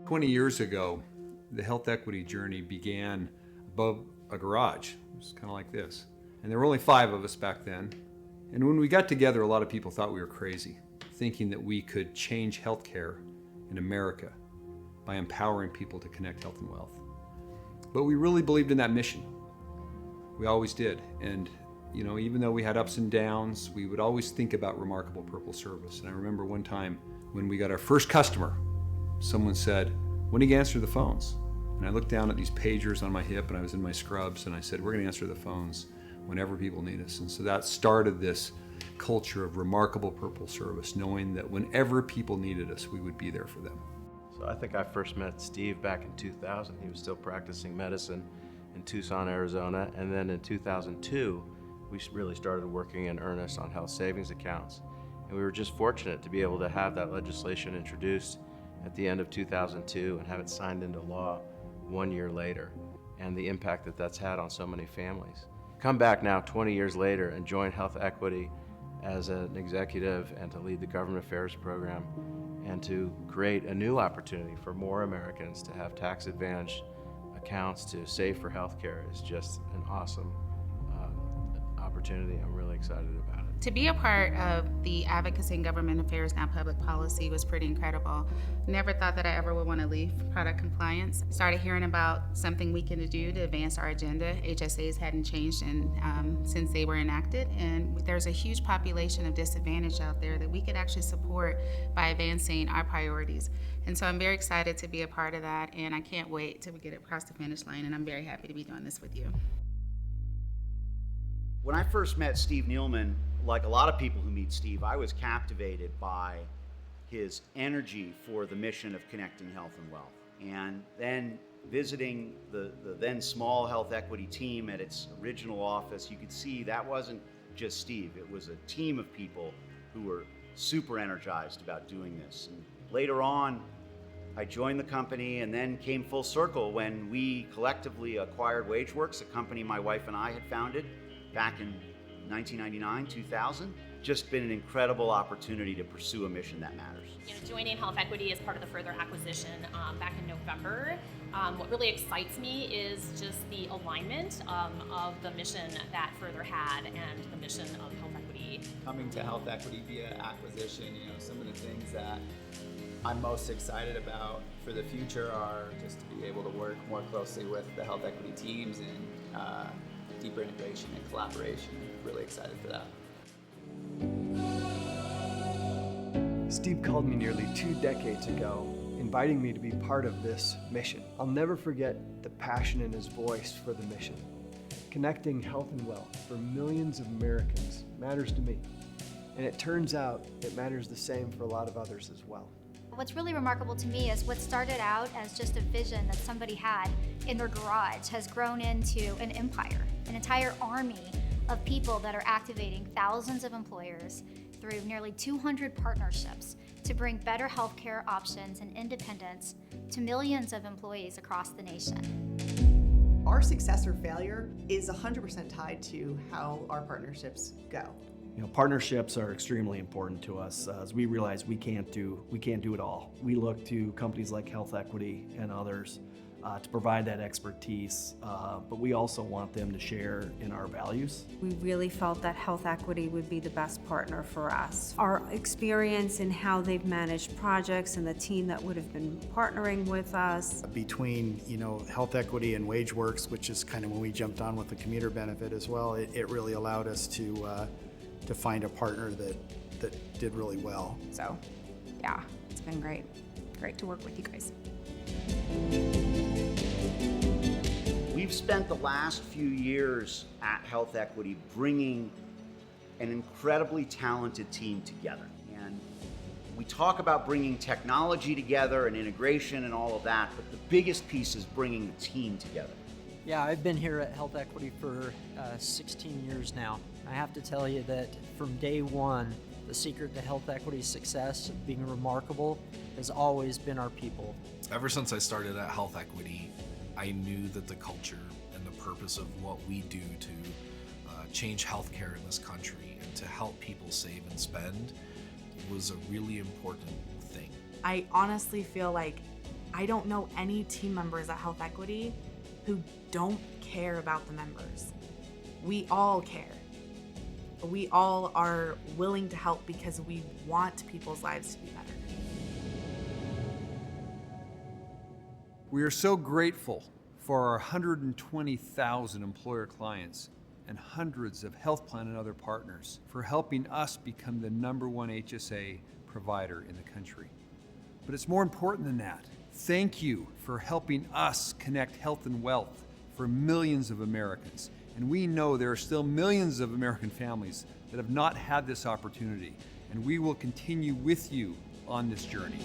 20 years ago, the health equity journey began above a garage. It was kind of like this. And there were only 5 of us back then. And when we got together, a lot of people thought we were crazy, thinking that we could change healthcare in America by empowering people to connect health and wealth. But we really believed in that mission. We always did. And even though we had ups and downs, we would always think about remarkable purple service. And I remember one time when we got our first customer, someone said, "When do you answer the phones?" And I looked down at these pagers on my hip, and I was in my scrubs, and I said, "We're going to answer the phones whenever people need us." And so that started this culture of remarkable purple service, knowing that whenever people needed us, we would be there for them. So I think I first met Steve back in 2000. He was still practicing medicine in Tucson, Arizona. And then in 2002, we really started working in earnest on health savings accounts. And we were just fortunate to be able to have that legislation introduced at the end of 2002 and have it signed into law 1 year later, and the impact that that's had on so many families. Come back now 20 years later and join Health Equity as an executive and to lead the government affairs program and to create a new opportunity for more Americans to have tax advantage accounts to save for healthcare is just an awesome opportunity. I'm really excited about it. To be a part of the advocacy in government affairs, now public policy, was pretty incredible. Never thought that I ever would want to leave product compliance. Started hearing about something we can do to advance our agenda. HSAs hadn't changed since they were enacted, and there's a huge population of disadvantage out there that we could actually support by advancing our priorities. And so I'm very excited to be a part of that, and I can't wait till we get across the finish line, and I'm very happy to be doing this with you. When I first met Steve Nealman, like a lot of people who meet Steve, I was captivated by his energy for the mission of connecting health and wealth. And then visiting the then small health equity team at its original office, you could see that wasn't just Steve. It was a team of people who were super energized about doing this. And later on, I joined the company and then came full circle when we collectively acquired WageWorks, a company my wife and I had founded back in 1999, 2000. Just been an incredible opportunity to pursue a mission that matters. Joining Health Equity as part of the Further acquisition back in November, what really excites me is just the alignment of the mission that Further had and the mission of Health Equity. Coming to Health Equity via acquisition, some of the things that I'm most excited about for the future are just to be able to work more closely with the Health Equity teams and deeper integration and collaboration. Really excited for that. Steve called me nearly 2 decades ago, inviting me to be part of this mission. I'll never forget the passion in his voice for the mission. Connecting health and wealth for millions of Americans matters to me. And it turns out it matters the same for a lot of others as well. What's really remarkable to me is what started out as just a vision that somebody had in their garage has grown into an empire, an entire army of people that are activating thousands of employers through nearly 200 partnerships to bring better healthcare options and independence to millions of employees across the nation. Our success or failure is 100% tied to how our partnerships go. Partnerships are extremely important to us as we realize we can't do it all. We look to companies like Health Equity and others to provide that expertise, but we also want them to share in our values. We really felt that Health Equity would be the best partner for us. Our experience in how they've managed projects and the team that would have been partnering with us. Between Health Equity and WageWorks, which is kind of when we jumped on with the commuter benefit as well, it really allowed us to find a partner that did really well. So, yeah, it's been great. Great to work with you guys. We've spent the last few years at Health Equity bringing an incredibly talented team together. And we talk about bringing technology together and integration and all of that, but the biggest piece is bringing the team together. Yeah, I've been here at Health Equity for 16 years now. I have to tell you that from day one, the secret to Health Equity's success, being remarkable, has always been our people. Ever since I started at Health Equity, I knew that the culture and the purpose of what we do to change healthcare in this country and to help people save and spend was a really important thing. I honestly feel like I don't know any team members at Health Equity who don't care about the members. We all care. We all are willing to help because we want people's lives to be better. We are so grateful for our 120,000 employer clients and hundreds of health plan and other partners for helping us become the #1 HSA provider in the country. But it's more important than that. Thank you for helping us connect health and wealth for millions of Americans. And we know there are still millions of American families that have not had this opportunity, and we will continue with you on this journey.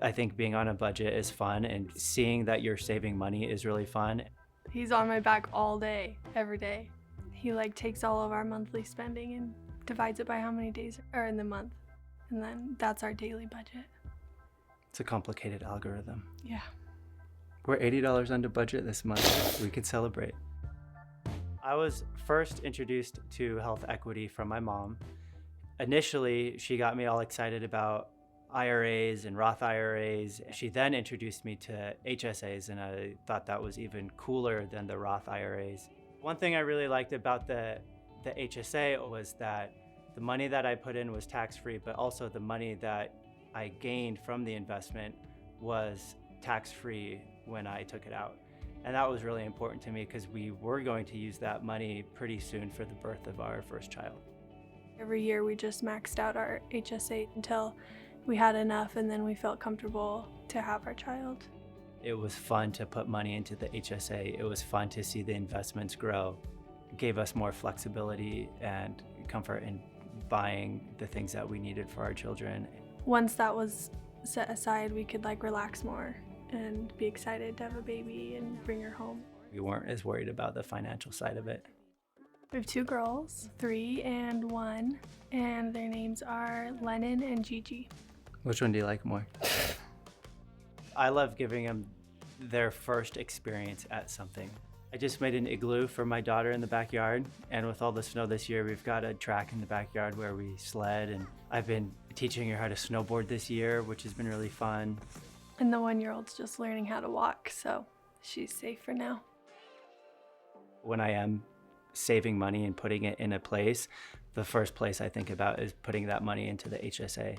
I think being on a budget is fun, and seeing that you're saving money is really fun. He's on my back all day, every day. He takes all of our monthly spending and divides it by how many days are in the month. And then that's our daily budget. It's a complicated algorithm. Yeah. We're $80 under budget this month. We could celebrate. I was first introduced to health equity from my mom. Initially, she got me all excited about IRAs and Roth IRAs. She then introduced me to HSAs, and I thought that was even cooler than the Roth IRAs. One thing I really liked about the HSA was that the money that I put in was tax-free, but also the money that I gained from the investment was tax-free when I took it out. And that was really important to me because we were going to use that money pretty soon for the birth of our first child. Every year we just maxed out our HSA until we had enough, and then we felt comfortable to have our child. It was fun to put money into the HSA. It was fun to see the investments grow. It gave us more flexibility and comfort in buying the things that we needed for our children. Once that was set aside, we could relax more and be excited to have a baby and bring her home. We weren't as worried about the financial side of it. We have 2 girls, 3 and 1, and their names are Lennon and Gigi. Which one do you like more? I love giving them their first experience at something. I just made an igloo for my daughter in the backyard, and with all the snow this year, we've got a track in the backyard where we sled, and I've been teaching her how to snowboard this year, which has been really fun. And the 1-year-old's just learning how to walk, so she's safe for now. When I am saving money and putting it in a place, the first place I think about is putting that money into the HSA.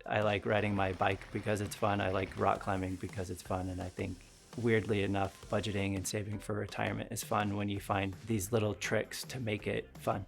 I like riding my bike because it's fun. I like rock climbing because it's fun. And I think, weirdly enough, budgeting and saving for retirement is fun when you find these little tricks to make it fun.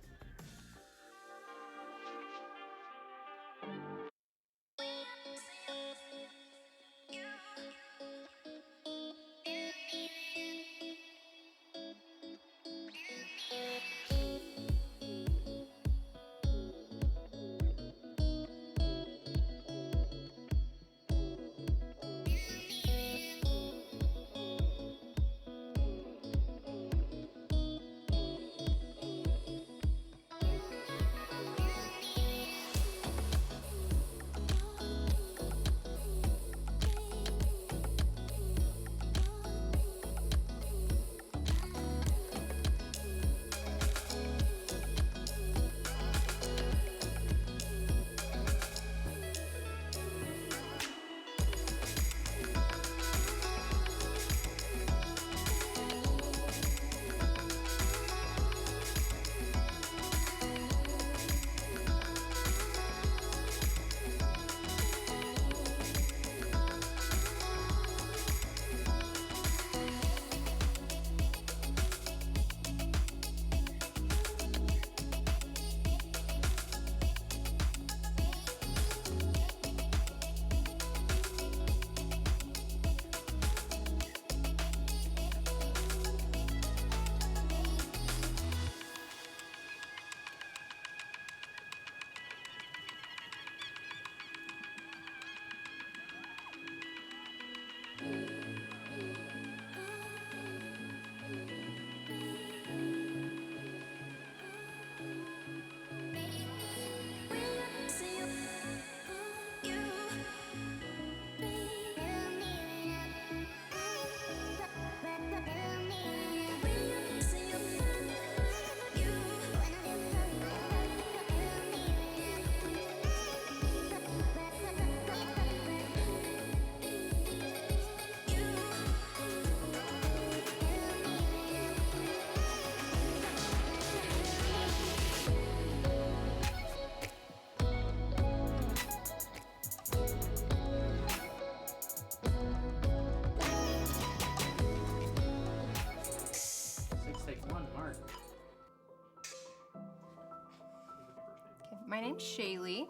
My name's Shaylee.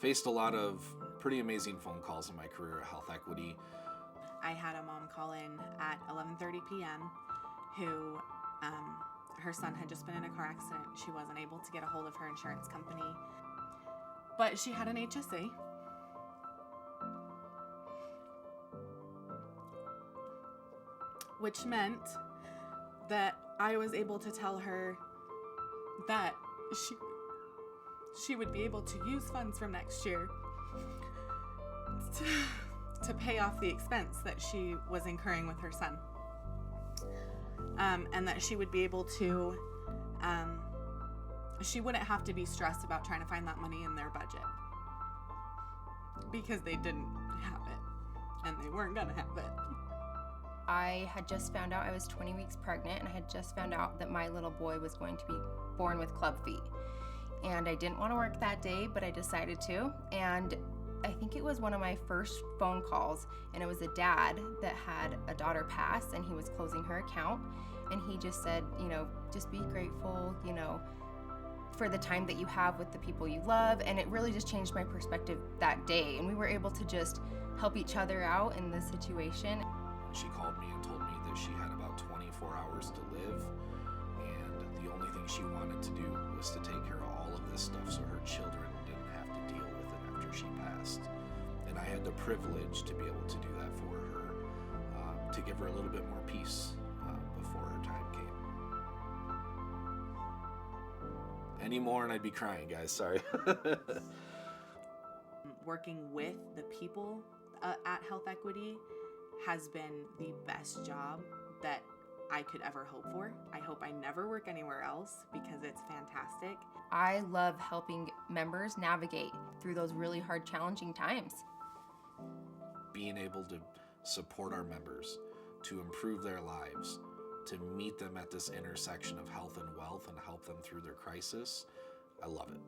Faced a lot of pretty amazing phone calls in my career at Health Equity. I had a mom call in at 11:30 p.m. who her son had just been in a car accident. She wasn't able to get a hold of her insurance company, but she had an HSA. Which meant that I was able to tell her that she would be able to use funds from next year to pay off the expense that she was incurring with her son. And that she would be able to, she wouldn't have to be stressed about trying to find that money in their budget. Because they didn't have it, and they weren't gonna have it. I had just found out I was 20 weeks pregnant, and I had just found out that my little boy was going to be born with club feet. And I didn't want to work that day, but I decided to. And I think it was one of my first phone calls, and it was a dad that had a daughter pass, and he was closing her account. And he just said, you know, just be grateful, you know, for the time that you have with the people you love. And it really just changed my perspective that day. And we were able to just help each other out in this situation. She called me and told me that she had about 24 hours to live, and the only thing she wanted to do was to take care of all of this stuff so her children didn't have to deal with it after she passed. And I had the privilege to be able to do that for her, to give her a little bit more peace before her time came. Any more and I'd be crying, guys, sorry. Working with the people at Health Equity has been the best job that I could ever hope for. I hope I never work anywhere else because it's fantastic. I love helping members navigate through those really hard, challenging times. Being able to support our members, to improve their lives, to meet them at this intersection of health and wealth and help them through their crisis, I love it.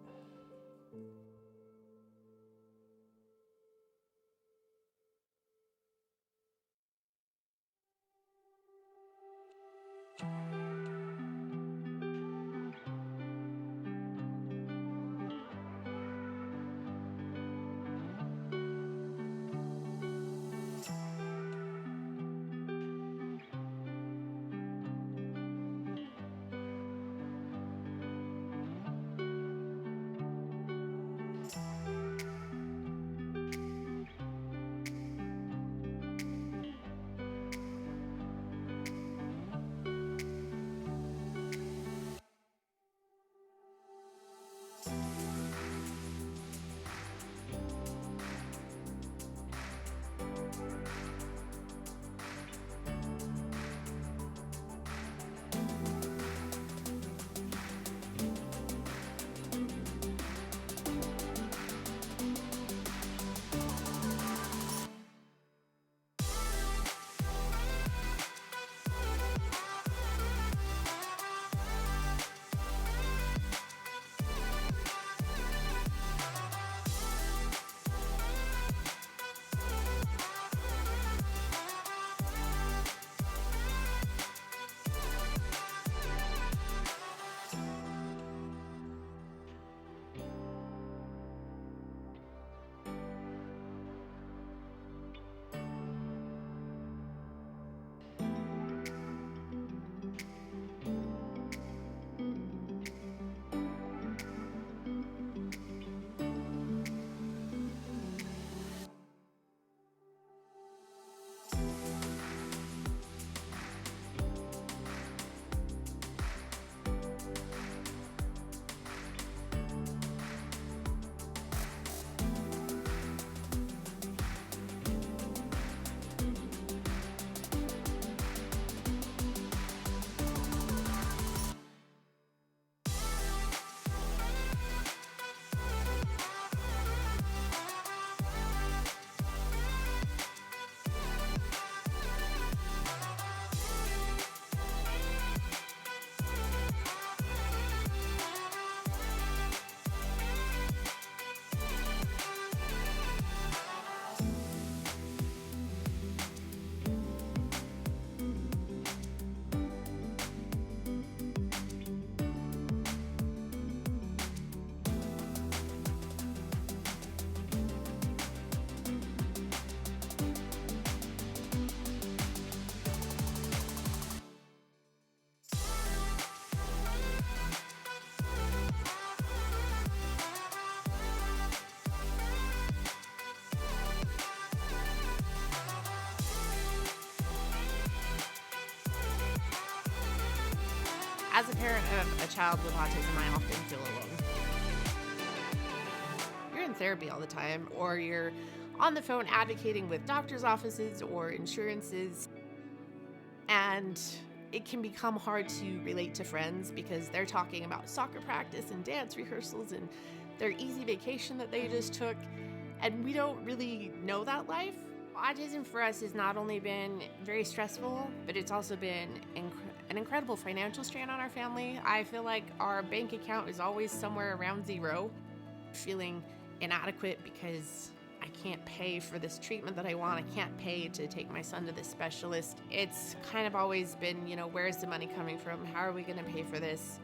As a parent of a child with autism, I often feel alone. You're in therapy all the time, or you're on the phone advocating with doctors' offices or insurances, and it can become hard to relate to friends because they're talking about soccer practice and dance rehearsals and their easy vacation that they just took, and we don't really know that life. Autism for us has not only been very stressful, but it's also been an incredible financial strain on our family. I feel like our bank account is always somewhere around zero, feeling inadequate because I can't pay for this treatment that I want. I can't pay to take my son to this specialist. It's kind of always been, where's the money coming from? How are we going to pay for this?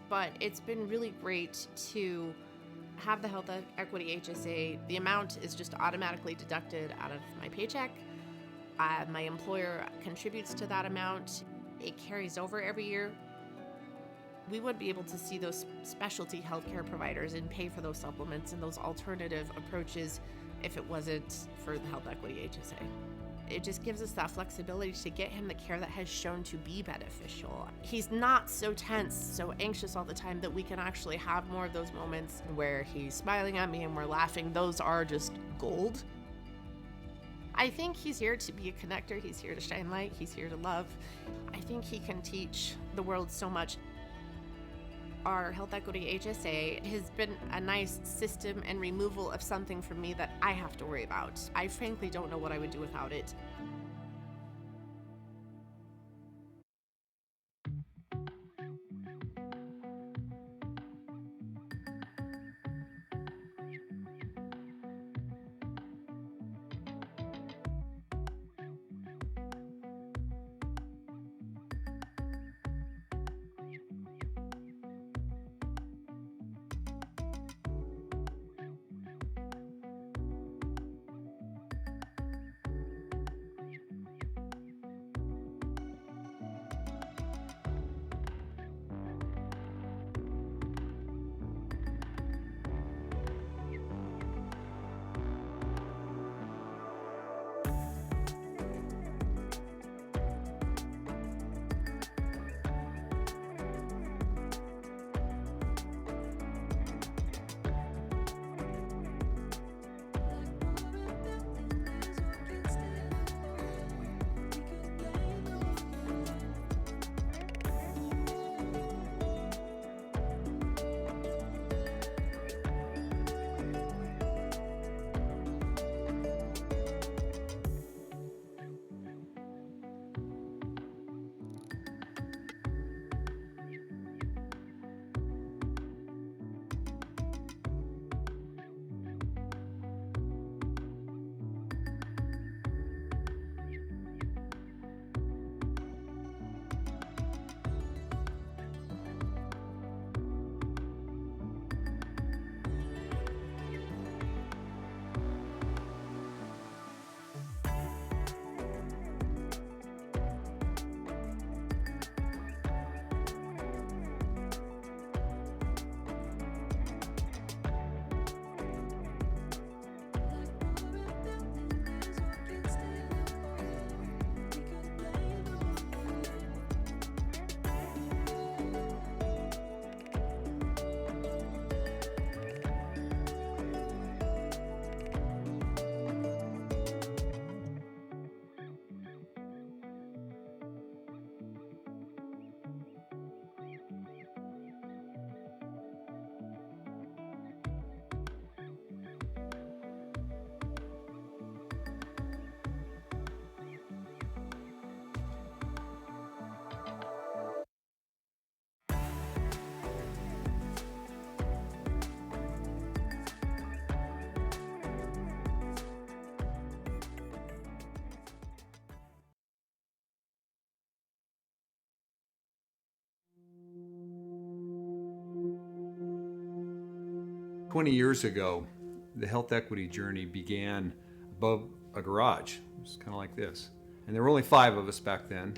But it's been really great to have the Health Equity HSA. The amount is just automatically deducted out of my paycheck. My employer contributes to that amount. It carries over every year. We wouldn't be able to see those specialty healthcare providers and pay for those supplements and those alternative approaches if it wasn't for the Health Equity HSA. It just gives us that flexibility to get him the care that has shown to be beneficial. He's not so tense, so anxious all the time that we can actually have more of those moments where he's smiling at me and we're laughing. Those are just gold. I think he's here to be a connector. He's here to shine light. He's here to love. I think he can teach the world so much. Our Health Equity HSA has been a nice system and removal of something from me that I have to worry about. I frankly don't know what I would do without it. "20 years ago, the health equity journey began above a garage. It was kind of like this. And there were only 5 of us back then.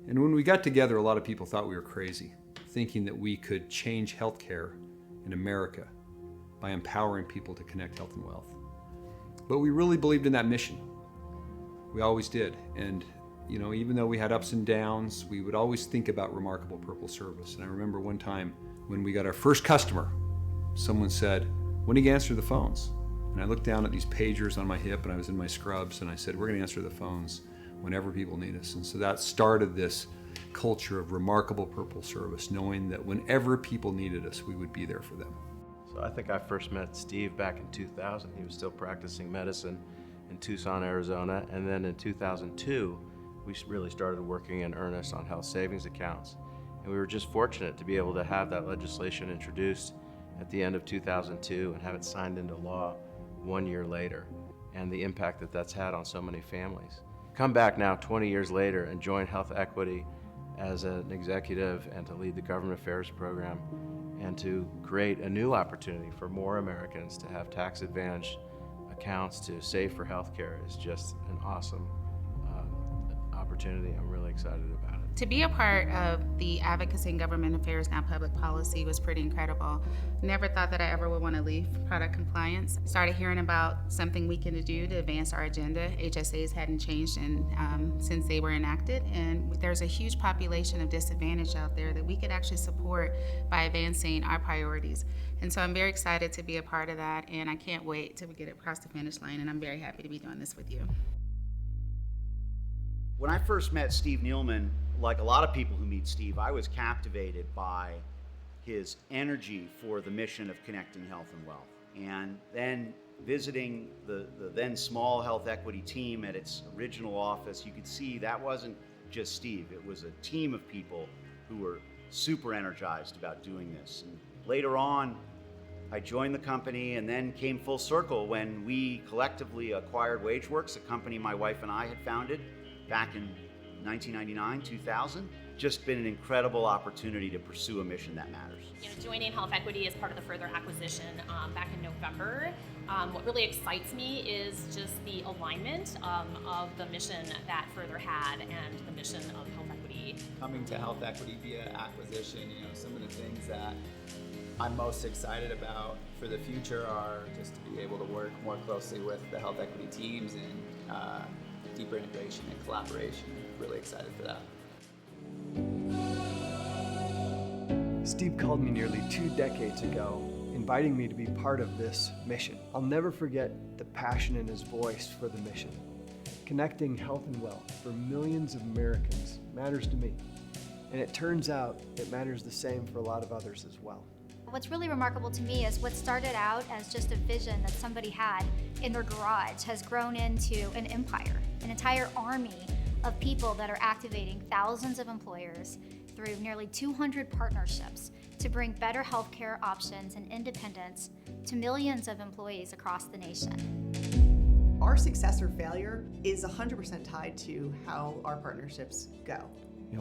And when we got together, a lot of people thought we were crazy, thinking that we could change healthcare in America by empowering people to connect health and wealth. But we really believed in that mission. We always did. And even though we had ups and downs, we would always think about remarkable purple service. And I remember one time when we got our first customer, someone said, "When do you answer the phones?" And I looked down at these pagers on my hip, and I was in my scrubs, and I said, "We're going to answer the phones whenever people need us." And so that started this culture of remarkable purple service, knowing that whenever people needed us, we would be there for them. So I think I first met Steve back in 2000. He was still practicing medicine in Tucson, Arizona. And then in 2002, we really started working in earnest on health savings accounts. And we were just fortunate to be able to have that legislation introduced at the end of 2002 and have it signed into law 1 year later, and the impact that that's had on so many families. Come back now 20 years later and join Health Equity as an executive and to lead the government affairs program and to create a new opportunity for more Americans to have tax advantage accounts to save for healthcare is just an awesome opportunity. I'm really excited about it. To be a part of the Advocacy and Government Affairs Now Public Policy was pretty incredible. Never thought that I ever would want to leave product compliance. Started hearing about something we can do to advance our agenda. HSAs hadn't changed since they were enacted, and there's a huge population of disadvantaged out there that we could actually support by advancing our priorities. And so I'm very excited to be a part of that, and I can't wait till we get across the finish line, and I'm very happy to be doing this with you. When I first met Steve Nealman, like a lot of people who meet Steve, I was captivated by his energy for the mission of connecting health and wealth. And then visiting the then small Health Equity team at its original office, you could see that wasn't just Steve. It was a team of people who were super energized about doing this. And later on, I joined the company and then came full circle when we collectively acquired WageWorks, a company my wife and I had founded back in 1999, 2000. Just been an incredible opportunity to pursue a mission that matters. Joining Health Equity as part of the further acquisition back in November, what really excites me is just the alignment of the mission that Further had and the mission of Health Equity. Coming to Health Equity via acquisition, some of the things that I'm most excited about for the future are just to be able to work more closely with the Health Equity teams and deeper integration and collaboration. Really excited for that. Steve called me nearly 2 decades ago, inviting me to be part of this mission. I'll never forget the passion in his voice for the mission. Connecting health and wealth for millions of Americans matters to me. And it turns out it matters the same for a lot of others as well. What's really remarkable to me is what started out as just a vision that somebody had in their garage has grown into an empire, an entire army of people that are activating thousands of employers through nearly 200 partnerships to bring better healthcare options and independence to millions of employees across the nation. Our success or failure is 100% tied to how our partnerships go.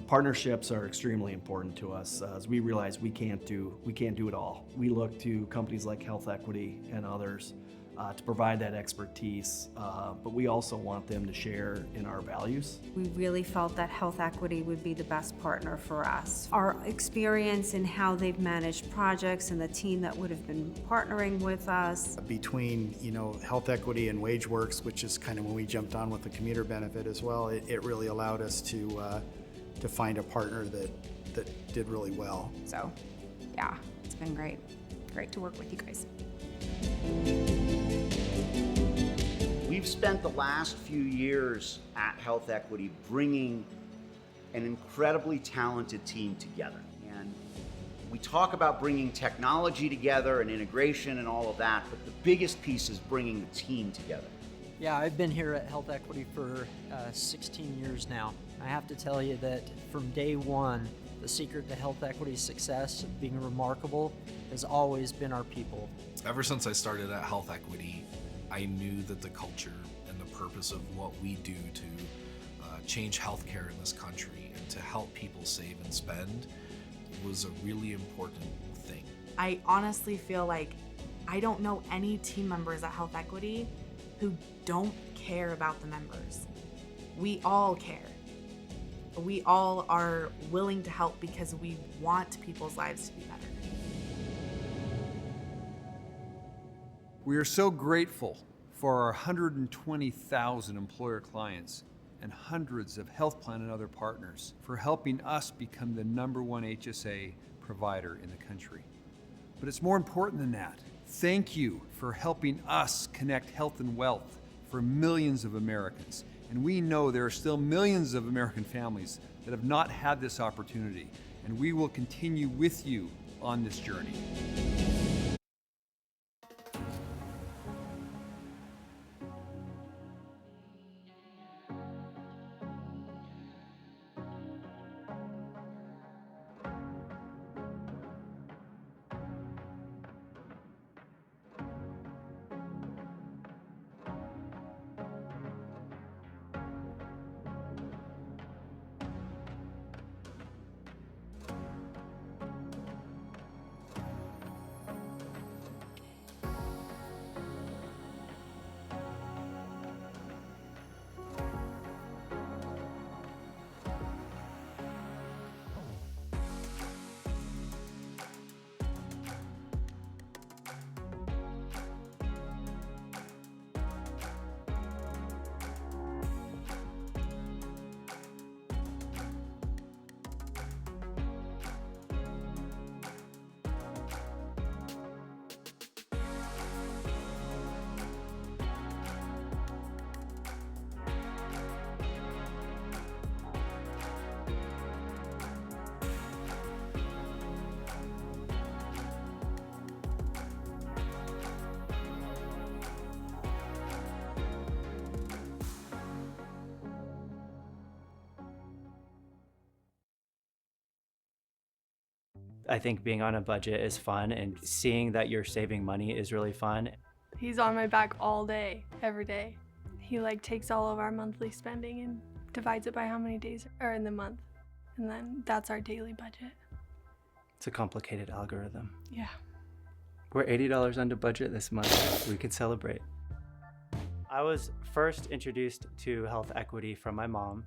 Partnerships are extremely important to us as we realize we can't do it all. We look to companies like Health Equity and others to provide that expertise, but we also want them to share in our values. We really felt that Health Equity would be the best partner for us. Our experience in how they've managed projects and the team that would have been partnering with us. Between, Health Equity and WageWorks, which is kind of when we jumped on with the commuter benefit as well, it really allowed us to find a partner that did really well. So, yeah, it's been great. Great to work with you guys. We've spent the last few years at Health Equity bringing an incredibly talented team together. And we talk about bringing technology together and integration and all of that, but the biggest piece is bringing the team together. Yeah, I've been here at Health Equity for 16 years now. I have to tell you that from day one, the secret to Health Equity's success, being remarkable, has always been our people. Ever since I started at Health Equity, I knew that the culture and the purpose of what we do to change healthcare in this country and to help people save and spend was a really important thing. I honestly feel like I don't know any team members at Health Equity who don't care about the members. We all care. We all are willing to help because we want people's lives to be better. We are so grateful for our 120,000 employer clients and hundreds of health plan and other partners for helping us become the #1 HSA provider in the country. But it's more important than that. Thank you for helping us connect health and wealth for millions of Americans. And we know there are still millions of American families that have not had this opportunity, and we will continue with you on this journey. I think being on a budget is fun, and seeing that you're saving money is really fun. He's on my back all day, every day. He like takes all of our monthly spending and divides it by how many days are in the month. And then that's our daily budget. It's a complicated algorithm. Yeah. We're $80 under budget this month. We could celebrate. I was first introduced to health equity from my mom.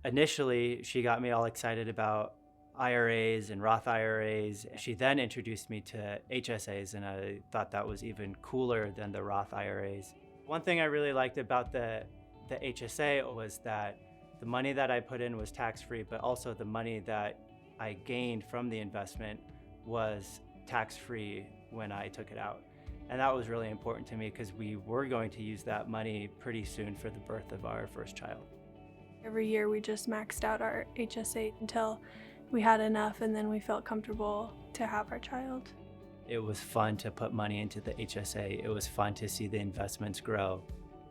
Initially, she got me all excited about IRAs and Roth IRAs. She then introduced me to HSAs, and I thought that was even cooler than the Roth IRAs. One thing I really liked about the HSA was that the money that I put in was tax-free, but also the money that I gained from the investment was tax-free when I took it out. And that was really important to me because we were going to use that money pretty soon for the birth of our first child. Every year we just maxed out our HSA until we had enough, and then we felt comfortable to have our child. It was fun to put money into the HSA. It was fun to see the investments grow.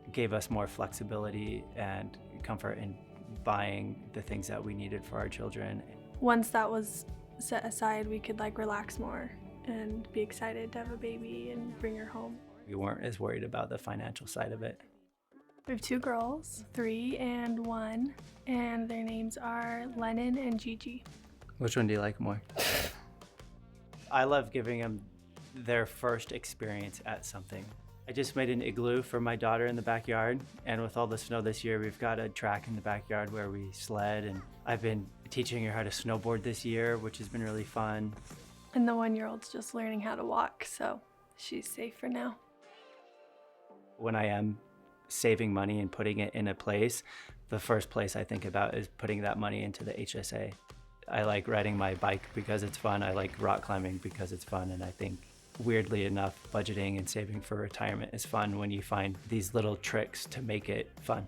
It gave us more flexibility and comfort in buying the things that we needed for our children. Once that was set aside, we could like relax more and be excited to have a baby and bring her home. We weren't as worried about the financial side of it. We have 2 girls, 3 and 1, and their names are Lennon and Gigi. Which one do you like more? I love giving them their first experience at something. I just made an igloo for my daughter in the backyard, and with all the snow this year, we've got a track in the backyard where we sled, and I've been teaching her how to snowboard this year, which has been really fun. And the 1-year-old's just learning how to walk, so she's safe for now. When I am saving money and putting it in a place, the first place I think about is putting that money into the HSA. I like riding my bike because it's fun. I like rock climbing because it's fun. And I think, weirdly enough, budgeting and saving for retirement is fun when you find these little tricks to make it fun.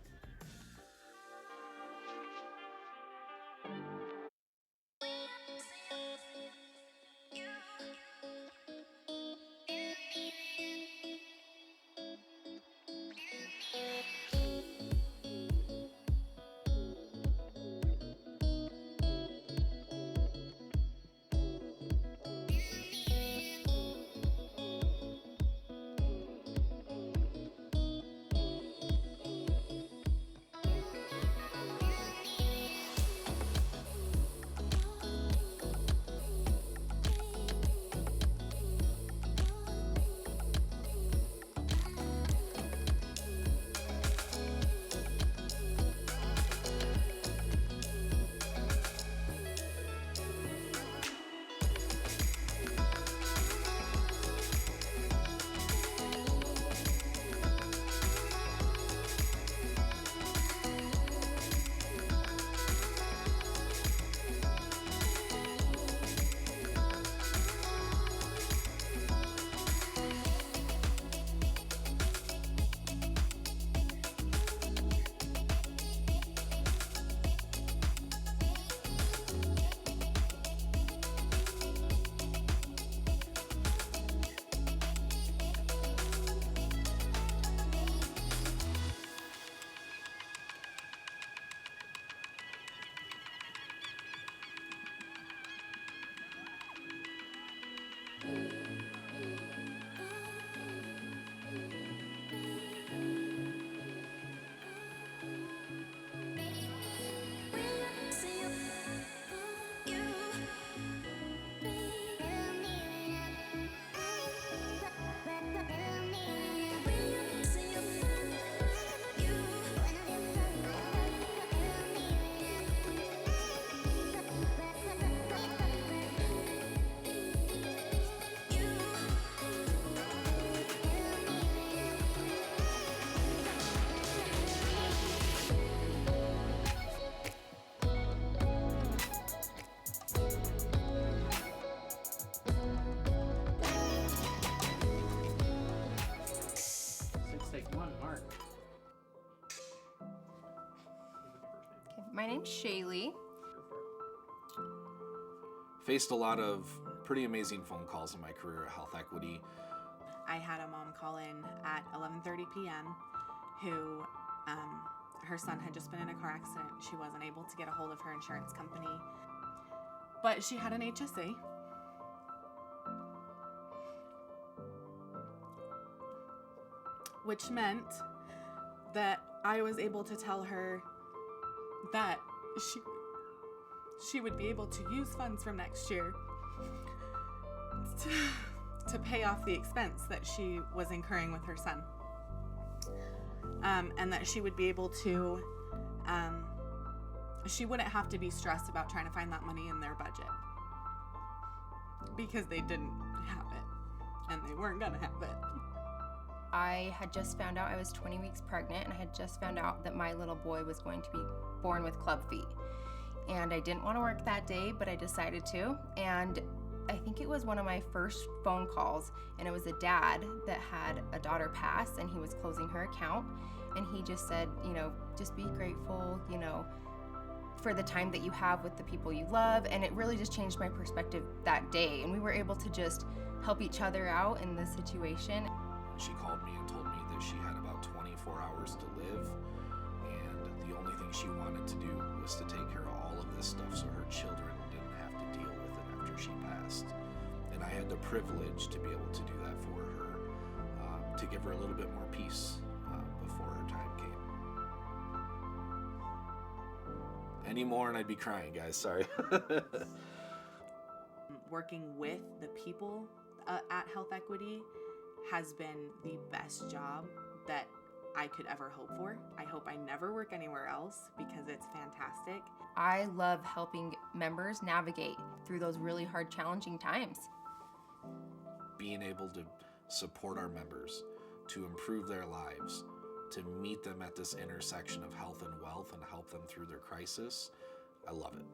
My name's Shaylee. Faced a lot of pretty amazing phone calls in my career at Health Equity. I had a mom call in at 11:30 p.m. who her son had just been in a car accident. She wasn't able to get a hold of her insurance company, but she had an HSA. Which meant that I was able to tell her that she would be able to use funds from next year to pay off the expense that she was incurring with her son. And that she would be able to, she wouldn't have to be stressed about trying to find that money in their budget, because they didn't have it and they weren't gonna have it. I had just found out I was 20 weeks pregnant, and I had just found out that my little boy was going to be born with club feet. And I didn't want to work that day, but I decided to. And I think it was one of my first phone calls, and it was a dad that had a daughter pass, and he was closing her account. And he just said, you know, just be grateful, you know, for the time that you have with the people you love. And it really just changed my perspective that day. And we were able to just help each other out in this situation. She called me and told me that she had about 24 hours to live, and the only thing she wanted to do was to take care of all of this stuff so her children didn't have to deal with it after she passed. And I had the privilege to be able to do that for her, to give her a little bit more peace before her time came. Any more and I'd be crying, guys, sorry. Working with the people at Health Equity has been the best job that I could ever hope for. I hope I never work anywhere else because it's fantastic. I love helping members navigate through those really hard, challenging times. Being able to support our members, to improve their lives, to meet them at this intersection of health and wealth and help them through their crisis, I love it.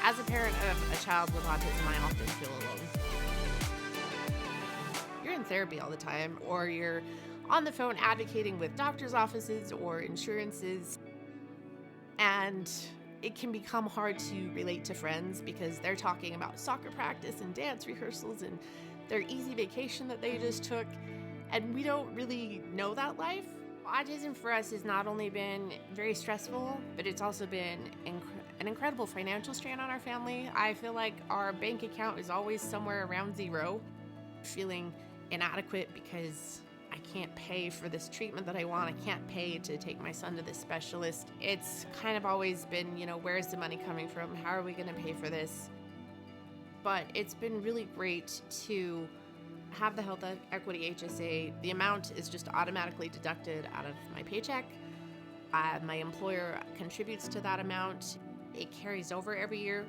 As a parent of a child with autism, I often feel alone. You're in therapy all the time, or you're on the phone advocating with doctors' offices or insurances, and it can become hard to relate to friends because they're talking about soccer practice and dance rehearsals and their easy vacation that they just took, and we don't really know that life. Autism for us has not only been very stressful, but it's also been an incredible financial strain on our family. I feel like our bank account is always somewhere around zero, feeling inadequate because I can't pay for this treatment that I want. I can't pay to take my son to this specialist. It's kind of always been, where's the money coming from? How are we going to pay for this? But it's been really great to have the Health Equity HSA. The amount is just automatically deducted out of my paycheck. My employer contributes to that amount. It carries over every year.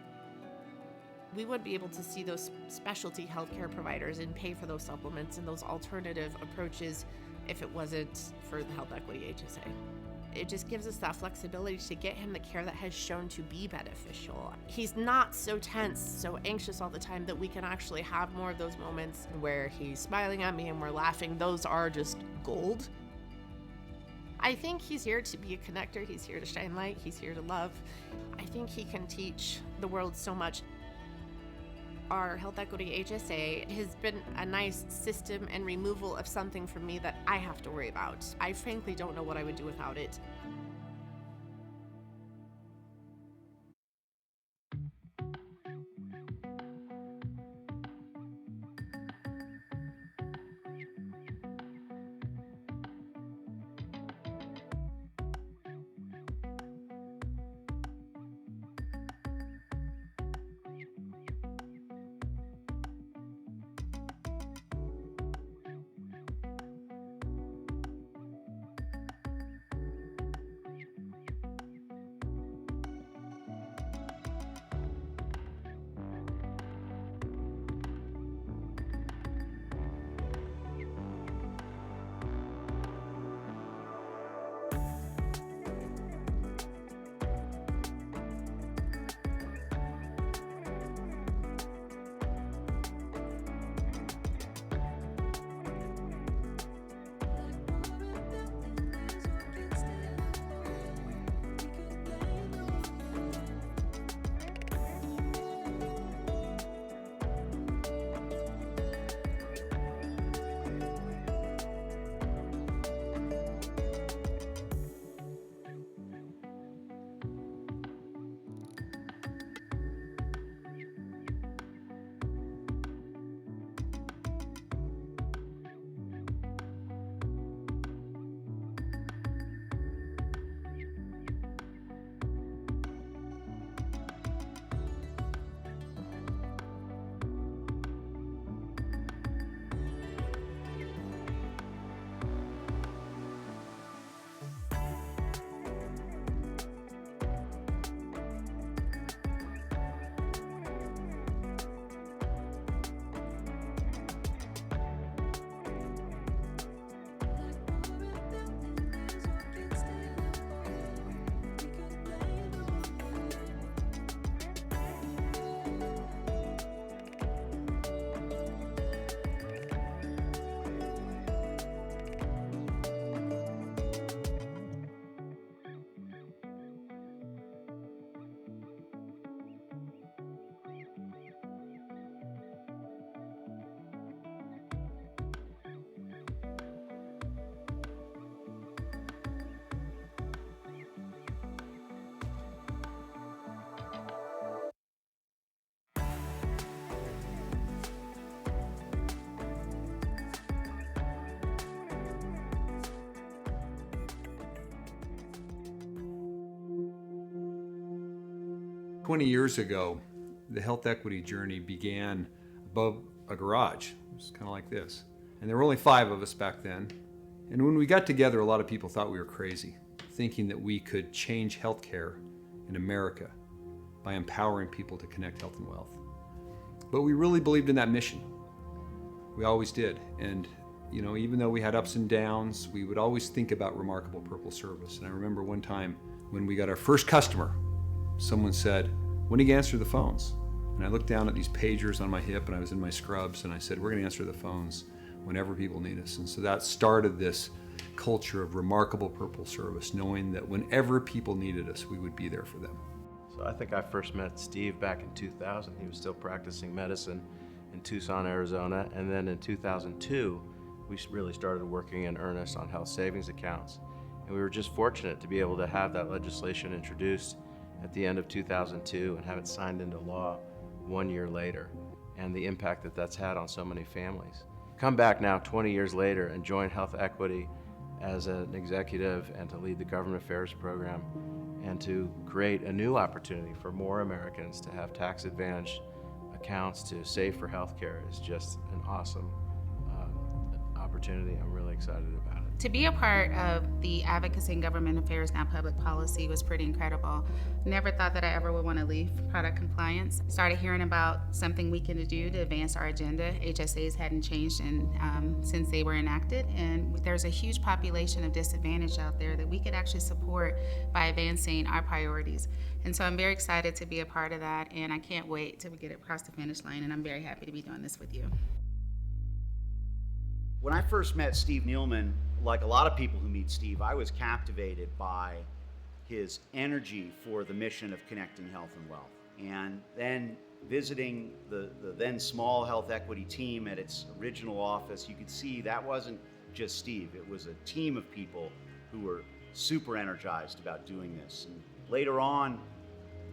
We would be able to see those specialty healthcare providers and pay for those supplements and those alternative approaches if it wasn't for the Health Equity HSA. It just gives us that flexibility to get him the care that has shown to be beneficial. He's not so tense, so anxious all the time that we can actually have more of those moments where he's smiling at me and we're laughing. Those are just gold. I think he's here to be a connector. He's here to shine light. He's here to love. I think he can teach the world so much. Our Health Equity HSA has been a nice system and removal of something from me that I have to worry about. I frankly don't know what I would do without it. "20 years ago, the health equity journey began above a garage. It was kind of like this. And there were only 5 of us back then. And when we got together, a lot of people thought we were crazy, thinking that we could change healthcare in America by empowering people to connect health and wealth. But we really believed in that mission. We always did. And even though we had ups and downs, we would always think about remarkable purple service. And I remember one time when we got our first customer, someone said, when are you gonna answer the phones? And I looked down at these pagers on my hip, and I was in my scrubs, and I said, we're gonna answer the phones whenever people need us. And so that started this culture of remarkable purple service, knowing that whenever people needed us, we would be there for them. So I think I first met Steve back in 2000. He was still practicing medicine in Tucson, Arizona. And then in 2002, we really started working in earnest on health savings accounts. And we were just fortunate to be able to have that legislation introduced at the end of 2002 and have it signed into law 1 year later, and the impact that that's had on so many families. Come back now 20 years later and join Health Equity as an executive and to lead the government affairs program and to create a new opportunity for more Americans to have tax advantage accounts to save for healthcare is just an awesome opportunity. I'm really excited about it. To be a part of the Advocacy and Government Affairs Now Public Policy was pretty incredible. Never thought that I ever would want to leave product compliance. Started hearing about something we can do to advance our agenda. HSAs hadn't changed since they were enacted, and there's a huge population of disadvantaged out there that we could actually support by advancing our priorities. And so I'm very excited to be a part of that, and I can't wait till we get across the finish line, and I'm very happy to be doing this with you. When I first met Steve Nealman, like a lot of people who meet Steve, I was captivated by his energy for the mission of connecting health and wealth. And then visiting the then small Health Equity team at its original office, you could see that wasn't just Steve. It was a team of people who were super energized about doing this. And later on,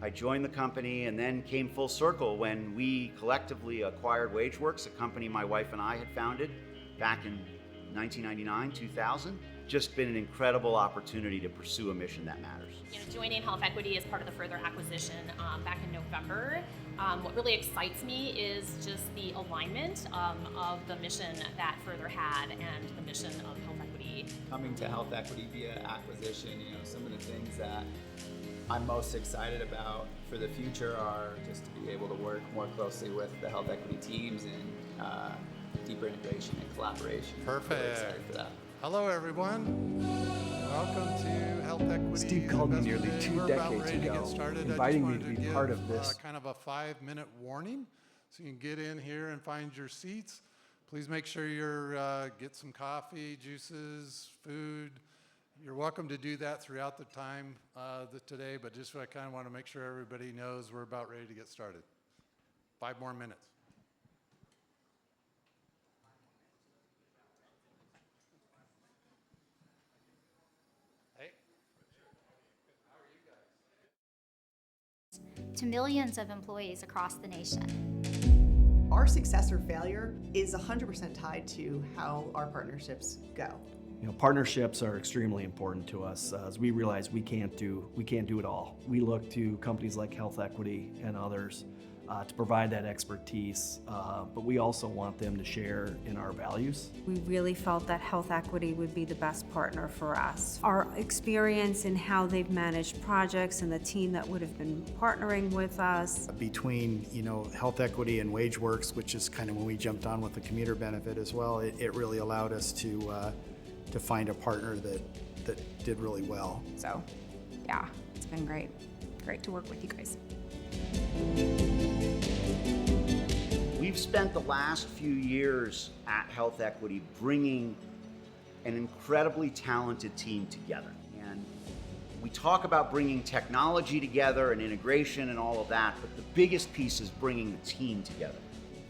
I joined the company and then came full circle when we collectively acquired WageWorks, a company my wife and I had founded back in 1999, 2000. Just been an incredible opportunity to pursue a mission that matters. You know, joining Health Equity as part of the further acquisition back in November, what really excites me is just the alignment of the mission that Further had and the mission of Health Equity. Coming to Health Equity via acquisition, some of the things that I'm most excited about for the future are just to be able to work more closely with the Health Equity teams and deeper integration and collaboration. Perfect. Really excited for that. Hello, everyone. Welcome to Health Equity. Steve called me Investor nearly Day. 2 We're about decades ready to ago, get started. inviting I me just to wanted be part give, of this. kind of a 5-minute warning, so you can get in here and find your seats. Please make sure you're get some coffee, juices, food. You're welcome to do that throughout the time today, but just I kind of want to make sure everybody knows we're about ready to get started. 5 more minutes. To millions of employees across the nation. Our success or failure is 100% tied to how our partnerships go. Partnerships are extremely important to us as we realize we can't do it all. We look to companies like Health Equity and others to provide that expertise, but we also want them to share in our values. We really felt that Health Equity would be the best partner for us. Our experience in how they've managed projects and the team that would have been partnering with us. Between Health Equity and WageWorks, which is kind of when we jumped on with the commuter benefit as well, it really allowed us to find a partner that did really well. So, yeah, it's been great. Great to work with you guys. We've spent the last few years at Health Equity bringing an incredibly talented team together. And we talk about bringing technology together and integration and all of that, but the biggest piece is bringing the team together.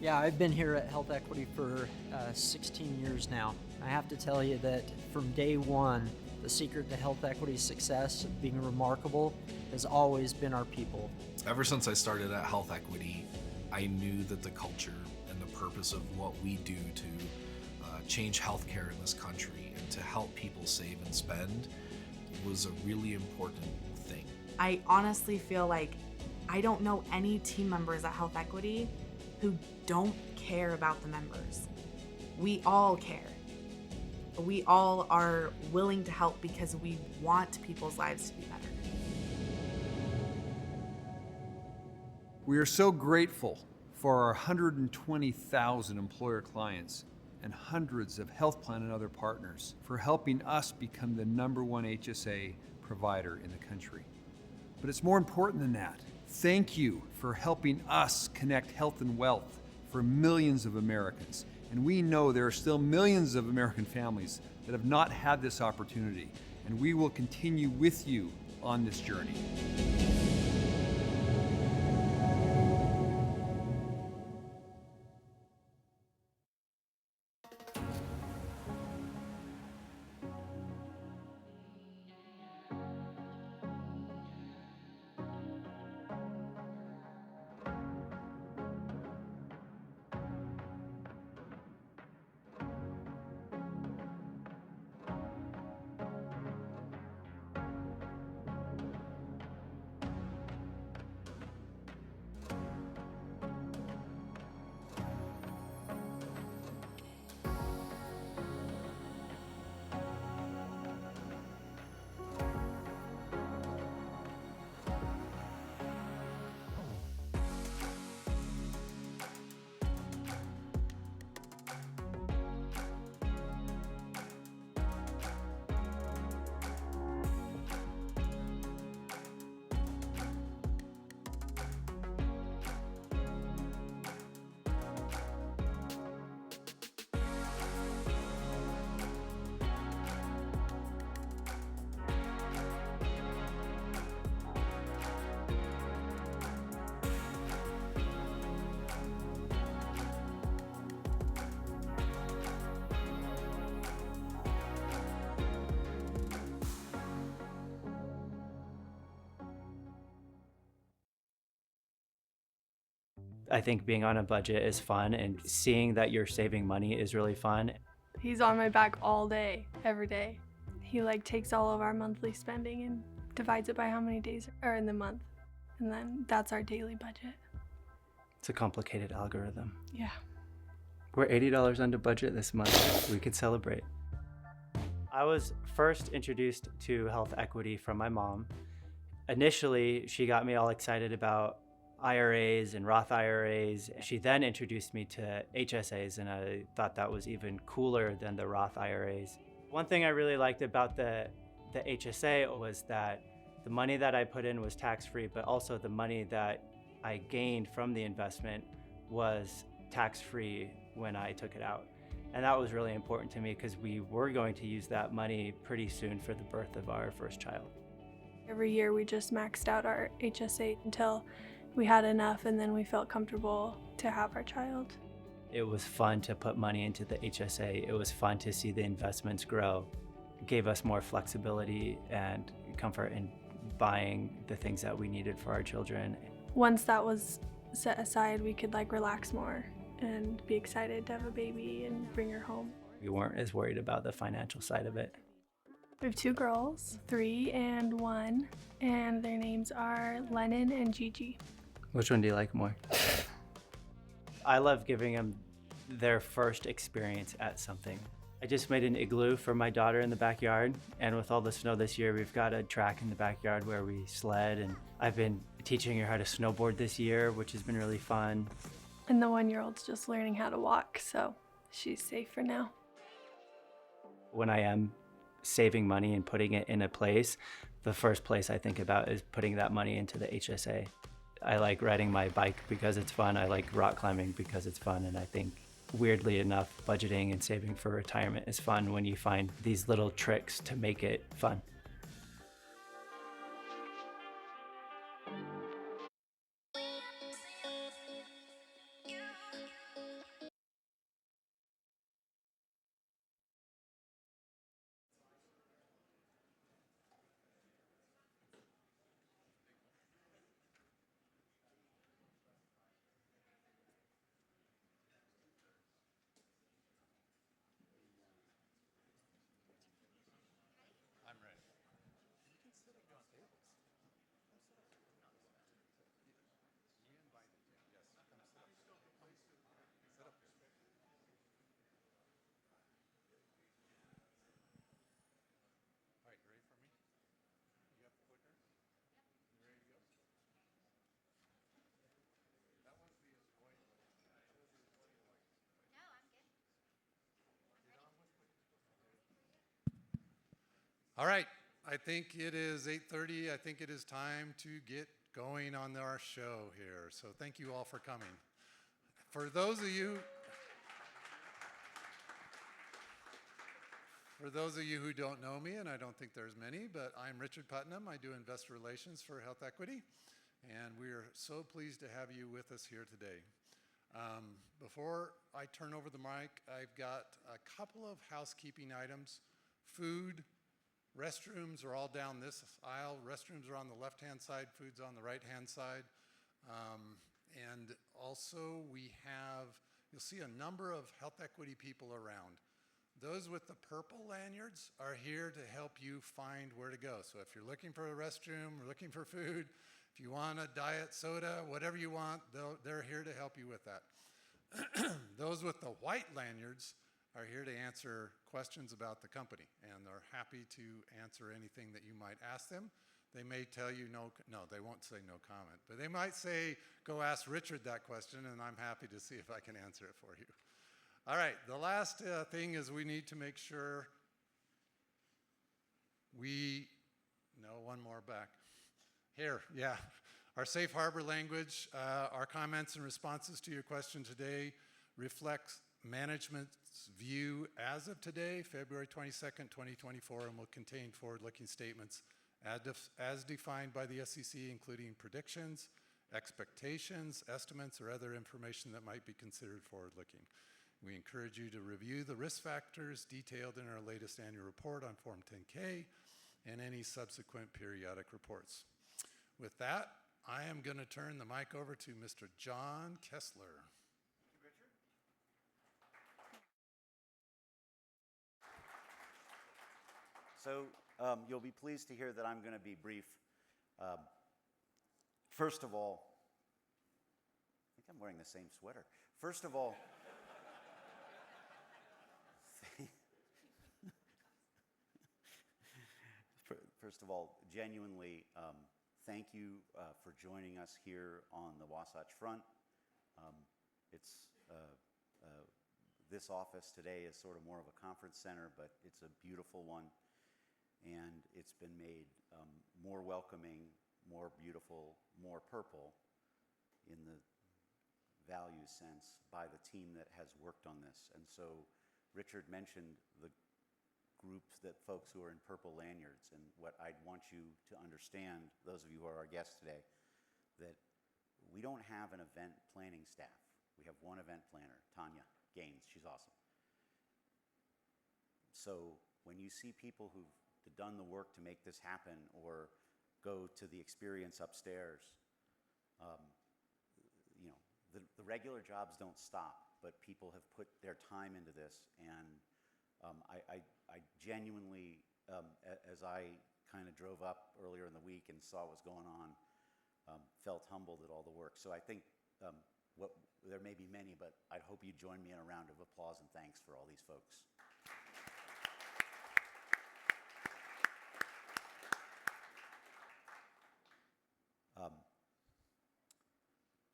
Yeah, I've been here at Health Equity for 16 years now. I have to tell you that from day one, the secret to Health Equity's success, being remarkable, has always been our people. Ever since I started at Health Equity, I knew that the culture and the purpose of what we do to change healthcare in this country and to help people save and spend was a really important thing. I honestly feel like I don't know any team members at Health Equity who don't care about the members. We all care. We all are willing to help because we want people's lives to be better. We are so grateful for our 120,000 employer clients and hundreds of health plan and other partners for helping us become the #1 HSA provider in the country. But it's more important than that. Thank you for helping us connect health and wealth for millions of Americans. And we know there are still millions of American families that have not had this opportunity. And we will continue with you on this journey. I think being on a budget is fun, and seeing that you're saving money is really fun. He's on my back all day, every day. He takes all of our monthly spending and divides it by how many days are in the month. And then that's our daily budget. It's a complicated algorithm. Yeah. We're $80 under budget this month. We could celebrate. I was first introduced to health equity from my mom. Initially, she got me all excited about IRAs and Roth IRAs. She then introduced me to HSAs, and I thought that was even cooler than the Roth IRAs. One thing I really liked about the HSA was that the money that I put in was tax-free, but also the money that I gained from the investment was tax-free when I took it out. And that was really important to me because we were going to use that money pretty soon for the birth of our first child. Every year we just maxed out our HSA until we had enough, and then we felt comfortable to have our child. It was fun to put money into the HSA. It was fun to see the investments grow. It gave us more flexibility and comfort in buying the things that we needed for our children. Once that was set aside, we could relax more and be excited to have a baby and bring her home. We weren't as worried about the financial side of it. We have 2 girls, 3 and 1, and their names are Lennon and Gigi. Which one do you like more? I love giving them their first experience at something. I just made an igloo for my daughter in the backyard, and with all the snow this year, we've got a track in the backyard where we sled, and I've been teaching her how to snowboard this year, which has been really fun. And the 1-year-old's just learning how to walk, so she's safe for now. When I am saving money and putting it in a place, the first place I think about is putting that money into the HSA. I like riding my bike because it's fun. I like rock climbing because it's fun. And I think, weirdly enough, budgeting and saving for retirement is fun when you find these little tricks to make it fun. All right, I think it is 8:30. I think it is time to get going on our show here. So thank you all for coming. For those of you who don't know me, and I don't think there's many, but I'm Richard Putnam. I do investor relations for Health Equity, and we are so pleased to have you with us here today. Before I turn over the mic, I've got a couple of housekeeping items. Food, restrooms are all down this aisle. Restrooms are on the left-hand side, food's on the right-hand side. And also you'll see a number of Health Equity people around. Those with the purple lanyards are here to help you find where to go. So if you're looking for a restroom or looking for food, if you want a diet soda, whatever you want, they're here to help you with that. Those with the white lanyards are here to answer questions about the company, and they're happy to answer anything that you might ask them. They may tell you no, they won't say no comment, but they might say, go ask Richard that question, and I'm happy to see if I can answer it for you. All right, the last thing is we need to make sure one more back. Here, yeah. Our safe harbor language, our comments and responses to your question today reflects management's view as of today, February 22nd, 2024, and will contain forward-looking statements as defined by the SEC, including predictions, expectations, estimates, or other information that might be considered forward-looking. We encourage you to review the risk factors detailed in our latest annual report on Form 10-K and any subsequent periodic reports. With that, I am going to turn the mic over to Mr. John Kessler. Thank you, Richard. So you'll be pleased to hear that I'm going to be brief. First of all, I think I'm wearing the same sweater. First of all, genuinely, thank you for joining us here on the Wasatch Front. This office today is sort of more of a conference center, but it's a beautiful one, and it's been made more welcoming, more beautiful, more purple in the value sense by the team that has worked on this. And so Richard mentioned the groups, that folks who are in purple lanyards, and what I'd want you to understand, those of you who are our guests today, that we don't have an event planning staff. We have one event planner, Tanya Gaines. She's awesome. So when you see people who've done the work to make this happen or go to the experience upstairs, the regular jobs don't stop, but people have put their time into this, and I genuinely, as I kind of drove up earlier in the week and saw what was going on, felt humbled at all the work. So I think there may be many, but I'd hope you join me in a round of applause and thanks for all these folks.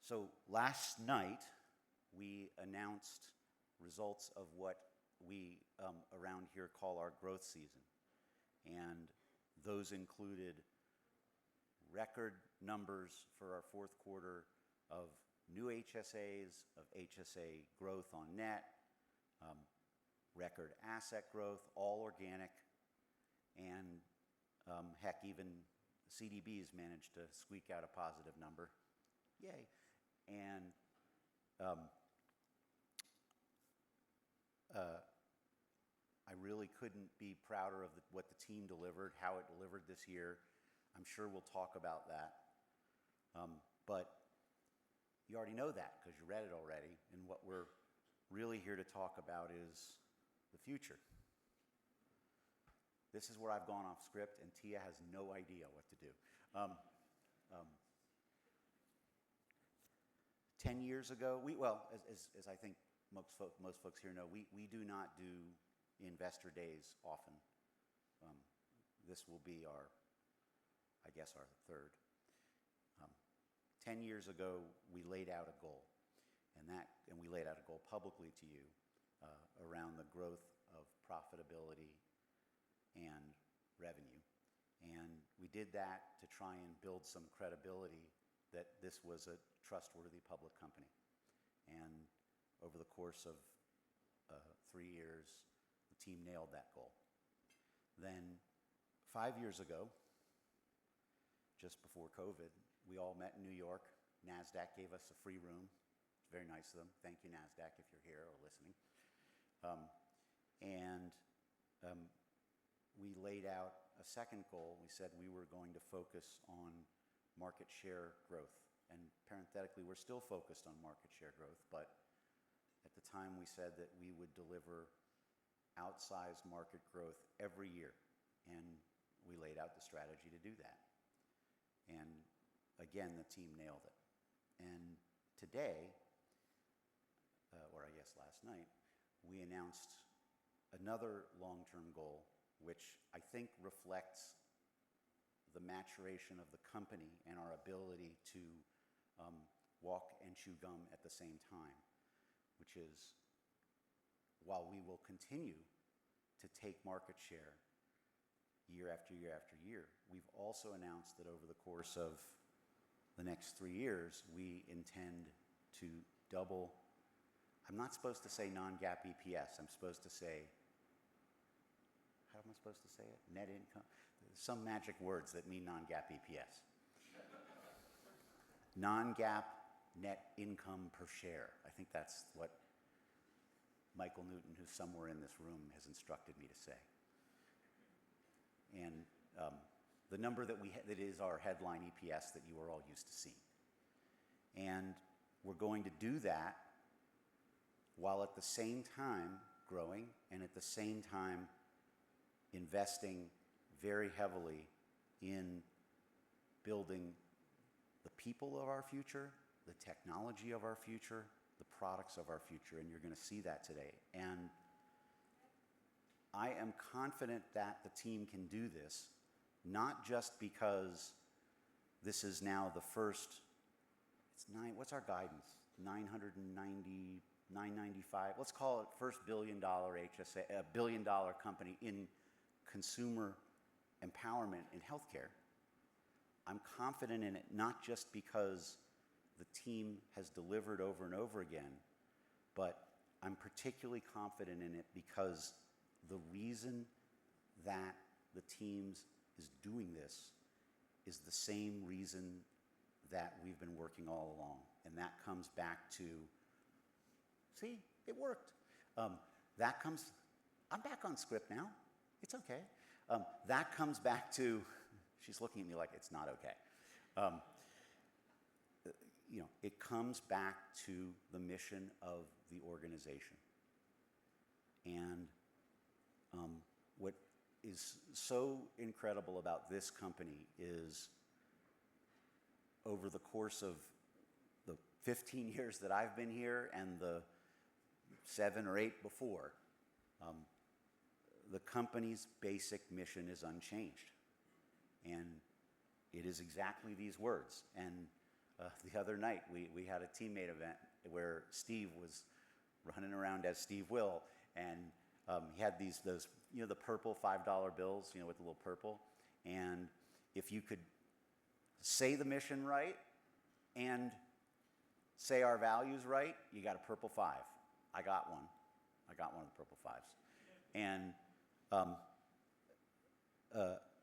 So last night, we announced results of what we around here call our growth season. And those included record numbers for our fourth quarter of new HSAs, of HSA growth on net, record asset growth, all organic, and heck, even CDBs managed to squeak out a positive number. Yay. And I really couldn't be prouder of what the team delivered, how it delivered this year. I'm sure we'll talk about that. But you already know that because you read it already. And what we're really here to talk about is the future. This is where I've gone off script, and Tia has no idea what to do. 10 years ago, as I think most folks here know, we do not do investor days often. This will be our third. 10 years ago, we laid out a goal, and we laid out a goal publicly to you around the growth of profitability and revenue. And we did that to try and build some credibility that this was a trustworthy public company. And over the course of 3 years, the team nailed that goal. Then 5 years ago, just before COVID, we all met in New York. NASDAQ gave us a free room. It's very nice of them. Thank you, NASDAQ, if you're here or listening. We laid out a second goal. We said we were going to focus on market share growth. And parenthetically, we're still focused on market share growth, but at the time we said that we would deliver outsized market growth every year. And we laid out the strategy to do that. And again, the team nailed it. And today, or I guess last night, we announced another long-term goal, which I think reflects the maturation of the company and our ability to walk and chew gum at the same time, which is, while we will continue to take market share year after year after year, we've also announced that over the course of the next 3 years, we intend to double. I'm not supposed to say non-GAAP EPS. I'm supposed to say, how am I supposed to say it? Net income? There's some magic words that mean non-GAAP EPS. Non-GAAP net income per share. I think that's what Michael Newton, who's somewhere in this room, has instructed me to say. And the number that is our headline EPS that you are all used to seeing. And we're going to do that while at the same time growing and at the same time investing very heavily in building the people of our future, the technology of our future, the products of our future, and you're going to see that today. And I am confident that the team can do this, not just because this is now the first, what's our guidance? 990, 995, let's call it first $1 billion HSA, a $1 billion company in consumer empowerment in healthcare. I'm confident in it, not just because the team has delivered over and over again, but I'm particularly confident in it because the reason that the team is doing this is the same reason that we've been working all along. And that comes back to, see, it worked. I'm back on script now. It's okay. That comes back to, she's looking at me like it's not okay. It comes back to the mission of the organization. And what is so incredible about this company is over the course of the 15 years that I've been here and the 7 or 8 before, the company's basic mission is unchanged. And it is exactly these words. And the other night, we had a teammate event where Steve was running around as Steve will, and he had those, the purple $5 bills, with the little purple. And if you could say the mission right and say our values right, you got a purple 5. I got one. I got one of the purple 5s. And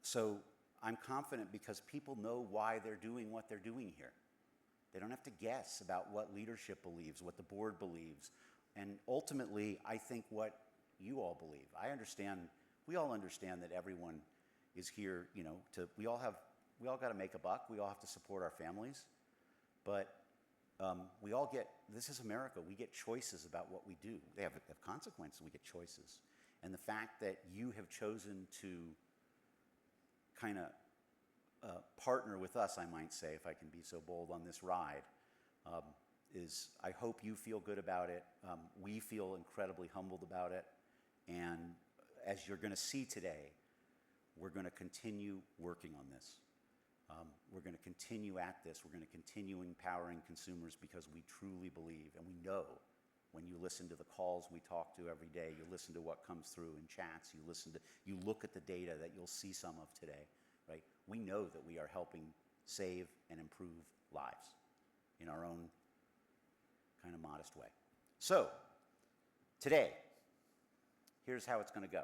so I'm confident because people know why they're doing what they're doing here. They don't have to guess about what leadership believes, what the board believes, and ultimately, I think what you all believe. We all understand that everyone is here, we all got to make a buck. We all have to support our families, but this is America. We get choices about what we do. They have consequences. We get choices. And the fact that you have chosen to kind of partner with us, I might say, if I can be so bold, on this ride, I hope you feel good about it. We feel incredibly humbled about it. And as you're going to see today, we're going to continue working on this. We're going to continue at this. We're going to continue empowering consumers because we truly believe, and we know when you listen to the calls we talk to every day, you listen to what comes through in chats, you look at the data that you'll see some of today. right? We know that we are helping save and improve lives in our own kind of modest way. So, today, here's how it's going to go.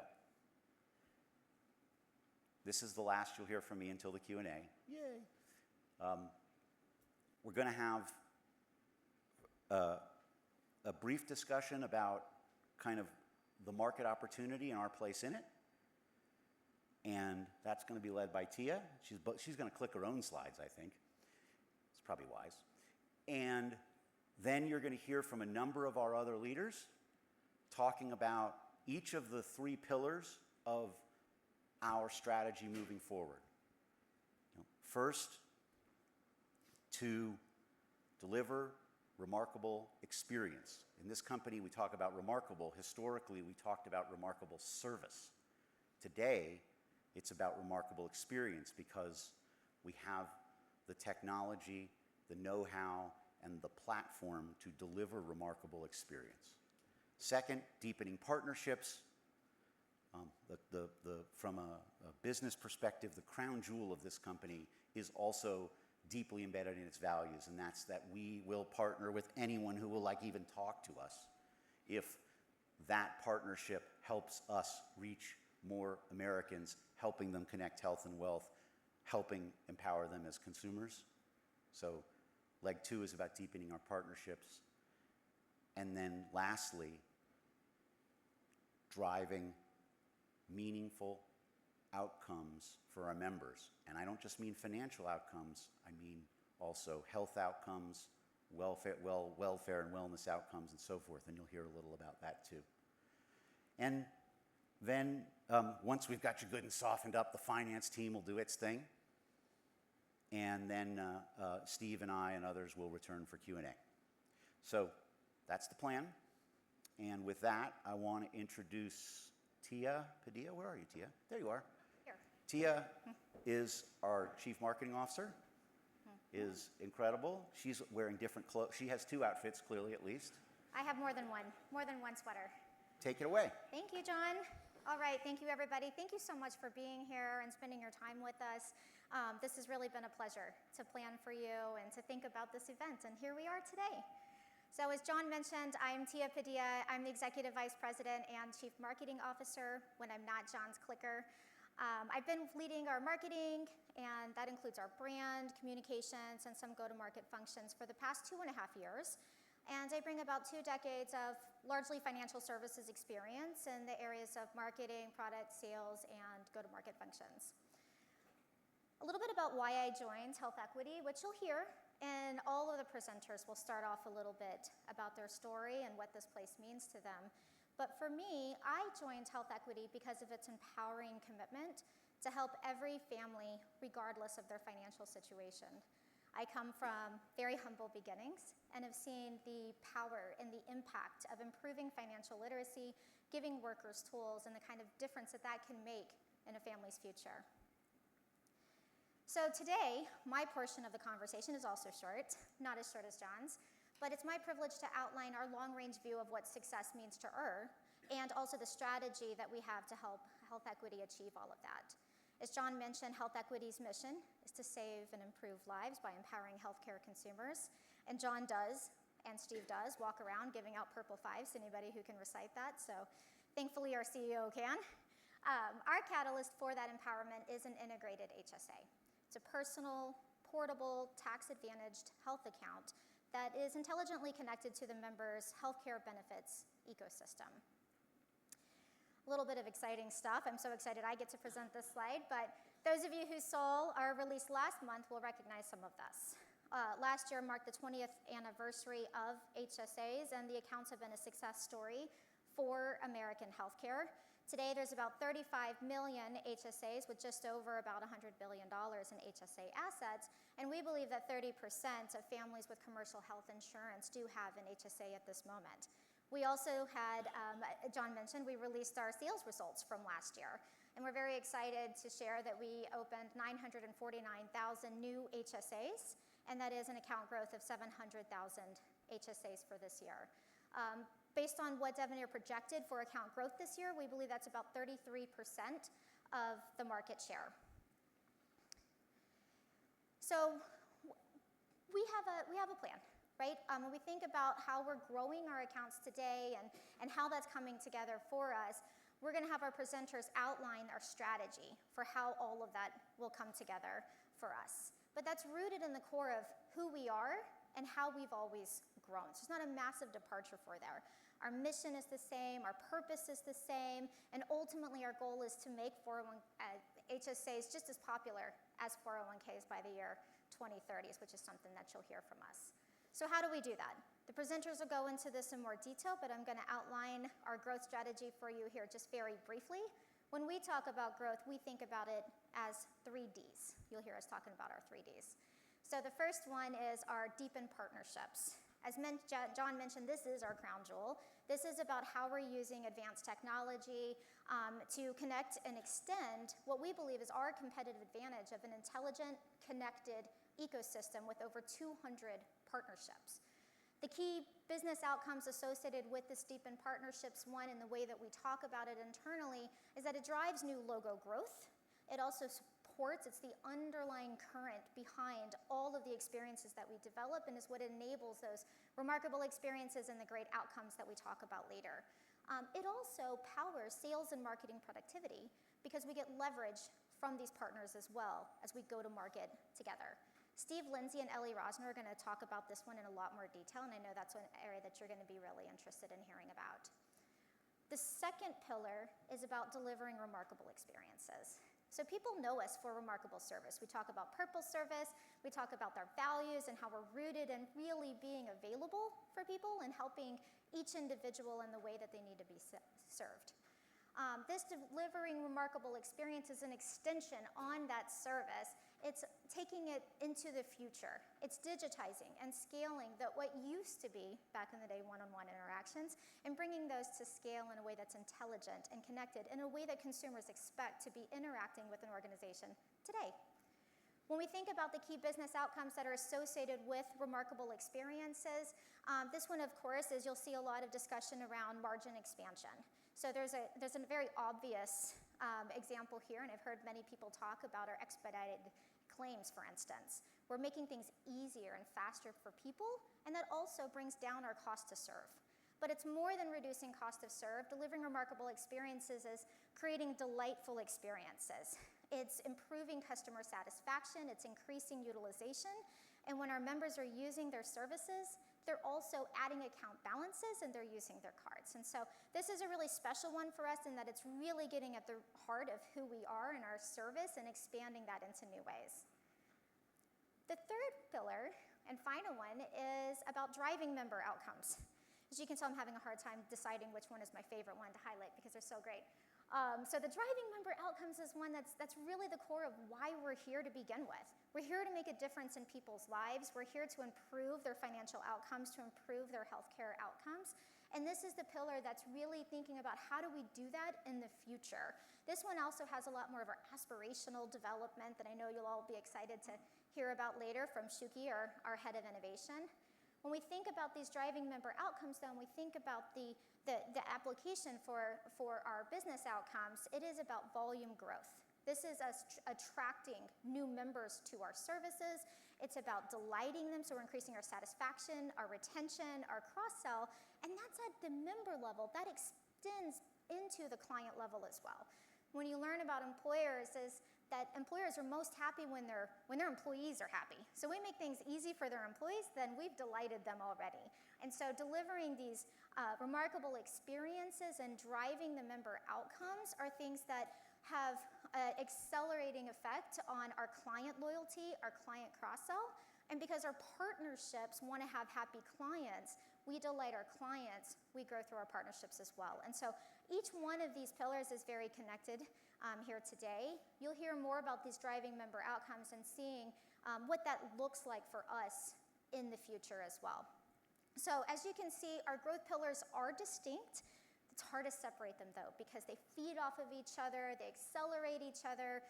This is the last you'll hear from me until the Q&A. Yay! We're going to have a brief discussion about kind of the market opportunity and our place in it. And that's going to be led by Tia. She's going to click her own slides, I think. It's probably wise. And then you're going to hear from a number of our other leaders talking about each of the 3 pillars of our strategy moving forward. First, to deliver remarkable experience. In this company, we talk about remarkable. Historically, we talked about remarkable service. Today, it's about remarkable experience because we have the technology, the know-how, and the platform to deliver remarkable experience. Second, deepening partnerships. From a business perspective, the crown jewel of this company is also deeply embedded in its values, and that's that we will partner with anyone who will even talk to us if that partnership helps us reach more Americans, helping them connect health and wealth, helping empower them as consumers. So leg 2 is about deepening our partnerships. And then lastly, driving meaningful outcomes for our members. And I don't just mean financial outcomes, I mean also health outcomes, welfare and wellness outcomes, and so forth. And you'll hear a little about that too. And then once we've got you good and softened up, the finance team will do its thing. And then Steve and I and others will return for Q&A. So that's the plan. And with that, I want to introduce Tia Padilla. Where are you, Tia? There you are. Here. Tia is our Chief Marketing Officer, is incredible. She's wearing different clothes. She has 2 outfits, clearly, at least. I have more than one sweater. Take it away. Thank you, John. All right, thank you, everybody. Thank you so much for being here and spending your time with us. This has really been a pleasure to plan for you and to think about this event, and here we are today. So as John mentioned, I'm Tia Padilla. I'm the Executive Vice President and Chief Marketing Officer when I'm not John's clicker. I've been leading our marketing, and that includes our brand, communications, and some go-to-market functions for the past 2.5 years. And I bring about 2 decades of largely financial services experience in the areas of marketing, product, sales, and go-to-market functions. A little bit about why I joined Health Equity, which you'll hear, and all of the presenters will start off a little bit about their story and what this place means to them. But for me, I joined Health Equity because of its empowering commitment to help every family regardless of their financial situation. I come from very humble beginnings and have seen the power and the impact of improving financial literacy, giving workers tools, and the kind of difference that that can make in a family's future. So today, my portion of the conversation is also short, not as short as John's, but it's my privilege to outline our long-range view of what success means to her, and also the strategy that we have to help Health Equity achieve all of that. As John mentioned, Health Equity's mission is to save and improve lives by empowering healthcare consumers. And John does, and Steve does, walk around giving out purple fives to anybody who can recite that. So thankfully, our CEO can. Our catalyst for that empowerment is an integrated HSA. It's a personal, portable, tax-advantaged health account that is intelligently connected to the member's healthcare benefits ecosystem. A little bit of exciting stuff. I'm so excited I get to present this slide, but those of you who saw our release last month will recognize some of this. Last year marked the 20th anniversary of HSAs, and the accounts have been a success story for American healthcare. Today, there's about 35 million HSAs with just over about $100 billion in HSA assets, and we believe that 30% of families with commercial health insurance do have an HSA at this moment. We also had, John mentioned, we released our sales results from last year, and we're very excited to share that we opened 949,000 new HSAs, and that is an account growth of 700,000 HSAs for this year. Based on what Devenir projected for account growth this year, we believe that's about 33% of the market share. So we have a plan, right? When we think about how we're growing our accounts today and how that's coming together for us, we're going to have our presenters outline our strategy for how all of that will come together for us. But that's rooted in the core of who we are and how we've always grown. So it's not a massive departure for there. Our mission is the same, our purpose is the same, and ultimately our goal is to make HSAs just as popular as 401ks by the year 2030, which is something that you'll hear from us. So how do we do that? The presenters will go into this in more detail, but I'm going to outline our growth strategy for you here just very briefly. When we talk about growth, we think about it as 3 Ds. You'll hear us talking about our 3 Ds. So the first one is our deepened partnerships. As John mentioned, this is our crown jewel. This is about how we're using advanced technology to connect and extend what we believe is our competitive advantage of an intelligent, connected ecosystem with over 200 partnerships. The key business outcomes associated with this deepened partnerships, one, in the way that we talk about it internally, is that it drives new logo growth. It also supports, it's the underlying current behind all of the experiences that we develop and is what enables those remarkable experiences and the great outcomes that we talk about later. It also powers sales and marketing productivity because we get leverage from these partners as well as we go to market together. Steve Lindsay and Ellie Rosner are going to talk about this one in a lot more detail, and I know that's an area that you're going to be really interested in hearing about. The second pillar is about delivering remarkable experiences. So people know us for remarkable service. We talk about purple service, we talk about our values and how we're rooted in really being available for people and helping each individual in the way that they need to be served. This delivering remarkable experience is an extension on that service. It's taking it into the future. It's digitizing and scaling what used to be, back in the day, one-on-one interactions, and bringing those to scale in a way that's intelligent and connected, in a way that consumers expect to be interacting with an organization today. When we think about the key business outcomes that are associated with remarkable experiences, this one, of course, is you'll see a lot of discussion around margin expansion. So there's a very obvious example here, and I've heard many people talk about our expedited claims, for instance. We're making things easier and faster for people, and that also brings down our cost to serve. But it's more than reducing cost to serve. Delivering remarkable experiences is creating delightful experiences. It's improving customer satisfaction, it's increasing utilization, and when our members are using their services, they're also adding account balances and they're using their cards. And so this is a really special one for us in that it's really getting at the heart of who we are in our service and expanding that into new ways. The third pillar and final one is about driving member outcomes. As you can tell, I'm having a hard time deciding which one is my favorite one to highlight because they're so great. So the driving member outcomes is one that's really the core of why we're here to begin with. We're here to make a difference in people's lives. We're here to improve their financial outcomes, to improve their healthcare outcomes. And this is the pillar that's really thinking about how do we do that in the future. This one also has a lot more of our aspirational development that I know you'll all be excited to hear about later from Shuki, our head of innovation. When we think about these driving member outcomes, though, and we think about the application for our business outcomes, it is about volume growth. This is us attracting new members to our services. It's about delighting them, so we're increasing our satisfaction, our retention, our cross-sell, and that's at the member level. That extends into the client level as well. When you learn about employers is that employers are most happy when their employees are happy. So we make things easy for their employees, then we've delighted them already. And so delivering these remarkable experiences and driving the member outcomes are things that have an accelerating effect on our client loyalty, our client cross-sell, and because our partnerships want to have happy clients, we delight our clients, we grow through our partnerships as well. And so each one of these pillars is very connected here today. You'll hear more about these driving member outcomes and seeing what that looks like for us in the future as well. So as you can see, our growth pillars are distinct. It's hard to separate them though, because they feed off of each other, they accelerate each other,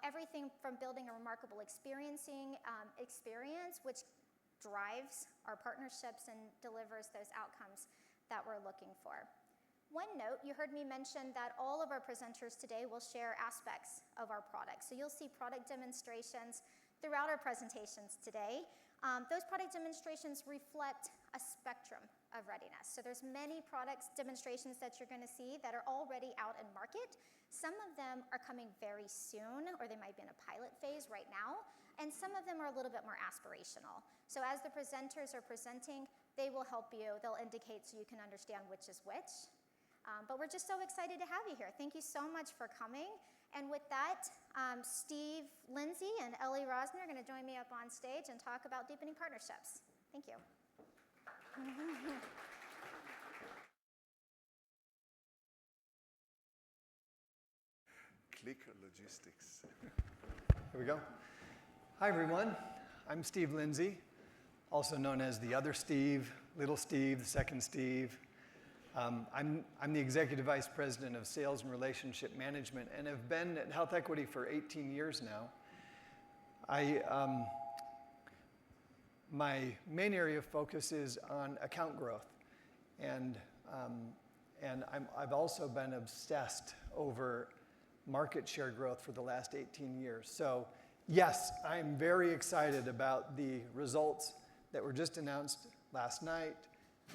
everything from building a remarkable experience, which drives our partnerships and delivers those outcomes that we're looking for. One note, you heard me mention that all of our presenters today will share aspects of our product. So you'll see product demonstrations. throughout our presentations today. Those product demonstrations reflect a spectrum of readiness. So there's many products demonstrations that you're going to see that are already out in market. Some of them are coming very soon, or they might be in a pilot phase right now, and some of them are a little bit more aspirational. So as the presenters are presenting, they will help you. They'll indicate so you can understand which is which. But we're just so excited to have you here. Thank you so much for coming. And with that, Steve Lindsay and Ellie Rosner are going to join me up on stage and talk about deepening partnerships. Thank you. Clicker logistics. Here we go. Hi, everyone. I'm Steve Lindsay, also known as the other Steve, Little Steve, the second Steve. I'm the Executive Vice President of Sales and Relationship Management and have been at Health Equity for 18 years now. My main area of focus is on account growth. And I've also been obsessed over market share growth for the last 18 years. So yes, I'm very excited about the results that were just announced last night,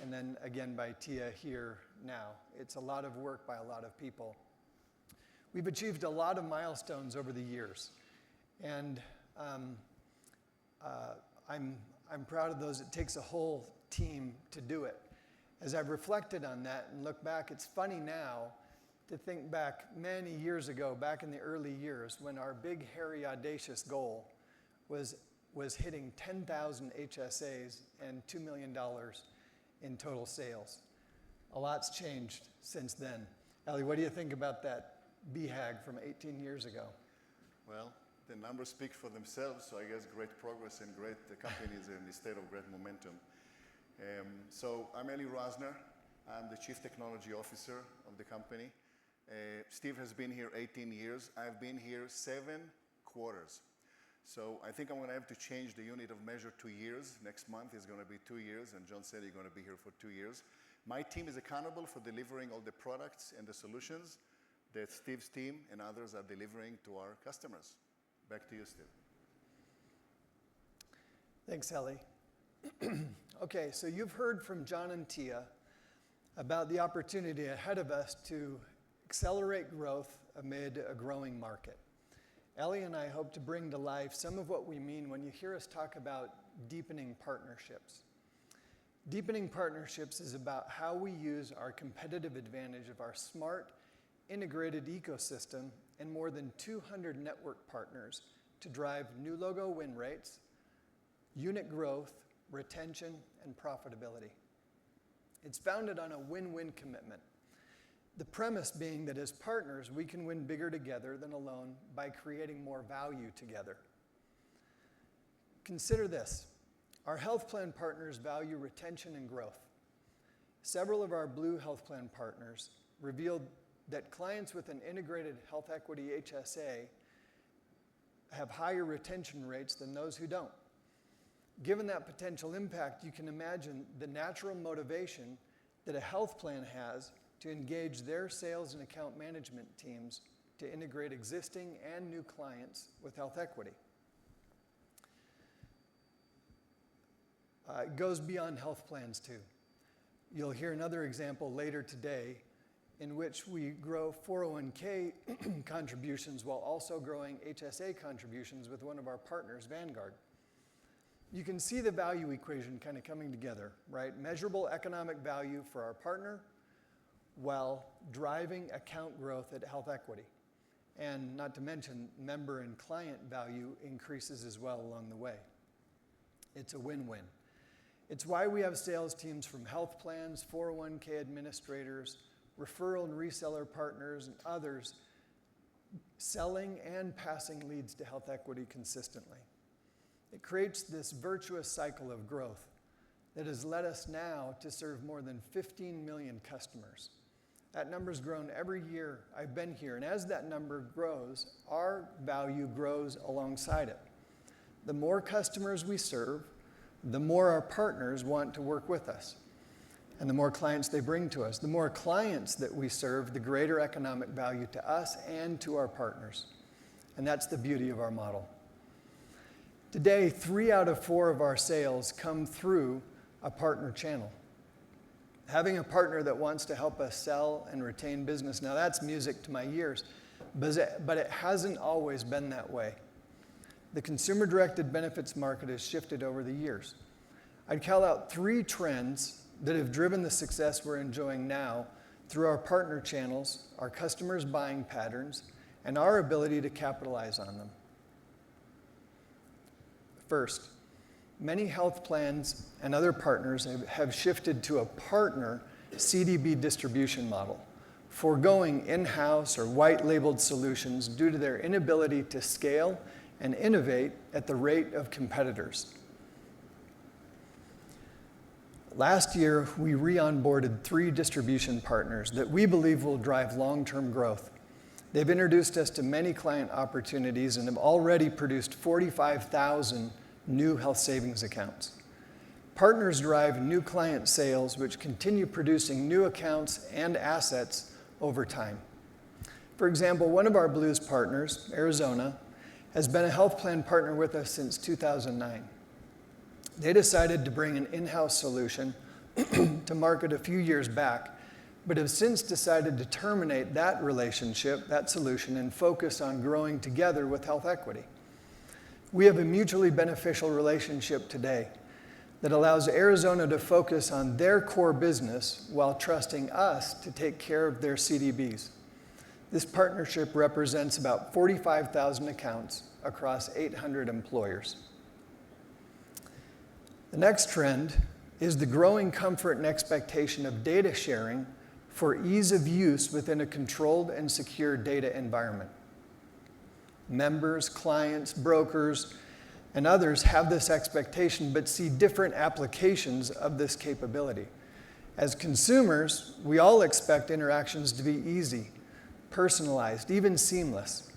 and then again by Tia here now. It's a lot of work by a lot of people. We've achieved a lot of milestones over the years, and I'm proud of those. It takes a whole team to do it. As I've reflected on that and look back, it's funny now to think back many years ago, back in the early years, when our big, hairy, audacious goal was hitting 10,000 HSAs and $2 million in total sales. A lot's changed since then. Ellie, what do you think about that BHAG from 18 years ago? Well, the numbers speak for themselves, so I guess great progress and the company is in a state of great momentum. So I'm Ellie Rosner. I'm the Chief Technology Officer of the company. Steve has been here 18 years. I've been here 7 quarters. So I think I'm going to have to change the unit of measure to years. Next month is going to be 2 years, and John said he's going to be here for 2 years. My team is accountable for delivering all the products and the solutions that Steve's team and others are delivering to our customers. Back to you, Steve. Thanks, Ellie. Okay, so you've heard from John and Tia about the opportunity ahead of us to accelerate growth amid a growing market. Ellie and I hope to bring to life some of what we mean when you hear us talk about deepening partnerships. Deepening partnerships is about how we use our competitive advantage of our smart, integrated ecosystem and more than 200 network partners to drive new logo win rates, unit growth, retention, and profitability. It's founded on a win-win commitment. The premise being that as partners, we can win bigger together than alone by creating more value together. Consider this. Our health plan partners value retention and growth. Several of our Blue health plan partners revealed that clients with an integrated health equity HSA have higher retention rates than those who don't. Given that potential impact, you can imagine the natural motivation that a health plan has to engage their sales and account management teams to integrate existing and new clients with health equity. It goes beyond health plans too. You'll hear another example later today in which we grow 401k contributions while also growing HSA contributions with one of our partners, Vanguard. You can see the value equation kind of coming together, right? Measurable economic value for our partner while driving account growth at Health Equity. And not to mention, member and client value increases as well along the way. It's a win-win. It's why we have sales teams from health plans, 401k administrators, referral and reseller partners, and others selling and passing leads to Health Equity consistently. It creates this virtuous cycle of growth that has led us now to serve more than 15 million customers. That number's grown every year I've been here, and as that number grows, our value grows alongside it. The more customers we serve, the more our partners want to work with us, and the more clients they bring to us. The more clients that we serve, the greater economic value to us and to our partners. And that's the beauty of our model. Today, 3 out of 4 of our sales come through a partner channel. Having a partner that wants to help us sell and retain business, now that's music to my ears, but it hasn't always been that way. The consumer-directed benefits market has shifted over the years. I'd call out 3 trends that have driven the success we're enjoying now through our partner channels, our customers' buying patterns, and our ability to capitalize on them. First, many health plans and other partners have shifted to a partner CDB distribution model, foregoing in-house or white-labeled solutions due to their inability to scale and innovate at the rate of competitors. Last year, we re-onboarded 3 distribution partners that we believe will drive long-term growth. They've introduced us to many client opportunities and have already produced 45,000 new health savings accounts. Partners drive new client sales, which continue producing new accounts and assets over time. For example, one of our Blues partners, Arizona, has been a health plan partner with us since 2009. They decided to bring an in-house solution to market a few years back, but have since decided to terminate that relationship, that solution, and focus on growing together with Health Equity. We have a mutually beneficial relationship today that allows Arizona to focus on their core business while trusting us to take care of their CDBs. This partnership represents about 45,000 accounts across 800 employers. The next trend is the growing comfort and expectation of data sharing for ease of use within a controlled and secure data environment. Members, clients, brokers, and others have this expectation but see different applications of this capability. As consumers, we all expect interactions to be easy, personalized, even seamless.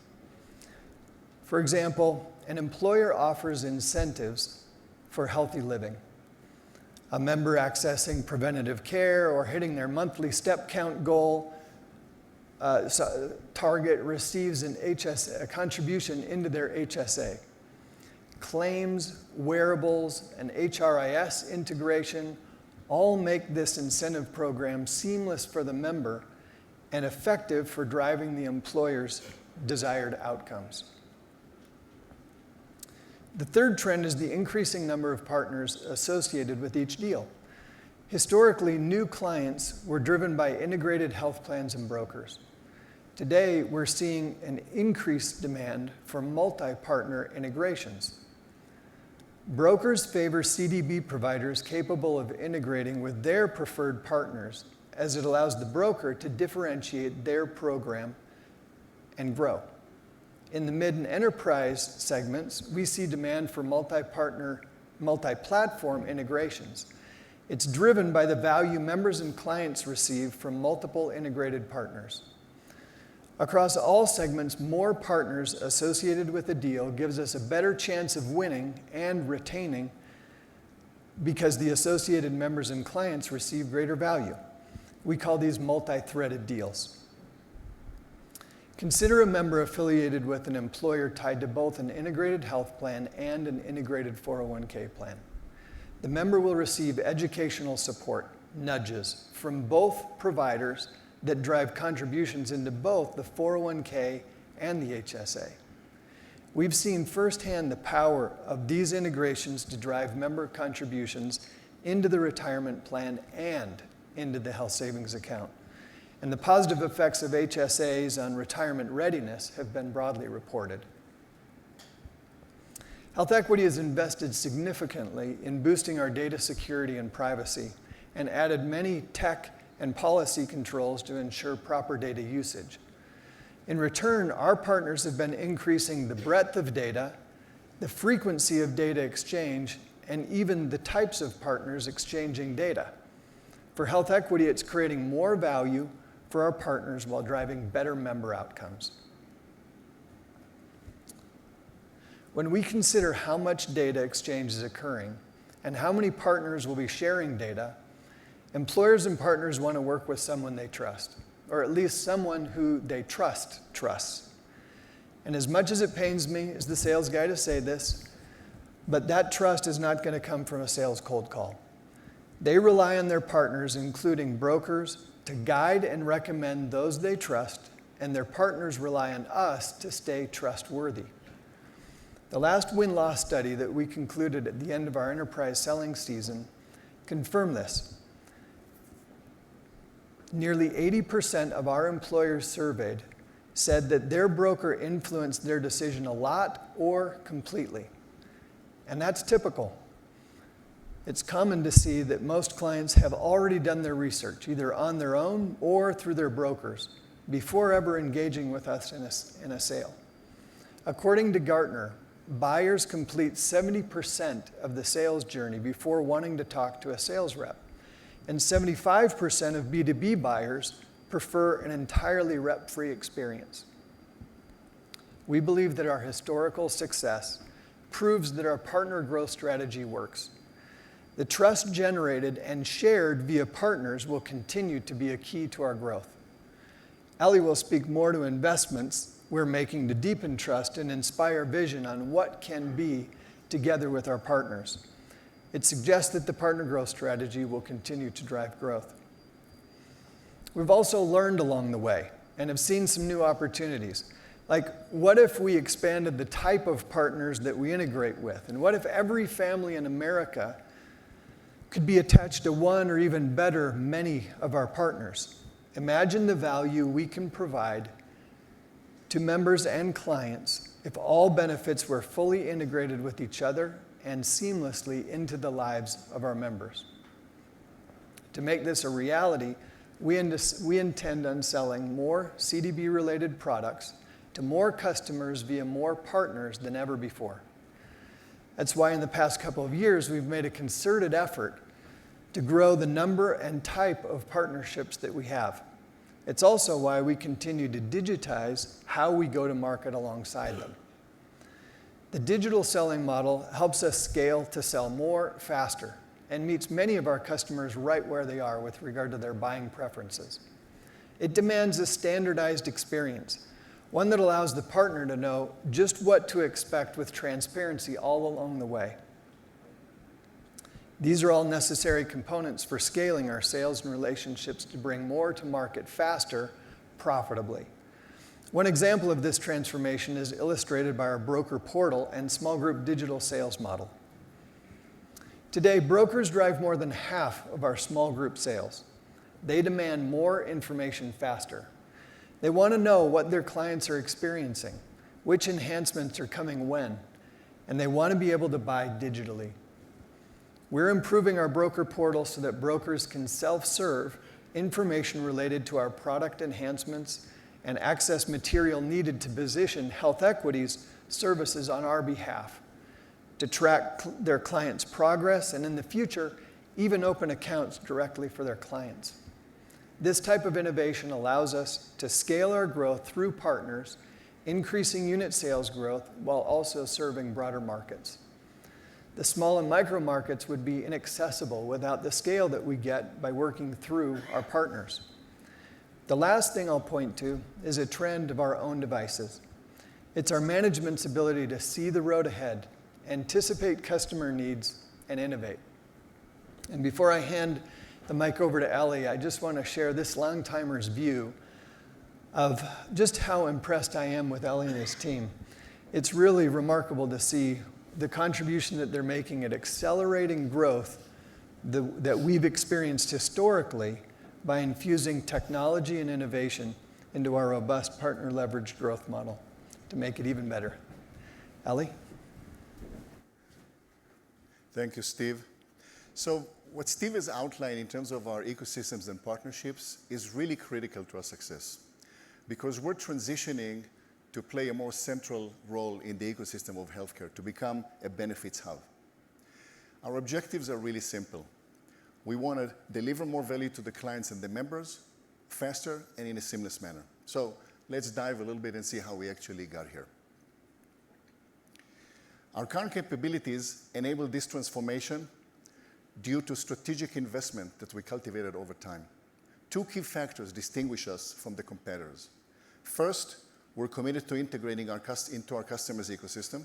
For example, an employer offers incentives for healthy living. A member accessing preventative care or hitting their monthly step count goal target receives a contribution into their HSA. Claims, wearables, and HRIS integration all make this incentive program seamless for the member and effective for driving the employer's desired outcomes. The third trend is the increasing number of partners associated with each deal. Historically, new clients were driven by integrated health plans and brokers. Today, we're seeing an increased demand for multi-partner integrations. Brokers favor CDB providers capable of integrating with their preferred partners, as it allows the broker to differentiate their program and grow. In the mid and enterprise segments, we see demand for multi-partner, multi-platform integrations. It's driven by the value members and clients receive from multiple integrated partners. Across all segments, more partners associated with a deal gives us a better chance of winning and retaining because the associated members and clients receive greater value. We call these multi-threaded deals. Consider a member affiliated with an employer tied to both an integrated health plan and an integrated 401k plan. The member will receive educational support, nudges, from both providers that drive contributions into both the 401k and the HSA. We've seen firsthand the power of these integrations to drive member contributions into the retirement plan and into the health savings account. And the positive effects of HSAs on retirement readiness have been broadly reported. Health Equity has invested significantly in boosting our data security and privacy and added many tech and policy controls to ensure proper data usage. In return, our partners have been increasing the breadth of data, the frequency of data exchange, and even the types of partners exchanging data. For Health Equity, it's creating more value for our partners while driving better member outcomes. When we consider how much data exchange is occurring and how many partners will be sharing data, employers and partners want to work with someone they trust, or at least someone who they trusts. And as much as it pains me as the sales guy to say this, But that trust is not going to come from a sales cold call. They rely on their partners, including brokers, to guide and recommend those they trust, and their partners rely on us to stay trustworthy. The last win-loss study that we concluded at the end of our enterprise selling season confirmed this. Nearly 80% of our employers surveyed said that their broker influenced their decision a lot or completely. And that's typical. It's common to see that most clients have already done their research, either on their own or through their brokers, before ever engaging with us in a sale. According to Gartner, buyers complete 70% of the sales journey before wanting to talk to a sales rep. And 75% of B2B buyers prefer an entirely rep-free experience. We believe that our historical success proves that our partner growth strategy works. The trust generated and shared via partners will continue to be a key to our growth. Ellie will speak more to investments we're making to deepen trust and inspire vision on what can be together with our partners. It suggests that the partner growth strategy will continue to drive growth. We've also learned along the way and have seen some new opportunities. Like, what if we expanded the type of partners that we integrate with? And what if every family in America could be attached to one or even better, many of our partners? Imagine the value we can provide to members and clients if all benefits were fully integrated with each other and seamlessly into the lives of our members. To make this a reality, we intend on selling more CDB-related products to more customers via more partners than ever before. That's why in the past couple of years, we've made a concerted effort to grow the number and type of partnerships that we have. It's also why we continue to digitize how we go to market alongside them. The digital selling model helps us scale to sell more faster and meets many of our customers right where they are with regard to their buying preferences. It demands a standardized experience, one that allows the partner to know just what to expect with transparency all along the way. These are all necessary components for scaling our sales and relationships to bring more to market faster, profitably. One example of this transformation is illustrated by our broker portal and small group digital sales model. Today, brokers drive more than half of our small group sales. They demand more information faster. They want to know what their clients are experiencing, which enhancements are coming when, and they want to be able to buy digitally. We're improving our broker portal so that brokers can self-serve information related to our product enhancements and access material needed to position Health Equity's services on our behalf, to track their clients' progress, and in the future, even open accounts directly for their clients. This type of innovation allows us to scale our growth through partners, increasing unit sales growth while also serving broader markets. The small and micro markets would be inaccessible without the scale that we get by working through our partners. The last thing I'll point to is a trend of our own devices. It's our management's ability to see the road ahead, anticipate customer needs, and innovate. And before I hand the mic over to Ellie, I just want to share this long-timer's view of just how impressed I am with Ellie and his team. It's really remarkable to see the contribution that they're making at accelerating growth that we've experienced historically by infusing technology and innovation into our robust partner leveraged growth model to make it even better. Ellie? Thank you, Steve. So what Steve has outlined in terms of our ecosystems and partnerships is really critical to our success, because we're transitioning to play a more central role in the ecosystem of healthcare, to become a benefits hub. Our objectives are really simple. We want to deliver more value to the clients and the members faster and in a seamless manner. So let's dive a little bit and see how we actually got here. Our current capabilities enable this transformation due to strategic investment that we cultivated over time. Two key factors distinguish us from the competitors. First, we're committed to integrating into our customers' ecosystem.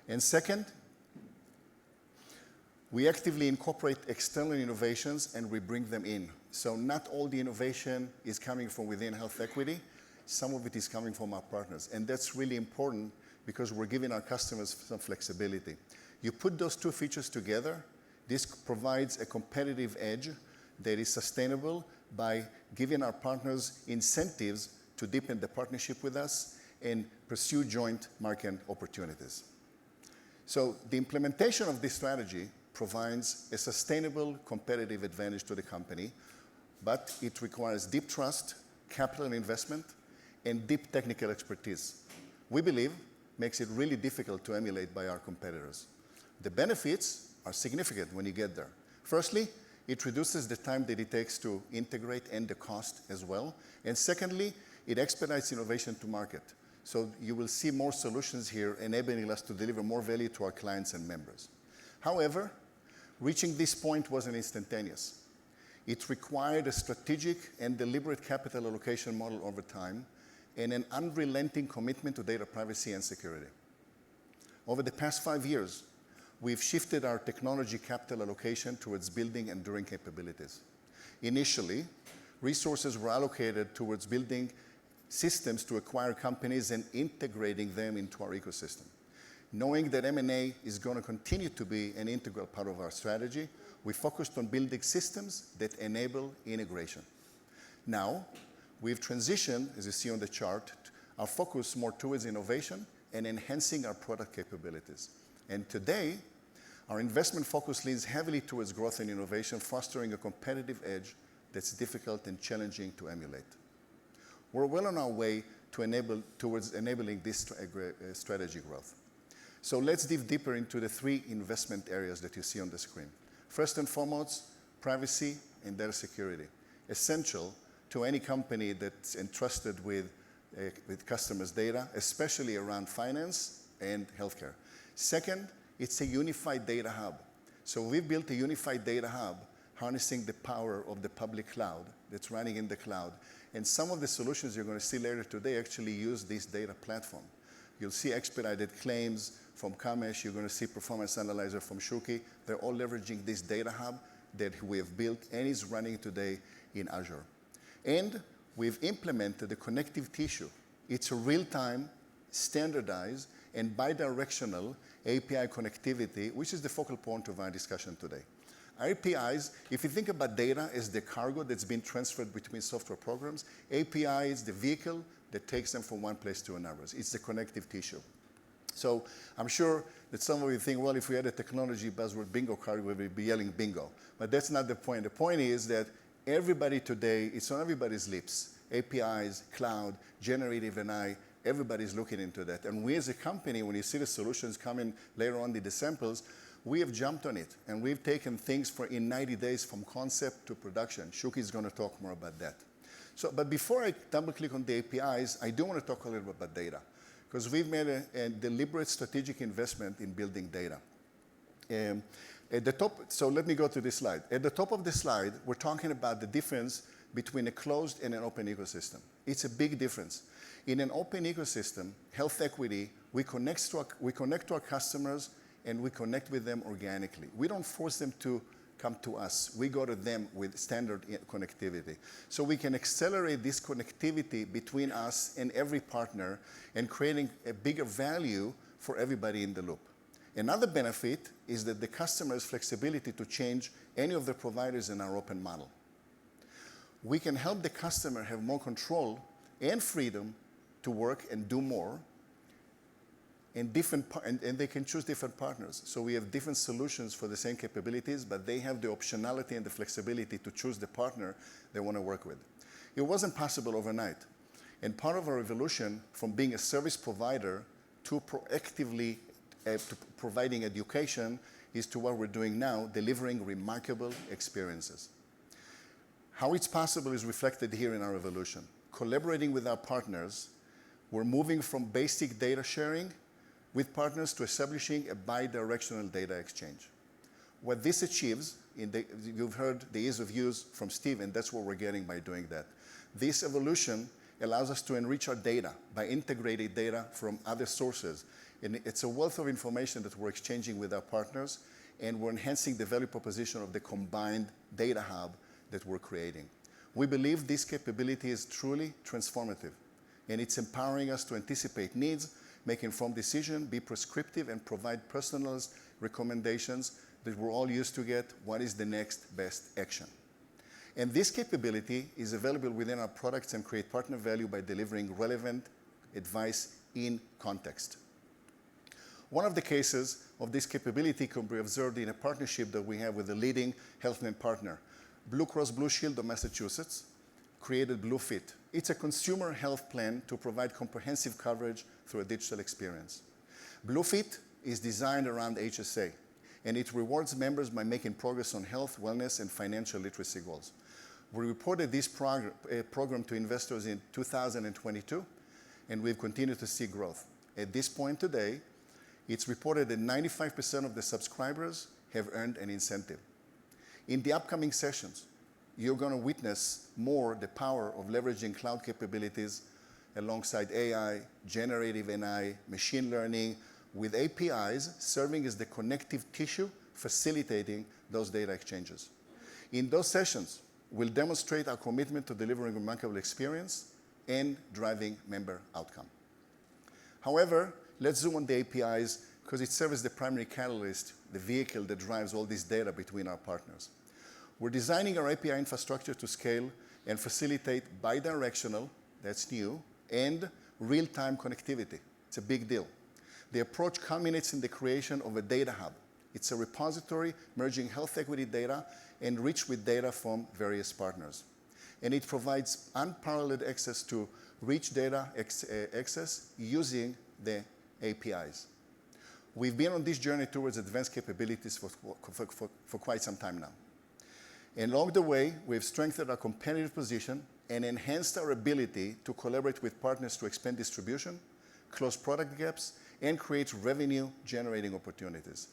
And second, We actively incorporate external innovations and we bring them in. So not all the innovation is coming from within health equity. Some of it is coming from our partners. And that's really important because we're giving our customers some flexibility. You put those two features together, this provides a competitive edge that is sustainable by giving our partners incentives to deepen the partnership with us and pursue joint market opportunities. So the implementation of this strategy provides a sustainable competitive advantage to the company, but it requires deep trust, capital investment, and deep technical expertise. We believe makes it really difficult to emulate by our competitors. The benefits are significant when you get there. Firstly, it reduces the time that it takes to integrate and the cost as well. And secondly, it expedites innovation to market. So you will see more solutions here enabling us to deliver more value to our clients and members. However, reaching this point wasn't instantaneous. It required a strategic and deliberate capital allocation model over time and an unrelenting commitment to data privacy and security. Over the past 5 years, we've shifted our technology capital allocation towards building enduring capabilities. Initially, resources were allocated towards building systems to acquire companies and integrating them into our ecosystem. Knowing that M&A is going to continue to be an integral part of our strategy, we focused on building systems that enable integration. Now, we've transitioned, as you see on the chart, our focus more towards innovation and enhancing our product capabilities. And today, our investment focus leans heavily towards growth and innovation, fostering a competitive edge that's difficult and challenging to emulate. We're well on our way towards enabling this strategy growth. So let's dive deeper into the 3 investment areas that you see on the screen. First and foremost, privacy and data security, essential to any company that's entrusted with customers' data, especially around finance and healthcare. Second, it's a unified data hub. So we've built a unified data hub harnessing the power of the public cloud that's running in the cloud. And some of the solutions you're going to see later today actually use this data platform. You'll see expedited claims from Kamesh. You're going to see performance analyzer from Shuki. They're all leveraging this data hub that we have built and is running today in Azure. And we've implemented the connective tissue. It's a real-time, standardized, and bidirectional API connectivity, which is the focal point of our discussion today. APIs, if you think about data as the cargo that's been transferred between software programs, API is the vehicle that takes them from one place to another. It's the connective tissue. So I'm sure that some of you think, well, if we had a technology buzzword bingo card, we would be yelling bingo. But that's not the point. The point is that everybody today, it's on everybody's lips. APIs, cloud, generative AI, everybody's looking into that. And we as a company, when you see the solutions coming later on in the samples, we have jumped on it. And we've taken things in 90 days from concept to production. Shuki is going to talk more about that. But before I double click on the APIs, I do want to talk a little bit about data. Because we've made a deliberate strategic investment in building data. At the top, so let me go to this slide. At the top of the slide, we're talking about the difference between a closed and an open ecosystem. It's a big difference. In an open ecosystem, health equity, we connect to our customers and we connect with them organically. We don't force them to come to us. We go to them with standard connectivity. So we can accelerate this connectivity between us and every partner and creating a bigger value for everybody in the loop. Another benefit is that the customer has flexibility to change any of the providers in our open model. We can help the customer have more control and freedom to work and do more, and they can choose different partners. So we have different solutions for the same capabilities, but they have the optionality and the flexibility to choose the partner they want to work with. It wasn't possible overnight. And part of our evolution from being a service provider to proactively to providing education is to what we're doing now, delivering remarkable experiences. How it's possible is reflected here in our evolution. Collaborating with our partners, we're moving from basic data sharing with partners to establishing a bi-directional data exchange. What this achieves, you've heard the ease of use from Steve, and that's what we're getting by doing that. This evolution allows us to enrich our data by integrating data from other sources. And it's a wealth of information that we're exchanging with our partners, and we're enhancing the value proposition of the combined data hub that we're creating. We believe this capability is truly transformative, and it's empowering us to anticipate needs, make informed decisions, be prescriptive, and provide personalized recommendations that we're all used to get. What is the next best action? And this capability is available within our products and create partner value by delivering relevant advice in context. One of the cases of this capability can be observed in a partnership that we have with a leading health plan partner. Blue Cross Blue Shield of Massachusetts created BlueFit. It's a consumer health plan to provide comprehensive coverage through a digital experience. BlueFit is designed around HSA, and it rewards members by making progress on health, wellness, and financial literacy goals. We reported this program to investors in 2022, and we've continued to see growth. At this point today, it's reported that 95% of the subscribers have earned an incentive. In the upcoming sessions, you're going to witness more the power of leveraging cloud capabilities alongside AI, generative AI, machine learning, with APIs serving as the connective tissue facilitating those data exchanges. In those sessions, we'll demonstrate our commitment to delivering a remarkable experience and driving member outcome. However, let's zoom on the APIs because it serves as the primary catalyst, the vehicle that drives all this data between our partners. We're designing our API infrastructure to scale and facilitate bidirectional, that's new, and real-time connectivity. It's a big deal. The approach culminates in the creation of a data hub. It's a repository merging health equity data enriched with data from various partners. And it provides unparalleled access to rich data access using the APIs. We've been on this journey towards advanced capabilities for quite some time now. And along the way, we've strengthened our competitive position and enhanced our ability to collaborate with partners to expand distribution, close product gaps, and create revenue-generating opportunities.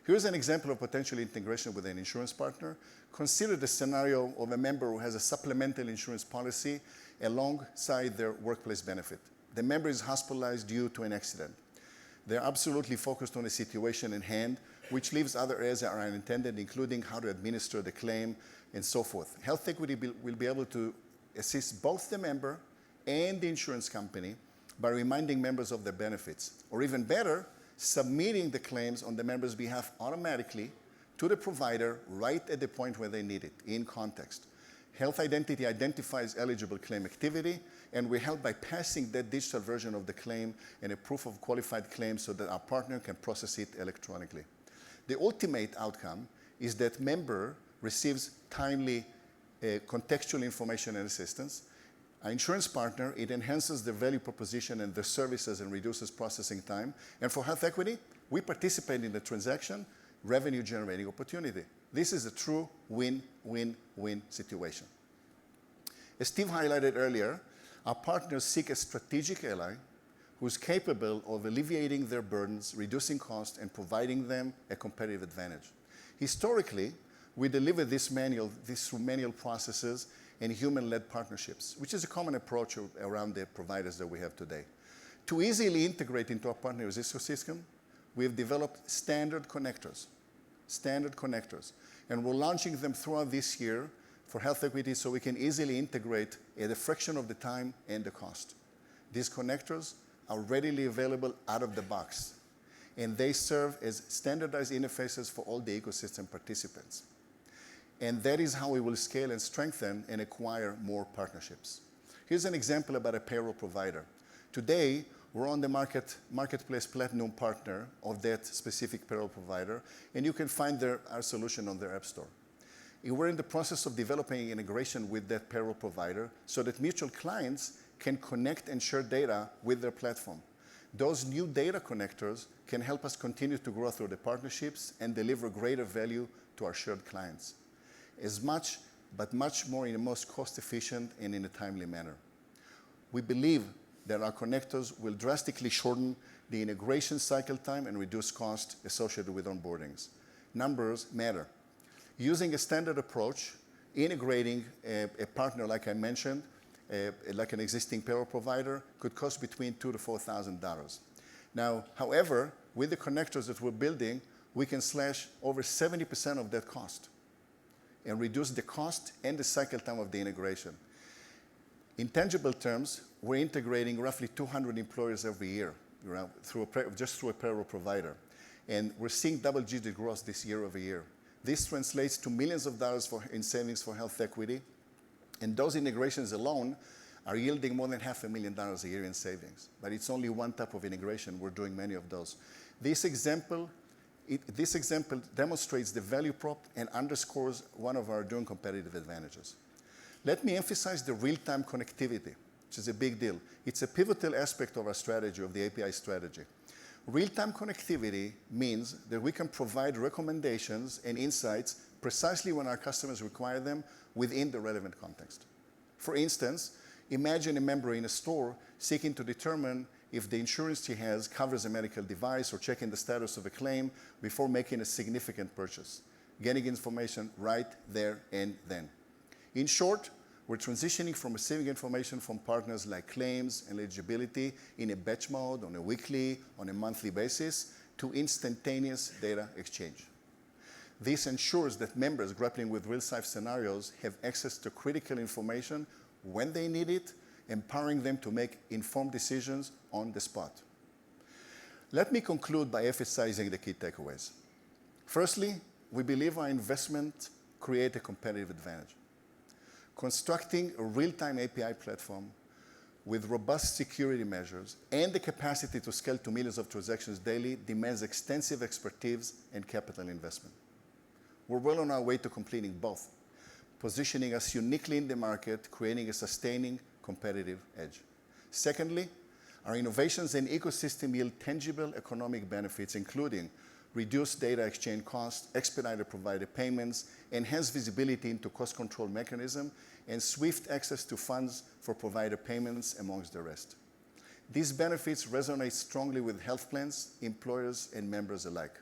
Here's an example of potential integration with an insurance partner. Consider the scenario of a member who has a supplemental insurance policy alongside their workplace benefit. The member is hospitalized due to an accident. They're absolutely focused on the situation in hand, which leaves other areas that are unintended, including how to administer the claim and so forth. Health Equity will be able to assist both the member and the insurance company by reminding members of their benefits, or even better, submitting the claims on the member's behalf automatically to the provider right at the point where they need it, in context. Health Identity identifies eligible claim activity, and we help by passing that digital version of the claim and a proof of qualified claim so that our partner can process it electronically. The ultimate outcome is that member receives timely contextual information and assistance. Our insurance partner, it enhances the value proposition and the services and reduces processing time. And for Health Equity, we participate in the transaction, revenue generating opportunity. This is a true win-win-win situation. As Steve highlighted earlier, our partners seek a strategic ally who's capable of alleviating their burdens, reducing costs, and providing them a competitive advantage. Historically, we deliver this through manual processes and human-led partnerships, which is a common approach around the providers that we have today. To easily integrate into our partner's ecosystem, we have developed standard connectors, and we're launching them throughout this year for Health Equity so we can easily integrate at a fraction of the time and the cost. These connectors are readily available out of the box, and they serve as standardized interfaces for all the ecosystem participants. And that is how we will scale and strengthen and acquire more partnerships. Here's an example about a payroll provider. Today, we're on the Marketplace Platinum partner of that specific payroll provider, and you can find our solution on their app store. We're in the process of developing integration with that payroll provider so that mutual clients can connect and share data with their platform. Those new data connectors can help us continue to grow through the partnerships and deliver greater value to our shared clients. As much, but much more in the most cost-efficient and in a timely manner. We believe that our connectors will drastically shorten the integration cycle time and reduce cost associated with onboardings. Numbers matter. Using a standard approach, integrating a partner like I mentioned, like an existing payroll provider, could cost between $2,000 to $4,000. Now, however, with the connectors that we're building, we can slash over 70% of that cost and reduce the cost and the cycle time of the integration. In tangible terms, we're integrating roughly 200 employers every year just through a payroll provider. And we're seeing double-digit growth this year over year. This translates to millions of dollars in savings for health equity. And those integrations alone are yielding more than $500,000 a year in savings. But it's only one type of integration. We're doing many of those. This example demonstrates the value prop and underscores one of our enduring competitive advantages. Let me emphasize the real-time connectivity, which is a big deal. It's a pivotal aspect of our strategy, of the API strategy. Real-time connectivity means that we can provide recommendations and insights precisely when our customers require them within the relevant context. For instance, imagine a member in a store seeking to determine if the insurance he has covers a medical device or checking the status of a claim before making a significant purchase, getting information right there and then. In short, we're transitioning from receiving information from partners like claims and eligibility in a batch mode on a weekly, on a monthly basis to instantaneous data exchange. This ensures that members grappling with real-life scenarios have access to critical information when they need it, empowering them to make informed decisions on the spot. Let me conclude by emphasizing the key takeaways. Firstly, we believe our investment creates a competitive advantage. Constructing a real-time API platform with robust security measures and the capacity to scale to millions of transactions daily demands extensive expertise and capital investment. We're well on our way to completing both, positioning us uniquely in the market, creating a sustaining competitive edge. Secondly, our innovations and ecosystem yield tangible economic benefits, including reduced data exchange costs, expedited provider payments, enhanced visibility into cost control mechanism, and swift access to funds for provider payments, amongst the rest. These benefits resonate strongly with health plans, employers, and members alike.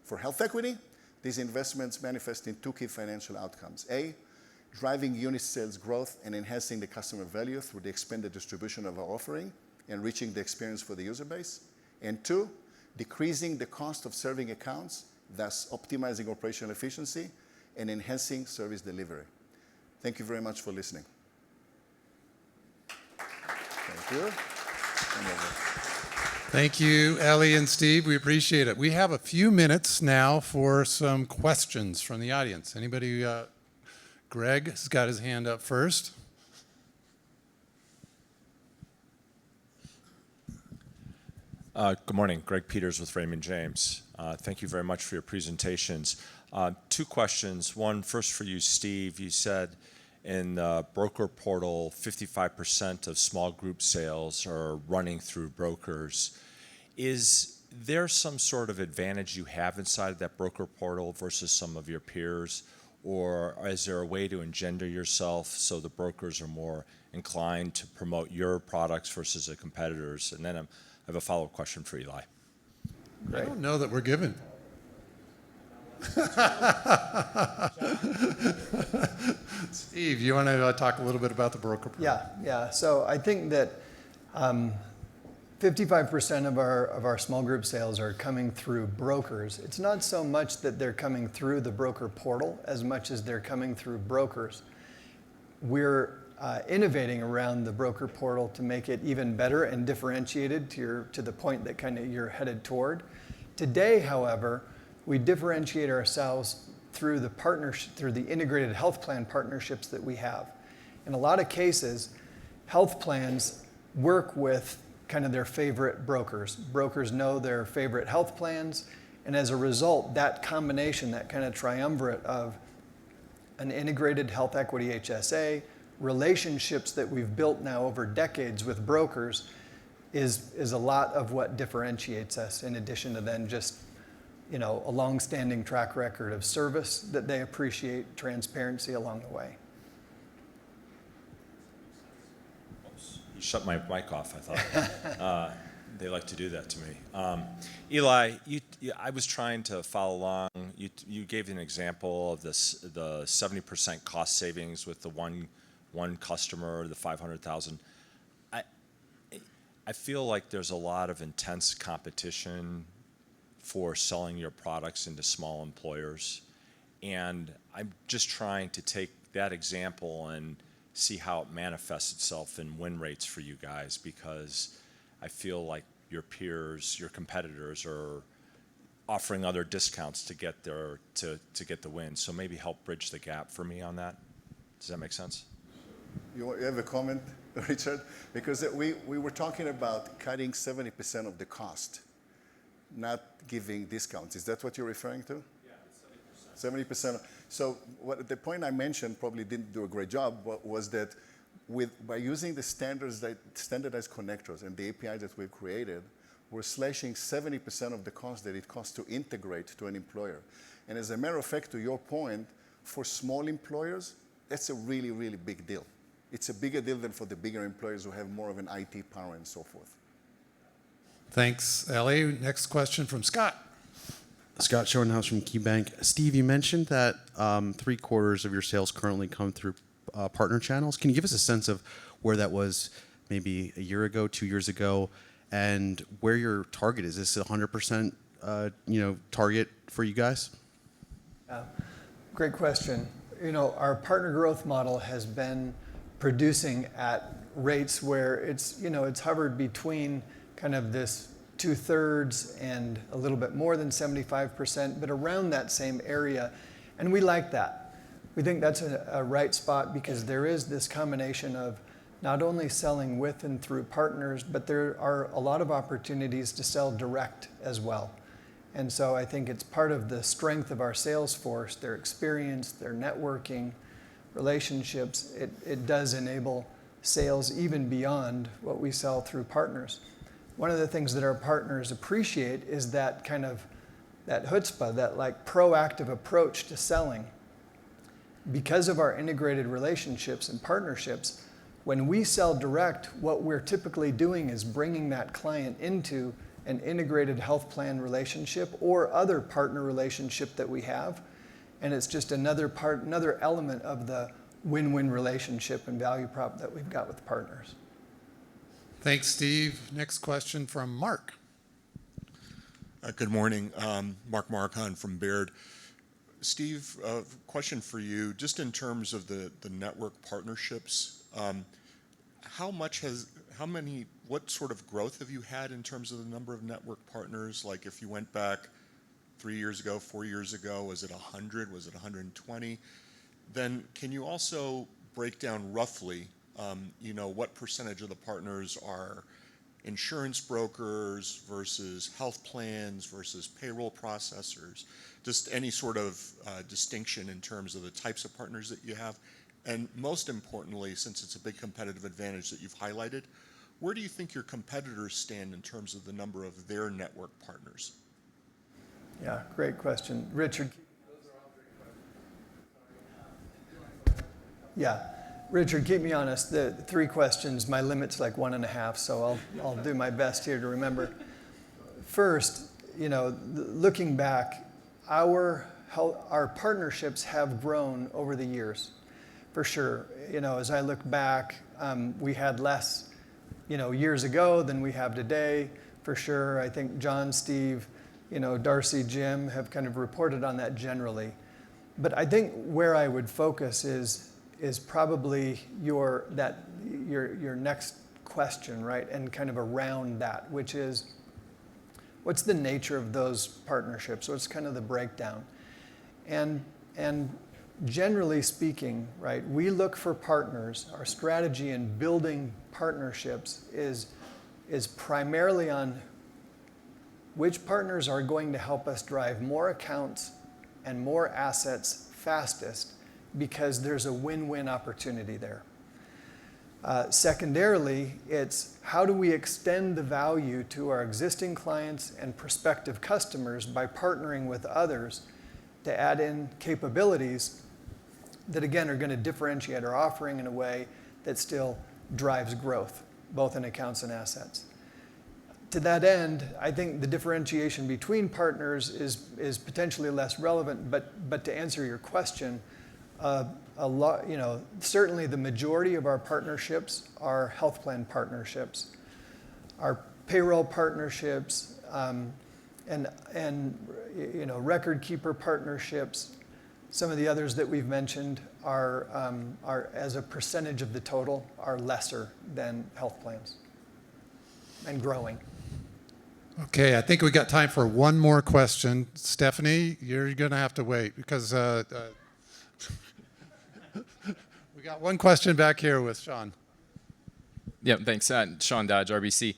For health equity, these investments manifest in two key financial outcomes. A, driving unit sales growth and enhancing the customer value through the expanded distribution of our offering, enriching the experience for the user base. And two, decreasing the cost of serving accounts, thus optimizing operational efficiency and enhancing service delivery. Thank you very much for listening. Thank you. Thank you, Ellie and Steve. We appreciate it. We have a few minutes now for some questions from the audience. Anybody? Greg has got his hand up first. Good morning. Greg Peters with Raymond James. Thank you very much for your presentations. Two questions. One, first for you, Steve. You said in the broker portal, 55% of small group sales are running through brokers. Is there some sort of advantage you have inside of that broker portal versus some of your peers? Or is there a way to engender yourself so the brokers are more inclined to promote your products versus the competitors? And then I have a follow-up question for Eli. I don't know that we're given. Steve, you want to talk a little bit about the broker portal? Yeah. So I think that 55% of our small group sales are coming through brokers. It's not so much that they're coming through the broker portal as much as they're coming through brokers. We're innovating around the broker portal to make it even better and differentiated to the point that kind of you're headed toward. Today, however, we differentiate ourselves through the integrated health plan partnerships that we have. In a lot of cases, health plans work with kind of their favorite brokers. Brokers know their favorite health plans, and as a result, that combination, that kind of triumvirate of an integrated health equity HSA, relationships that we've built now over decades with brokers is a lot of what differentiates us, in addition to then just a long-standing track record of service that they appreciate, transparency along the way. You shut my mic off, I thought. They like to do that to me. Eli, I was trying to follow along. You gave an example of the 70% cost savings with the one customer, the 500,000. I feel like there's a lot of intense competition for selling your products into small employers. And I'm just trying to take that example and see how it manifests itself in win rates for you guys, because I feel like your peers, your competitors are offering other discounts to get to get the win. So maybe help bridge the gap for me on that. Does that make sense? You have a comment, Richard? Because we were talking about cutting 70% of the cost, not giving discounts. Is that what you're referring to? Yeah, 70%. So the point I mentioned, probably didn't do a great job, was that by using the standardized connectors and the API that we've created, we're slashing 70% of the cost that it costs to integrate to an employer. And as a matter of fact, to your point, for small employers, that's a really, really big deal. It's a bigger deal than for the bigger employers who have more of an IT power and so forth. Thanks, Ellie. Next question from Scott. Scott Schoenhaus from KeyBank. Steve, you mentioned that 3/4 of your sales currently come through partner channels. Can you give us a sense of where that was maybe a year ago, 2 years ago, and where your target is? Is this 100% target for you guys? Great question. Our partner growth model has been producing at rates where it's hovered between kind of this 2/3 and a little bit more than 75%, but around that same area. And we like that. We think that's a right spot because there is this combination of not only selling with and through partners, but there are a lot of opportunities to sell direct as well. And so I think it's part of the strength of our sales force, their experience, their networking, relationships. It does enable sales even beyond what we sell through partners. One of the things that our partners appreciate is that kind of that chutzpah, that like proactive approach to selling. Because of our integrated relationships and partnerships, when we sell direct, what we're typically doing is bringing that client into an integrated health plan relationship or other partner relationship that we have. And it's just another element of the win-win relationship and value prop that we've got with partners. Thanks, Steve. Next question from Mark. Good morning. Mark Marcon from Baird. Steve, question for you. Just in terms of the network partnerships, what sort of growth have you had in terms of the number of network partners? Like if you went back 3 years ago, 4 years ago, was it 100? Was it 120? Then can you also break down roughly, what percentage of the partners are insurance brokers versus health plans versus payroll processors? Just any sort of distinction in terms of the types of partners that you have. And most importantly, since it's a big competitive advantage that you've highlighted, where do you think your competitors stand in terms of the number of their network partners? Yeah, great question. Richard. Yeah, Richard, keep me honest. The 3 questions, my limit's like 1.5, so I'll do my best here to remember. First, looking back, our partnerships have grown over the years, for sure. As I look back, we had less, years ago than we have today, for sure. I think John, Steve, Darcy, Jim have kind of reported on that generally. But I think where I would focus is probably your next question, right? And kind of around that, which is, what's the nature of those partnerships? What's kind of the breakdown? And generally speaking, right, we look for partners. Our strategy in building partnerships is primarily on which partners are going to help us drive more accounts and more assets fastest, because there's a win-win opportunity there. Secondarily, it's how do we extend the value to our existing clients and prospective customers by partnering with others to add in capabilities that, again, are going to differentiate our offering in a way that still drives growth, both in accounts and assets. To that end, I think the differentiation between partners is potentially less relevant, but to answer your question, certainly the majority of our partnerships are health plan partnerships. Our payroll partnerships, and you know, record keeper partnerships. Some of the others that we've mentioned are as a percentage of the total are lesser than health plans and growing. Okay, I think we got time for one more question. Stephanie, you're going to have to wait because we got one question back here with Sean. Yeah, thanks. Sean Dodge, RBC.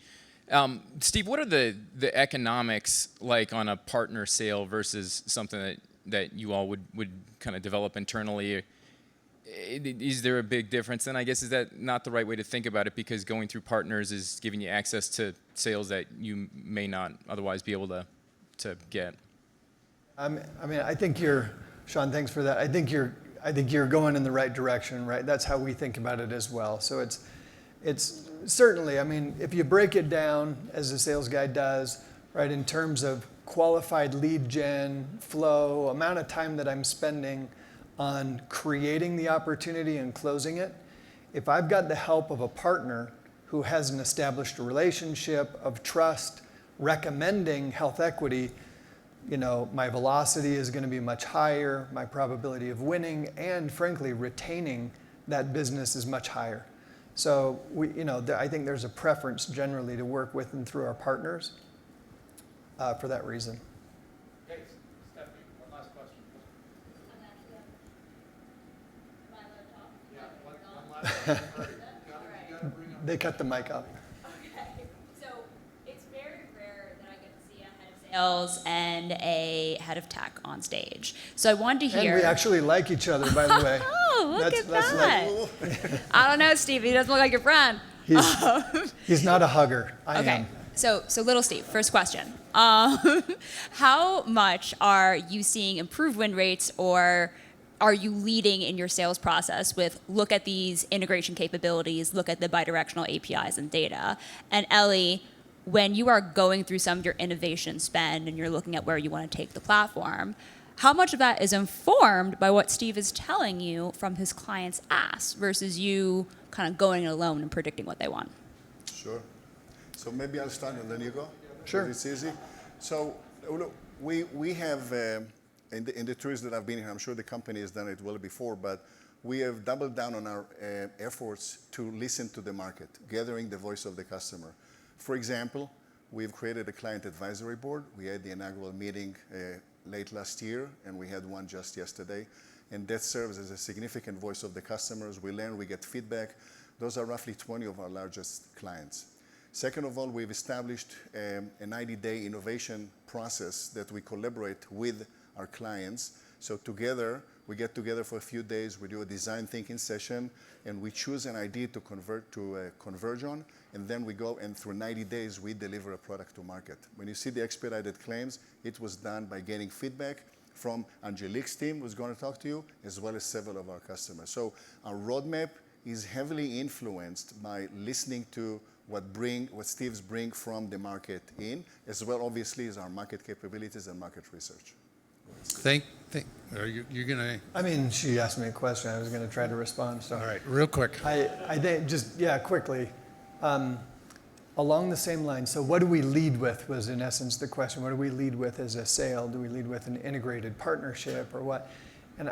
Steve, what are the economics like on a partner sale versus something that you all would kind of develop internally? Is there a big difference? And I guess, is that not the right way to think about it, because going through partners is giving you access to sales that you may not otherwise be able to get? I mean, I think Sean, thanks for that. I think you're going in the right direction, right? That's how we think about it as well. So it's certainly, I mean, if you break it down as the sales guy does, right, in terms of qualified lead gen, flow, amount of time that I'm spending on creating the opportunity and closing it, if I've got the help of a partner who has an established relationship of trust, recommending health equity, you know, my velocity is going to be much higher, my probability of winning and frankly retaining that business is much higher. So I think there's a preference generally to work with and through our partners for that reason. Okay, Stephanie, one last question. Yeah, one last question. They cut the mic off. Okay, so it's very rare that I get to see a head of sales and a head of tech on stage. So I wanted to hear. And we actually like each other, by the way. Oh, look at that. I don't know, Steve. He doesn't look like your friend. He's not a hugger. I am. So little Steve, first question. How much are you seeing improved win rates, or are you leading in your sales process with look at these integration capabilities, look at the bidirectional APIs and data? And Ellie, when you are going through some of your innovation spend and you're looking at where you want to take the platform, how much of that is informed by what Steve is telling you from his client's ask versus you kind of going it alone and predicting what they want? Sure. So maybe I'll start and then you go. Sure. It's easy. So look, we have, in the 2 years that I've been here, I'm sure the company has done it well before, but we have doubled down on our efforts to listen to the market, gathering the voice of the customer. For example, we've created a client advisory board. We had the inaugural meeting late last year, and we had one just yesterday. And that serves as a significant voice of the customers. We learn, we get feedback. Those are roughly 20 of our largest clients. Second of all, we've established a 90-day innovation process that we collaborate with our clients. So together, we get together for a few days, we do a design thinking session, and we choose an idea to converge on, and then we go and through 90 days, we deliver a product to market. When you see the expedited claims, it was done by getting feedback from Angelique's team, who's going to talk to you, as well as several of our customers. So our roadmap is heavily influenced by listening to what Steve's bring from the market in, as well obviously as our market capabilities and market research. Are you going to? I mean, she asked me a question. I was going to try to respond. So. All right, real quick. I think quickly. Along the same line, so what do we lead with was in essence the question. What do we lead with as a sale? Do we lead with an integrated partnership or what? And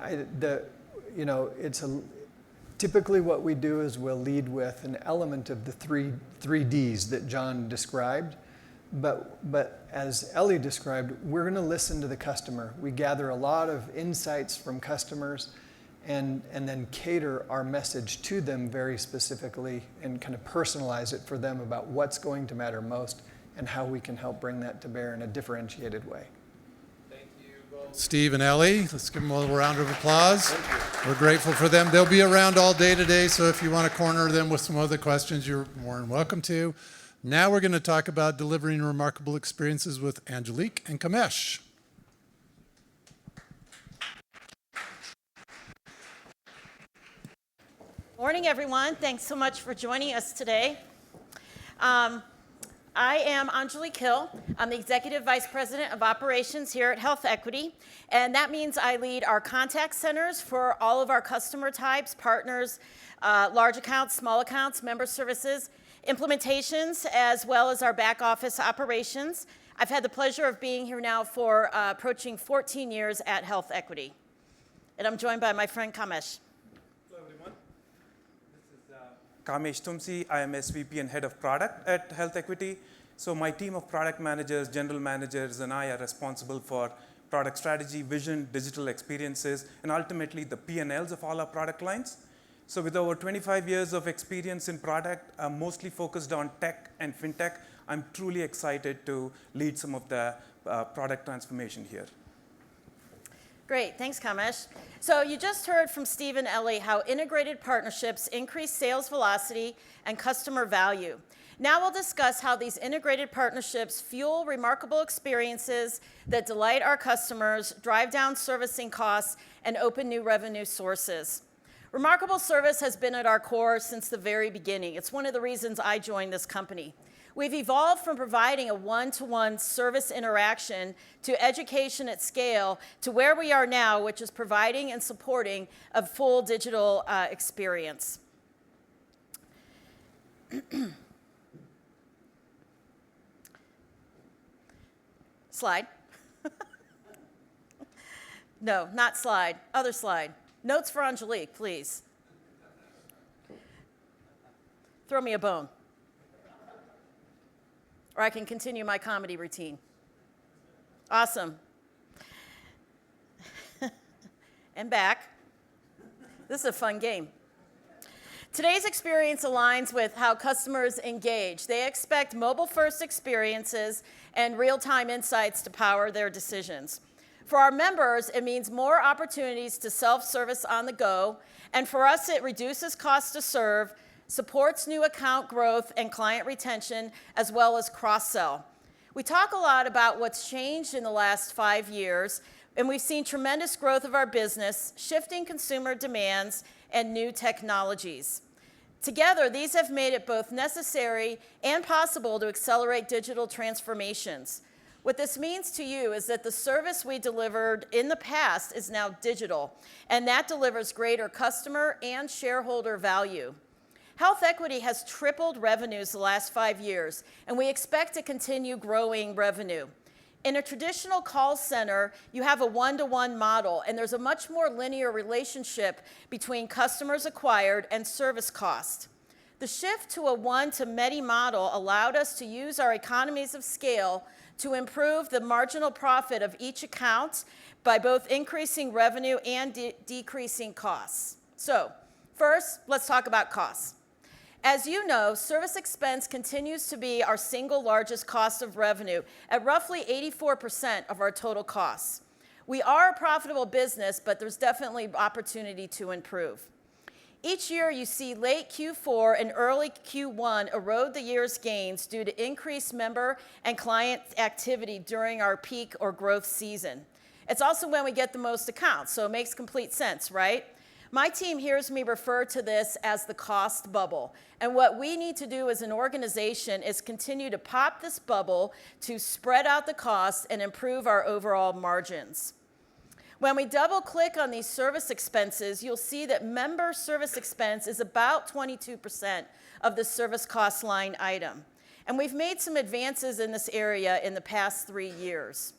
typically what we do is we'll lead with an element of the three Ds that John described. But as Ellie described, we're going to listen to the customer. We gather a lot of insights from customers and then cater our message to them very specifically and kind of personalize it for them about what's going to matter most and how we can help bring that to bear in a differentiated way. Thank you both. Steve and Ellie, let's give them a little round of applause. We're grateful for them. They'll be around all day today, so if you want to corner them with some other questions, you're more than welcome to. Now we're going to talk about delivering remarkable experiences with Angelique and Kamesh. Morning, everyone. Thanks so much for joining us today. I am Angelique Hill. I'm the Executive Vice President of Operations here at Health Equity, and that means I lead our contact centers for all of our customer types, partners, large accounts, small accounts, member services, implementations, as well as our back office operations. I've had the pleasure of being here now for approaching 14 years at Health Equity. And I'm joined by my friend Kamesh. Hello, everyone. This is Kamesh Tumsi. I am SVP and Head of Product at Health Equity. So my team of product managers, general managers, and I are responsible for product strategy, vision, digital experiences, and ultimately the P&Ls of all our product lines. So with over 25 years of experience in product, I'm mostly focused on tech and fintech. I'm truly excited to lead some of the product transformation here. Great, thanks, Kamesh. So you just heard from Steve and Ellie how integrated partnerships increase sales velocity and customer value. Now we'll discuss how these integrated partnerships fuel remarkable experiences that delight our customers, drive down servicing costs, and open new revenue sources. Remarkable service has been at our core since the very beginning. It's one of the reasons I joined this company. We've evolved from providing a one-to-one service interaction to education at scale to where we are now, which is providing and supporting a full digital experience. Slide. No, not slide. Other slide. Notes for Angelique, please. Throw me a bone. Or I can continue my comedy routine. Awesome. And back. This is a fun game. Today's experience aligns with how customers engage. They expect mobile-first experiences and real-time insights to power their decisions. For our members, it means more opportunities to self-service on the go, and for us, it reduces cost to serve, supports new account growth and client retention, as well as cross-sell. We talk a lot about what's changed in the last 5 years, and we've seen tremendous growth of our business, shifting consumer demands, and new technologies. Together, these have made it both necessary and possible to accelerate digital transformations. What this means to you is that the service we delivered in the past is now digital, and that delivers greater customer and shareholder value. Health Equity has tripled revenues the last 5 years, and we expect to continue growing revenue. In a traditional call center, you have a one-to-one model, and there's a much more linear relationship between customers acquired and service cost. The shift to a one-to-many model allowed us to use our economies of scale to improve the marginal profit of each account by both increasing revenue and decreasing costs. So, first, let's talk about costs. As you know, service expense continues to be our single largest cost of revenue at roughly 84% of our total costs. We are a profitable business, but there's definitely opportunity to improve. Each year, you see late Q4 and early Q1 erode the year's gains due to increased member and client activity during our peak or growth season. It's also when we get the most accounts, so it makes complete sense, right? My team hears me refer to this as the cost bubble. And what we need to do as an organization is continue to pop this bubble to spread out the costs and improve our overall margins. When we double click on these service expenses, you'll see that member service expense is about 22% of the service cost line item. And we've made some advances in this area in the past 3 years.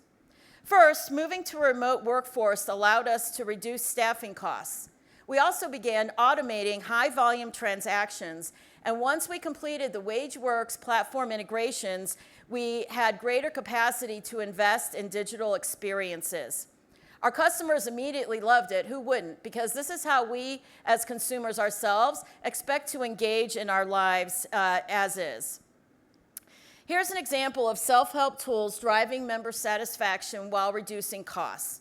First, moving to a remote workforce allowed us to reduce staffing costs. We also began automating high-volume transactions, and once we completed the WageWorks platform integrations, we had greater capacity to invest in digital experiences. Our customers immediately loved it. Who wouldn't? Because this is how we, as consumers ourselves, expect to engage in our lives as is. Here's an example of self-help tools driving member satisfaction while reducing costs.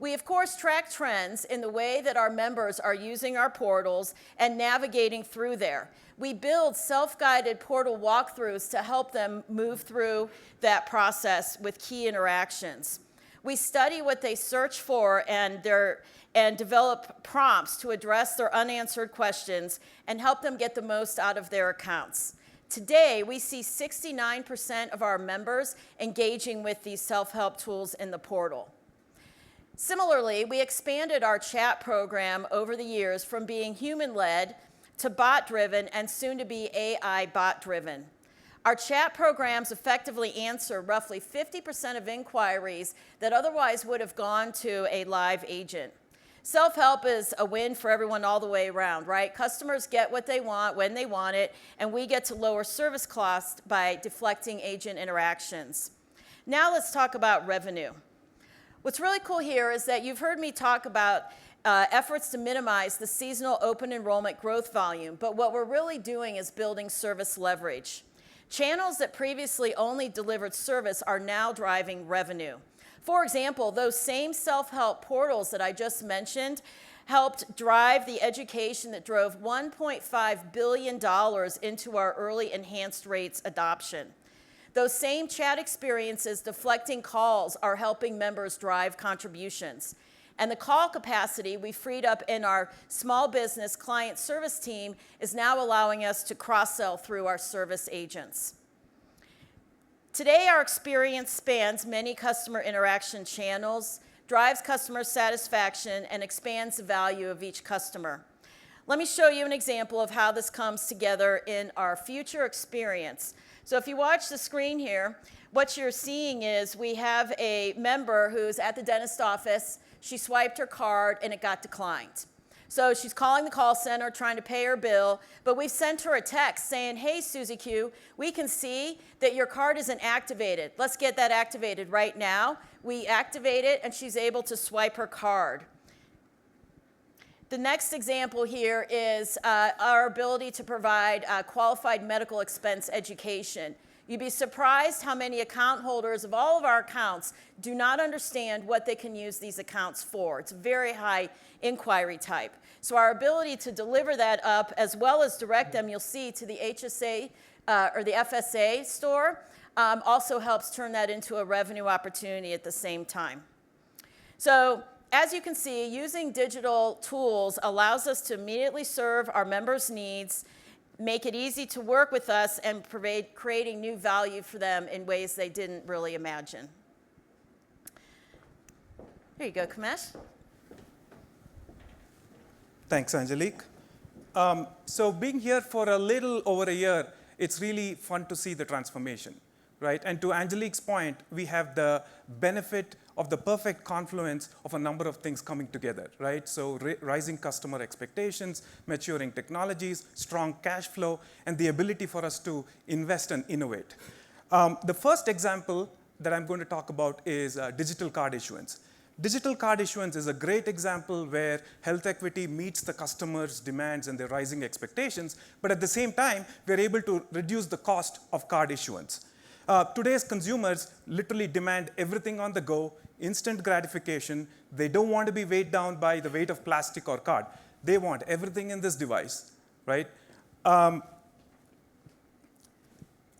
We, of course, track trends in the way that our members are using our portals and navigating through there. We build self-guided portal walkthroughs to help them move through that process with key interactions. We study what they search for and develop prompts to address their unanswered questions and help them get the most out of their accounts. Today, we see 69% of our members engaging with these self-help tools in the portal. Similarly, we expanded our chat program over the years from being human-led to bot-driven and soon to be AI bot-driven. Our chat programs effectively answer roughly 50% of inquiries that otherwise would have gone to a live agent. Self-help is a win for everyone all the way around, right? Customers get what they want when they want it, and we get to lower service costs by deflecting agent interactions. Now let's talk about revenue. What's really cool here is that you've heard me talk about efforts to minimize the seasonal open enrollment growth volume, but what we're really doing is building service leverage. Channels that previously only delivered service are now driving revenue. For example, those same self-help portals that I just mentioned helped drive the education that drove $1.5 billion into our early enhanced rates adoption. Those same chat experiences deflecting calls are helping members drive contributions. And the call capacity we freed up in our small business client service team is now allowing us to cross-sell through our service agents. Today, our experience spans many customer interaction channels, drives customer satisfaction, and expands the value of each customer. Let me show you an example of how this comes together in our future experience. So if you watch the screen here, what you're seeing is we have a member who's at the dentist office. She swiped her card, and it got declined. So she's calling the call center, trying to pay her bill, but we've sent her a text saying, hey, Susie Q, we can see that your card isn't activated. Let's get that activated right now. We activate it, and she's able to swipe her card. The next example here is our ability to provide qualified medical expense education. You'd be surprised how many account holders of all of our accounts do not understand what they can use these accounts for. It's a very high inquiry type. So our ability to deliver that up, as well as direct them, you'll see, to the HSA or the FSA store, also helps turn that into a revenue opportunity at the same time. So as you can see, using digital tools allows us to immediately serve our members' needs, make it easy to work with us, and creating new value for them in ways they didn't really imagine. Here you go, Kamesh. Thanks, Angelique. So being here for a little over a year, it's really fun to see the transformation, right? And to Angelique's point, we have the benefit of the perfect confluence of a number of things coming together, right? So rising customer expectations, maturing technologies, strong cash flow, and the ability for us to invest and innovate. The first example that I'm going to talk about is digital card issuance. Digital card issuance is a great example where health equity meets the customer's demands and their rising expectations, but at the same time, we're able to reduce the cost of card issuance. Today's consumers literally demand everything on the go, instant gratification. They don't want to be weighed down by the weight of plastic or card. They want everything in this device, right? Over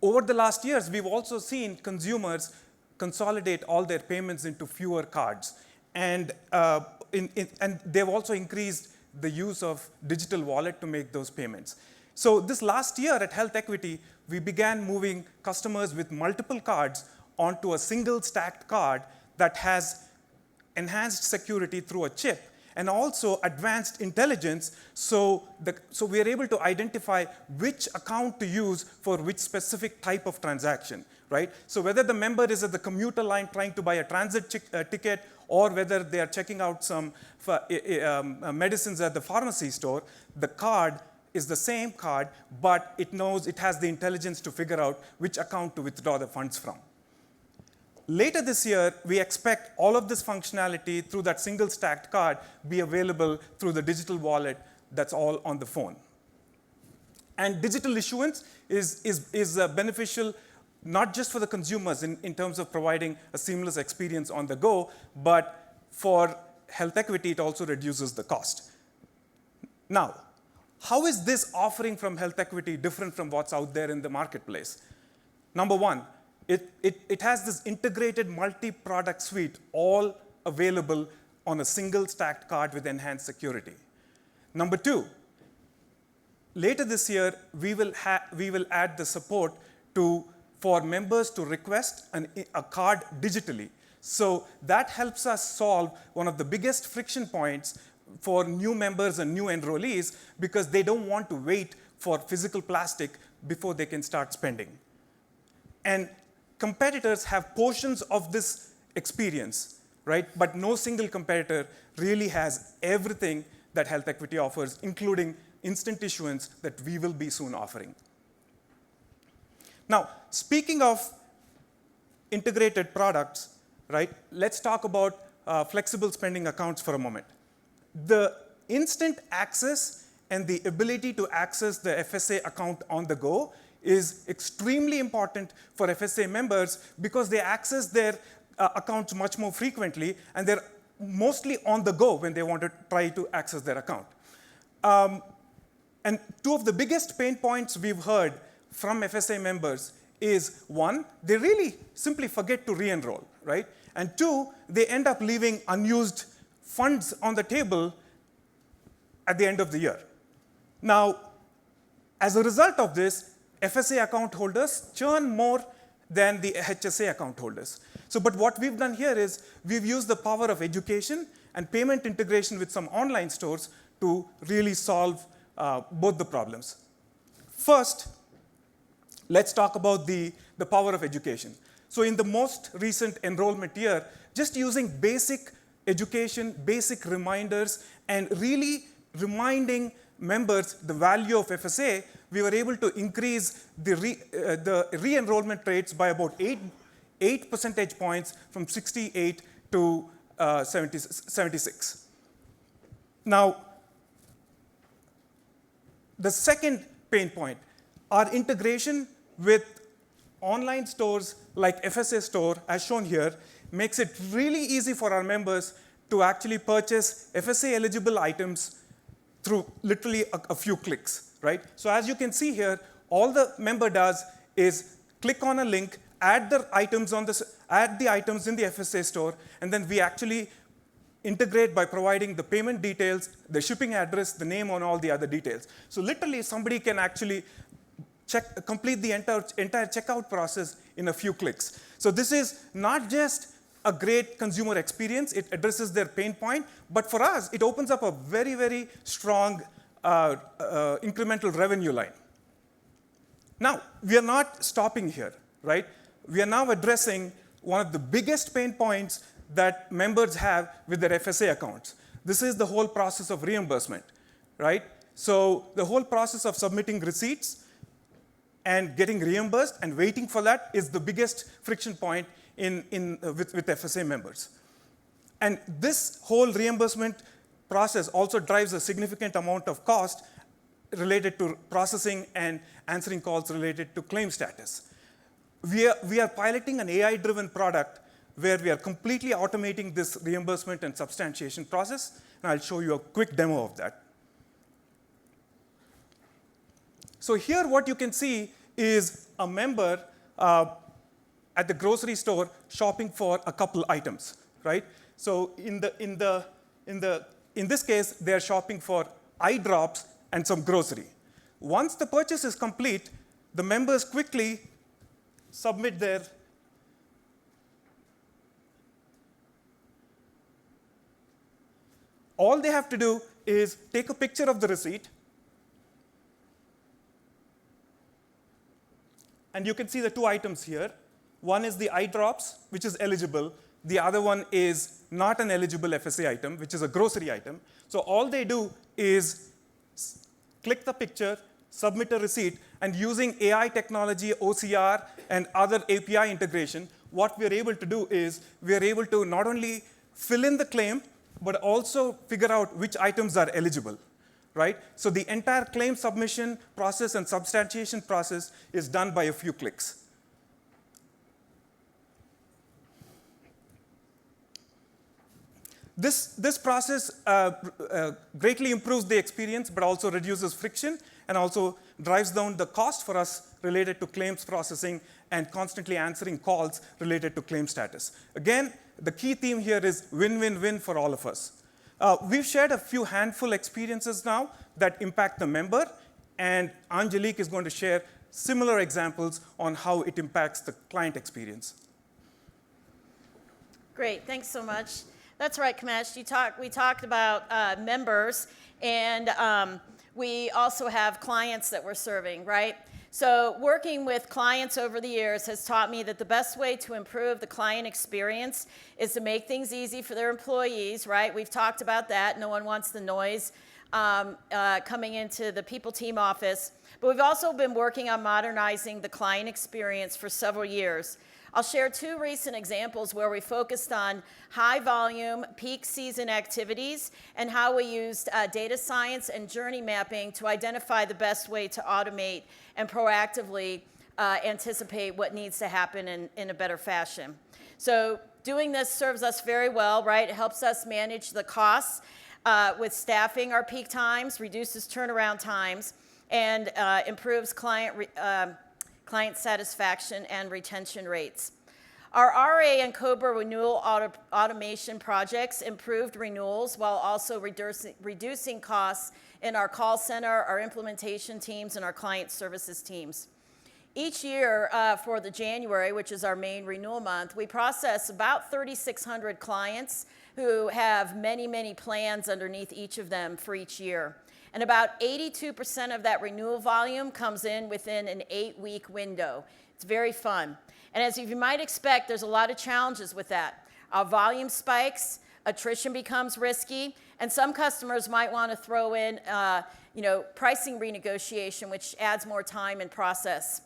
the last years, we've also seen consumers consolidate all their payments into fewer cards. And they've also increased the use of digital wallet to make those payments. So this last year at Health Equity, we began moving customers with multiple cards onto a single stacked card that has enhanced security through a chip and also advanced intelligence, so we are able to identify which account to use for which specific type of transaction, right? So whether the member is at the commuter line trying to buy a transit ticket, or whether they are checking out some medicines at the pharmacy store, the card is the same card, but it knows, it has the intelligence to figure out which account to withdraw the funds from. Later this year, we expect all of this functionality through that single stacked card be available through the digital wallet that's all on the phone. And digital issuance is beneficial not just for the consumers in terms of providing a seamless experience on the go, but for Health Equity, it also reduces the cost. Now, how is this offering from Health Equity different from what's out there in the marketplace? Number one, it has this integrated multi-product suite all available on a single stacked card with enhanced security. Number two, later this year, we will add the support for members to request a card digitally. So that helps us solve one of the biggest friction points for new members and new enrollees, because they don't want to wait for physical plastic before they can start spending, And competitors have portions of this experience, right? But no single competitor really has everything that Health Equity offers, including instant issuance that we will be soon offering. Now, speaking of integrated products, right, let's talk about flexible spending accounts for a moment. The instant access and the ability to access the FSA account on the go is extremely important for FSA members because they access their accounts much more frequently, and they're mostly on the go when they want to try to access their account. And two of the biggest pain points we've heard from FSA members is, one, they really simply forget to re-enroll, right? And two, they end up leaving unused funds on the table at the end of the year. Now, as a result of this, FSA account holders churn more than the HSA account holders. So, but what we've done here is we've used the power of education and payment integration with some online stores to really solve both the problems. First, let's talk about the power of education. So in the most recent enrollment year, just using basic education, basic reminders, and really reminding members the value of FSA, we were able to increase the re-enrollment rates by about 8 percentage points from 68 to 76. Now, the second pain point, our integration with online stores like FSA Store, as shown here, makes it really easy for our members to actually purchase FSA-eligible items through literally a few clicks, right? So as you can see here, all the member does is click on a link, add the items in the FSA Store, and then we actually integrate by providing the payment details, the shipping address, the name, and all the other details. So literally, somebody can actually complete the entire checkout process in a few clicks. So this is not just a great consumer experience, it addresses their pain point, but for us, it opens up a very, very strong incremental revenue line. Now, we are not stopping here, right? We are now addressing one of the biggest pain points that members have with their FSA accounts. This is the whole process of reimbursement, right? So the whole process of submitting receipts and getting reimbursed and waiting for that is the biggest friction point with FSA members. And this whole reimbursement process also drives a significant amount of cost related to processing and answering calls related to claim status. We are piloting an AI-driven product where we are completely automating this reimbursement and substantiation process, and I'll show you a quick demo of that. So here what you can see is a member at the grocery store shopping for a couple items, right? So in this case, they're shopping for eye drops and some grocery. Once the purchase is complete, the members quickly submit their all they have to do is take a picture of the receipt, and you can see the two items here. One is the eye drops, which is eligible. The other one is not an eligible FSA item, which is a grocery item. So all they do is click the picture, submit a receipt, and using AI technology, OCR, and other API integration, what we're able to do is we're able to not only fill in the claim, but also figure out which items are eligible, right? So the entire claim submission process and substantiation process is done by a few clicks. This process greatly improves the experience, but also reduces friction and also drives down the cost for us related to claims processing and constantly answering calls related to claim status. Again, the key theme here is win-win-win for all of us. We've shared a few handful experiences now that impact the member, and Angelique is going to share similar examples on how it impacts the client experience. Great, thanks so much. That's right, Kamesh. We talked about members, and we also have clients that we're serving, right? So working with clients over the years has taught me that the best way to improve the client experience is to make things easy for their employees, right? We've talked about that. No one wants the noise coming into the people team office. But we've also been working on modernizing the client experience for several years. I'll share 2 recent examples where we focused on high volume, peak season activities and how we used data science and journey mapping to identify the best way to automate and proactively anticipate what needs to happen in a better fashion. So doing this serves us very well, right? It helps us manage the costs with staffing our peak times, reduces turnaround times, and improves client satisfaction and retention rates. Our RA and COBRA renewal automation projects improved renewals while also reducing costs in our call center, our implementation teams, and our client services teams. Each year for the January, which is our main renewal month, we process about 3,600 clients who have many, many plans underneath each of them for each year. And about 82% of that renewal volume comes in within an 8-week window. It's very fun. And as you might expect, there's a lot of challenges with that. Our volume spikes, attrition becomes risky, and some customers might want to throw in pricing renegotiation, which adds more time and process.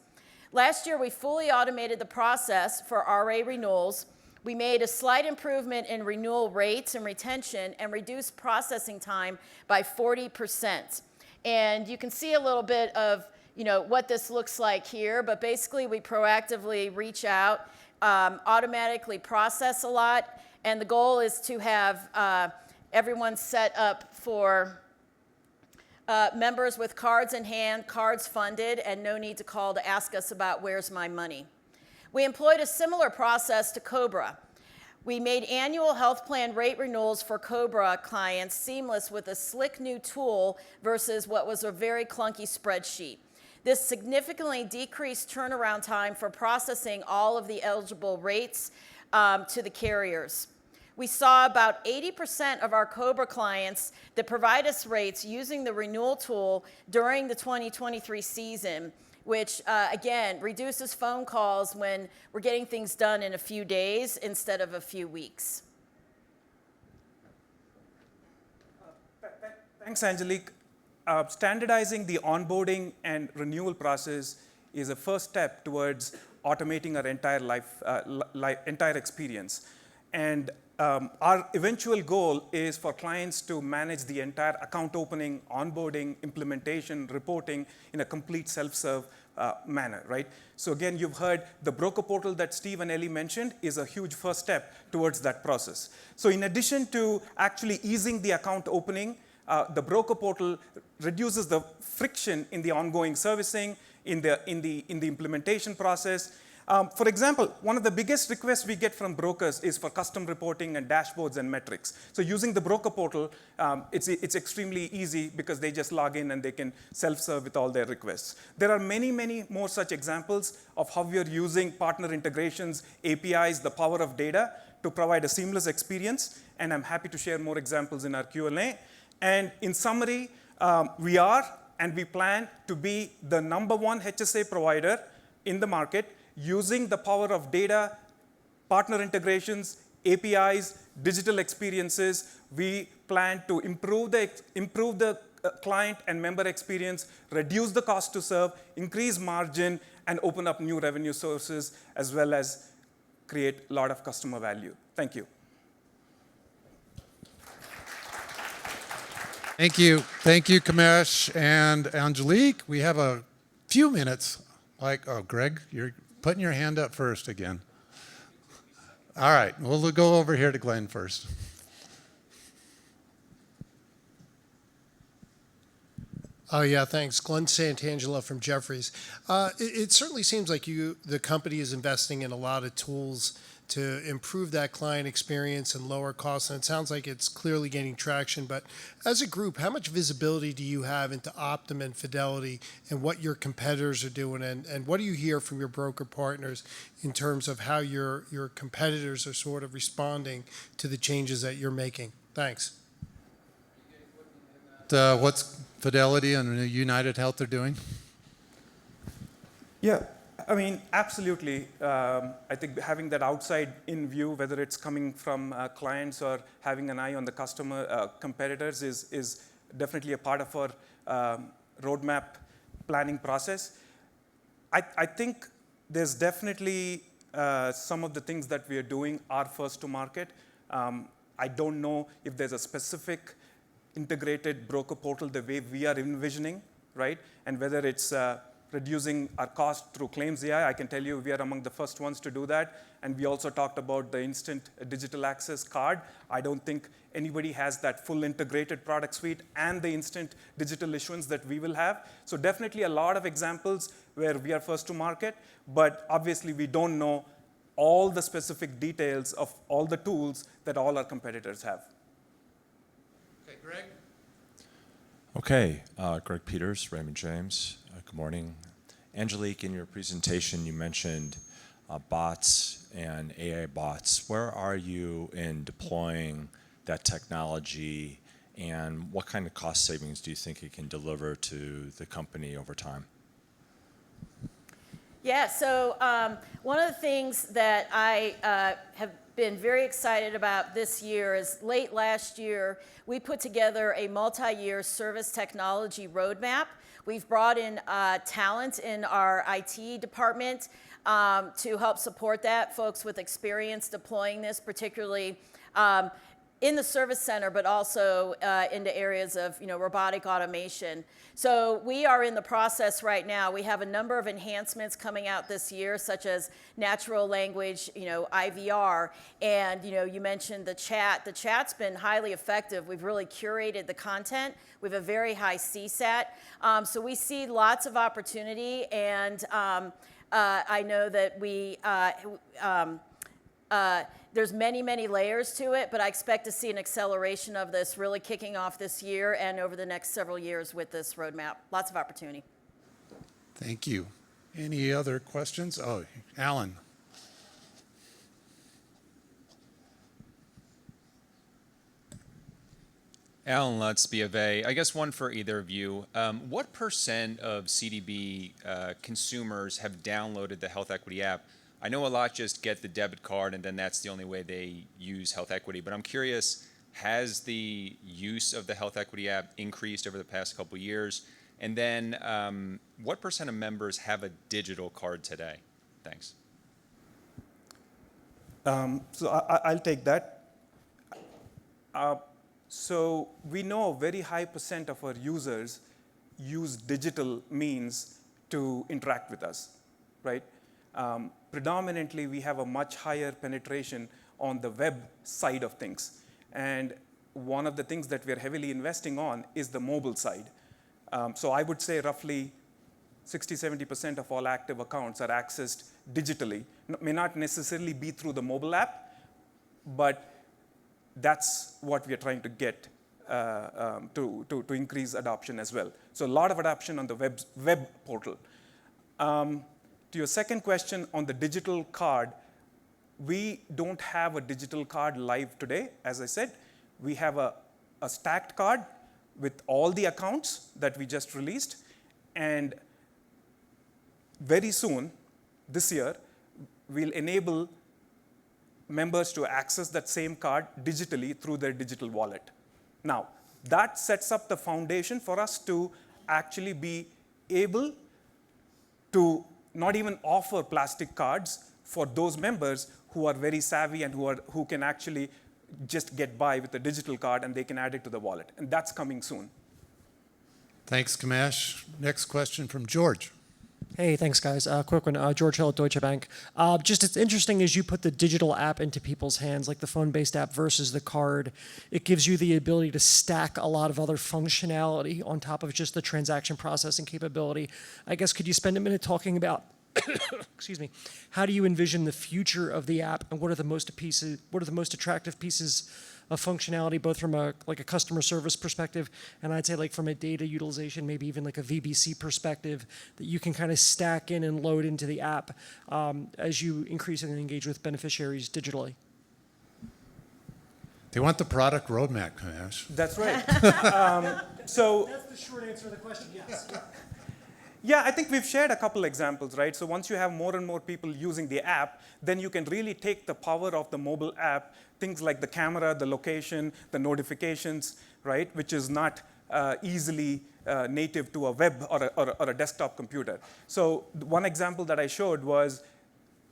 Last year, we fully automated the process for RA renewals. We made a slight improvement in renewal rates and retention and reduced processing time by 40%. And you can see a little bit of what this looks like here, but basically we proactively reach out, automatically process a lot, and the goal is to have everyone set up for members with cards in hand, cards funded, and no need to call to ask us about where's my money. We employed a similar process to COBRA. We made annual health plan rate renewals for COBRA clients seamless with a slick new tool versus what was a very clunky spreadsheet. This significantly decreased turnaround time for processing all of the eligible rates to the carriers. We saw about 80% of our COBRA clients that provide us rates using the renewal tool during the 2023 season, which again reduces phone calls when we're getting things done in a few days instead of a few weeks. Thanks, Angelique. Standardizing the onboarding and renewal process is a first step towards automating our entire experience. And our eventual goal is for clients to manage the entire account opening, onboarding, implementation, reporting in a complete self-serve manner, right? So again, you've heard the broker portal that Steve and Ellie mentioned is a huge first step towards that process. So in addition to actually easing the account opening, the broker portal reduces the friction in the ongoing servicing, in the implementation process. For example, one of the biggest requests we get from brokers is for custom reporting and dashboards and metrics. So using the broker portal, it's extremely easy because they just log in and they can self-serve with all their requests. There are many, many more such examples of how we are using partner integrations, APIs, the power of data to provide a seamless experience. And I'm happy to share more examples in our Q&A. And in summary, we are and we plan to be the #1 HSA provider in the market, using the power of data, partner integrations, APIs, digital experiences. We plan to improve the client and member experience, reduce the cost to serve, increase margin, and open up new revenue sources, as well as create a lot of customer value. Thank you. Thank you. Thank you, Kamesh and Angelique. We have a few minutes. Greg, you're putting your hand up first again. All right, we'll go over here to Glenn first. Oh, yeah, thanks. Glenn Santangelo from Jefferies. It certainly seems like the company is investing in a lot of tools to improve that client experience and lower costs, and it sounds like it's clearly gaining traction. But as a group, how much visibility do you have into Optum and Fidelity and what your competitors are doing, and what do you hear from your broker partners in terms of how your competitors are sort of responding to the changes that you're making? Thanks. What's Fidelity and United Health are doing? Yeah, I mean, absolutely. I think having that outside in view, whether it's coming from clients or having an eye on the customer competitors, is definitely a part of our roadmap planning process. I think there's definitely some of the things that we are doing are first to market. I don't know if there's a specific integrated broker portal the way we are envisioning, right? And whether it's reducing our cost through Claims AI, I can tell you we are among the first ones to do that. And we also talked about the instant digital access card. I don't think anybody has that full integrated product suite and the instant digital issuance that we will have. So definitely a lot of examples where we are first to market, but obviously we don't know all the specific details of all the tools that all our competitors have. Okay, Greg? Okay, Greg Peters, Raymond James. Good morning. Angelique, in your presentation, you mentioned bots and AI bots. Where are you in deploying that technology, and what kind of cost savings do you think it can deliver to the company over time? Yeah, so one of the things that I have been very excited about this year is late last year, we put together a multi-year service technology roadmap. We've brought in talent in our IT department to help support that, folks with experience deploying this, particularly in the service center, but also into areas of robotic automation. So we are in the process right now. We have a number of enhancements coming out this year, such as natural language, IVR, and you mentioned the chat. The chat's been highly effective. We've really curated the content. We have a very high CSAT. So we see lots of opportunity, and I know that there's many layers to it, but I expect to see an acceleration of this really kicking off this year and over the next several years with this roadmap. Lots of opportunity. Thank you. Any other questions? Oh, Alan. Alan Lutz, B of A. I guess one for either of you. What % of CDB consumers have downloaded the Health Equity app? I know a lot just get the debit card and then that's the only way they use Health Equity, but I'm curious, has the use of the Health Equity app increased over the past couple of years? And then what % of members have a digital card today? Thanks. So I'll take that. So we know a very high % of our users use digital means to interact with us, right? Predominantly, we have a much higher penetration on the web side of things. And one of the things that we're heavily investing on is the mobile side. So I would say roughly 60-70% of all active accounts are accessed digitally. May not necessarily be through the mobile app, but that's what we are trying to get to increase adoption as well. So a lot of adoption on the web portal. To your second question on the digital card, we don't have a digital card live today. As I said, we have a stacked card with all the accounts that we just released. And very soon, this year, we'll enable members to access that same card digitally through their digital wallet. Now, that sets up the foundation for us to actually be able to not even offer plastic cards for those members who are very savvy and who can actually just get by with a digital card and they can add it to the wallet. And that's coming soon. Thanks, Kamesh. Next question from George. Hey, thanks, guys. Quick one. George Hill at Deutsche Bank. Just it's interesting as you put the digital app into people's hands, like the phone-based app versus the card, it gives you the ability to stack a lot of other functionality on top of just the transaction processing capability. I guess could you spend a minute talking about, excuse me, how do you envision the future of the app, and what are the most attractive pieces of functionality, both from a customer service perspective, and I'd say from a data utilization, maybe even like a VBC perspective, that you can kind of stack in and load into the app as you increasingly engage with beneficiaries digitally? They want the product roadmap, Kamesh. That's right. So that's the short answer to the question, yes. Yeah, I think we've shared a couple examples, right? So once you have more and more people using the app, then you can really take the power of the mobile app, things like the camera, the location, the notifications, right, which is not easily native to a web or a desktop computer. So one example that I showed was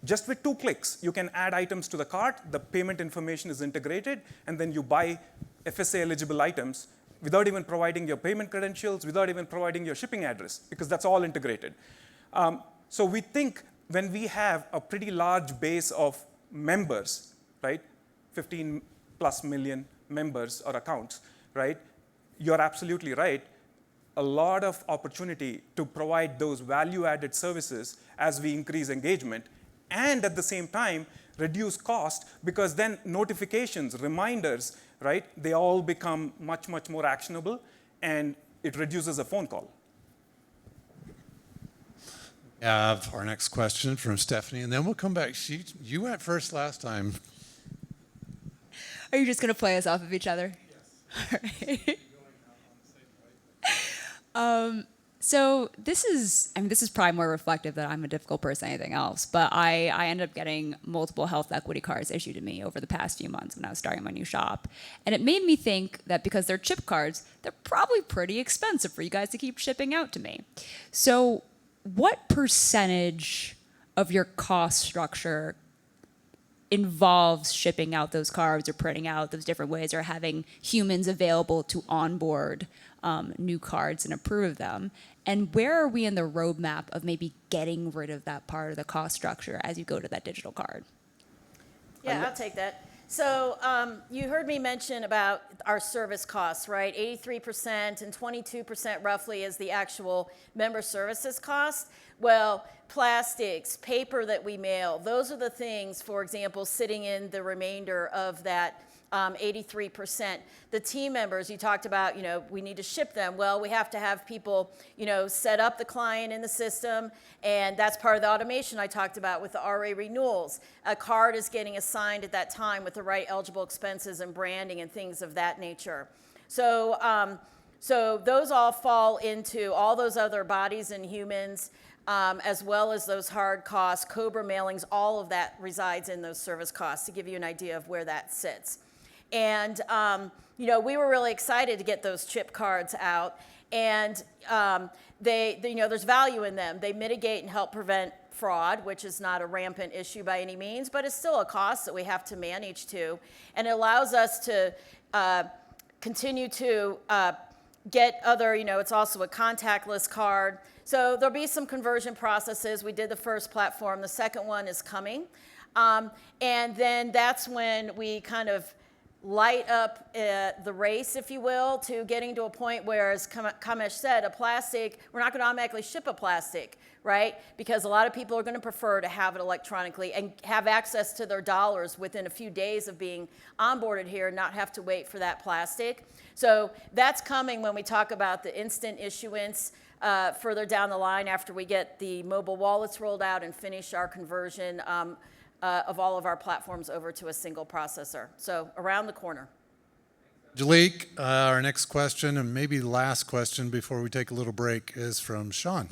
just with 2 clicks, you can add items to the cart, the payment information is integrated, and then you buy FSA-eligible items without even providing your payment credentials, without even providing your shipping address, because that's all integrated. So we think when we have a pretty large base of members, right, 15 plus million members or accounts, right, you're absolutely right. A lot of opportunity to provide those value-added services as we increase engagement, and at the same time, reduce cost, because then notifications, reminders, right, they all become much, much more actionable, and it reduces a phone call. We have our next question from Stephanie, and then we'll come back. You went first last time. Are you just going to play us off of each other? Yes. All right. So this is probably more reflective that I'm a difficult person than anything else, but I ended up getting multiple health equity cards issued to me over the past few months when I was starting my new shop. And it made me think that because they're chip cards, they're probably pretty expensive for you guys to keep shipping out to me. So what percentage of your cost structure involves shipping out those cards or printing out those different ways or having humans available to onboard new cards and approve them? And where are we in the roadmap of maybe getting rid of that part of the cost structure as you go to that digital card? Yeah, I'll take that. So you heard me mention about our service costs, right? 83% and 22% roughly is the actual member services cost. Well, plastics, paper that we mail, those are the things, for example, sitting in the remainder of that 83%. The team members, you talked about, we need to ship them. Well, we have to have people, set up the client in the system, and that's part of the automation I talked about with the RA renewals. A card is getting assigned at that time with the right eligible expenses and branding and things of that nature. So, so those all fall into all those other bodies and humans, as well as those hard costs, COBRA mailings, all of that resides in those service costs, to give you an idea of where that sits. And, we were really excited to get those chip cards out, and there's value in them. They mitigate and help prevent fraud, which is not a rampant issue by any means, but it's still a cost that we have to manage to. And it allows us to continue to get other, it's also a contactless card. So there'll be some conversion processes. We did the first platform. The second one is coming. And then that's when we kind of light up the race, if you will, to getting to a point where, as Kamesh said, a plastic, we're not going to automatically ship a plastic, right? Because a lot of people are going to prefer to have it electronically and have access to their dollars within a few days of being onboarded here and not have to wait for that plastic. So that's coming when we talk about the instant issuance further down the line after we get the mobile wallets rolled out and finish our conversion of all of our platforms over to a single processor. So around the corner. Jalik, our next question, and maybe last question before we take a little break, is from Sean.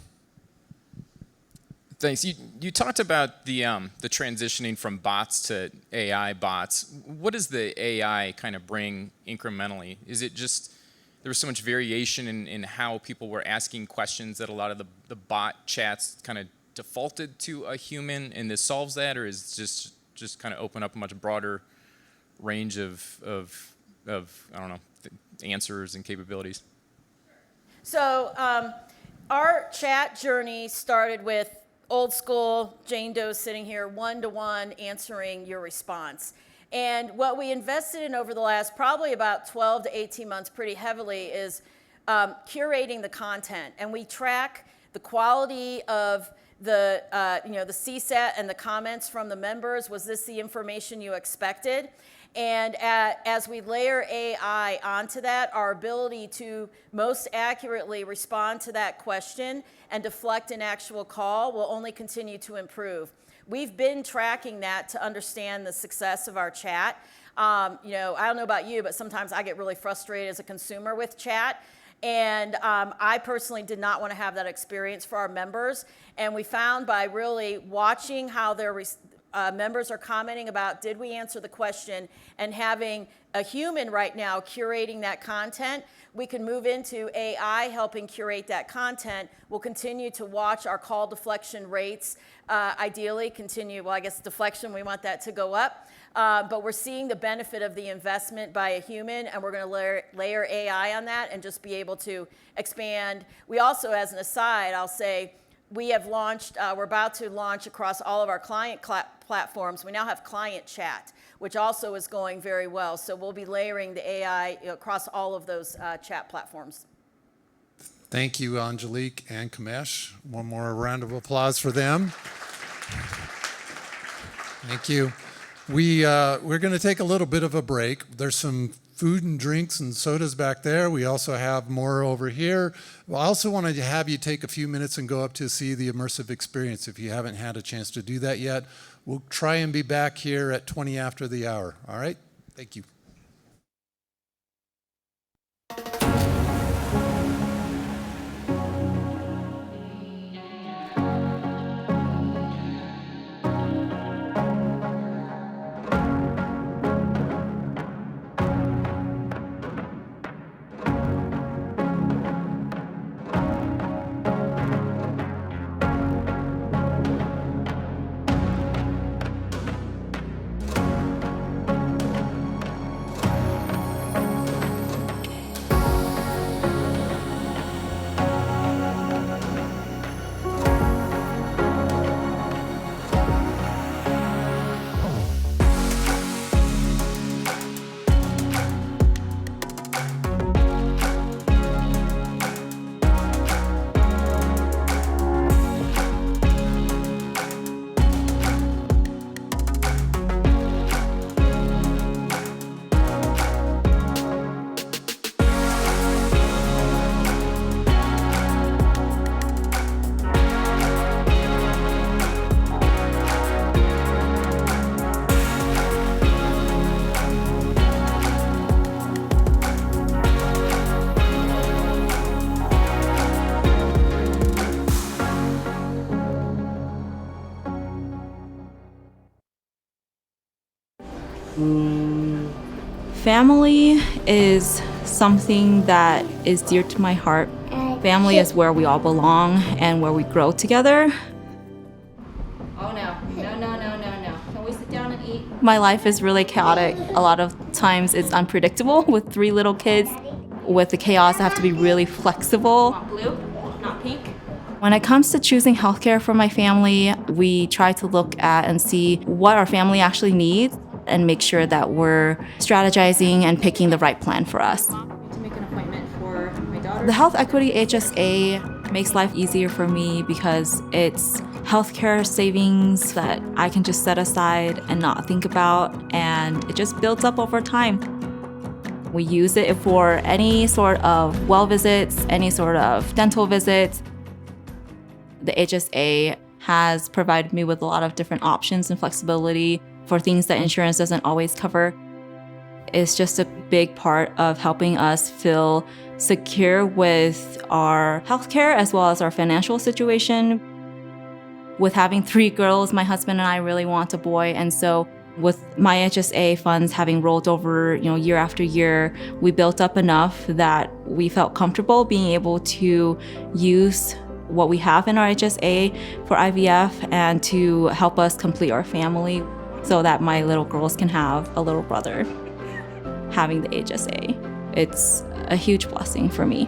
Thanks. You talked about the transitioning from bots to AI bots. What does the AI kind of bring incrementally? Is it just there was so much variation in how people were asking questions that a lot of the bot chats kind of defaulted to a human, and this solves that, or is it just kind of open up a much broader range of I don't know, answers and capabilities? So our chat journey started with old school Jane Doe sitting here, one-to-one answering your response. And what we invested in over the last probably about 12 to 18 months pretty heavily is curating the content. And we track the quality of the CSAT and the comments from the members. Was this the information you expected? And as we layer AI onto that, our ability to most accurately respond to that question and deflect an actual call will only continue to improve. We've been tracking that to understand the success of our chat. I don't know about you, but sometimes I get really frustrated as a consumer with chat. And I personally did not want to have that experience for our members. And we found by really watching how their members are commenting about, did we answer the question, and having a human right now curating that content, we can move into AI helping curate that content. We'll continue to watch our call deflection rates, ideally continue, well, I guess deflection, we want that to go up. But we're seeing the benefit of the investment by a human, and we're going to layer AI on that and just be able to expand. We also, as an aside, I'll say, we have launched, we're about to launch across all of our client platforms. We now have client chat, which also is going very well. So we'll be layering the AI across all of those chat platforms. Thank you, Angelique and Kamesh. One more round of applause for them. Thank you. We're going to take a little bit of a break. There's some food and drinks and sodas back there. We also have more over here. I also wanted to have you take a few minutes and go up to see the immersive experience if you haven't had a chance to do that yet. We'll try and be back here at 20 after the hour. All right? Thank you. Family is something that is dear to my heart. Family is where we all belong and where we grow together. Oh no, no. Can we sit down and eat? My life is really chaotic. A lot of times it's unpredictable with 3 little kids. With the chaos, I have to be really flexible. Want blue, not pink. When it comes to choosing healthcare for my family, we try to look at and see what our family actually needs and make sure that we're strategizing and picking the right plan for us. To make an appointment for my daughter. The Health Equity HSA makes life easier for me because it's healthcare savings that I can just set aside and not think about, and it just builds up over time. We use it for any sort of well visits, any sort of dental visits. The HSA has provided me with a lot of different options and flexibility for things that insurance doesn't always cover. It's just a big part of helping us feel secure with our healthcare as well as our financial situation. With having 3 girls, my husband and I really want a boy, and so with my HSA funds having rolled over, year after year, we built up enough that we felt comfortable being able to use what we have in our HSA for IVF and to help us complete our family so that my little girls can have a little brother. Having the HSA, it's a huge blessing for me.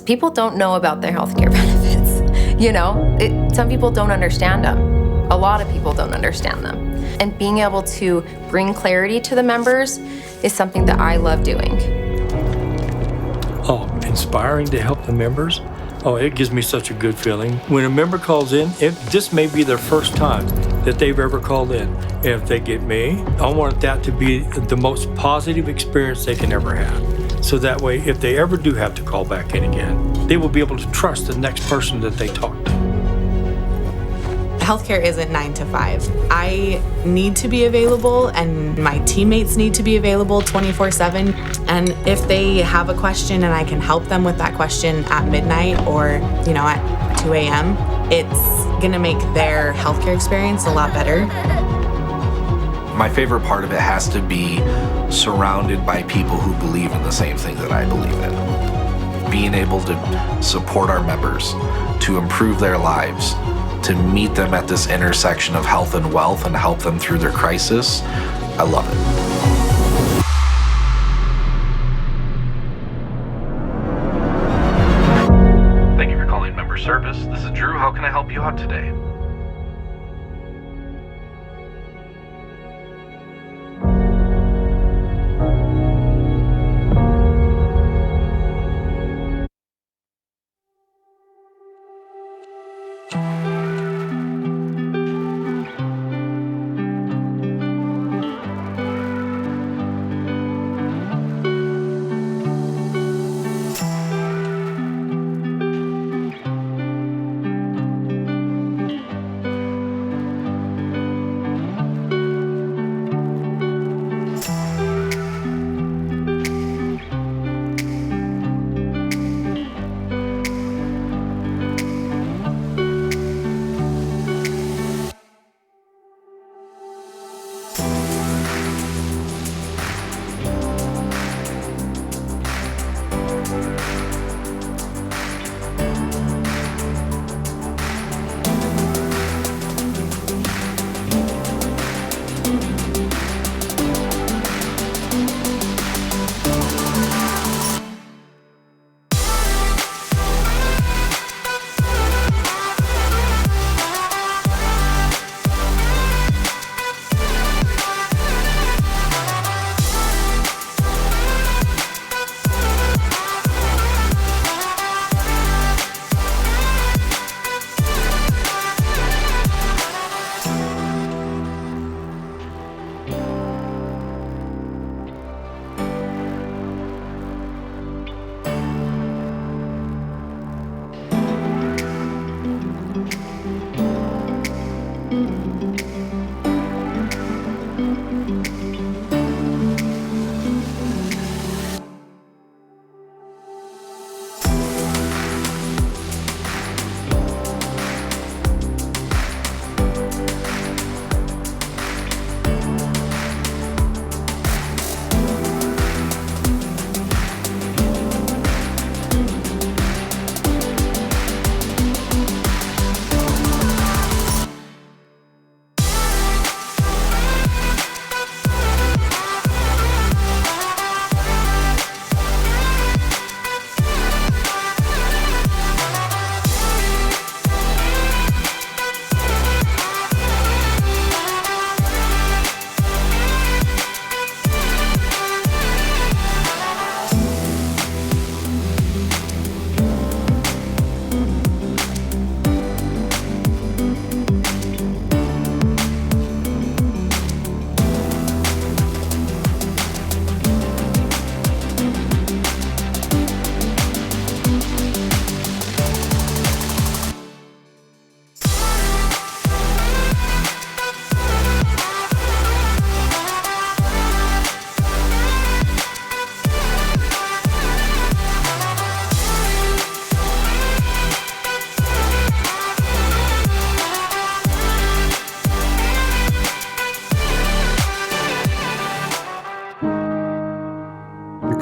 People don't know about their healthcare benefits. You know, some people don't understand them. A lot of people don't understand them. And being able to bring clarity to the members is something that I love doing. Oh, inspiring to help the members. Oh, it gives me such a good feeling. When a member calls in, this may be their first time that they've ever called in. And if they get me, I want that to be the most positive experience they can ever have. So that way, if they ever do have to call back in again, they will be able to trust the next person that they talk to. Healthcare isn't 9 to 5. I need to be available and my teammates need to be available 24/7. And if they have a question and I can help them with that question at midnight or, at 2 a.m., it's gonna make their healthcare experience a lot better. My favorite part of it has to be surrounded by people who believe in the same thing that I believe in. Being able to support our members, to improve their lives, to meet them at this intersection of health and wealth and help them through their crisis, I love it. Thank you for calling member service. This is Drew. How can I help you out today?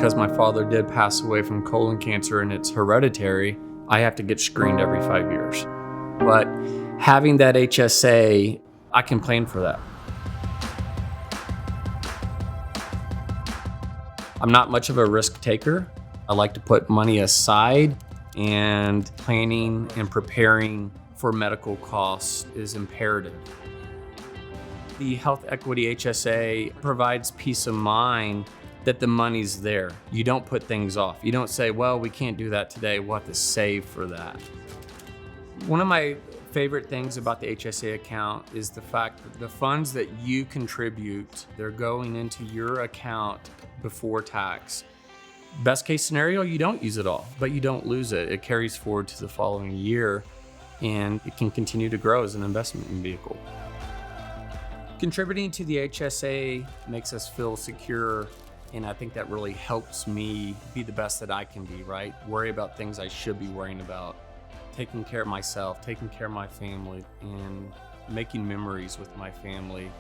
because my father did pass away from colon cancer and it's hereditary, I have to get screened every 5 years. But having that HSA, I can plan for that. I'm not much of a risk taker. I like to put money aside and planning and preparing for medical costs is imperative. The Health Equity HSA provides peace of mind that the money's there. You don't put things off. You don't say, well, we can't do that today, we'll have to save for that. One of my favorite things about the HSA account is the fact that the funds that you contribute, they're going into your account before tax. Best case scenario, you don't use it all, but you don't lose it. It carries forward to the following year, and it can continue to grow as an investment vehicle. Contributing to the HSA makes us feel secure, and I think that really helps me be the best that I can be, right? Worry about things I should be worrying about. Taking care of myself, taking care of my family, and making memories with my family.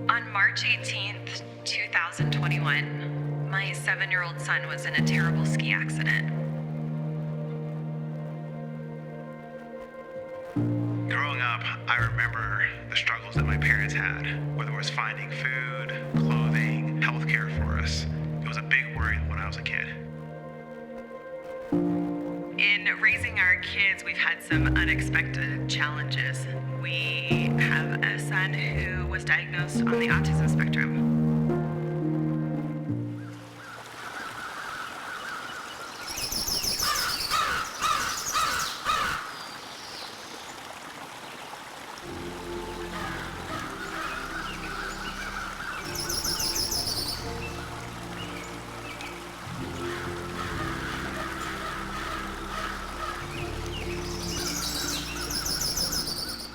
On March 18th, 2021, my 7-year-old son was in a terrible ski accident. Growing up, I remember the struggles that my parents had, whether it was finding food, clothing, healthcare for us. It was a big worry when I was a kid. In raising our kids, we've had some unexpected challenges. We have a son who was diagnosed on the autism spectrum.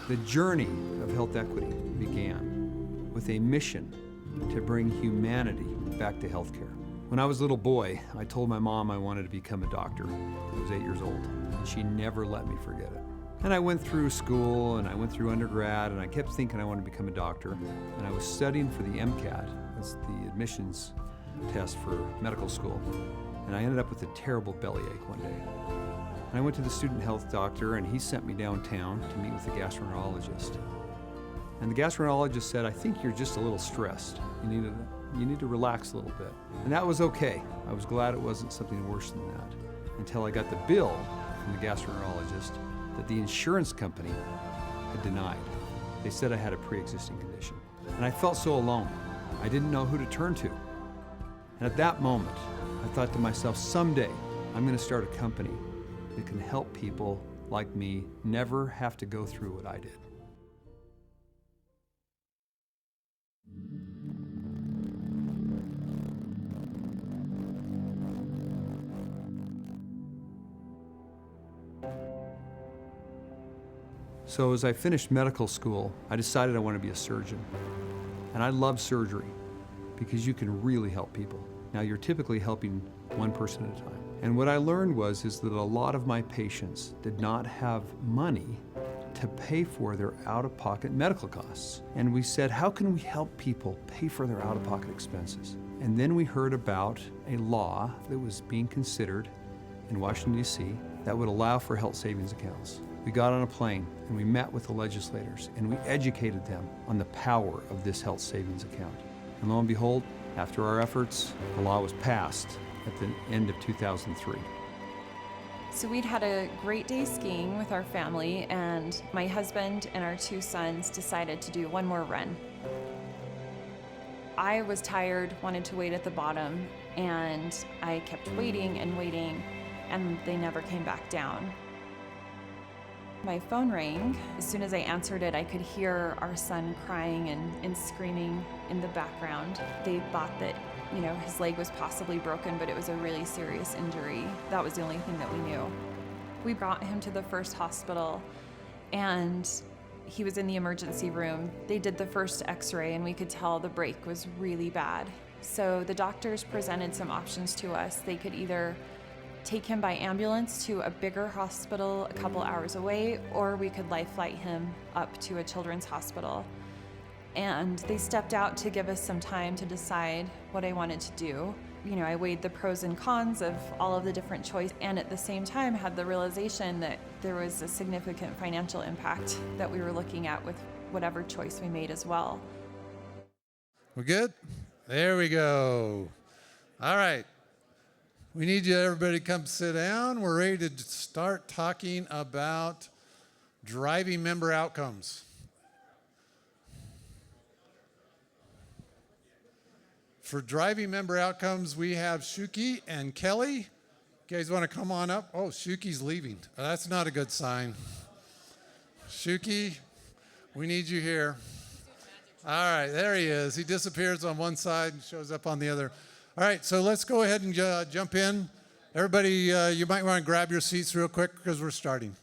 The journey of health equity began with a mission to bring humanity back to healthcare. When I was a little boy, I told my mom I wanted to become a doctor. I was 8 years old, and she never let me forget it. And I went through school, and I went through undergrad, and I kept thinking I wanted to become a doctor. And I was studying for the MCAT, that's the admissions test for medical school, and I ended up with a terrible bellyache one day. And I went to the student health doctor, and he sent me downtown to meet with the gastroenterologist. And the gastroenterologist said, I think you're just a little stressed. You need to relax a little bit. And that was okay. I was glad it wasn't something worse than that, until I got the bill from the gastroenterologist that the insurance company had denied. They said I had a pre-existing condition. And I felt so alone. I didn't know who to turn to. And at that moment, I thought to myself, someday I'm going to start a company that can help people like me never have to go through what I did. So as I finished medical school, I decided I wanted to be a surgeon. And I love surgery because you can really help people. Now you're typically helping one person at a time. And what I learned is that a lot of my patients did not have money to pay for their out-of-pocket medical costs. And we said, how can we help people pay for their out-of-pocket expenses? And then we heard about a law that was being considered in Washington, D.C. that would allow for health savings accounts. We got on a plane and we met with the legislators and we educated them on the power of this health savings account. And lo and behold, after our efforts, the law was passed at the end of 2003. So we'd had a great day skiing with our family, and my husband and our 2 sons decided to do one more run. I was tired, wanted to wait at the bottom, and I kept waiting and waiting, and they never came back down. My phone rang. As soon as I answered it, I could hear our son crying and screaming in the background. They thought that, his leg was possibly broken, but it was a really serious injury. That was the only thing that we knew. We brought him to the first hospital, and he was in the emergency room. They did the first x-ray, and we could tell the break was really bad. So the doctors presented some options to us. They could either take him by ambulance to a bigger hospital a couple hours away, or we could life flight him up to a children's hospital. And they stepped out to give us some time to decide what I wanted to do. I weighed the pros and cons of all of the different choices, and at the same time had the realization that there was a significant financial impact that we were looking at with whatever choice we made as well. We're good? There we go. All right. We need everybody to come sit down. We're ready to start talking about driving member outcomes. For driving member outcomes, we have Shuki and Kelly. You guys want to come on up? Oh, Shuki's leaving. That's not a good sign. Shuki, we need you here. All right, there he is. He disappears on one side and shows up on the other. All right, so let's go ahead and jump in. Everybody, you might want to grab your seats real quick because we're starting.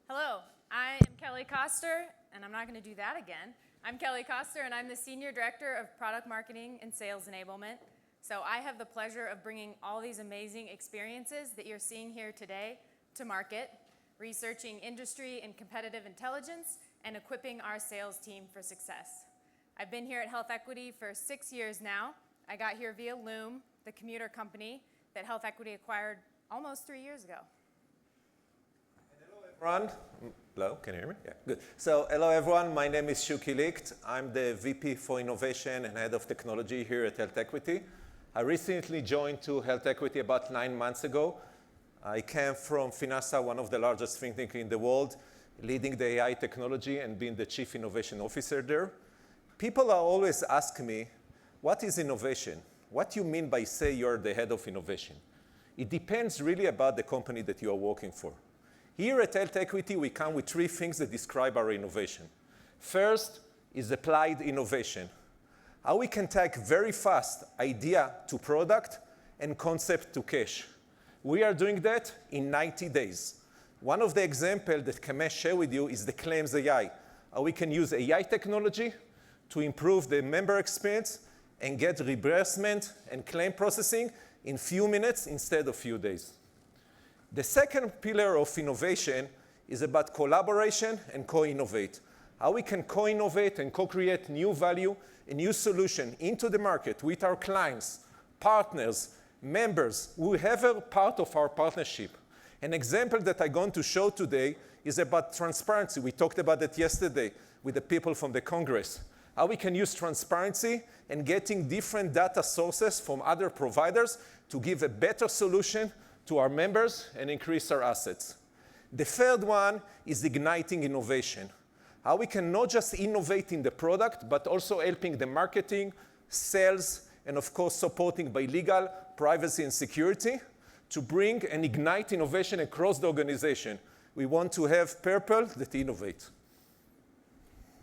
Hello, I am Kelly Koster, and I'm not going to do that again. I'm Kelly Koster, and I'm the Senior Director of Product Marketing and Sales Enablement. So I have the pleasure of bringing all these amazing experiences that you're seeing here today to market, researching industry and competitive intelligence, and equipping our sales team for success. I've been here at Health Equity for 6 years now. I got here via Loom, the commuter company that Health Equity acquired almost 3 years ago. Everyone. Hello, can you hear me? Yeah, good. So hello everyone, my name is Shuki Licht. I'm the VP for Innovation and Head of Technology here at Health Equity. I recently joined to Health Equity about 9 months ago. I came from Finasa, one of the largest think tanks in the world, leading the AI technology and being the Chief Innovation Officer there. People are always asking me, what is innovation? What do you mean by say you're the head of innovation? It depends really about the company that you are working for. Here at Health Equity, we come with 3 things that describe our innovation. First is applied innovation. How we can take very fast idea to product and concept to cash. We are doing that in 90 days. One of the examples that Kamesh shared with you is the claims AI. How we can use AI technology to improve the member experience and get reimbursement and claim processing in few minutes instead of few days. The second pillar of innovation is about collaboration and co-innovate. How we can co-innovate and co-create new value, a new solution into the market with our clients, partners, members, whoever part of our partnership. An example that I'm going to show today is about transparency. We talked about it yesterday with the people from the Congress. How we can use transparency and getting different data sources from other providers to give a better solution to our members and increase our assets. The third one is igniting innovation. How we can not just innovate in the product, but also helping the marketing, sales, and of course supporting by legal, privacy, and security to bring and ignite innovation across the organization. We want to have people that innovate.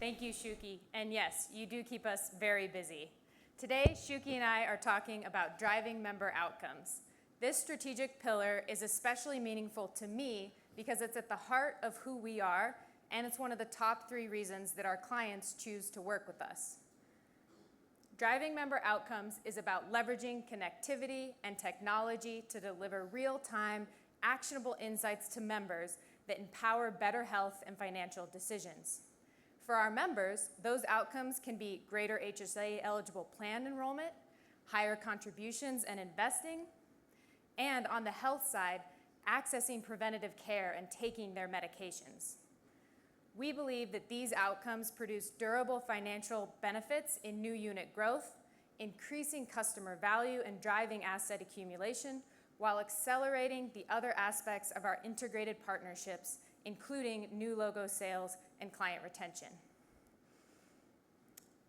Thank you, Shuki. And yes, you do keep us very busy. Today, Shuki and I are talking about driving member outcomes. This strategic pillar is especially meaningful to me because it's at the heart of who we are, and it's one of the top 3 reasons that our clients choose to work with us. Driving member outcomes is about leveraging connectivity and technology to deliver real-time, actionable insights to members that empower better health and financial decisions. For our members, those outcomes can be greater HSA-eligible plan enrollment, higher contributions and investing, and on the health side, accessing preventative care and taking their medications. We believe that these outcomes produce durable financial benefits in new unit growth, increasing customer value and driving asset accumulation, while accelerating the other aspects of our integrated partnerships, including new logo sales and client retention.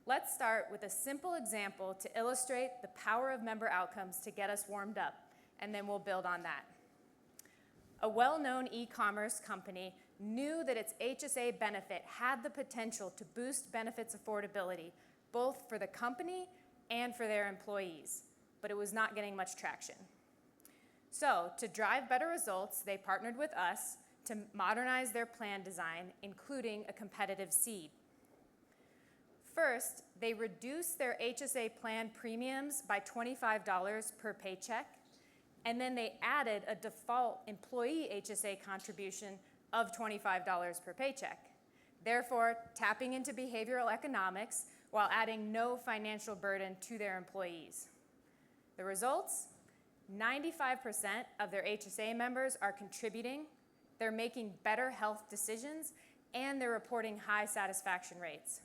Let's start with a simple example to illustrate the power of member outcomes to get us warmed up, and then we'll build on that. A well-known e-commerce company knew that its HSA benefit had the potential to boost benefits affordability, both for the company and for their employees, but it was not getting much traction. So, to drive better results, they partnered with us to modernize their plan design, including a competitive seed. First, they reduced their HSA plan premiums by $25 per paycheck, and then they added a default employee HSA contribution of $25 per paycheck, therefore tapping into behavioral economics while adding no financial burden to their employees. The results? 95% of their HSA members are contributing, they're making better health decisions, and they're reporting high satisfaction rates.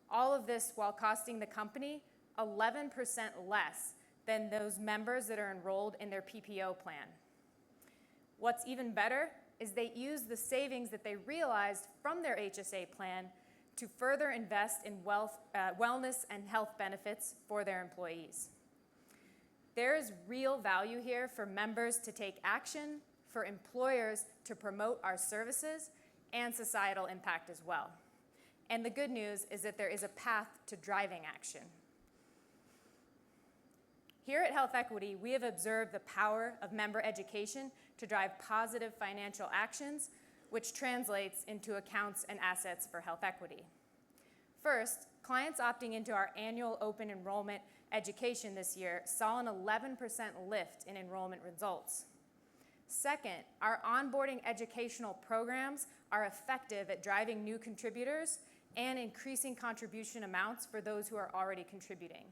All of this while costing the company 11% less than those members that are enrolled in their PPO plan. What's even better is they use the savings that they realized from their HSA plan to further invest in wellness and health benefits for their employees. There is real value here for members to take action, for employers to promote our services, and societal impact as well. And the good news is that there is a path to driving action. Here at Health Equity, we have observed the power of member education to drive positive financial actions, which translates into accounts and assets for Health Equity. First, clients opting into our annual open enrollment education this year saw an 11% lift in enrollment results. Second, our onboarding educational programs are effective at driving new contributors and increasing contribution amounts for those who are already contributing.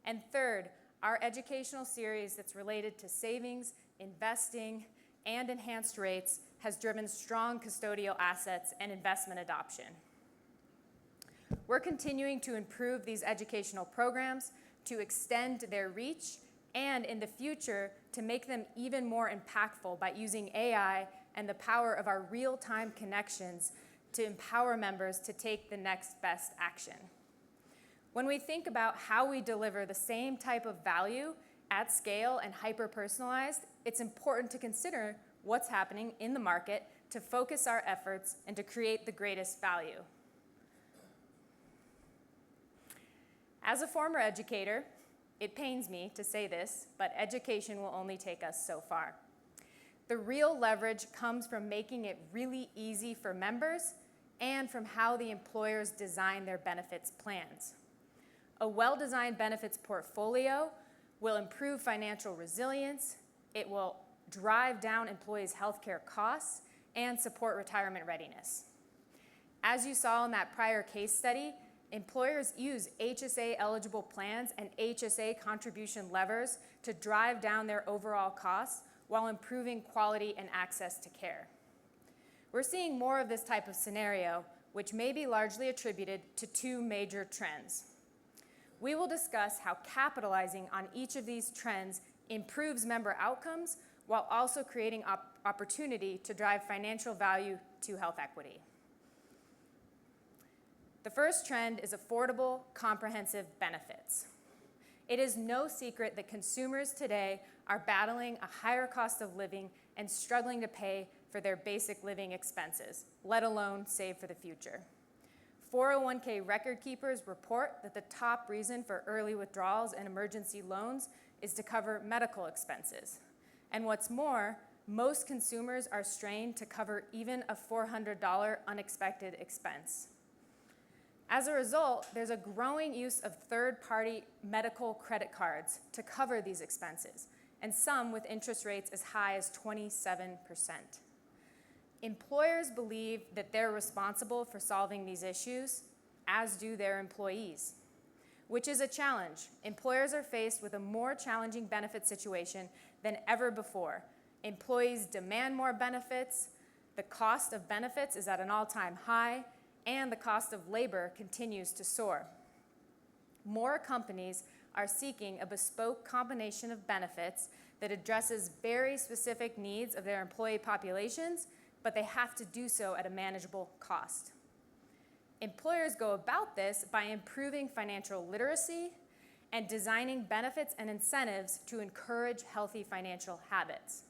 And third, our educational series that's related to savings, investing, and enhanced rates has driven strong custodial assets and investment adoption. We're continuing to improve these educational programs to extend their reach and in the future to make them even more impactful by using AI and the power of our real-time connections to empower members to take the next best action. When we think about how we deliver the same type of value at scale and hyper-personalized, it's important to consider what's happening in the market to focus our efforts and to create the greatest value. As a former educator, it pains me to say this, but education will only take us so far. The real leverage comes from making it really easy for members and from how the employers design their benefits plans. A well-designed benefits portfolio will improve financial resilience, it will drive down employees' healthcare costs, and support retirement readiness. As you saw in that prior case study, employers use HSA-eligible plans and HSA contribution levers to drive down their overall costs while improving quality and access to care. We're seeing more of this type of scenario, which may be largely attributed to two major trends. We will discuss how capitalizing on each of these trends improves member outcomes while also creating opportunity to drive financial value to health equity. The first trend is affordable, comprehensive benefits. It is no secret that consumers today are battling a higher cost of living and struggling to pay for their basic living expenses, let alone save for the future. 401k record keepers report that the top reason for early withdrawals and emergency loans is to cover medical expenses. And what's more, most consumers are strained to cover even a $400 unexpected expense. As a result, there's a growing use of third-party medical credit cards to cover these expenses, and some with interest rates as high as 27%. Employers believe that they're responsible for solving these issues, as do their employees, which is a challenge. Employers are faced with a more challenging benefit situation than ever before. Employees demand more benefits, the cost of benefits is at an all-time high, and the cost of labor continues to soar. More companies are seeking a bespoke combination of benefits that addresses very specific needs of their employee populations, but they have to do so at a manageable cost. Employers go about this by improving financial literacy and designing benefits and incentives to encourage healthy financial habits.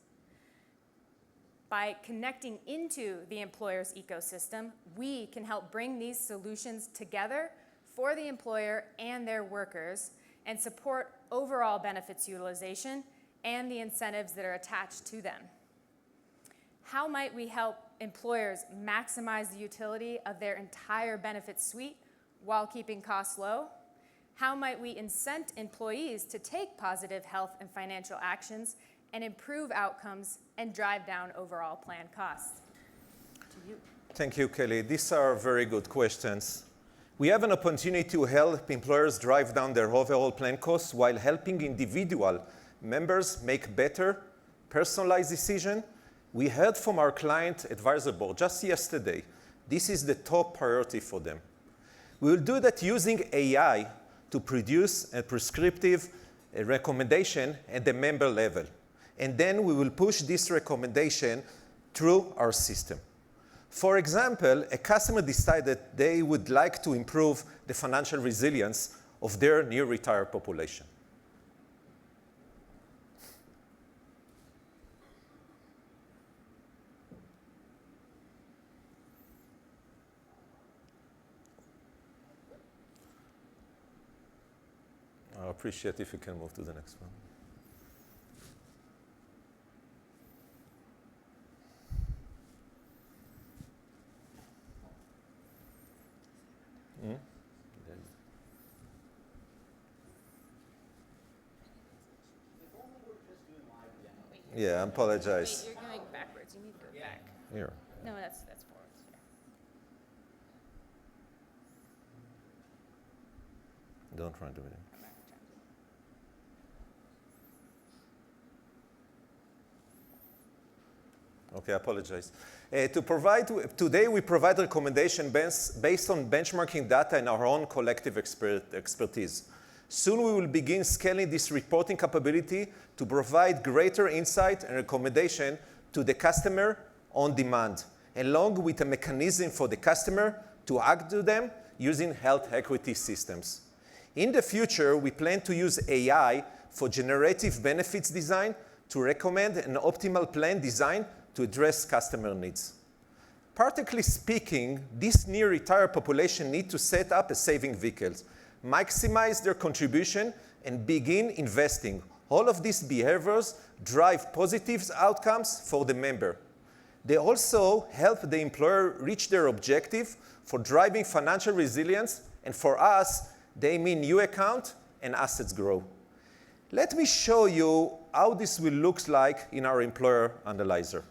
By connecting into the employer's ecosystem, we can help bring these solutions together for the employer and their workers and support overall benefits utilization and the incentives that are attached to them. How might we help employers maximize the utility of their entire benefit suite while keeping costs low? How might we incent employees to take positive health and financial actions and improve outcomes and drive down overall plan costs? To you. Thank you, Kelly. These are very good questions. We have an opportunity to help employers drive down their overall plan costs while helping individual members make better, personalized decisions. We heard from our client advisor board just yesterday. This is the top priority for them. We will do that using AI to produce a prescriptive recommendation at the member level. And then we will push this recommendation through our system. For example, a customer decided they would like to improve the financial resilience of their near-retired population. I appreciate if you can move to the next one. Yeah, I apologize. Wait, you're going backwards. You need to go back. Here. No, that's forwards. Here. Don't try to do it. Okay, I apologize. Today we provide recommendation based on benchmarking data and our own collective expertise. Soon we will begin scaling this reporting capability to provide greater insight and recommendation to the customer on demand, along with a mechanism for the customer to act to them using health equity systems. In the future, we plan to use AI for generative benefits design to recommend an optimal plan design to address customer needs. Practically speaking, this near-retired population need to set up a saving vehicles, maximize their contribution, and begin investing. All of these behaviors drive positive outcomes for the member. They also help the employer reach their objective for driving financial resilience, and for us, they mean new account and assets grow. Let me show you how this will look like in our employer analyzer.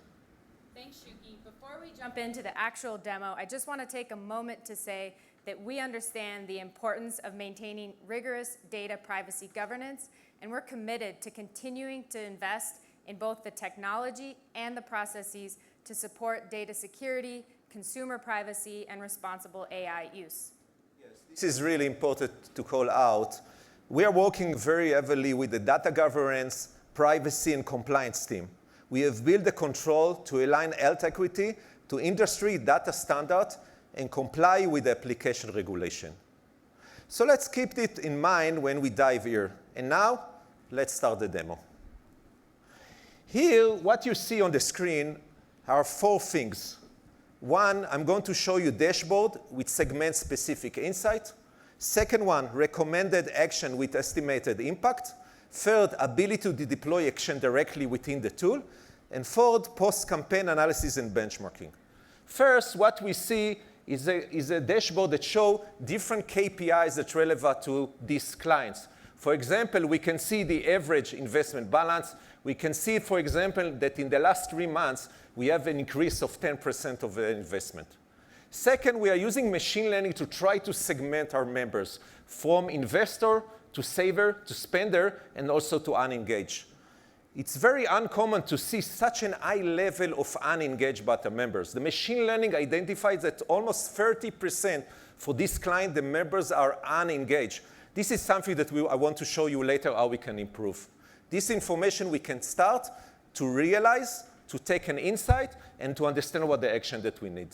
Thanks, Shuki. Before jump into the actual demo, I just want to take a moment to say that we understand the importance of maintaining rigorous data privacy governance, and we're committed to continuing to invest in both the technology and the processes to support data security, consumer privacy, and responsible AI use. This is really important to call out. We are working very heavily with the data governance, privacy, and compliance team. We have built the control to align health equity to industry data standard and comply with the application regulation. So let's keep it in mind when we dive here. And now, let's start the demo. Here, what you see on the screen are 4 things. One, I'm going to show you dashboard with segment-specific insight. Second one, recommended action with estimated impact. Third, ability to deploy action directly within the tool. And fourth, post-campaign analysis and benchmarking. First, what we see is a dashboard that shows different KPIs that are relevant to these clients. For example, we can see the average investment balance. We can see, for example, that in the last 3 months, we have an increase of 10% of the investment. Second, we are using machine learning to try to segment our members from investor to saver to spender and also to unengaged. It's very uncommon to see such an high level of unengaged beta members. The machine learning identifies that almost 30% for this client, the members are unengaged. This is something that I want to show you later how we can improve. This information we can start to realize, to take an insight, and to understand what the action that we need.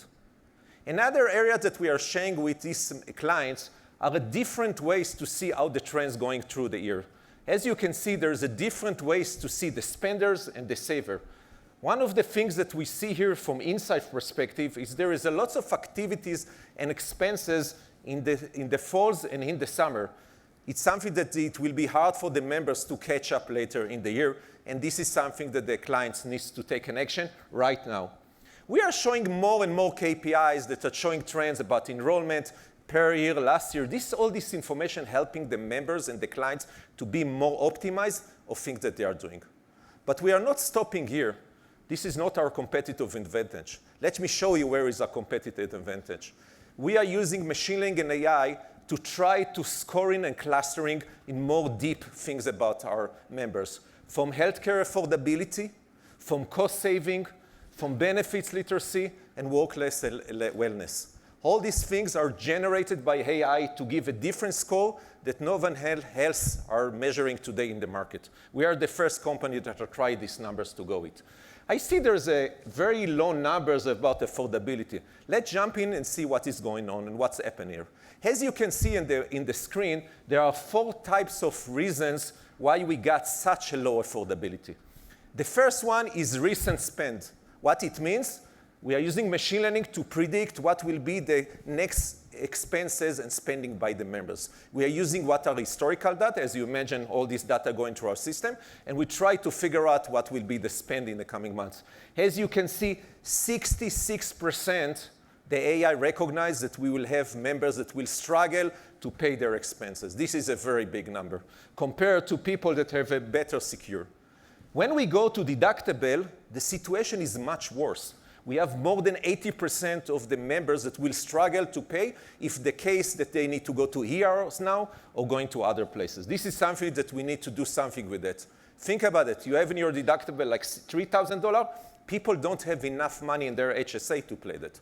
Another area that we are sharing with these clients are different ways to see how the trends going through the year. As you can see, there's different ways to see the spenders and the saver. One of the things that we see here from insight perspective is there is a lot of activities and expenses in the falls and in the summer. It's something that it will be hard for the members to catch up later in the year, and this is something that the clients need to take an action right now. We are showing more and more KPIs that are showing trends about enrollment per year, last year. All this information helping the members and the clients to be more optimized of things that they are doing. But we are not stopping here. This is not our competitive advantage. Let me show you where is our competitive advantage. We are using machine learning and AI to try to scoring and clustering in more deep things about our members, from healthcare affordability, from cost saving, from benefits literacy, and work-life wellness. All these things are generated by AI to give a different score that no one else are measuring today in the market. We are the first company that have tried these numbers to go with. I see there's a very low numbers about affordability. Let's jump in and see what is going on and what's happening here. As you can see in the screen, there are 4 types of reasons why we got such a low affordability. The first one is recent spend. What it means, we are using machine learning to predict what will be the next expenses and spending by the members. We are using what are historical data, as you imagine, all this data going through our system, and we try to figure out what will be the spend in the coming months. As you can see, 66% the AI recognizes that we will have members that will struggle to pay their expenses. This is a very big number compared to people that have a better secure. When we go to deductible, the situation is much worse. We have more than 80% of the members that will struggle to pay if the case that they need to go to ERs now or going to other places. This is something that we need to do something with it. Think about it. You have in your deductible like $3,000. People don't have enough money in their HSA to play that.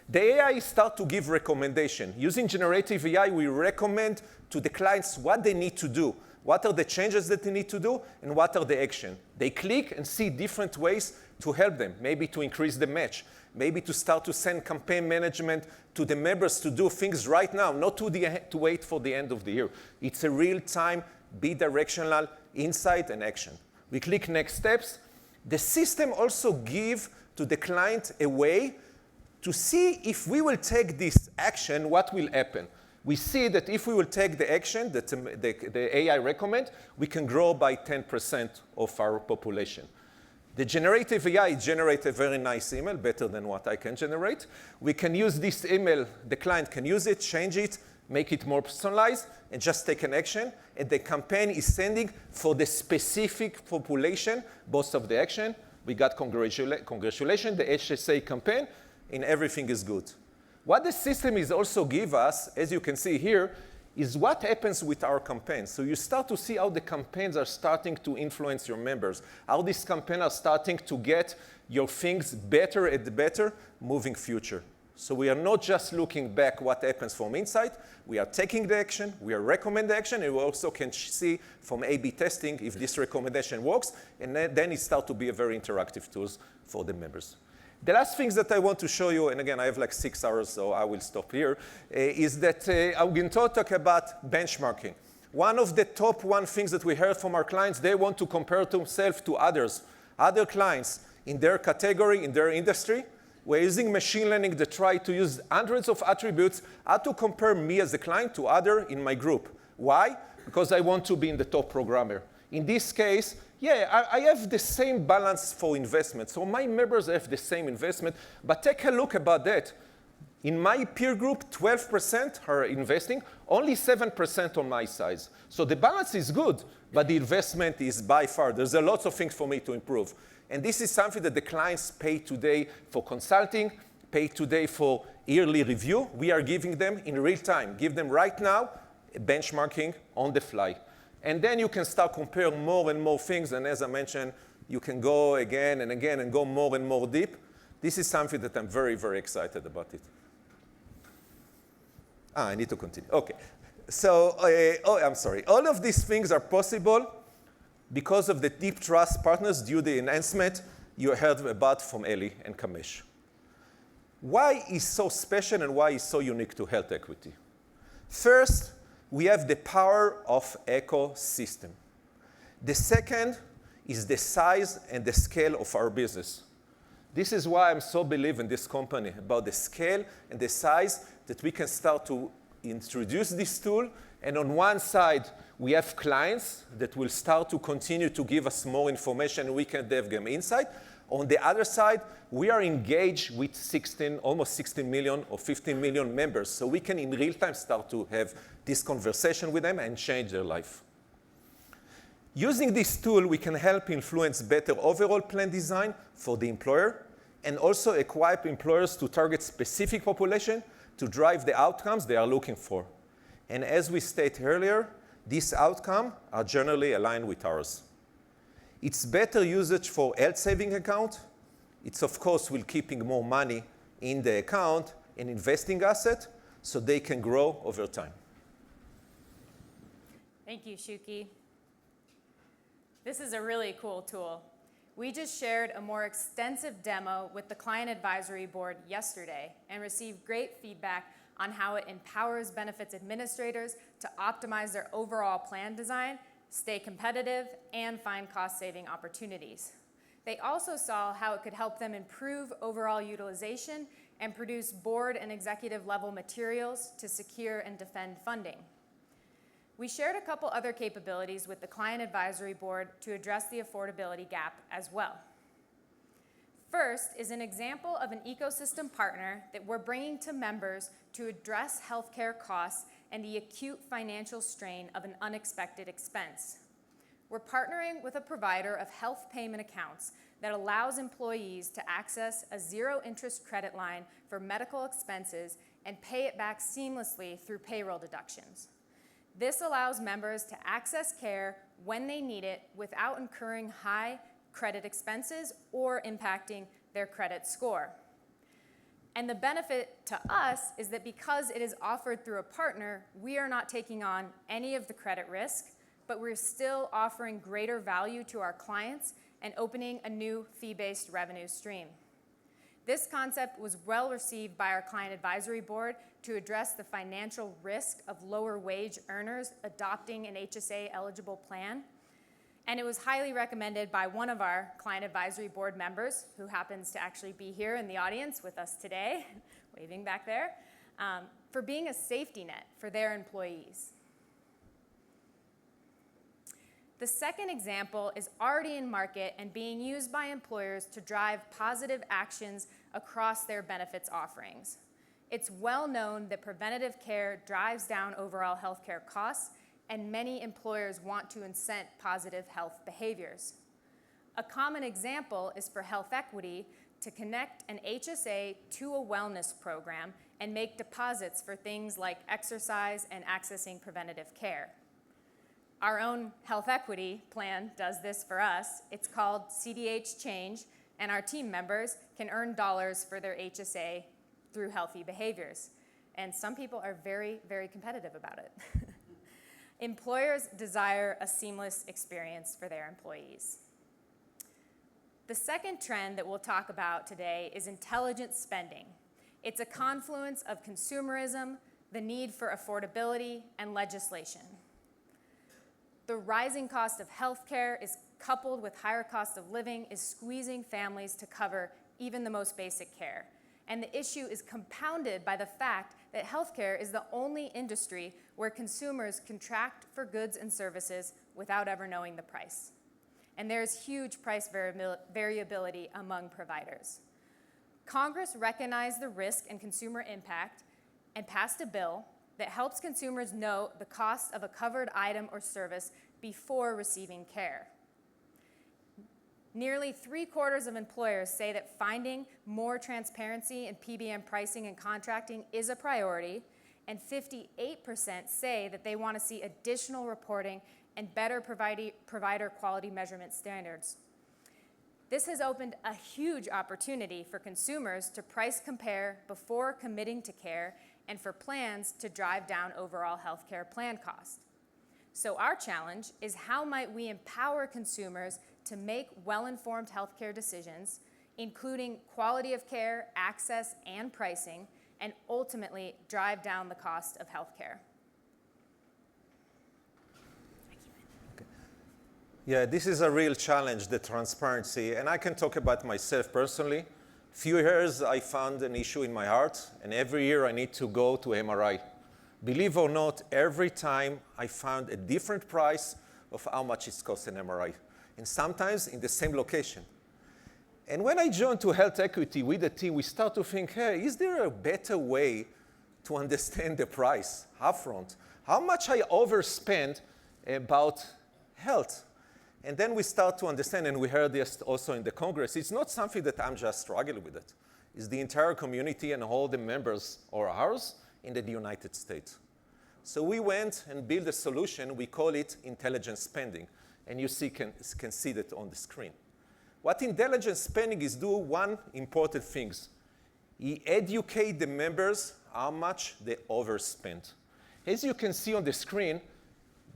The AI start to give recommendation. Using generative AI, we recommend to the clients what they need to do. What are the changes that they need to do, and what are the action? They click and see different ways to help them, maybe to increase the match, maybe to start to send campaign management to the members to do things right now, not to wait for the end of the year. It's a real-time, bidirectional insight and action. We click next steps. The system also gives to the client a way to see if we will take this action, what will happen. We see that if we will take the action that the AI recommend, we can grow by 10% of our population. The generative AI generates a very nice email, better than what I can generate. We can use this email, the client can use it, change it, make it more personalized, and just take an action. And the campaign is sending for the specific population, both of the action. We got congratulations, the HSA campaign. and everything is good. What the system is also give us, as you can see here, is what happens with our campaigns. So you start to see how the campaigns are starting to influence your members, how these campaigns are starting to get your things better and better moving future. So we are not just looking back what happens from inside, we are taking the action, we are recommending the action, and we also can see from A/B testing if this recommendation works, and then it starts to be a very interactive tool for the members. The last things that I want to show you, and again, I have like 6 hours, so I will stop here, is that I'm going to talk about benchmarking. One of the top things that we heard from our clients, they want to compare themselves to other clients in their category, in their industry. We're using machine learning to try to use hundreds of attributes how to compare me as a client to other in my group. Why? Because I want to be in the top programmer. In this case, yeah, I have the same balance for investment. So my members have the same investment, but take a look about that. In my peer group, 12% are investing, only 7% on my size. So the balance is good, but the investment is by far, there's a lot of things for me to improve. And this is something that the clients pay today for consulting, pay today for yearly review. We are giving them in real time, give them right now benchmarking on the fly. And then you can start comparing more and more things. And as I mentioned, you can go again and again and go more and more deep. This is something that I'm very, very excited about it. I need to continue. OK. So, I'm sorry. All of these things are possible because of the deep trust partners due to the enhancement you heard about from Eli and Kamesh. Why is so special and why is so unique to health equity? First, we have the power of ecosystem. The second is the size and the scale of our business. This is why I'm so believe in this company, about the scale and the size that we can start to introduce this tool. And on one side, we have clients that will start to continue to give us more information and we can give them insight. On the other side, we are engaged with almost 16 million or 15 million members. So we can in real time start to have this conversation with them and change their life. Using this tool, we can help influence better overall plan design for the employer and also equip employers to target specific population to drive the outcomes they are looking for. And as we stated earlier, these outcomes are generally aligned with ours. It's better usage for health saving account. It's, of course, will keeping more money in the account and investing asset so they can grow over time. Thank you, Shuki. This is a really cool tool. We just shared a more extensive demo with the Client Advisory Board yesterday and received great feedback on how it empowers benefits administrators to optimize their overall plan design, stay competitive, and find cost-saving opportunities. They also saw how it could help them improve overall utilization and produce board and executive level materials to secure and defend funding. We shared a couple other capabilities with the Client Advisory Board to address the affordability gap as well. First is an example of an ecosystem partner that we're bringing to members to address healthcare costs and the acute financial strain of an unexpected expense. We're partnering with a provider of health payment accounts that allows employees to access a zero-interest credit line for medical expenses and pay it back seamlessly through payroll deductions. This allows members to access care when they need it without incurring high credit expenses or impacting their credit score. And the benefit to us is that because it is offered through a partner, we are not taking on any of the credit risk, but we're still offering greater value to our clients and opening a new fee-based revenue stream. This concept was well received by our Client Advisory Board to address the financial risk of lower wage earners adopting an HSA-eligible plan. And it was highly recommended by one of our Client Advisory Board members, who happens to actually be here in the audience with us today, waving back there, for being a safety net for their employees. The second example is already in market and being used by employers to drive positive actions across their benefits offerings. It's well known that preventative care drives down overall healthcare costs, and many employers want to incent positive health behaviors. A common example is for health equity to connect an HSA to a wellness program and make deposits for things like exercise and accessing preventative care. Our own health equity plan does this for us. It's called CDH Change, and our team members can earn dollars for their HSA through healthy behaviors. And some people are very, very competitive about it. Employers desire a seamless experience for their employees. The second trend that we'll talk about today is intelligent spending. It's a confluence of consumerism, the need for affordability, and legislation. The rising cost of healthcare is coupled with higher cost of living is squeezing families to cover even the most basic care. And the issue is compounded by the fact that healthcare is the only industry where consumers contract for goods and services without ever knowing the price. And there's huge price variability among providers. Congress recognized the risk and consumer impact and passed a bill that helps consumers know the cost of a covered item or service before receiving care. Nearly 3/4 of employers say that finding more transparency in PBM pricing and contracting is a priority, and 58% say that they want to see additional reporting and better provider quality measurement standards. This has opened a huge opportunity for consumers to price compare before committing to care and for plans to drive down overall healthcare plan costs. So our challenge is how might we empower consumers to make well-informed healthcare decisions, including quality of care, access, and pricing, and ultimately drive down the cost of healthcare. Yeah, this is a real challenge, the transparency, and I can talk about myself personally. Few years I found an issue in my heart, and every year I need to go to MRI. Believe or not, every time I found a different price of how much it costs an MRI, and sometimes in the same location. And when I joined to Health Equity with the team, we start to think, hey, is there a better way to understand the price upfront? How much I overspend about health? And then we start to understand, and we heard this also in the Congress, it's not something that I'm just struggling with it. It's the entire community and all the members or ours in the United States. So we went and built a solution, we call it intelligent spending. And you can see that on the screen. What intelligent spending is do one important thing. It educate the members how much they overspend. As you can see on the screen,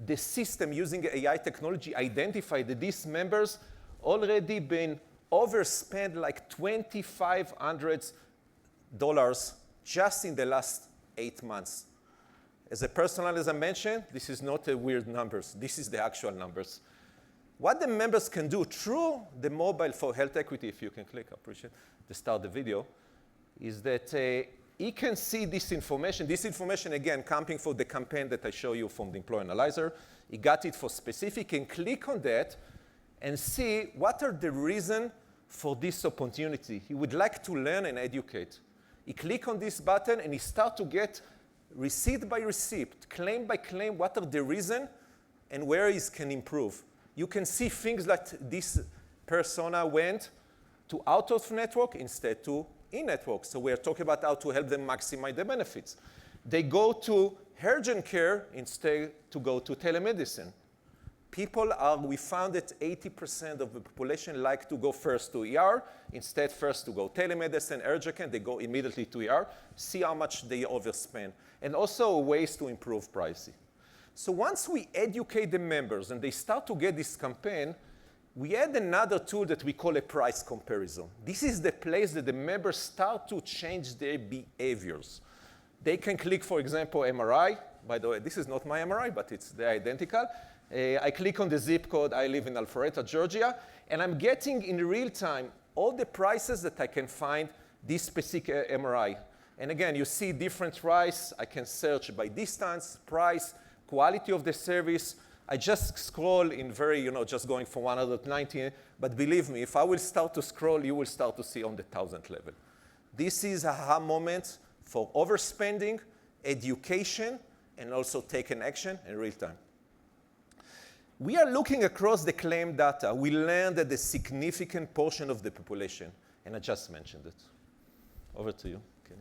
the system using AI technology identified that these members already been overspent like $2,500 just in the last 8 months. As a personal, as I mentioned, this is not a weird numbers. This is the actual numbers. What the members can do through the mobile for Health Equity, if you can click, I appreciate to start the video, is that he can see this information. This information, again, coming from the campaign that I show you from the Employer Analyzer. He got it for specific and click on that and see what are the reasons for this opportunity. He would like to learn and educate. He click on this button and he start to get receipt by receipt, claim by claim, what are the reasons and where he can improve. You can see things like this persona went to out of network instead to in-network. So we're talking about how to help them maximize the benefits. They go to urgent care instead to go to telemedicine. People are, we found that 80% of the population like to go first to ER, instead first to go telemedicine, urgent care, they go immediately to ER, see how much they overspend. And also ways to improve pricing. So once we educate the members and they start to get this campaign, we add another tool that we call a price comparison. This is the place that the members start to change their behaviors. They can click, for example, MRI. By the way, this is not my MRI, but they're identical. I click on the zip code. I live in Alpharetta, Georgia, and I'm getting in real time all the prices that I can find this specific MRI. And again, you see different price. I can search by distance, price, quality of the service. I just scroll in very, just going from 190, but believe me, if I will start to scroll, you will start to see on the 1,000 level. This is a aha moment for overspending, education, and also taking action in real time. We are looking across the claim data. We learned that a significant portion of the population, And I just mentioned it. Over to you, Kenny.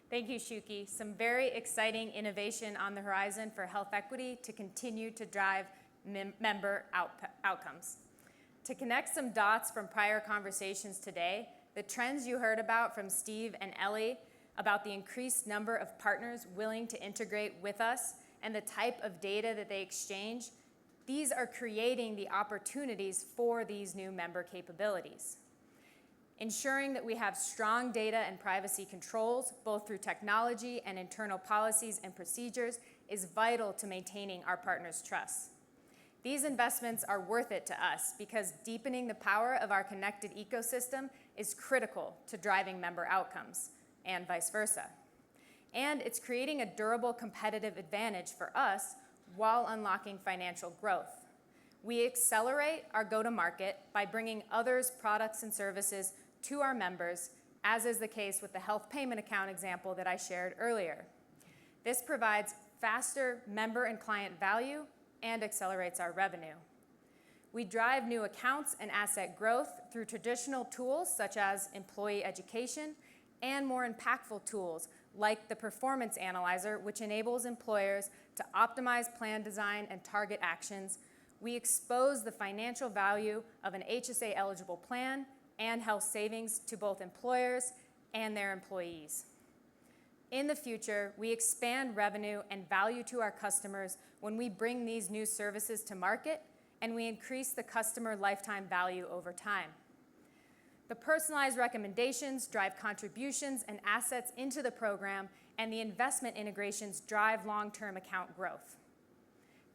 Thank you, Shuki. Some very exciting innovation on the horizon for health equity to continue to drive member outcomes. To connect some dots from prior conversations today, the trends you heard about from Steve and Ellie about the increased number of partners willing to integrate with us and the type of data that they exchange, these are creating the opportunities for these new member capabilities. Ensuring that we have strong data and privacy controls, both through technology and internal policies and procedures, is vital to maintaining our partners' trust. These investments are worth it to us because deepening the power of our connected ecosystem is critical to driving member outcomes, and vice versa. And it's creating a durable competitive advantage for us while unlocking financial growth. We accelerate our go-to-market by bringing others' products and services to our members, as is the case with the health payment account example that I shared earlier. This provides faster member and client value and accelerates our revenue. We drive new accounts and asset growth through traditional tools such as employee education and more impactful tools like the Performance Analyzer, which enables employers to optimize plan design and target actions. We expose the financial value of an HSA-eligible plan and health savings to both employers and their employees. In the future, we expand revenue and value to our customers when we bring these new services to market, and we increase the customer lifetime value over time. The personalized recommendations drive contributions and assets into the program, and the investment integrations drive long-term account growth.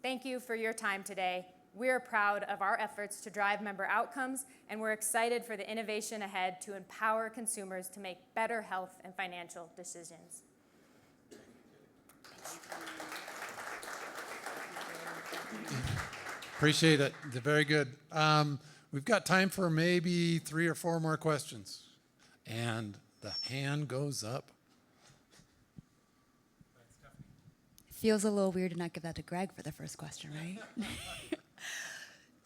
Thank you for your time today. We're proud of our efforts to drive member outcomes, and we're excited for the innovation ahead to empower consumers to make better health and financial decisions. Appreciate it. Very good. We've got time for maybe 3 or 4 more questions. And the hand goes up. Feels a little weird to not give that to Greg for the first question, right?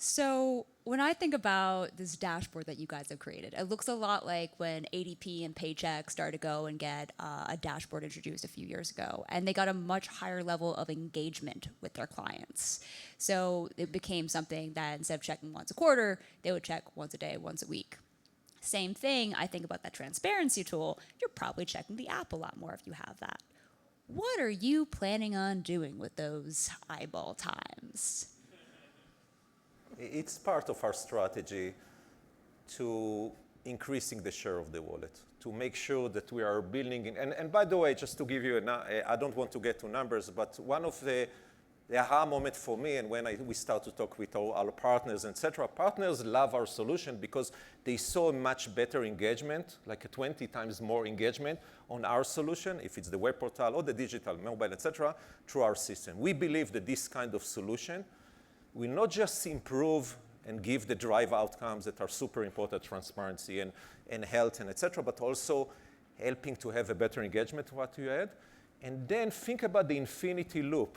So when I think about this dashboard that you guys have created, it looks a lot like when ADP and Paychex started to go and get a dashboard introduced a few years ago, and they got a much higher level of engagement with their clients. So it became something that instead of checking once a quarter, they would check once a day, once a week. Same thing, I think about that transparency tool. You're probably checking the app a lot more if you have that. What are you planning on doing with those eyeball times? It's part of our strategy to increasing the share of the wallet, to make sure that we are building, and by the way, just to give you, I don't want to get to numbers, but one of the aha moment for me, and when we start to talk with our partners, etc., partners love our solution because they saw a much better engagement, like a 20 times more engagement on our solution, if it's the web portal or the digital, mobile, etc., through our system. We believe that this kind of solution will not just improve and give the drive outcomes that are super important, transparency and health and etc., but also helping to have a better engagement to what you had. And then think about the infinity loop.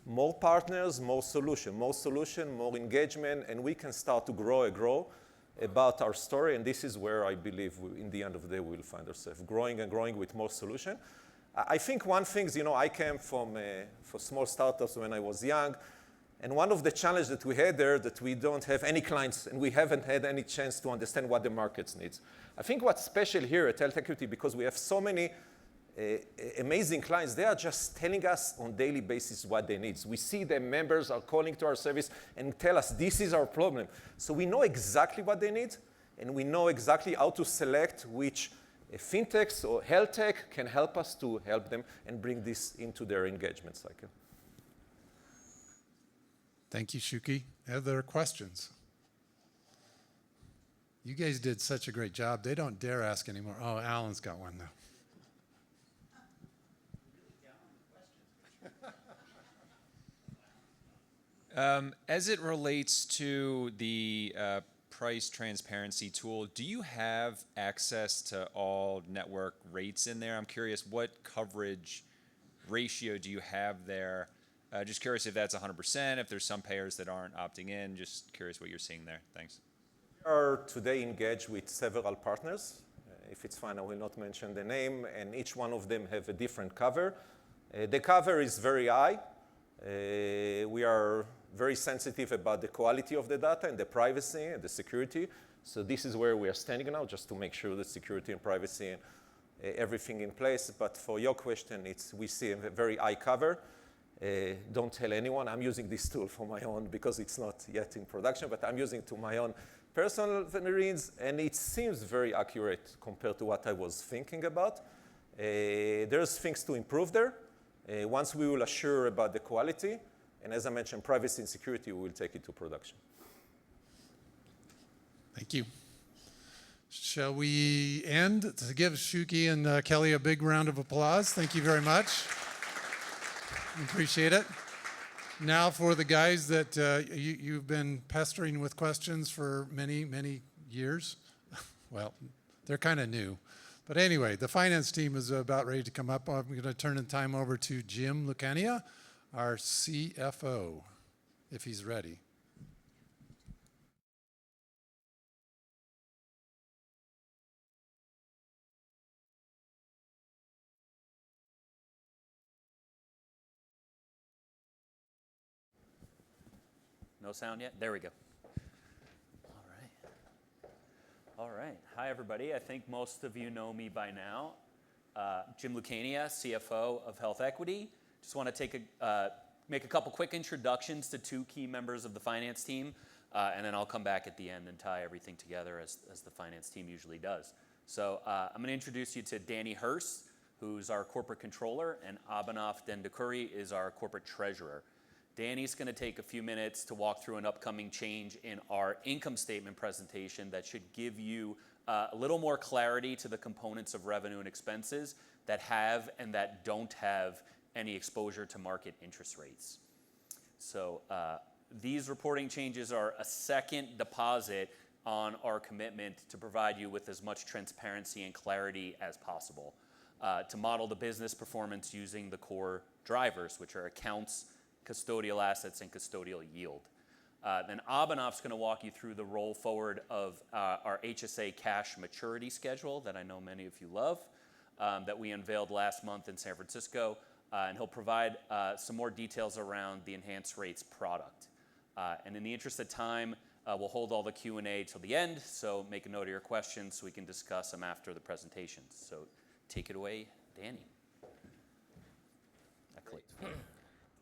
More partners, more solution, more engagement, and we can start to grow about our story. And this is where I believe in the end of the day we will find ourselves growing and growing with more solution. I think one thing, I came from for small startups when I was young. And one of the challenges that we had there that we don't have any clients and we haven't had any chance to understand what the markets needs. I think what's special here at Health Equity, because we have so many amazing clients, they are just telling us on a daily basis what they need. We see the members are calling to our service and tell us this is our problem. So we know exactly what they need and we know exactly how to select which fintechs or health tech can help us to help them and bring this into their engagement cycle. Thank you, Shuki. Other questions? You guys did such a great job. They don't dare ask anymore. Oh, Alan's got one, though. As it relates to the price transparency tool, do you have access to all network rates in there? I'm curious, what coverage ratio do you have there? Just curious if that's 100%, if there's some payers that aren't opting in. Just curious what you're seeing there. Thanks. We are today engaged with several partners. If it's fine, I will not mention the name, and each one of them have a different cover. The cover is very high. We are very sensitive about the quality of the data and the privacy and the security. So this is where we are standing now, just to make sure that security and privacy and everything in place. But for your question, we see a very high cover. Don't tell anyone. I'm using this tool for my own because it's not yet in production, but I'm using it to my own personal needs, and it seems very accurate compared to what I was thinking about. There's things to improve there. Once we will assure about the quality, and as I mentioned, privacy and security, we will take it to production. Thank you. Shall we end? To give Shuki and Kelly a big round of applause. Thank you very much. Appreciate it. Now for the guys that you've been pestering with questions for many, many years. Well, they're kind of new. But anyway, the finance team is about ready to come up. I'm going to turn the time over to Jim Lucania, our CFO, if he's ready. No sound yet? There we go. All right. Hi, everybody. I think most of you know me by now. Jim Lucania, CFO of Health Equity. Just want to make a couple quick introductions to two key members of the finance team, and then I'll come back at the end and tie everything together as the finance team usually does. So I'm going to introduce you to Danny Hurst, who's our corporate controller, and Abhinav Dendakuri is our corporate treasurer. Danny's going to take a few minutes to walk through an upcoming change in our income statement presentation that should give you a little more clarity to the components of revenue and expenses that have and that don't have any exposure to market interest rates. So these reporting changes are a second deposit on our commitment to provide you with as much transparency and clarity as possible to model the business performance using the core drivers, which are accounts, custodial assets, and custodial yield. Then Abhinav's going to walk you through the roll forward of our HSA cash maturity schedule that I know many of you love, that we unveiled last month in San Francisco, and he'll provide some more details around the enhanced rates product. And in the interest of time, we'll hold all the Q&A till the end, so make a note of your questions so we can discuss them after the presentation. So take it away, Danny.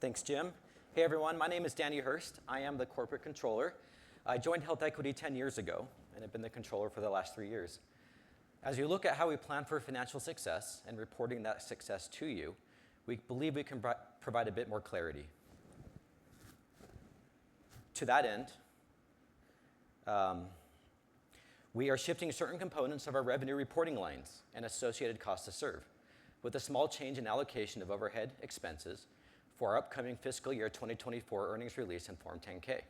Thanks, Jim. Hey, everyone. My name is Danny Hurst. I am the corporate controller. I joined Health Equity 10 years ago and have been the controller for the last 3 years. As you look at how we plan for financial success and reporting that success to you, we believe we can provide a bit more clarity. To that end, we are shifting certain components of our revenue reporting lines and associated cost to serve, with a small change in allocation of overhead expenses for our upcoming fiscal year 2024 earnings release in Form 10-K.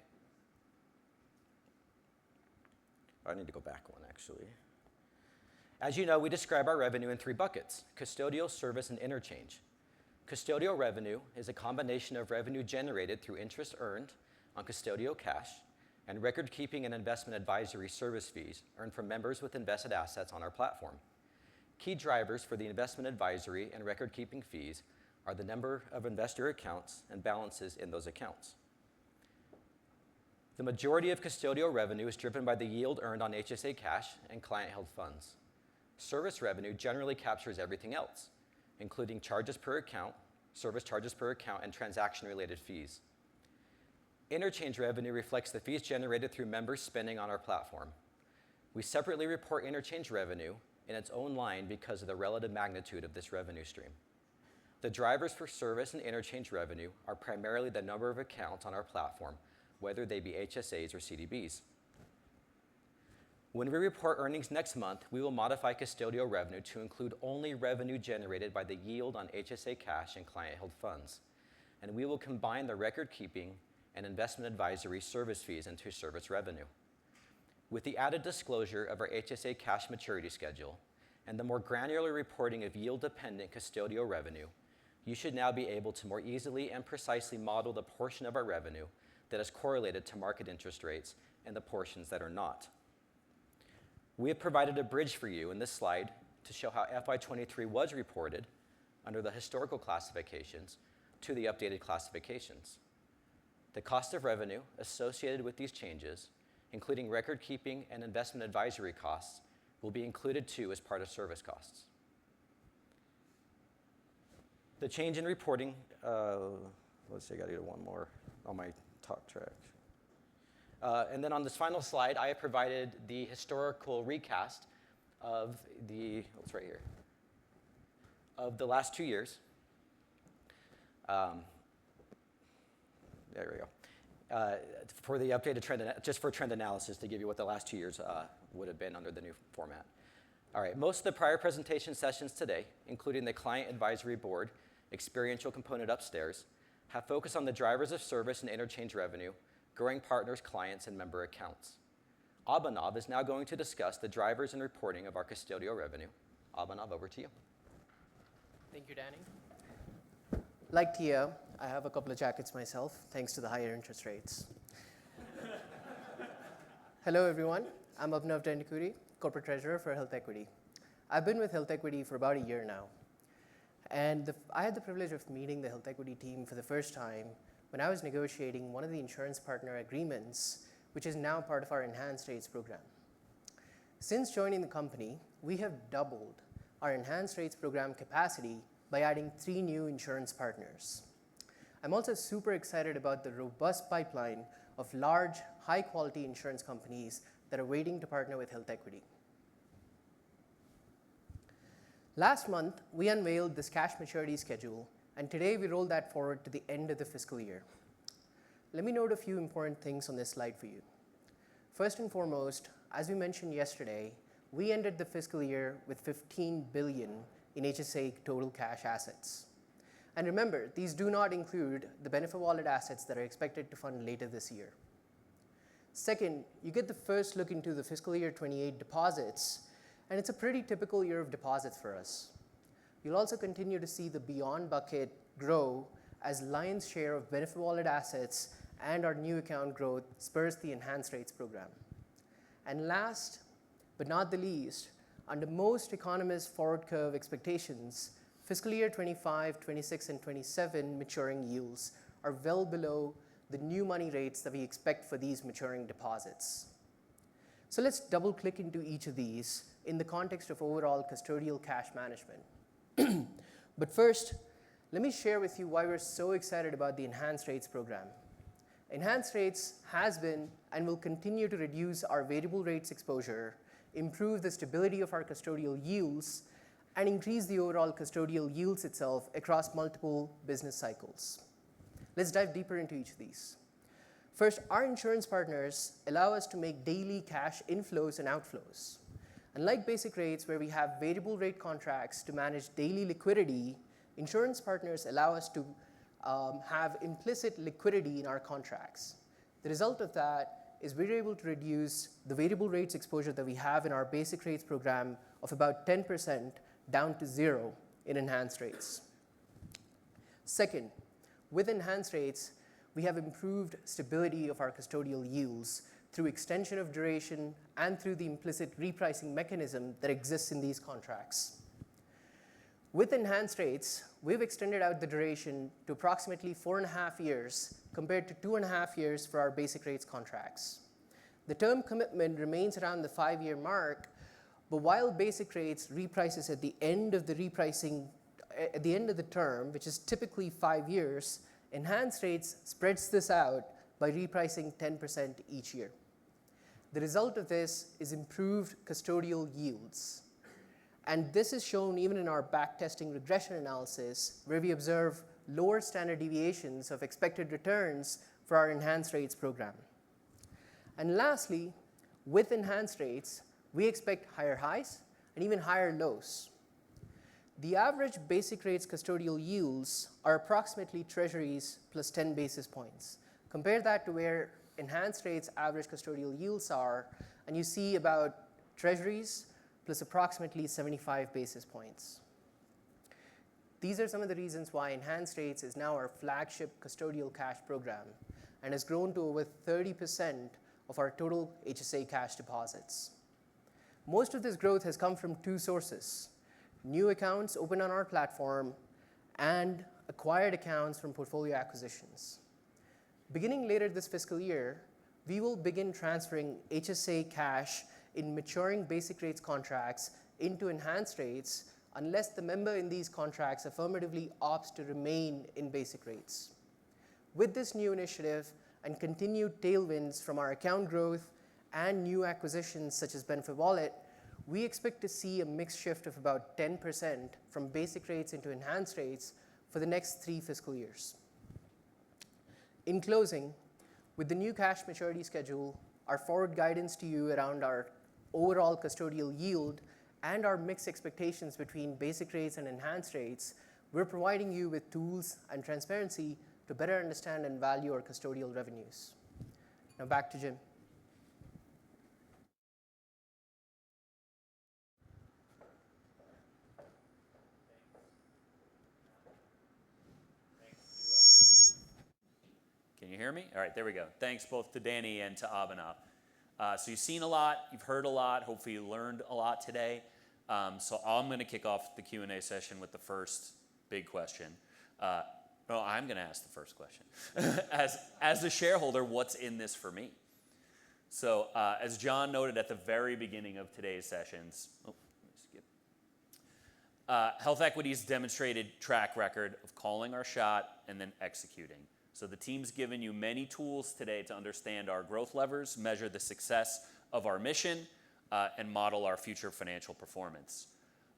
I need to go back one, actually. As you know, we describe our revenue in 3 buckets: custodial, service, and interchange. Custodial revenue is a combination of revenue generated through interest earned on custodial cash and record-keeping and investment advisory service fees earned from members with invested assets on our platform. Key drivers for the investment advisory and record-keeping fees are the number of investor accounts and balances in those accounts. The majority of custodial revenue is driven by the yield earned on HSA cash and client-held funds. Service revenue generally captures everything else, including charges per account, service charges per account, and transaction-related fees. Interchange revenue reflects the fees generated through members spending on our platform. We separately report interchange revenue in its own line because of the relative magnitude of this revenue stream. The drivers for service and interchange revenue are primarily the number of accounts on our platform, whether they be HSAs or CDBs. When we report earnings next month, we will modify custodial revenue to include only revenue generated by the yield on HSA cash and client-held funds, and we will combine the record-keeping and investment advisory service fees into service revenue. With the added disclosure of our HSA cash maturity schedule and the more granular reporting of yield-dependent custodial revenue, you should now be able to more easily and precisely model the portion of our revenue that is correlated to market interest rates and the portions that are not. We have provided a bridge for you in this slide to show how FY23 was reported under the historical classifications to the updated classifications. The cost of revenue associated with these changes, including record keeping and investment advisory costs, will be included too as part of service costs. The change in reporting, let's see, I gotta get one more on my talk track. And then on this final slide, I have provided the historical recast of what's right here, of the last 2 years. There we go. For the updated trend, just for trend analysis to give you what the last 2 years would have been under the new format. All right, most of the prior presentation sessions today, including the client advisory board, experiential component upstairs, have focused on the drivers of service and interchange revenue, growing partners, clients, and member accounts. Abhinav is now going to discuss the drivers and reporting of our custodial revenue. Abhinav, over to you. Thank you, Danny. Like Tia, I have a couple of jackets myself, thanks to the higher interest rates. Hello, everyone. I'm Abhinav Dandikuri, Corporate Treasurer for Health Equity. I've been with Health Equity for about a year now. And I had the privilege of meeting the Health Equity team for the first time when I was negotiating one of the insurance partner agreements, which is now part of our Enhanced Rates program. Since joining the company, we have doubled our Enhanced Rates program capacity by adding 3 new insurance partners. I'm also super excited about the robust pipeline of large, high-quality insurance companies that are waiting to partner with Health Equity. Last month, we unveiled this cash maturity schedule, and today we roll that forward to the end of the fiscal year. Let me note a few important things on this slide for you. First and foremost, as we mentioned yesterday, we ended the fiscal year with $15 billion in HSA total cash assets. And remember, these do not include the benefit wallet assets that are expected to fund later this year. Second, you get the first look into the fiscal year 28 deposits, and it's a pretty typical year of deposits for us. You'll also continue to see the Beyond bucket grow as lion's share of benefit wallet assets and our new account growth spurs the Enhanced Rates program. And last but not the least, under most economists' forward curve expectations, fiscal year 25, 26, and 27 maturing yields are well below the new money rates that we expect for these maturing deposits. So let's double click into each of these in the context of overall custodial cash management. But first, let me share with you why we're so excited about the Enhanced Rates program. Enhanced Rates has been and will continue to reduce our variable rates exposure, improve the stability of our custodial yields, and increase the overall custodial yields itself across multiple business cycles. Let's dive deeper into each of these. First, our insurance partners allow us to make daily cash inflows and outflows. Unlike basic rates where we have variable rate contracts to manage daily liquidity, insurance partners allow us to have implicit liquidity in our contracts. The result of that is we're able to reduce the variable rates exposure that we have in our basic rates program of about 10% down to 0 in Enhanced Rates. Second, with Enhanced Rates, we have improved stability of our custodial yields through extension of duration and through the implicit repricing mechanism that exists in these contracts. With Enhanced Rates, we've extended out the duration to approximately 4.5 years compared to 2.5 years for our basic rates contracts. The term commitment remains around the 5-year mark, but while basic rates reprices at the end of the repricing, at the end of the term, which is typically 5 years, Enhanced Rates spreads this out by repricing 10% each year. The result of this is improved custodial yields. And this is shown even in our backtesting regression analysis, where we observe lower standard deviations of expected returns for our Enhanced Rates program. And lastly, with Enhanced Rates, we expect higher highs and even higher lows. The average basic rates custodial yields are approximately treasuries plus 10 basis points. Compare that to where Enhanced Rates average custodial yields are, and you see about treasuries plus approximately 75 basis points. These are some of the reasons why Enhanced Rates is now our flagship custodial cash program and has grown to over 30% of our total HSA cash deposits. Most of this growth has come from two sources: new accounts opened on our platform and acquired accounts from portfolio acquisitions. Beginning later this fiscal year, we will begin transferring HSA cash in maturing basic rates contracts into Enhanced Rates unless the member in these contracts affirmatively opts to remain in basic rates. With this new initiative and continued tailwinds from our account growth and new acquisitions such as Benefit Wallet, we expect to see a mix shift of about 10% from basic rates into Enhanced Rates for the next 3 fiscal years. In closing, with the new cash maturity schedule, our forward guidance to you around our overall custodial yield, and our mixed expectations between basic rates and Enhanced Rates, we're providing you with tools and transparency to better understand and value our custodial revenues. Now back to Jim. Can you hear me? All right, there we go. Thanks both to Danny and to Abhinav. So you've seen a lot, you've heard a lot, hopefully you learned a lot today. So I'm going to kick off the Q&A session with the first big question. No, I'm going to ask the first question. As a shareholder, what's in this for me? So as John noted at the very beginning of today's sessions, Health Equity's demonstrated track record of calling our shot and then executing. So the team's given you many tools today to understand our growth levers, measure the success of our mission, and model our future financial performance.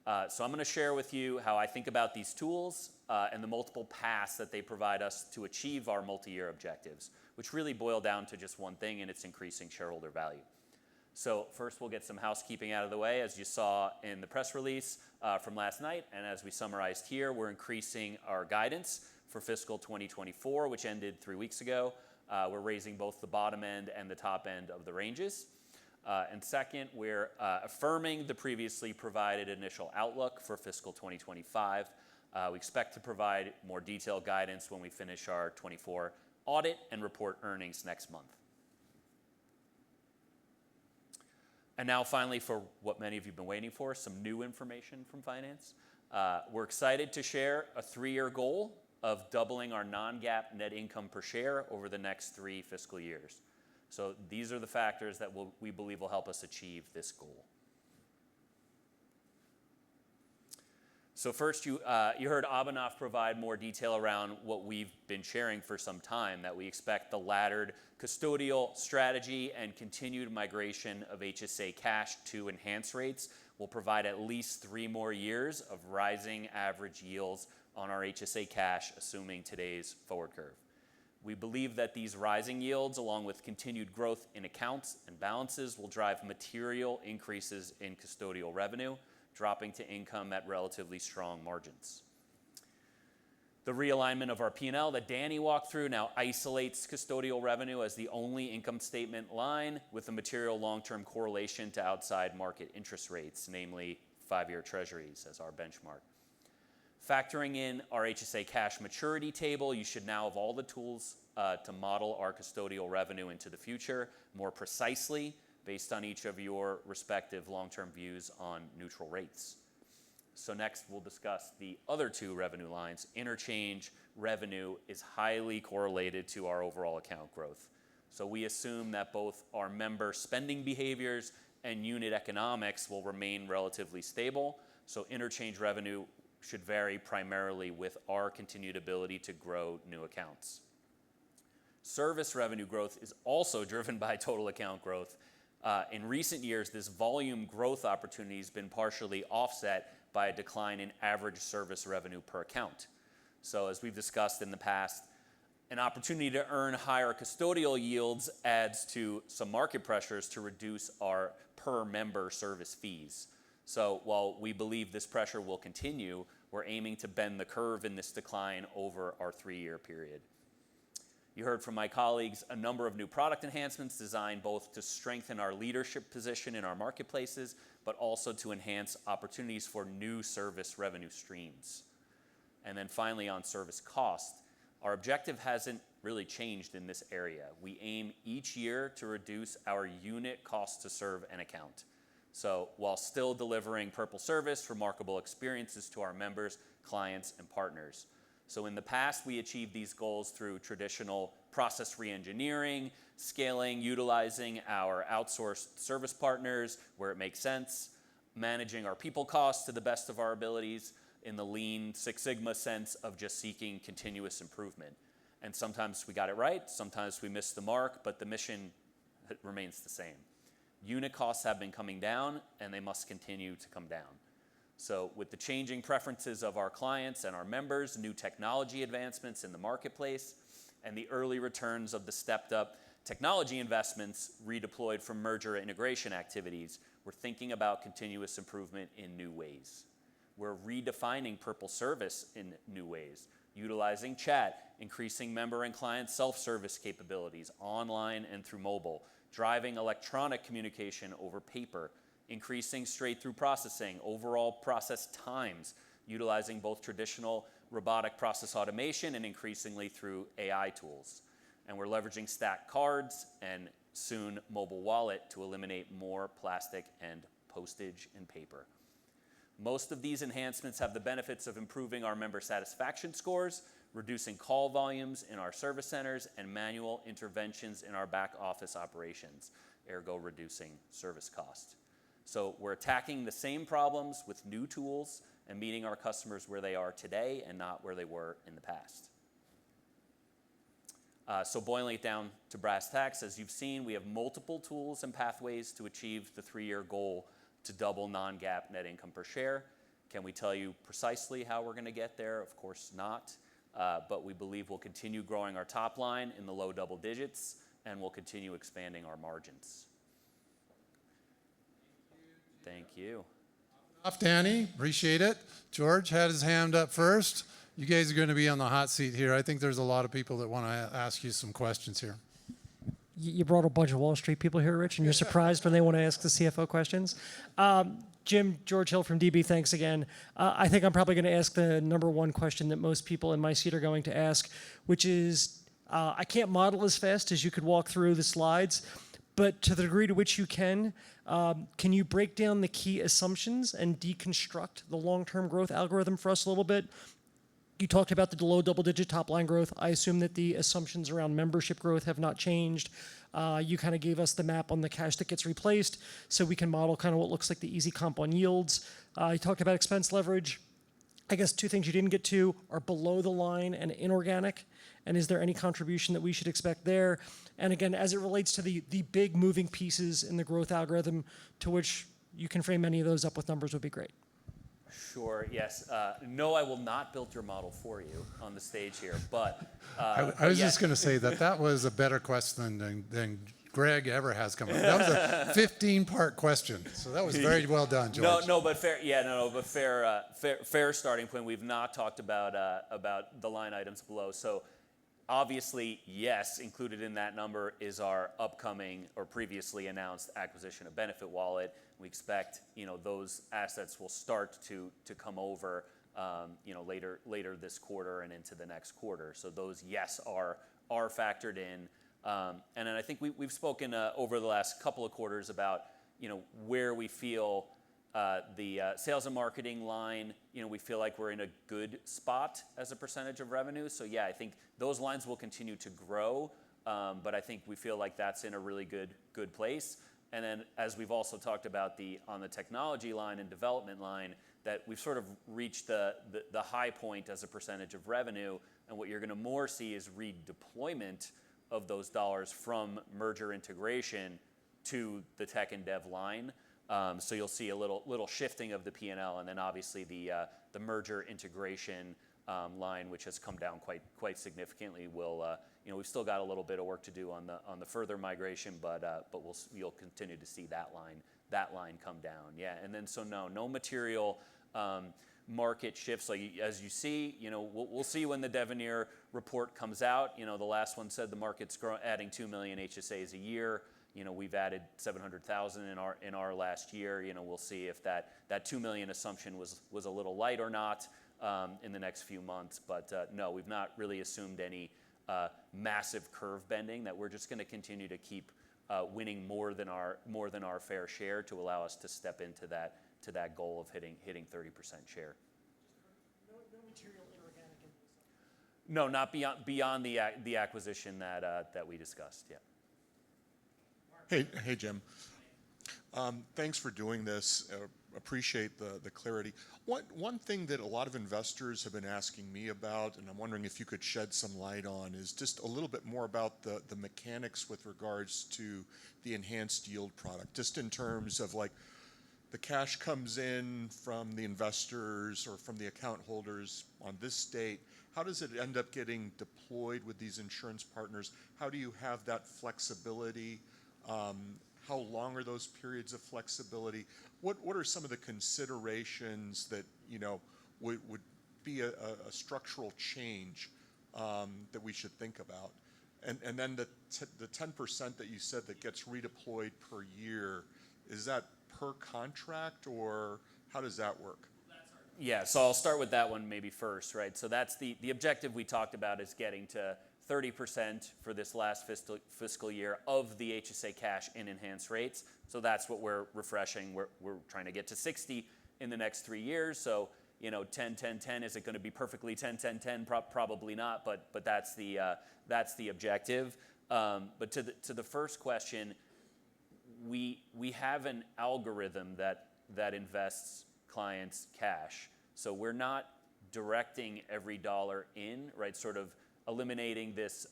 So I'm going to share with you how I think about these tools and the multiple paths that they provide us to achieve our multi-year objectives, which really boil down to just one thing, and it's increasing shareholder value. So first, we'll get some housekeeping out of the way. As you saw in the press release from last night, and as we summarized here, we're increasing our guidance for fiscal 2024, which ended 3 weeks ago. We're raising both the bottom end and the top end of the ranges. And second, we're affirming the previously provided initial outlook for fiscal 2025. We expect to provide more detailed guidance when we finish our 24 audit and report earnings next month. And now finally, for what many of you have been waiting for, some new information from finance. We're excited to share a 3-year goal of doubling our non-GAAP net income per share over the next 3 fiscal years. So these are the factors that we believe will help us achieve this goal. So first, you heard Abhinav provide more detail around what we've been sharing for some time, that we expect the laddered custodial strategy and continued migration of HSA cash to Enhanced Rates will provide at least 3 more years of rising average yields on our HSA cash, assuming today's forward curve. We believe that these rising yields, along with continued growth in accounts and balances, will drive material increases in custodial revenue, dropping to income at relatively strong margins. The realignment of our P&L that Danny walked through now isolates custodial revenue as the only income statement line with a material long-term correlation to outside market interest rates, namely 5-year treasuries as our benchmark. Factoring in our HSA cash maturity table, you should now have all the tools to model our custodial revenue into the future more precisely based on each of your respective long-term views on neutral rates. So next, we'll discuss the other 2 revenue lines. Interchange revenue is highly correlated to our overall account growth. So we assume that both our member spending behaviors and unit economics will remain relatively stable. So interchange revenue should vary primarily with our continued ability to grow new accounts. Service revenue growth is also driven by total account growth. In recent years, this volume growth opportunity has been partially offset by a decline in average service revenue per account. So as we've discussed in the past, an opportunity to earn higher custodial yields adds to some market pressures to reduce our per member service fees. So while we believe this pressure will continue, we're aiming to bend the curve in this decline over our 3-year period. You heard from my colleagues a number of new product enhancements designed both to strengthen our leadership position in our marketplaces, but also to enhance opportunities for new service revenue streams. And then finally on service cost, our objective hasn't really changed in this area. We aim each year to reduce our unit cost to serve an account. So while still delivering Purple service, remarkable experiences to our members, clients, and partners. So in the past, we achieved these goals through traditional process reengineering, scaling, utilizing our outsourced service partners where it makes sense, managing our people costs to the best of our abilities in the lean Six Sigma sense of just seeking continuous improvement. And sometimes we got it right, sometimes we missed the mark, but the mission remains the same. Unit costs have been coming down, and they must continue to come down. So with the changing preferences of our clients and our members, new technology advancements in the marketplace, and the early returns of the stepped up technology investments redeployed from merger integration activities, we're thinking about continuous improvement in new ways. We're redefining Purple service in new ways, utilizing chat, increasing member and client self-service capabilities online and through mobile, driving electronic communication over paper, increasing straight-through processing, overall process times, utilizing both traditional robotic process automation and increasingly through AI tools. And we're leveraging stacked cards and soon mobile wallet to eliminate more plastic and postage and paper. Most of these enhancements have the benefits of improving our member satisfaction scores, reducing call volumes in our service centers, and manual interventions in our back office operations, ergo reducing service cost. So we're attacking the same problems with new tools and meeting our customers where they are today and not where they were in the past. So boiling it down to brass tacks, as you've seen, we have multiple tools and pathways to achieve the 3-year goal to double non-GAAP net income per share. Can we tell you precisely how we're going to get there? Of course not, but we believe we'll continue growing our top line in the low double digits, and we'll continue expanding our margins. Thank you. Off, Danny. Appreciate it. George had his hand up first. You guys are going to be on the hot seat here. I think there's a lot of people that want to ask you some questions here. You brought a bunch of Wall Street people here, Rich, and you're surprised when they want to ask the CFO questions. Jim, George Hill from DB, thanks again. I think I'm probably going to ask the number one question that most people in my seat are going to ask, which is, I can't model as fast as you could walk through the slides, but to the degree to which you can you break down the key assumptions and deconstruct the long-term growth algorithm for us a little bit? You talked about the low double-digit top-line growth. I assume that the assumptions around membership growth have not changed. You kind of gave us the map on the cash that gets replaced, so we can model kind of what looks like the easy comp on yields. You talked about expense leverage. I guess two things you didn't get to are below the line and inorganic, and is there any contribution that we should expect there? And again, as it relates to the big moving pieces in the growth algorithm, to which you can frame any of those up with numbers would be great. Sure, yes. No, I will not build your model for you on the stage here, but... I was just going to say that was a better question than Greg ever has come up. That was a 15-part question, so that was very well done, George. But fair starting point. We've not talked about the line items below, so obviously, yes, included in that number is our upcoming or previously announced acquisition of Benefit Wallet. We expect those assets will start to come over later this quarter and into the next quarter. So those, yes, are factored in. And then I think we've spoken over the last couple of quarters about where we feel the sales and marketing line, we feel like we're in a good spot as a percentage of revenue. So yeah, I think those lines will continue to grow, but I think we feel like that's in a really good place. And then as we've also talked about on the technology line and development line, that we've sort of reached the high point as a percentage of revenue, and what you're going to more see is redeployment of those dollars from merger integration to the tech and dev line. So you'll see a little shifting of the P&L, and then obviously the merger integration line, which has come down quite significantly, will we've still got a little bit of work to do on the further migration, but you'll continue to see that line come down. Yeah, and then so no material market shifts. Like as you see, we'll see when the Devenir report comes out. The last one said the market's adding 2 million HSAs a year. We've added 700,000 in our last year. We'll see if that 2 million assumption was a little light or not. in the next few months. But no, we've not really assumed any massive curve bending. That we're just going to continue to keep winning more than our fair share to allow us to step into that goal of hitting 30% share. No material inorganic in these. No, not beyond the acquisition that we discussed. Yeah. Hey, Jim. Thanks for doing this. Appreciate the clarity. One thing that a lot of investors have been asking me about, and I'm wondering if you could shed some light on, is just a little bit more about the mechanics with regards to the enhanced yield product, just in terms of like the cash comes in from the investors or from the account holders on this date. How does it end up getting deployed with these insurance partners? How do you have that flexibility? How long are those periods of flexibility? What are some of the considerations that would be a structural change that we should think about? And then the 10% that you said that gets redeployed per year, is that per contract or how does that work? Yeah, so I'll start with that one maybe first, right? So that's the objective we talked about is getting to 30% for this last fiscal year of the HSA cash in enhanced rates. So that's what we're refreshing. We're trying to get to 60 in the next 3 years. So 10, 10, 10. Is it going to be perfectly 10, 10, 10? Probably not. But that's the objective. But to the first question, we have an algorithm that invests clients' cash. So we're not directing every dollar in, right? Sort of eliminating this,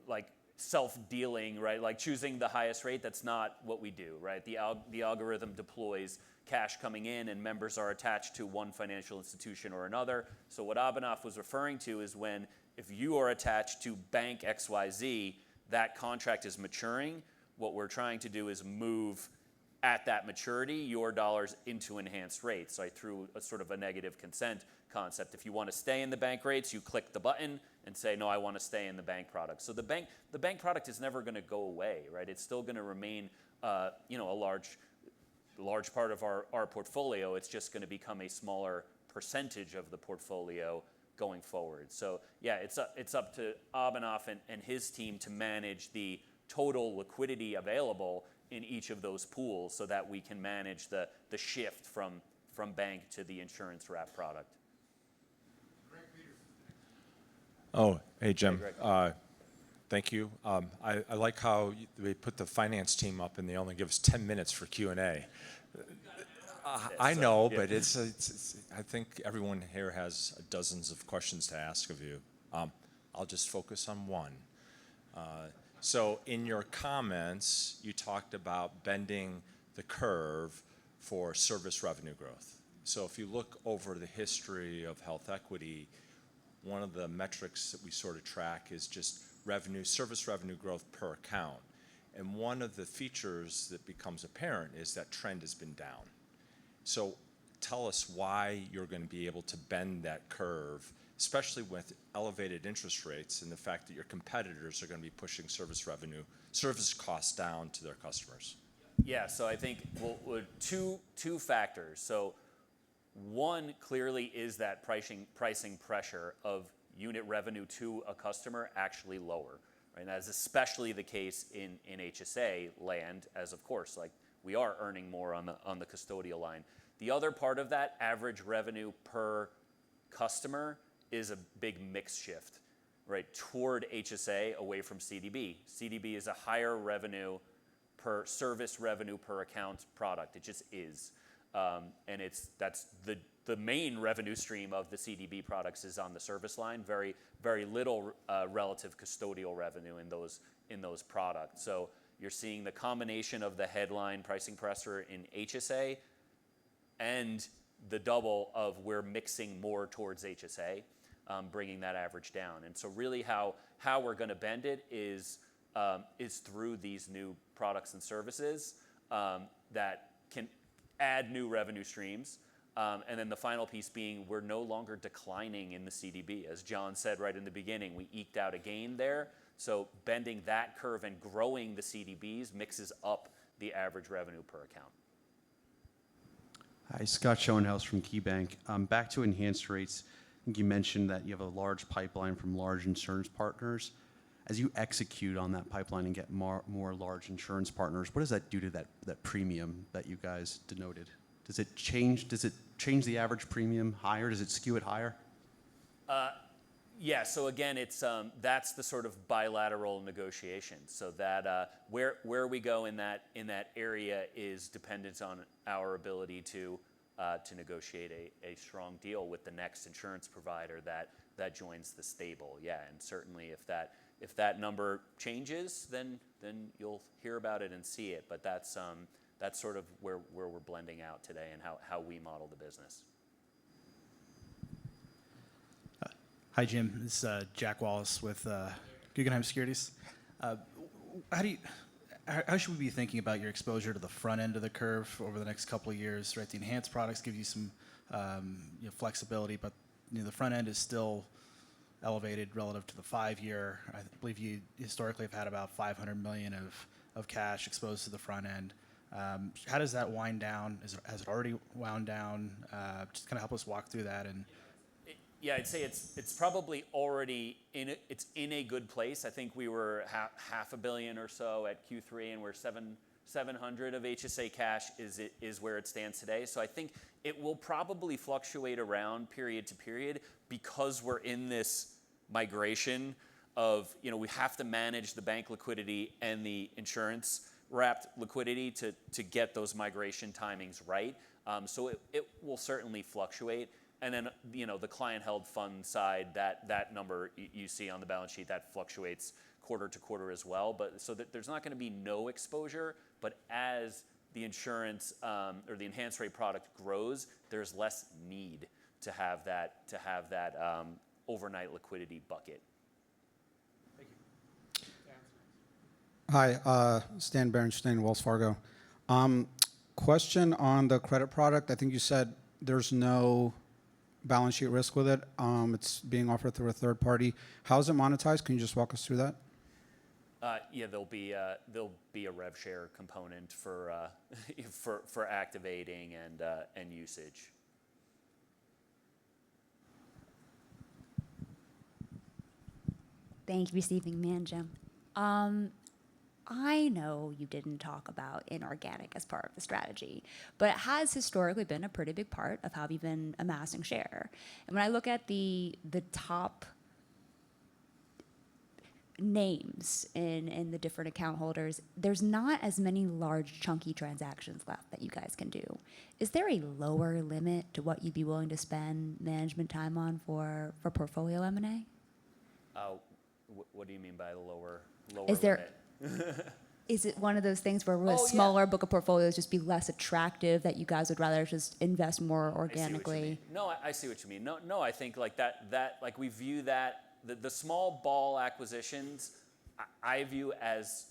like self-dealing, right? Like choosing the highest rate. That's not what we do, right? The algorithm deploys cash coming in, and members are attached to one financial institution or another. So what Abhinav was referring to is if you are attached to Bank XYZ, that contract is maturing. What we're trying to do is move at that maturity your dollars into enhanced rates, right? Through a sort of a negative consent concept. If you want to stay in the bank rates, you click the button and say, no, I want to stay in the bank product. So the bank product is never going to go away, right? It's still going to remain, a large part of our portfolio. It's just going to become a smaller percentage of the portfolio going forward. So yeah, it's up to Abhinav and his team to manage the total liquidity available in each of those pools so that we can manage the shift from bank to the insurance wrap product. Oh, hey, Jim. Thank you. I like how they put the finance team up and they only give us 10 minutes for Q&A. I know, but it's I think everyone here has dozens of questions to ask of you. I'll just focus on one. So in your comments, you talked about bending the curve for service revenue growth. So if you look over the history of Health Equity, one of the metrics that we sort of track is just service revenue growth per account. And one of the features that becomes apparent is that trend has been down. So tell us why you're going to be able to bend that curve, especially with elevated interest rates and the fact that your competitors are going to be pushing service costs down to their customers. Yeah, so I think two factors. So one clearly is that pricing pressure of unit revenue to a customer actually lower, right? And that is especially the case in HSA land, as of course, like we are earning more on the custodial line. The other part of that average revenue per customer is a big mix shift, right, toward HSA away from CDB. CDB is a higher service revenue per account product. It just is. And that's the main revenue stream of the CDB products is on the service line. Very, very little relative custodial revenue in those products. So you're seeing the combination of the headline pricing pressure in HSA and the double of we're mixing more towards HSA, bringing that average down. And so really how we're going to bend it is through these new products and services that can add new revenue streams. And then the final piece being we're no longer declining in the CDB. As John said right in the beginning, we eked out a gain there. So bending that curve and growing the CDBs mixes up the average revenue per account. Hi, Scott Schoenhaus from KeyBank. Back to enhanced rates. I think you mentioned that you have a large pipeline from large insurance partners. As you execute on that pipeline and get more large insurance partners, what does that do to that premium that you guys denoted? Does it change the average premium higher? Does it skew it higher? Yeah, so again, it's that's the sort of bilateral negotiation. So that where we go in that area is dependent on our ability to negotiate a strong deal with the next insurance provider that joins the stable. Yeah, and certainly if that number changes, then you'll hear about it and see it. But that's sort of where we're blending out today and how we model the business. Hi, Jim. This is Jack Wallace with Guggenheim Securities. How should we be thinking about your exposure to the front end of the curve over the next couple of years? Right, the enhanced products give you some flexibility, but the front end is still elevated relative to the 5-year. I believe you historically have had about $500 million of cash exposed to the front end. How does that wind down? Has it already wound down? Just kind of help us walk through that. And yeah, I'd say it's probably already in a good place. I think we were half a billion or so at Q3, and we're 700 of HSA cash is where it stands today. So I think it will probably fluctuate around period to period because we're in this migration of, we have to manage the bank liquidity and the insurance wrapped liquidity to get those migration timings right. So it will certainly fluctuate. And then, the client-held fund side, that number you see on the balance sheet, that fluctuates quarter to quarter as well. But so that there's not going to be no exposure, but as the insurance or the enhanced rate product grows, there's less need to have that overnight liquidity bucket. Thank you. Hi, Stan Berenstein, Wells Fargo. Question on the credit product. I think you said there's no balance sheet risk with it. It's being offered through a third party. How is it monetized? Can you just walk us through that? Yeah, there'll be a rev share component for activating and usage. Thank you for receiving me in, Jim. I know you didn't talk about inorganic as part of the strategy, but it has historically been a pretty big part of how you've been amassing share. And when I look at the top names in the different account holders, there's not as many large chunky transactions left that you guys can do. Is there a lower limit to what you'd be willing to spend management time on for portfolio M&A? What do you mean by lower Is there limit? Is it one of those things where with a smaller book of portfolios just be less attractive, that you guys would rather just invest more organically? I see what you mean. No, I think like that like we view that the small ball acquisitions I view as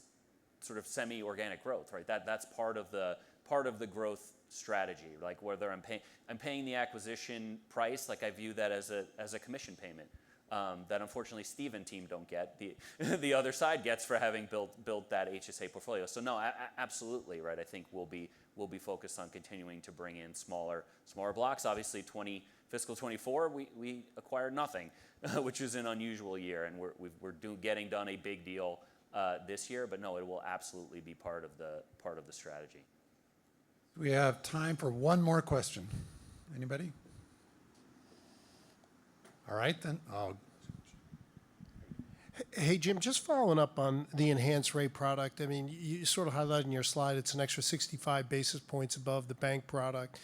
sort of semi-organic growth, right? That's part of the growth strategy. Like whether I'm paying the acquisition price, like I view that as a commission payment. That unfortunately Steve and team don't get. The other side gets for having built that HSA portfolio. So no, absolutely right. I think we'll be focused on continuing to bring in smaller blocks. Obviously, fiscal 24 we acquired nothing, which is an unusual year, and we're getting done a big deal this year. But no, it will absolutely be part of the strategy. We have time for one more question. Anybody? All right, then. Hey, Jim, just following up on the enhanced rate product. I mean, you sort of highlighted in your slide it's an extra 65 basis points above the bank product.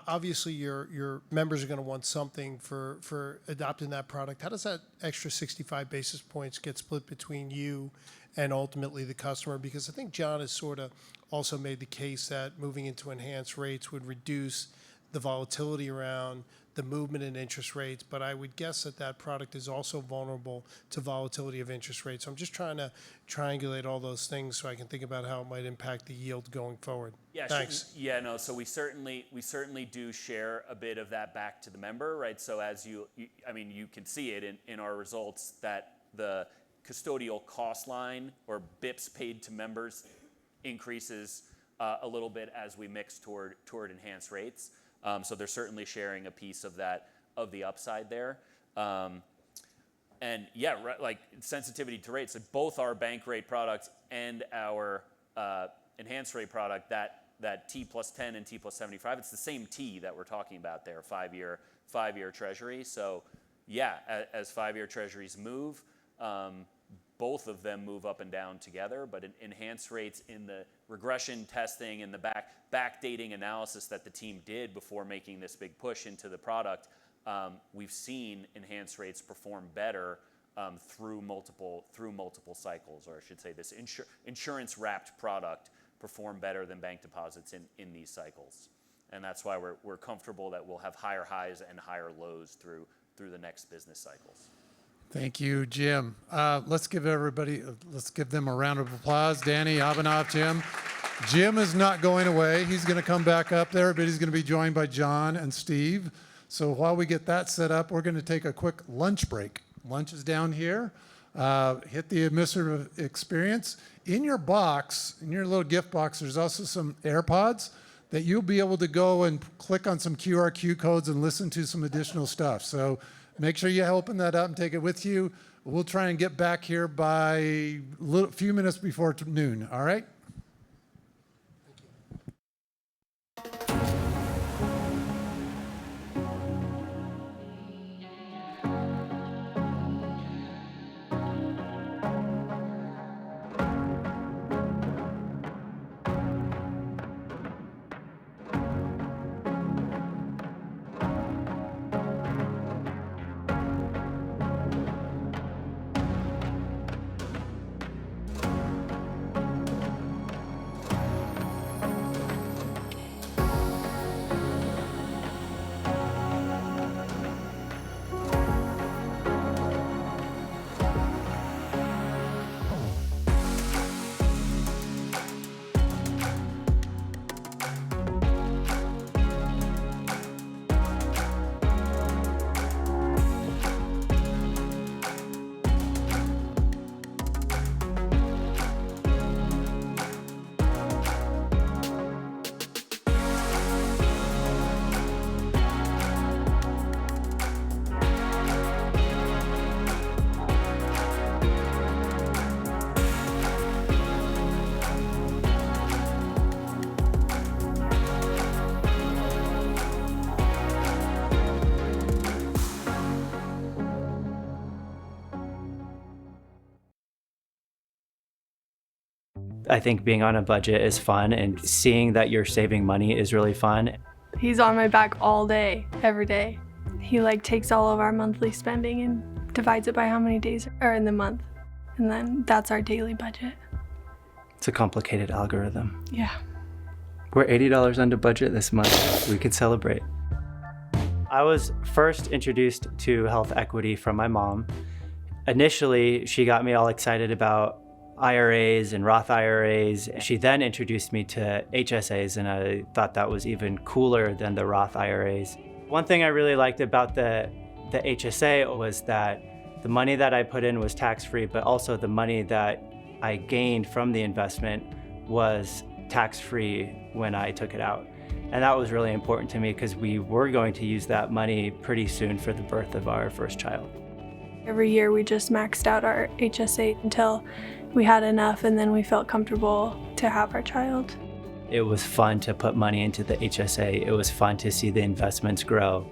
Obviously your members are going to want something for adopting that product. How does that extra 65 basis points get split between you and ultimately the customer? Because I think John has sort of also made the case that moving into enhanced rates would reduce the volatility around the movement in interest rates, but I would guess that product is also vulnerable to volatility of interest rates. So I'm just trying to triangulate all those things so I can think about how it might impact the yield going forward. Yeah, thanks. So we certainly do share a bit of that back to the member, right? So as you can see it in our results that the custodial cost line or BIPs paid to members increases a little bit as we mix toward enhanced rates. So they're certainly sharing a piece of that, of the upside there. And yeah, like sensitivity to rates, so both our bank rate product and our enhanced rate product, that T plus 10 and T plus 75, it's the same T that we're talking about there, five-year treasury. So yeah, as five-year treasuries move, both of them move up and down together, but enhanced rates in the regression testing and the backdating analysis that the team did before making this big push into the product, we've seen enhanced rates perform better through multiple cycles, or I should say this insurance wrapped product perform better than bank deposits in these cycles. And that's why we're comfortable that we'll have higher highs and higher lows through the next business cycles. Thank you, Jim. Let's give them a round of applause. Danny, Abhinav, Jim. Jim is not going away. He's going to come back up there, but he's going to be joined by John and Steve. So while we get that set up, we're going to take a quick lunch break. Lunch is down here. Hit the immersive experience. In your box, in your little gift box, there's also some AirPods that you'll be able to go and click on some QR codes and listen to some additional stuff. So make sure you open that up and take it with you. We'll try and get back here by a few minutes before noon, all right? I think being on a budget is fun, and seeing that you're saving money is really fun. He's on my back all day, every day. He takes all of our monthly spending and divides it by how many days are in the month. And then that's our daily budget. It's a complicated algorithm. Yeah. We're $80 under budget this month. We can celebrate. I was first introduced to health equity from my mom. Initially, she got me all excited about IRAs and Roth IRAs. She then introduced me to HSAs, and I thought that was even cooler than the Roth IRAs. One thing I really liked about the HSA was that the money that I put in was tax-free, but also the money that I gained from the investment was tax-free when I took it out. And that was really important to me because we were going to use that money pretty soon for the birth of our first child. Every year we just maxed out our HSA until we had enough, and then we felt comfortable to have our child. It was fun to put money into the HSA. It was fun to see the investments grow.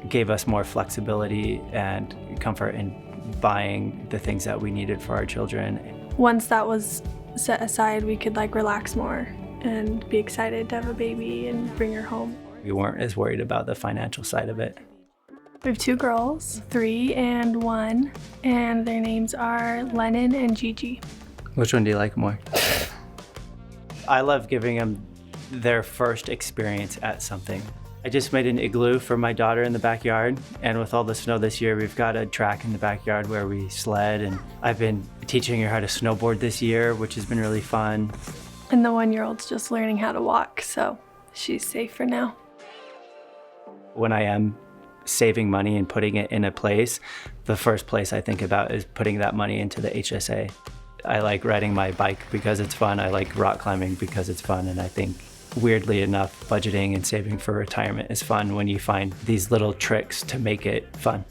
It gave us more flexibility and comfort in buying the things that we needed for our children. Once that was set aside, we could relax more and be excited to have a baby and bring her home. We weren't as worried about the financial side of it. We have 2 girls, 3 and 1, and their names are Lennon and Gigi. Which one do you like more? I love giving them their first experience at something. I just made an igloo for my daughter in the backyard, and with all the snow this year, we've got a track in the backyard where we sled, and I've been teaching her how to snowboard this year, which has been really fun. And the 1-year-old's just learning how to walk, so she's safe for now. When I am saving money and putting it in a place, the first place I think about is putting that money into the HSA. I like riding my bike because it's fun. I like rock climbing because it's fun. And I think, weirdly enough, budgeting and saving for retirement is fun when you find these little tricks to make it fun.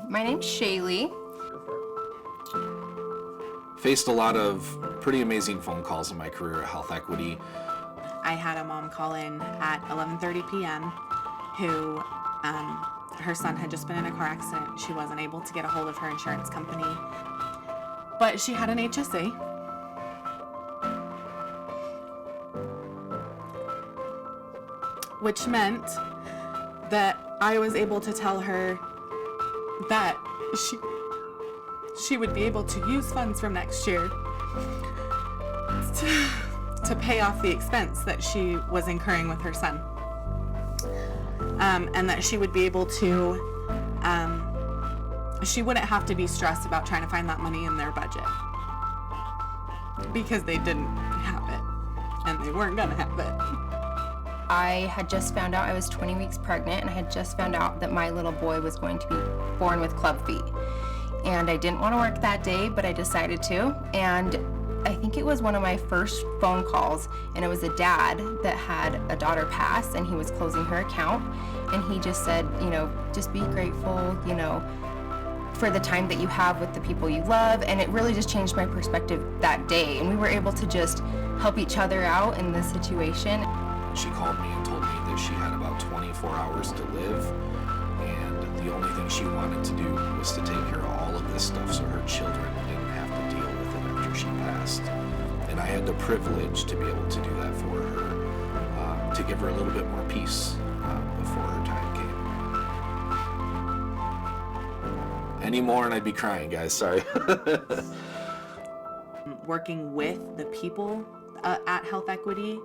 My name's Shaylee. Faced a lot of pretty amazing phone calls in my career at Health Equity. I had a mom call in at 11:30 p.m. who her son had just been in a car accident. She wasn't able to get a hold of her insurance company, but she had an HSA. Which meant that I was able to tell her that she would be able to use funds from next year to pay off the expense that she was incurring with her son. And that she would be able to, she wouldn't have to be stressed about trying to find that money in their budget. Because they didn't have it, and they weren't gonna have it. I had just found out I was 20 weeks pregnant, and I had just found out that my little boy was going to be born with club feet. And I didn't want to work that day, but I decided to. And I think it was one of my first phone calls, and it was a dad that had a daughter pass, and he was closing her account. And he just said, you know, just be grateful, you know, for the time that you have with the people you love. And it really just changed my perspective that day. And we were able to just help each other out in this situation. She called me and told me that she had about 24 hours to live, and the only thing she wanted to do was to take care of all of this stuff so her children didn't have to deal with it after she passed. And I had the privilege to be able to do that for her, to give her a little bit more peace before her time came. Any more and I'd be crying, guys, sorry. Working with the people at Health Equity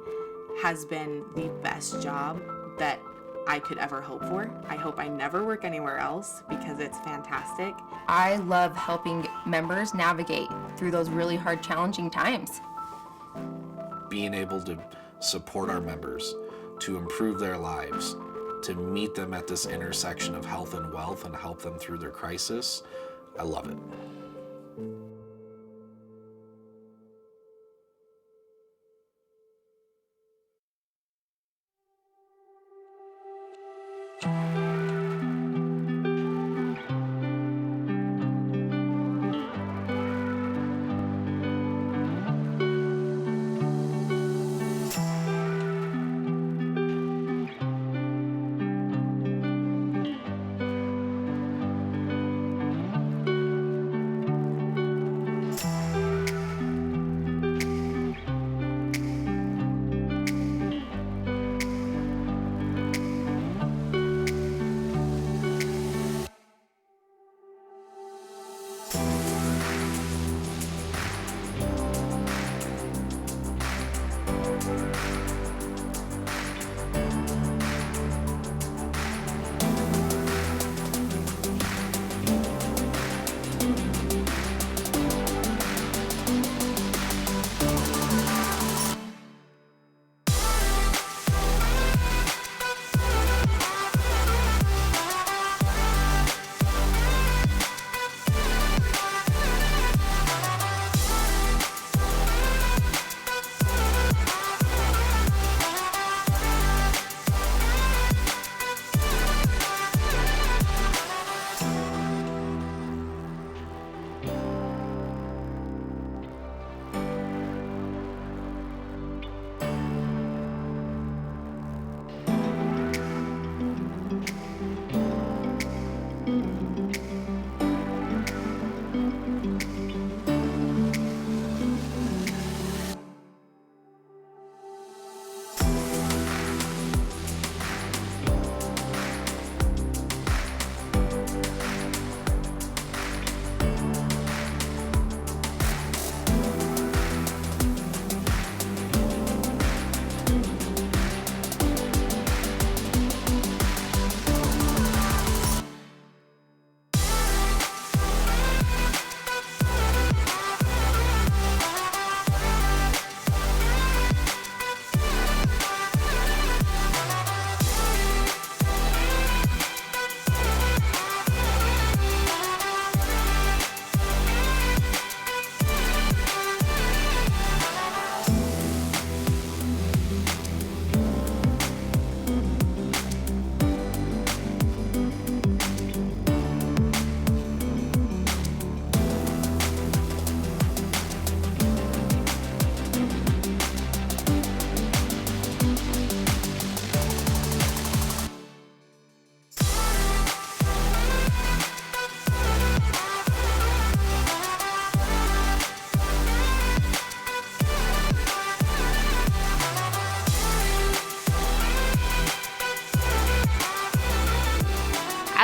has been the best job that I could ever hope for. I hope I never work anywhere else because it's fantastic. I love helping members navigate through those really hard, challenging times. Being able to support our members, to improve their lives, to meet them at this intersection of health and wealth and help them through their crisis, I love it.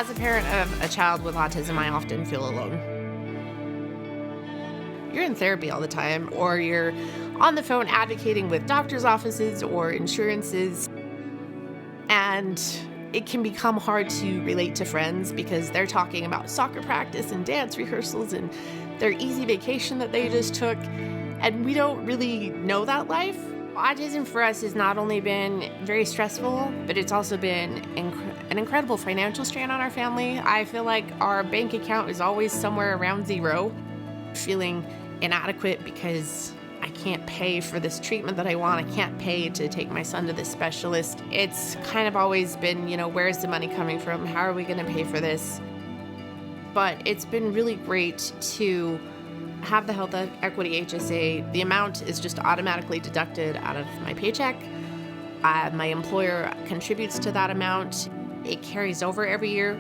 As a parent of a child with autism, I often feel alone. You're in therapy all the time, or you're on the phone advocating with doctors' offices or insurances, and it can become hard to relate to friends because they're talking about soccer practice and dance rehearsals and their easy vacation that they just took, and we don't really know that life. Autism for us has not only been very stressful, but it's also been an incredible financial strain on our family. I feel like our bank account is always somewhere around zero, feeling inadequate because I can't pay for this treatment that I want. I can't pay to take my son to this specialist. It's kind of always been, where's the money coming from? How are we going to pay for this? But it's been really great to have the Health Equity HSA. The amount is just automatically deducted out of my paycheck. My employer contributes to that amount. It carries over every year.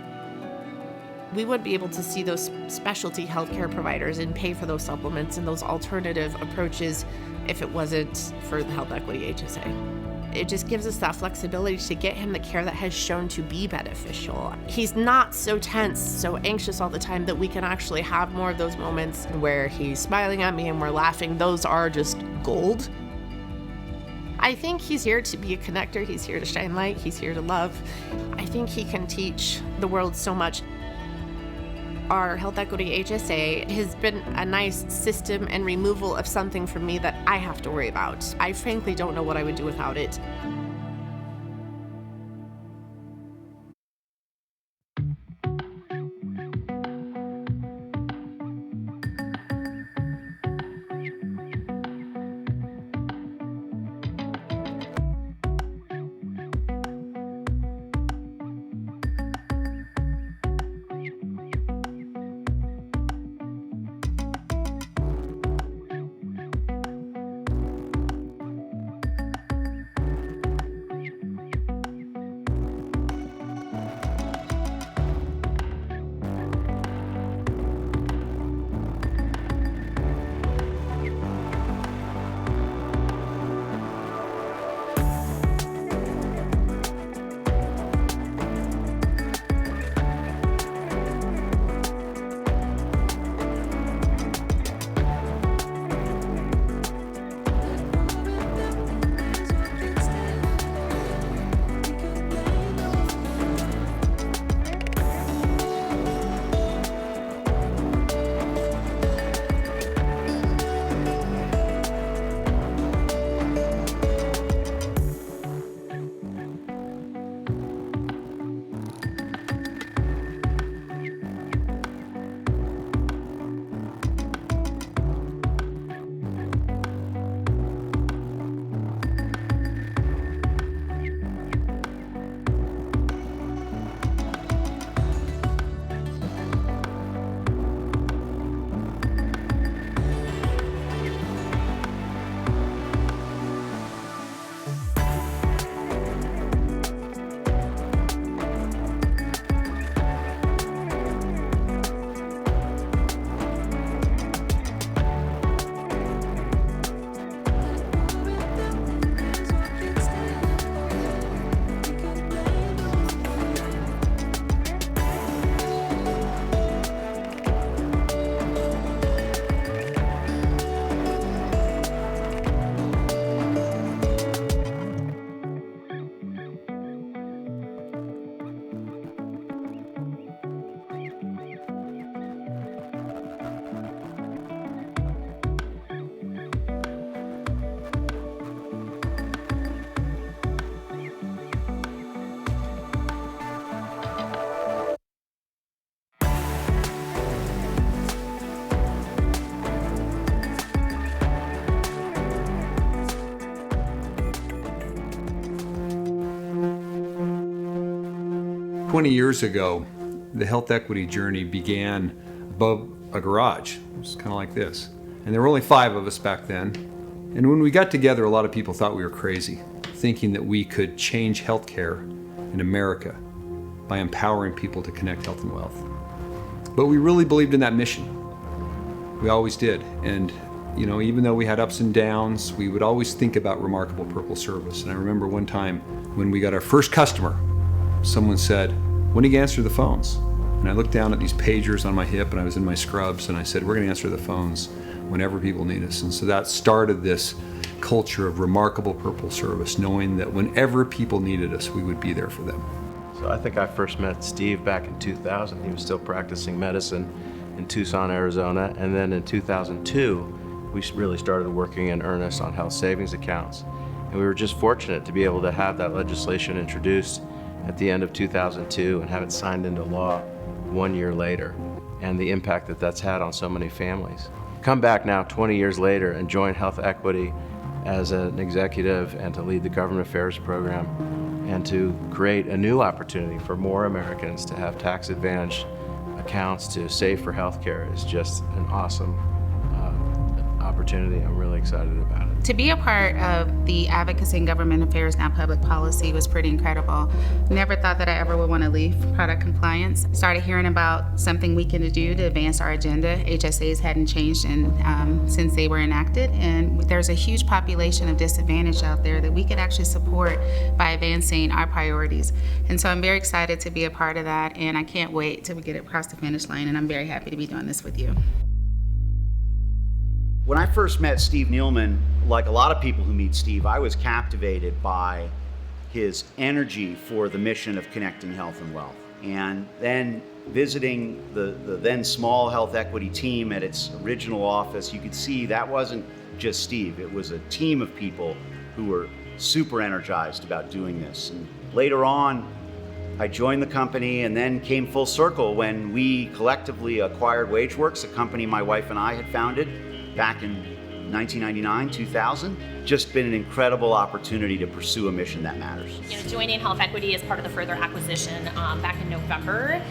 We would be able to see those specialty healthcare providers and pay for those supplements and those alternative approaches if it wasn't for the Health Equity HSA. It just gives us that flexibility to get him the care that has shown to be beneficial. He's not so tense, so anxious all the time that we can actually have more of those moments where he's smiling at me and we're laughing. Those are just gold. I think he's here to be a connector. He's here to shine light. He's here to love. I think he can teach the world so much. Our Health Equity HSA has been a nice system and removal of something for me that I have to worry about. I frankly don't know what I would do without it. 20 years ago, the health equity journey began above a garage. It was kind of like this. And there were only 5 of us back then. And when we got together, a lot of people thought we were crazy, thinking that we could change healthcare in America by empowering people to connect health and wealth. But we really believed in that mission. We always did. And you know, even though we had ups and downs, we would always think about remarkable purple service. And I remember one time when we got our first customer, someone said, when are you going to answer the phones? And I looked down at these pagers on my hip, and I was in my scrubs, and I said, we're going to answer the phones whenever people need us. And so that started this culture of remarkable purple service, knowing that whenever people needed us, we would be there for them. So I think I first met Steve back in 2000. He was still practicing medicine in Tucson, Arizona. And then in 2002, we really started working in earnest on health savings accounts. And we were just fortunate to be able to have that legislation introduced at the end of 2002 and have it signed into law 1 year later, and the impact that that's had on so many families. Come back now 20 years later and join Health Equity as an executive and to lead the government affairs program and to create a new opportunity for more Americans to have tax-advantaged accounts to save for healthcare is just an awesome opportunity. I'm really excited about it. To be a part of the advocacy in government affairs, now public policy, was pretty incredible. Never thought that I ever would want to leave product compliance. Started hearing about something we can do to advance our agenda. HSAs hadn't changed since they were enacted, and there's a huge population of disadvantaged out there that we could actually support by advancing our priorities. And so I'm very excited to be a part of that, and I can't wait till we get it across the finish line, and I'm very happy to be doing this with you. When I first met Steve Nealman, like a lot of people who meet Steve, I was captivated by his energy for the mission of connecting health and wealth. And then visiting the then small Health Equity team at its original office, you could see that wasn't just Steve. It was a team of people who were super energized about doing this. And later on, I joined the company and then came full circle when we collectively acquired WageWorks, a company my wife and I had founded back in 1999, 2000. Just been an incredible opportunity to pursue a mission that matters. Joining Health Equity as part of the Further acquisition back in November,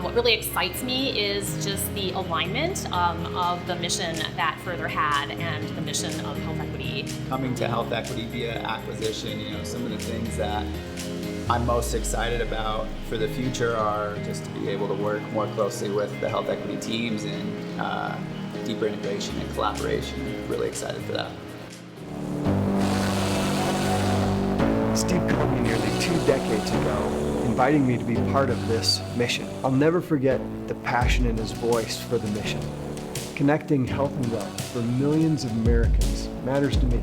what really excites me is just the alignment of the mission that Further had and the mission of Health Equity. Coming to Health Equity via acquisition, some of the things that I'm most excited about for the future are just to be able to work more closely with the Health Equity teams and deeper integration and collaboration. Really excited for that. Steve called me nearly 2 decades ago, inviting me to be part of this mission. I'll never forget the passion in his voice for the mission. Connecting health and wealth for millions of Americans matters to me.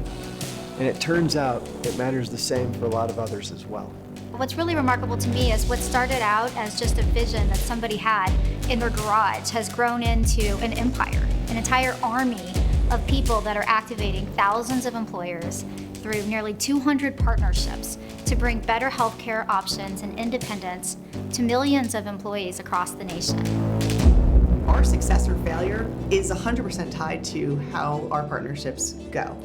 And it turns out it matters the same for a lot of others as well. What's really remarkable to me is what started out as just a vision that somebody had in their garage has grown into an empire, an entire army of people that are activating thousands of employers through nearly 200 partnerships to bring better healthcare options and independence to millions of employees across the nation. Our success or failure is 100% tied to how our partnerships go.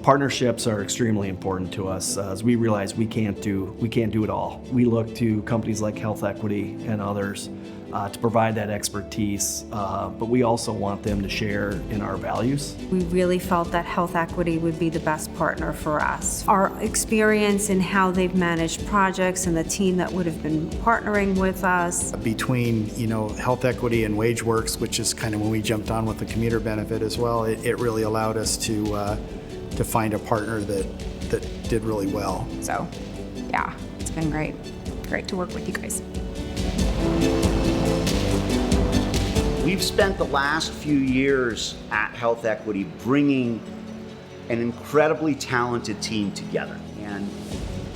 Partnerships are extremely important to us as we realize we can't do it all. We look to companies like Health Equity and others to provide that expertise, but we also want them to share in our values. We really felt that Health Equity would be the best partner for us. Our experience in how they've managed projects and the team that would have been partnering with us. Between, Health Equity and WageWorks, which is kind of when we jumped on with the commuter benefit as well, it really allowed us to find a partner that did really well. So, yeah, it's been great. Great to work with you guys. We've spent the last few years at Health Equity bringing an incredibly talented team together. And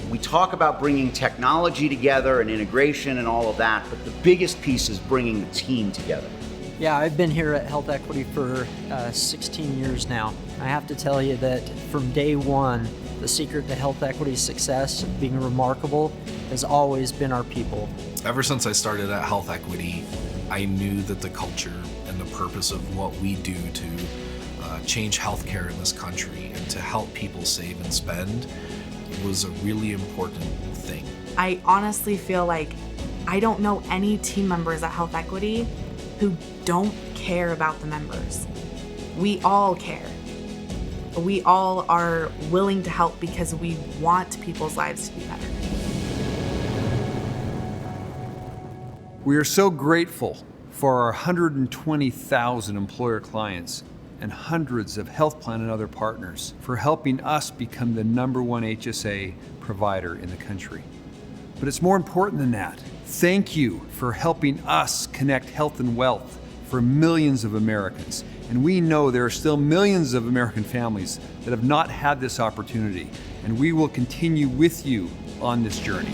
we talk about bringing technology together and integration and all of that, but the biggest piece is bringing the team together. Yeah, I've been here at Health Equity for 16 years now. I have to tell you that from day one, the secret to Health Equity's success, being remarkable, has always been our people. Ever since I started at Health Equity, I knew that the culture and the purpose of what we do to change healthcare in this country and to help people save and spend was a really important thing. I honestly feel like I don't know any team members at Health Equity who don't care about the members. We all care. We all are willing to help because we want people's lives to be better. We are so grateful for our 120,000 employer clients and hundreds of health plan and other partners for helping us become the #1 HSA provider in the country. But it's more important than that. Thank you for helping us connect health and wealth for millions of Americans. And we know there are still millions of American families that have not had this opportunity. And we will continue with you on this journey.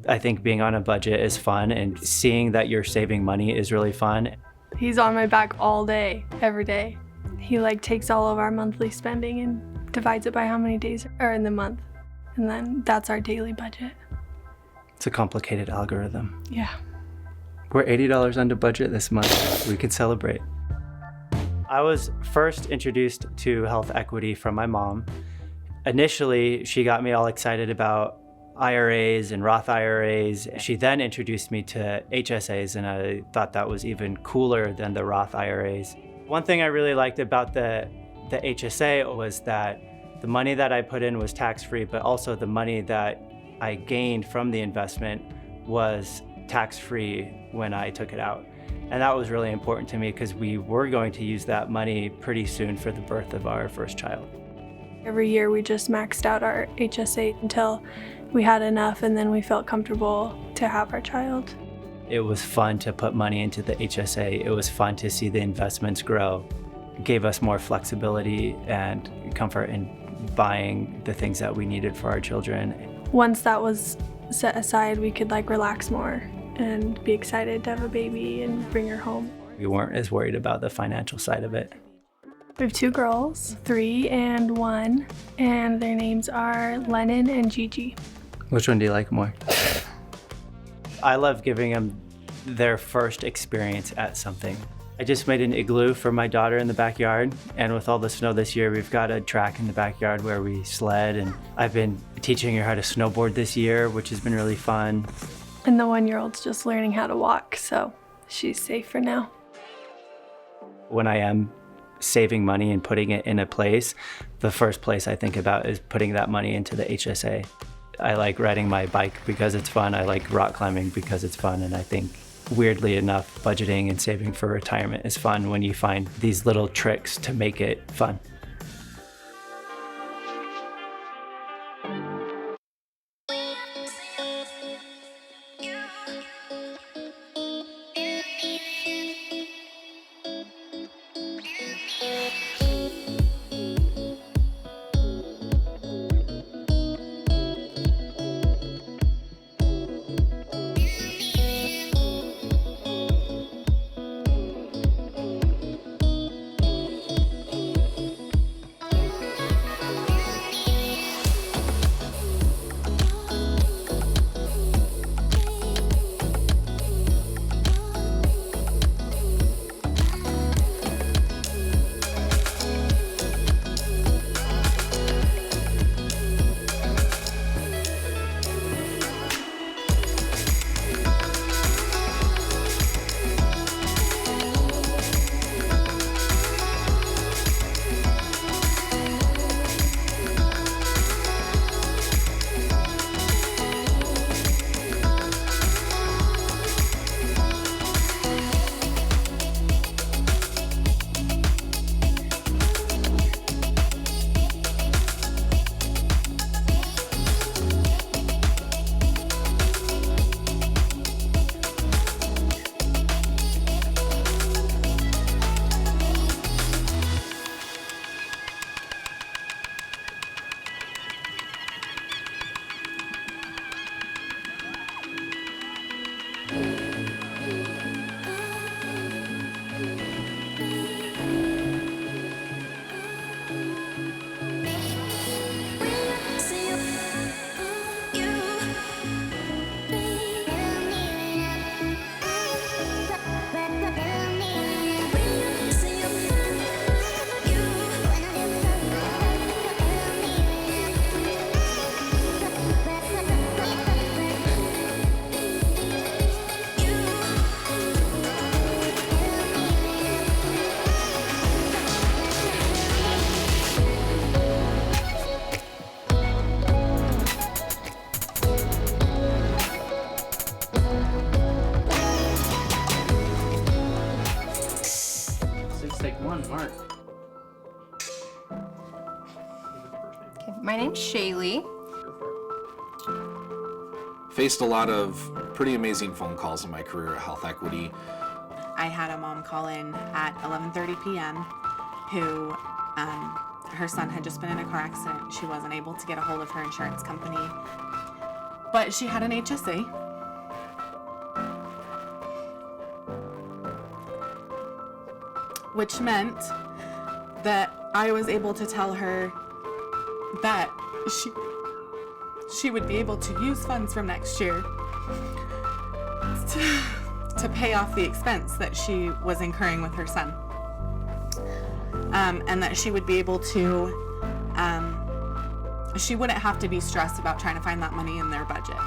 I think being on a budget is fun, and seeing that you're saving money is really fun. He's on my back all day, every day. He like takes all of our monthly spending and divides it by how many days are in the month. And then that's our daily budget. It's a complicated algorithm. Yeah. We're $80 under budget this month. We can celebrate. I was first introduced to health equity from my mom. Initially, she got me all excited about IRAs and Roth IRAs. She then introduced me to HSAs, and I thought that was even cooler than the Roth IRAs. One thing I really liked about the HSA was that the money that I put in was tax-free, but also the money that I gained from the investment was tax-free when I took it out. And that was really important to me because we were going to use that money pretty soon for the birth of our first child. Every year we just maxed out our HSA until we had enough, and then we felt comfortable to have our child. It was fun to put money into the HSA. It was fun to see the investments grow. It gave us more flexibility and comfort in buying the things that we needed for our children. Once that was set aside, we could like relax more and be excited to have a baby and bring her home. We weren't as worried about the financial side of it. We have 2 girls, 3 and 1, and their names are Lennon and Gigi. Which one do you like more? I love giving them their first experience at something. I just made an igloo for my daughter in the backyard, and with all the snow this year, we've got a track in the backyard where we sled, and I've been teaching her how to snowboard this year, which has been really fun. And the 1-year-old's just learning how to walk, so she's safe for now. When I am saving money and putting it in a place, the first place I think about is putting that money into the HSA. I like riding my bike because it's fun. I like rock climbing because it's fun. And I think, weirdly enough, budgeting and saving for retirement is fun when you find these little tricks to make it fun. name's Shaylee. Faced a lot of pretty amazing phone calls in my career at Health Equity. I had a mom call in at 11:30 p.m. who her son had just been in a car accident. She wasn't able to get a hold of her insurance company, but she had an HSA. Which meant that I was able to tell her that she would be able to use funds from next year to pay off the expense that she was incurring with her son. And that she would be able to, she wouldn't have to be stressed about trying to find that money in their budget.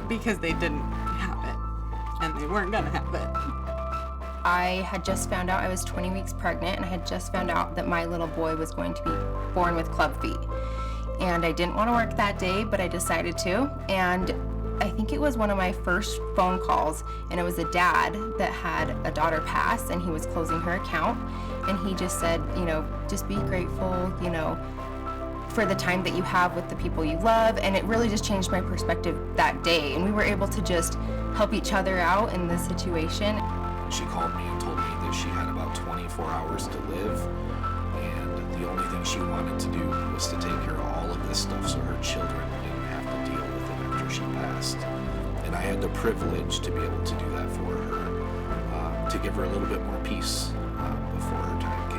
Because they didn't have it, and they weren't gonna have it. I had just found out I was 20 weeks pregnant, and I had just found out that my little boy was going to be born with club feet. And I didn't want to work that day, but I decided to. And I think it was one of my first phone calls, and it was a dad that had a daughter pass, and he was closing her account. And he just said, you know, just be grateful, you know, for the time that you have with the people you love. And it really just changed my perspective that day. And we were able to just help each other out in this situation. She called me and told me that she had about 24 hours to live, and the only thing she wanted to do was to take care of all of this stuff so her children didn't have to deal with it after she passed. And I had the privilege to be able to do that for her, to give her a little bit more peace before her time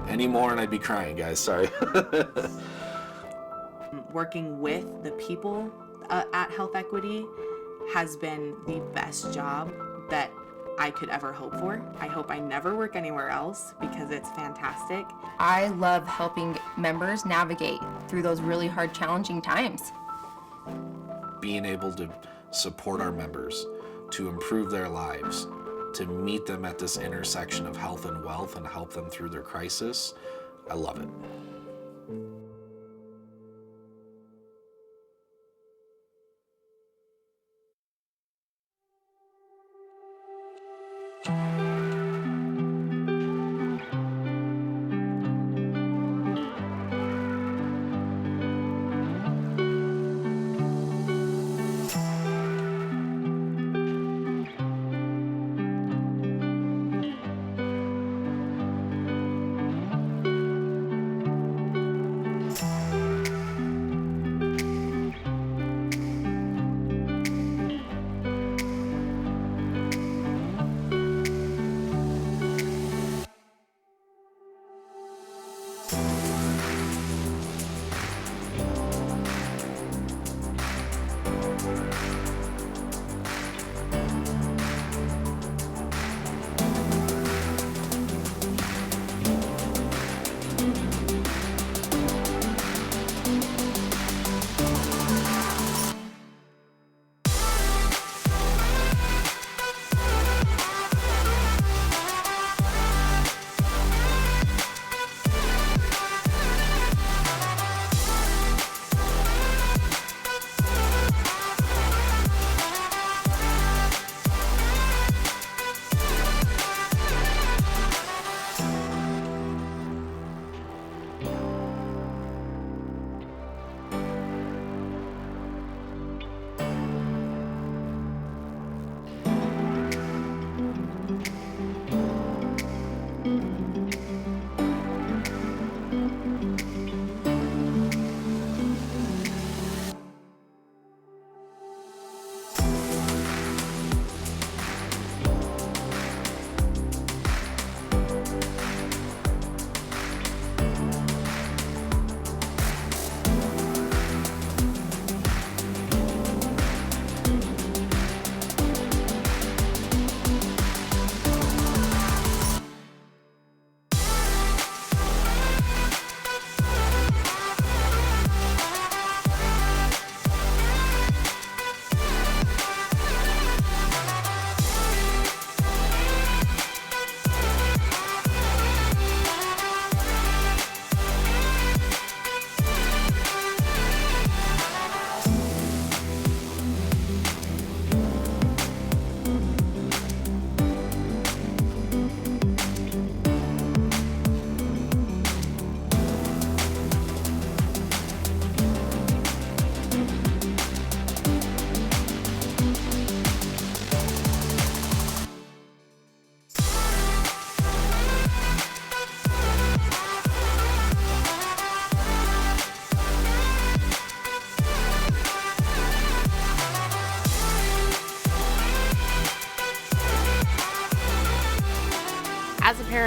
came. Any more and I'd be crying, guys, sorry. Working with the people at Health Equity has been the best job that I could ever hope for. I hope I never work anywhere else because it's fantastic. I love helping members navigate through those really hard, challenging times. Being able to support our members, to improve their lives, to meet them at this intersection of health and wealth and help them through their crisis, I love it.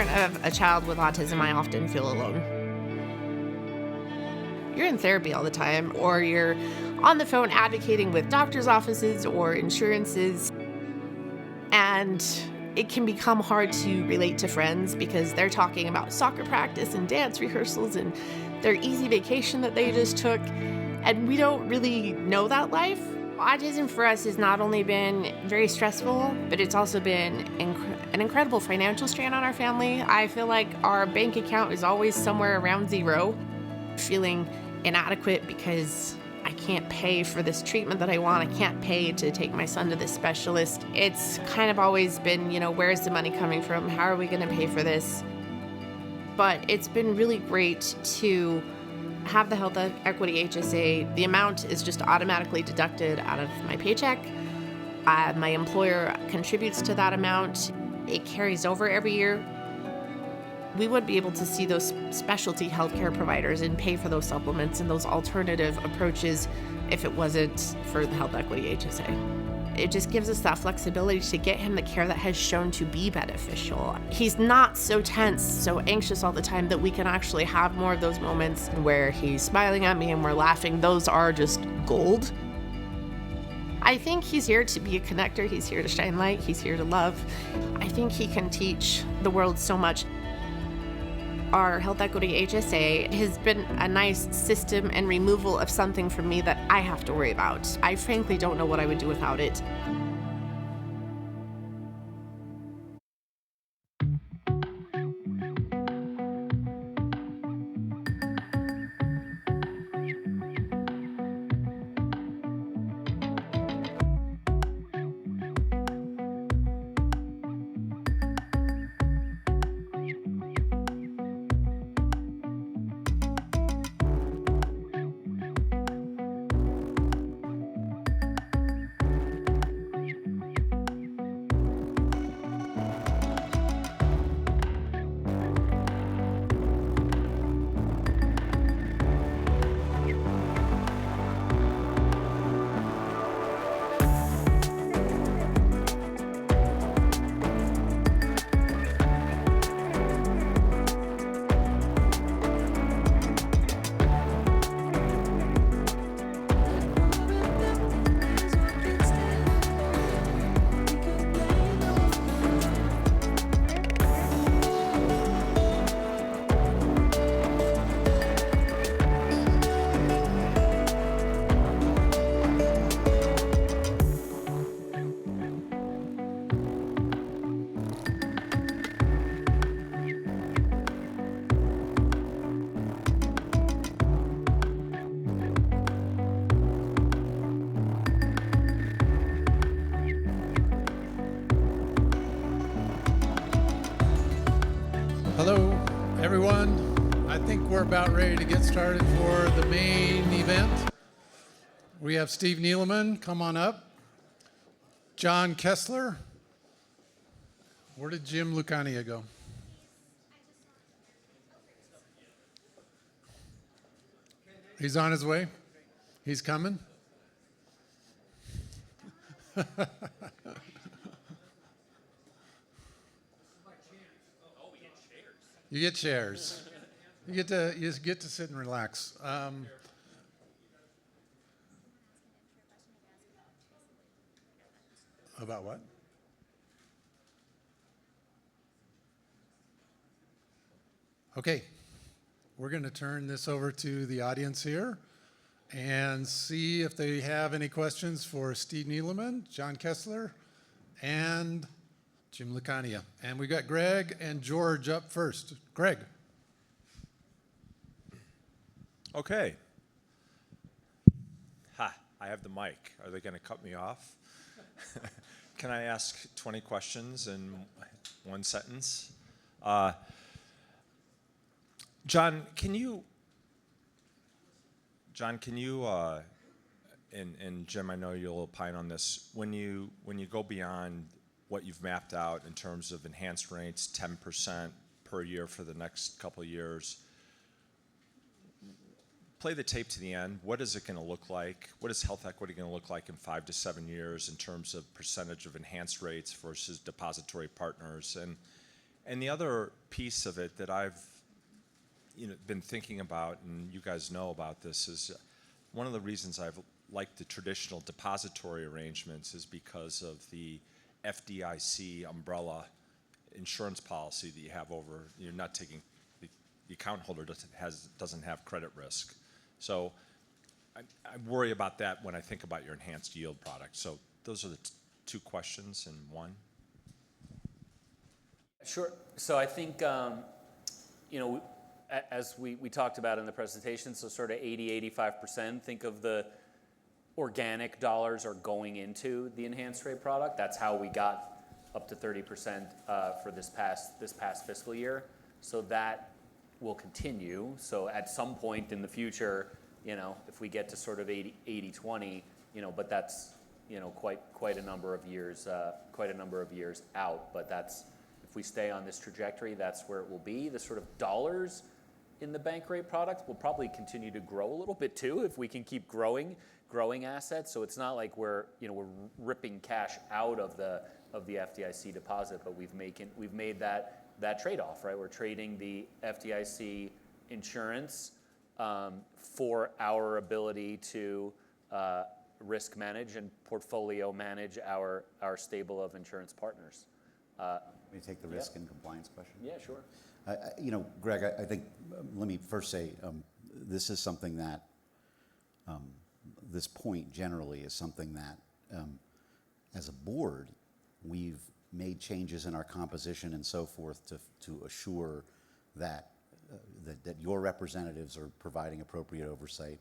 parent of a child with autism, I often feel alone. You're in therapy all the time, or you're on the phone advocating with doctors' offices or insurances, and it can become hard to relate to friends because they're talking about soccer practice and dance rehearsals and their easy vacation that they just took, and we don't really know that life. Autism for us has not only been very stressful, but it's also been an incredible financial strain on our family. I feel like our bank account is always somewhere around zero, feeling inadequate because I can't pay for this treatment that I want. I can't pay to take my son to this specialist. It's kind of always been, where's the money coming from? How are we going to pay for this? But it's been really great to have the Health Equity HSA. The amount is just automatically deducted out of my paycheck. My employer contributes to that amount. It carries over every year. We would be able to see those specialty healthcare providers and pay for those supplements and those alternative approaches if it wasn't for the Health Equity HSA. It just gives us that flexibility to get him the care that has shown to be beneficial. He's not so tense, so anxious all the time that we can actually have more of those moments where he's smiling at me and we're laughing. Those are just gold. I think he's here to be a connector. He's here to shine light. He's here to love. I think he can teach the world so much. Our Health Equity HSA has been a nice system and removal of something from me that I have to worry about. I frankly don't know what I would do without it. Hello, everyone. I think we're about ready to get started for the main event. We have Steve Neeleman, come on up. John Kessler. Where did Jim Lucania go? He's on his way. He's coming. You get chairs. You get to sit and relax. About what? Okay, we're going to turn this over to the audience here and see if they have any questions for Steve Neeleman, John Kessler, and Jim Lucania. And we got Greg and George up first. Greg. Okay. Ha, I have the mic. Are they going to cut me off? Can I ask 20 questions in one sentence? John, can you, and Jim, I know you'll opine on this, when you go beyond what you've mapped out in terms of enhanced rates, 10% per year for the next couple of years, play the tape to the end. What is it going to look like? What is health equity going to look like in 5 to 7 years in terms of percentage of enhanced rates versus depository partners? And the other piece of it that I've been thinking about, and you guys know about this, is one of the reasons I've liked the traditional depository arrangements is because of the FDIC umbrella insurance policy that you have over, you're not taking, the account holder doesn't have credit risk. So I worry about that when I think about your enhanced yield product. So those are the two questions in one. Sure. So I think, as we talked about in the presentation, so sort of 80-85%, think of the organic dollars are going into the enhanced rate product. That's how we got up to 30% for this past fiscal year. So that will continue. So at some point in the future, if we get to sort of 80-20, but that's quite a number of years out. But that's, if we stay on this trajectory, that's where it will be. The sort of dollars in the bank rate product will probably continue to grow a little bit too if we can keep growing assets. So it's not like we're ripping cash out of the FDIC deposit, but we've made that trade-off, right? We're trading the FDIC insurance for our ability to risk manage and portfolio manage our stable of insurance partners. Let me take the risk and compliance question. Yeah, sure. Greg, I think, let me first say, this is something that, this point generally is something that, as a board, we've made changes in our composition and so forth to assure that, that your representatives are providing appropriate oversight,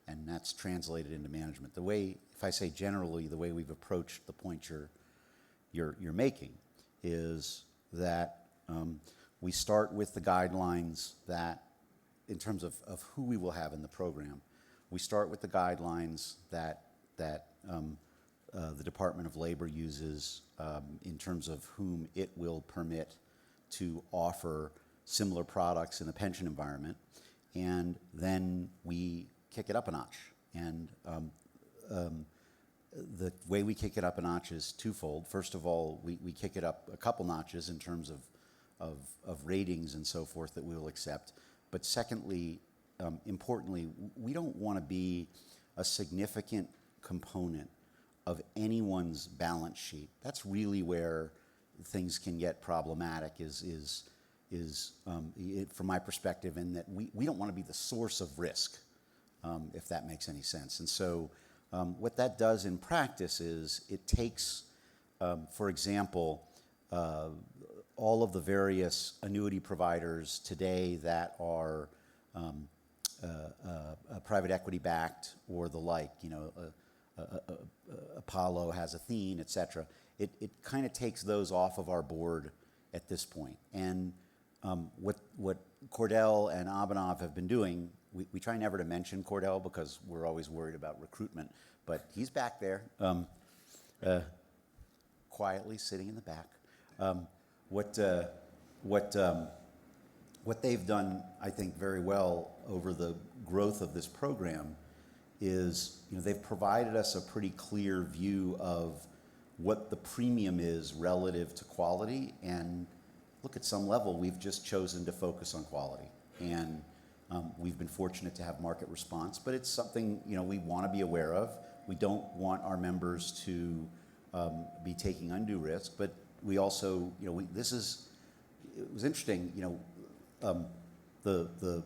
and that's translated into management. The way, if I say generally, the way we've approached the point you're making is that we start with the guidelines that, in terms of who we will have in the program, we start with the guidelines that the Department of Labor uses in terms of whom it will permit to offer similar products in the pension environment, and then we kick it up a notch. And the way we kick it up a notch is twofold. First of all, we kick it up a couple notches in terms of ratings and so forth that we will accept. But secondly, importantly, we don't want to be a significant component of anyone's balance sheet. That's really where things can get problematic, from my perspective, in that we don't want to be the source of risk, if that makes any sense. And so what that does in practice is it takes, for example, all of the various annuity providers today that are private equity backed or the like, Apollo has Athene, et cetera. It kind of takes those off of our board at this point. And what Cordell and Abhinav have been doing, we try never to mention Cordell because we're always worried about recruitment, but he's back there, quietly sitting in the back. What they've done, I think, very well over the growth of this program is, they've provided us a pretty clear view of what the premium is relative to quality. And look, at some level, we've just chosen to focus on quality. And we've been fortunate to have market response, but it's something, we want to be aware of. We don't want our members to be taking undue risk, but we also, it was interesting, the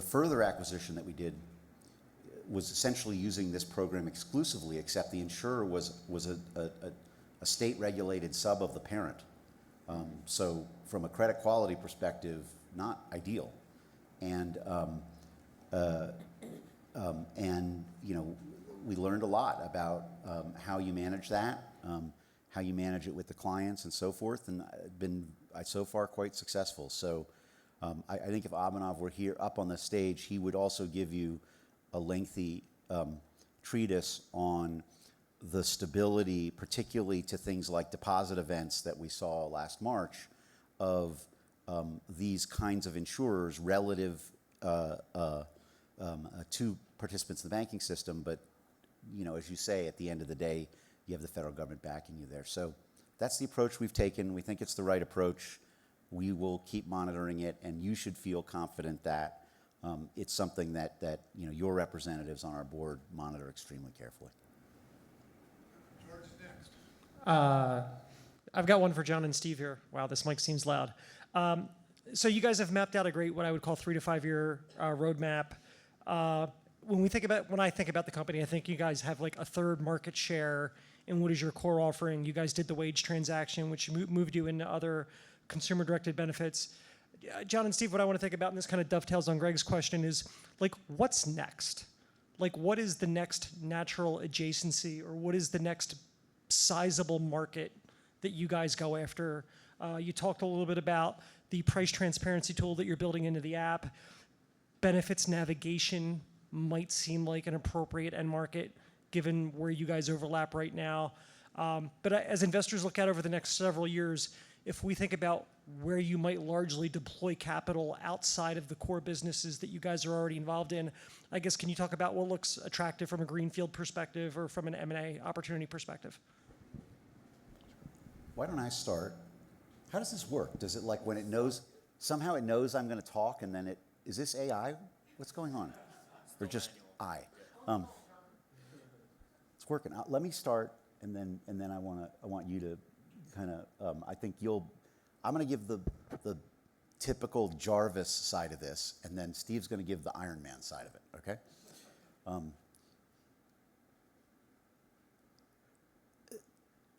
further acquisition that we did was essentially using this program exclusively, except the insurer was a state-regulated sub of the parent. So from a credit quality perspective, not ideal. And we learned a lot about how you manage that, how you manage it with the clients and so forth, and been so far quite successful. So I think if Abhinav were here up on the stage, he would also give you a lengthy treatise on the stability, particularly to things like deposit events that we saw last March, of these kinds of insurers relative to participants in the banking system. But, as you say, at the end of the day, you have the federal government backing you there. So that's the approach we've taken. We think it's the right approach. we will keep monitoring it, and you should feel confident that it's something that your representatives on our board monitor extremely carefully. George next. I've got one for John and Steve here. Wow, this mic seems loud. So you guys have mapped out a great, what I would call 3 to 5 year roadmap. When I think about the company, I think you guys have like a third market share in what is your core offering. You guys did the wage transaction, which moved you into other consumer-directed benefits. John and Steve, what I want to think about, and this kind of dovetails on Greg's question, is like, what's next? Like, what is the next natural adjacency, or what is the next sizable market that you guys go after? You talked a little bit about the price transparency tool that you're building into the app. Benefits navigation might seem like an appropriate end market given where you guys overlap right now. But as investors look out over the next several years, if we think about where you might largely deploy capital outside of the core businesses that you guys are already involved in, I guess, can you talk about what looks attractive from a greenfield perspective or from an M&A opportunity perspective? Why don't I start? How does this work? Does it, like, when it knows, somehow it knows I'm going to talk, and then is this AI? What's going on? Or just I? It's working. Let me start, and then I want you to kind of, I think I'm going to give the typical Jarvis side of this, and then Steve's going to give the Iron Man side of it, okay?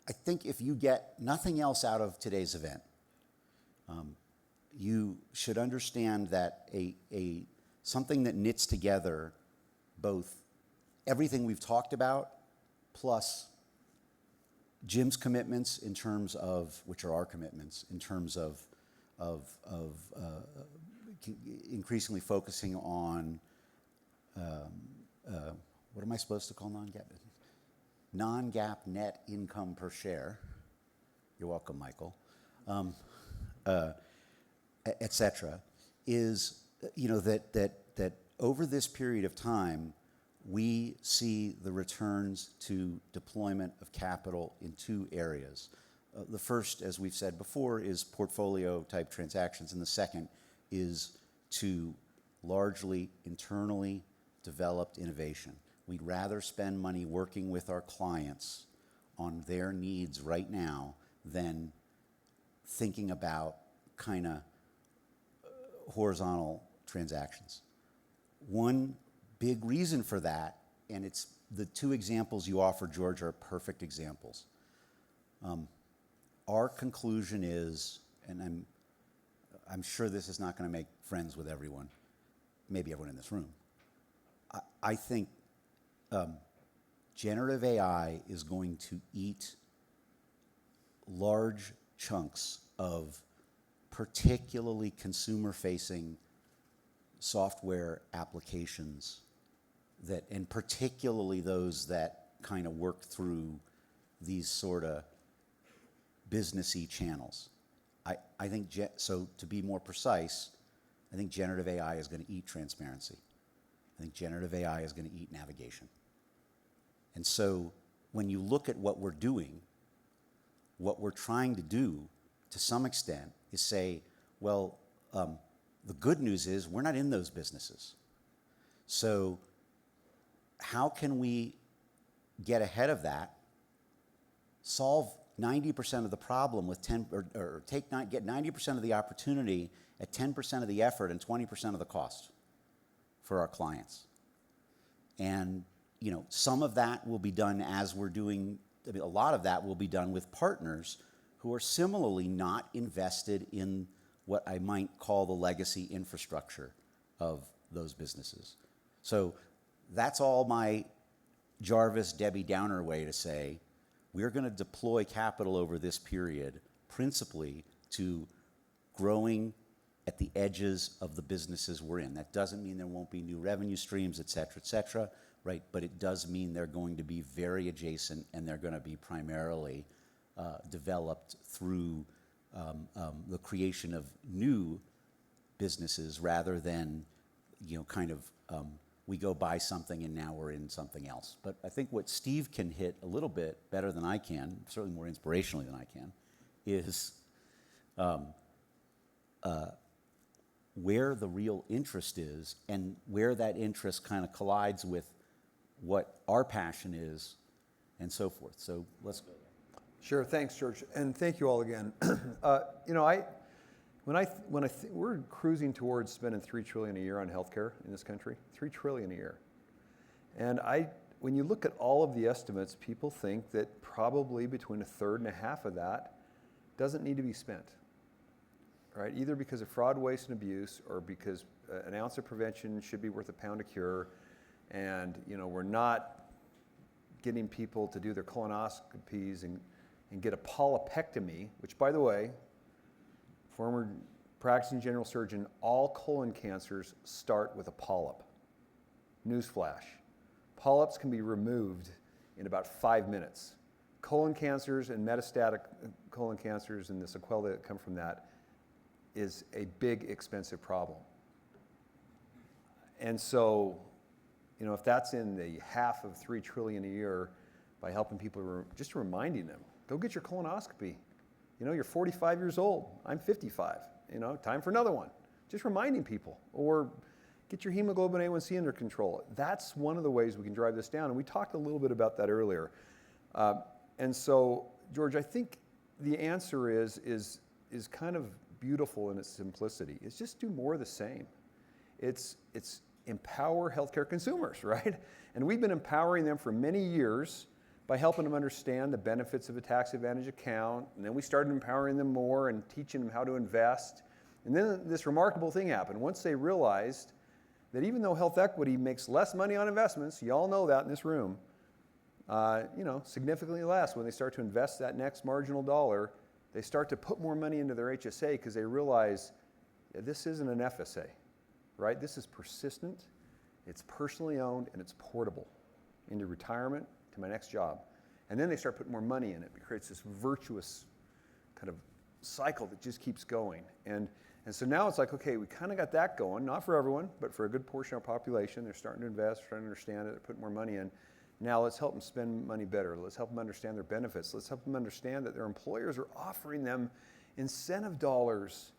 I think if you get nothing else out of today's event, you should understand that something that knits together both everything we've talked about plus Jim's commitments in terms of, which are our commitments, in terms of increasingly focusing on, what am I supposed to call non-GAAP? Non-GAAP net income per share. You're welcome, Michael. Et cetera, is that over this period of time, we see the returns to deployment of capital in 2 areas. The first, as we've said before, is portfolio type transactions, and the second is to largely internally developed innovation. We'd rather spend money working with our clients on their needs right now than thinking about kind of horizontal transactions. One big reason for that, and it's the 2 examples you offer, George, are perfect examples. Our conclusion is, and I'm sure this is not going to make friends with everyone, maybe everyone in this room. I think generative AI is going to eat large chunks of particularly consumer-facing software applications and particularly those that kind of work through these sort of businessy channels. I think, so to be more precise, I think generative AI is going to eat transparency. I think generative AI is going to eat navigation. And so when you look at what we're doing, what we're trying to do to some extent is say, well, the good news is we're not in those businesses. So how can we get ahead of that, solve 90% of the problem with get 90% of the opportunity at 10% of the effort and 20% of the cost for our clients? And some of that will be done as we're doing, a lot of that will be done with partners who are similarly not invested in what I might call the legacy infrastructure of those businesses. So that's all my Jarvis, Debbie Downer way to say, we're going to deploy capital over this period principally to growing at the edges of the businesses we're in. That doesn't mean there won't be new revenue streams, et cetera, right? But it does mean they're going to be very adjacent, and they're going to be primarily developed through the creation of new businesses rather than, we go buy something and now we're in something else. But I think what Steve can hit a little bit better than I can, certainly more inspirationally than I can, is where the real interest is and where that interest kind of collides with what our passion is and so forth. So let's go there. Sure, thanks, George, and thank you all again. We're cruising towards spending $3 trillion a year on healthcare in this country, $3 trillion a year. And when you look at all of the estimates, people think that probably between a third and a half of that doesn't need to be spent, right? Either because of fraud, waste, and abuse, or because an ounce of prevention should be worth a pound of cure, and we're not getting people to do their colonoscopies and get a polypectomy, which, by the way, former practicing general surgeon, all colon cancers start with a polyp. Newsflash. Polyps can be removed in about 5 minutes. Colon cancers and metastatic colon cancers and the sequelae that come from that is a big, expensive problem. And so, if that's in the half of $3 trillion a year, by helping people, just reminding them, go get your colonoscopy. You're 45 years old. I'm 55. Time for another one. Just reminding people. Or get your hemoglobin A1C under control. That's one of the ways we can drive this down. And we talked a little bit about that earlier. And so, George, I think the answer is kind of beautiful in its simplicity. It's just do more of the same. It's empower healthcare consumers, right? And we've been empowering them for many years by helping them understand the benefits of a tax advantage account. And then we started empowering them more and teaching them how to invest. And then this remarkable thing happened. Once they realized that even though health equity makes less money on investments, you all know that in this room, significantly less when they start to invest that next marginal dollar, they start to put more money into their HSA because they realize this isn't an FSA, right? This is persistent, it's personally owned, and it's portable into retirement, to my next job. And then they start putting more money in it. It creates this virtuous kind of cycle that just keeps going. And so now it's like, okay, we kind of got that going, not for everyone, but for a good portion of our population. They're starting to invest, trying to understand it, they're putting more money in. Now let's help them spend money better. Let's help them understand their benefits. Let's help them understand that their employers are offering them incentive dollars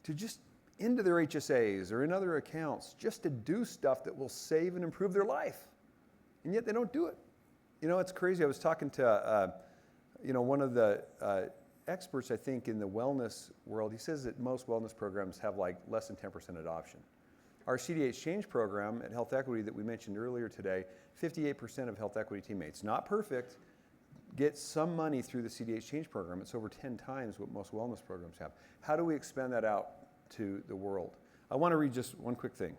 to just into their HSAs or in other accounts just to do stuff that will save and improve their life. And yet they don't do it. It's crazy. I was talking to, one of the experts, I think, in the wellness world. He says that most wellness programs have less than 10% adoption. Our CDA Exchange program at Health Equity that we mentioned earlier today, 58% of Health Equity teammates, not perfect, get some money through the CDA Exchange program. It's over 10 times what most wellness programs have. How do we expand that out to the world? I want to read just one quick thing,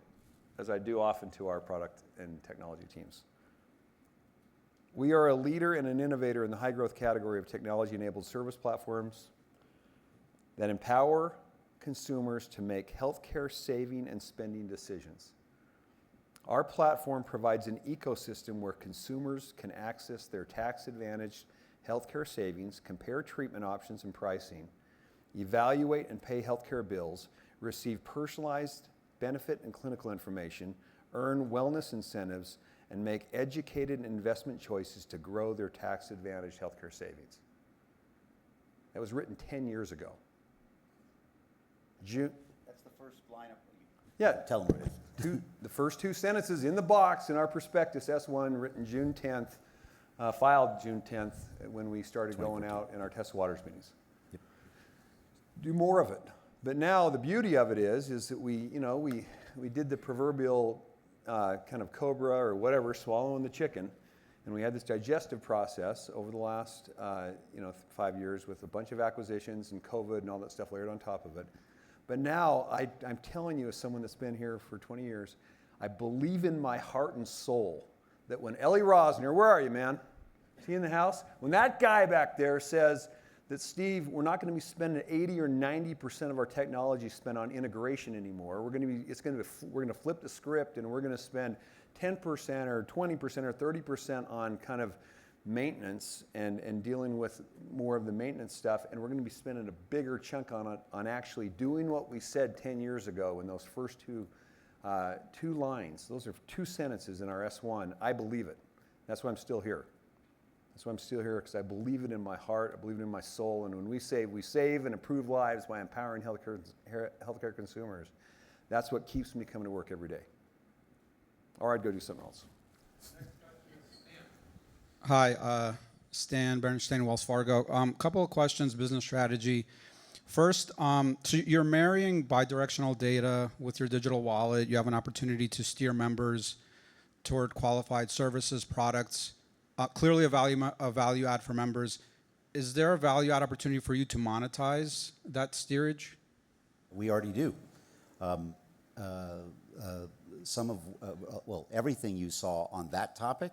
as I do often to our product and technology teams. We are a leader and an innovator in the high-growth category of technology-enabled service platforms that empower consumers to make healthcare saving and spending decisions. Our platform provides an ecosystem where consumers can access their tax-advantaged healthcare savings, compare treatment options and pricing, evaluate and pay healthcare bills, receive personalized benefit and clinical information, earn wellness incentives, and make educated investment choices to grow their tax-advantaged healthcare savings. That was written 10 years ago. That's the first line up. Yeah. Tell them what it is. The first two sentences in the box in our prospectus, S1, written June 10th, filed June 10th when we started going out in our Tessa Waters meetings. Yep. Do more of it. But now the beauty of it is that we did the proverbial kind of cobra or whatever, swallowing the chicken. And we had this digestive process over the last 5 years with a bunch of acquisitions and COVID and all that stuff layered on top of it. But now I'm telling you, as someone that's been here for 20 years, I believe in my heart and soul that when Ellie Rosner, where are you, man? Is he in the house? When that guy back there says that, Steve, we're not going to be spending 80 or 90% of our technology spent on integration anymore. We're going to flip the script and we're going to spend 10% or 20% or 30% on kind of maintenance and dealing with more of the maintenance stuff, and we're going to be spending a bigger chunk on actually doing what we said 10 years ago in those first two lines. Those are two sentences in our S1. I believe it. That's why I'm still here. That's why I'm still here, because I believe it in my heart, I believe it in my soul, and when we save and improve lives by empowering healthcare consumers. That's what keeps me coming to work every day. Or I'd go do something else. Hi, Stan Bernstein, Wells Fargo. Couple of questions, business strategy. First, so you're marrying bidirectional data with your digital wallet. You have an opportunity to steer members toward qualified services, products. Clearly a value add for members. Is there a value add opportunity for you to monetize that steerage? We already do. Everything you saw on that topic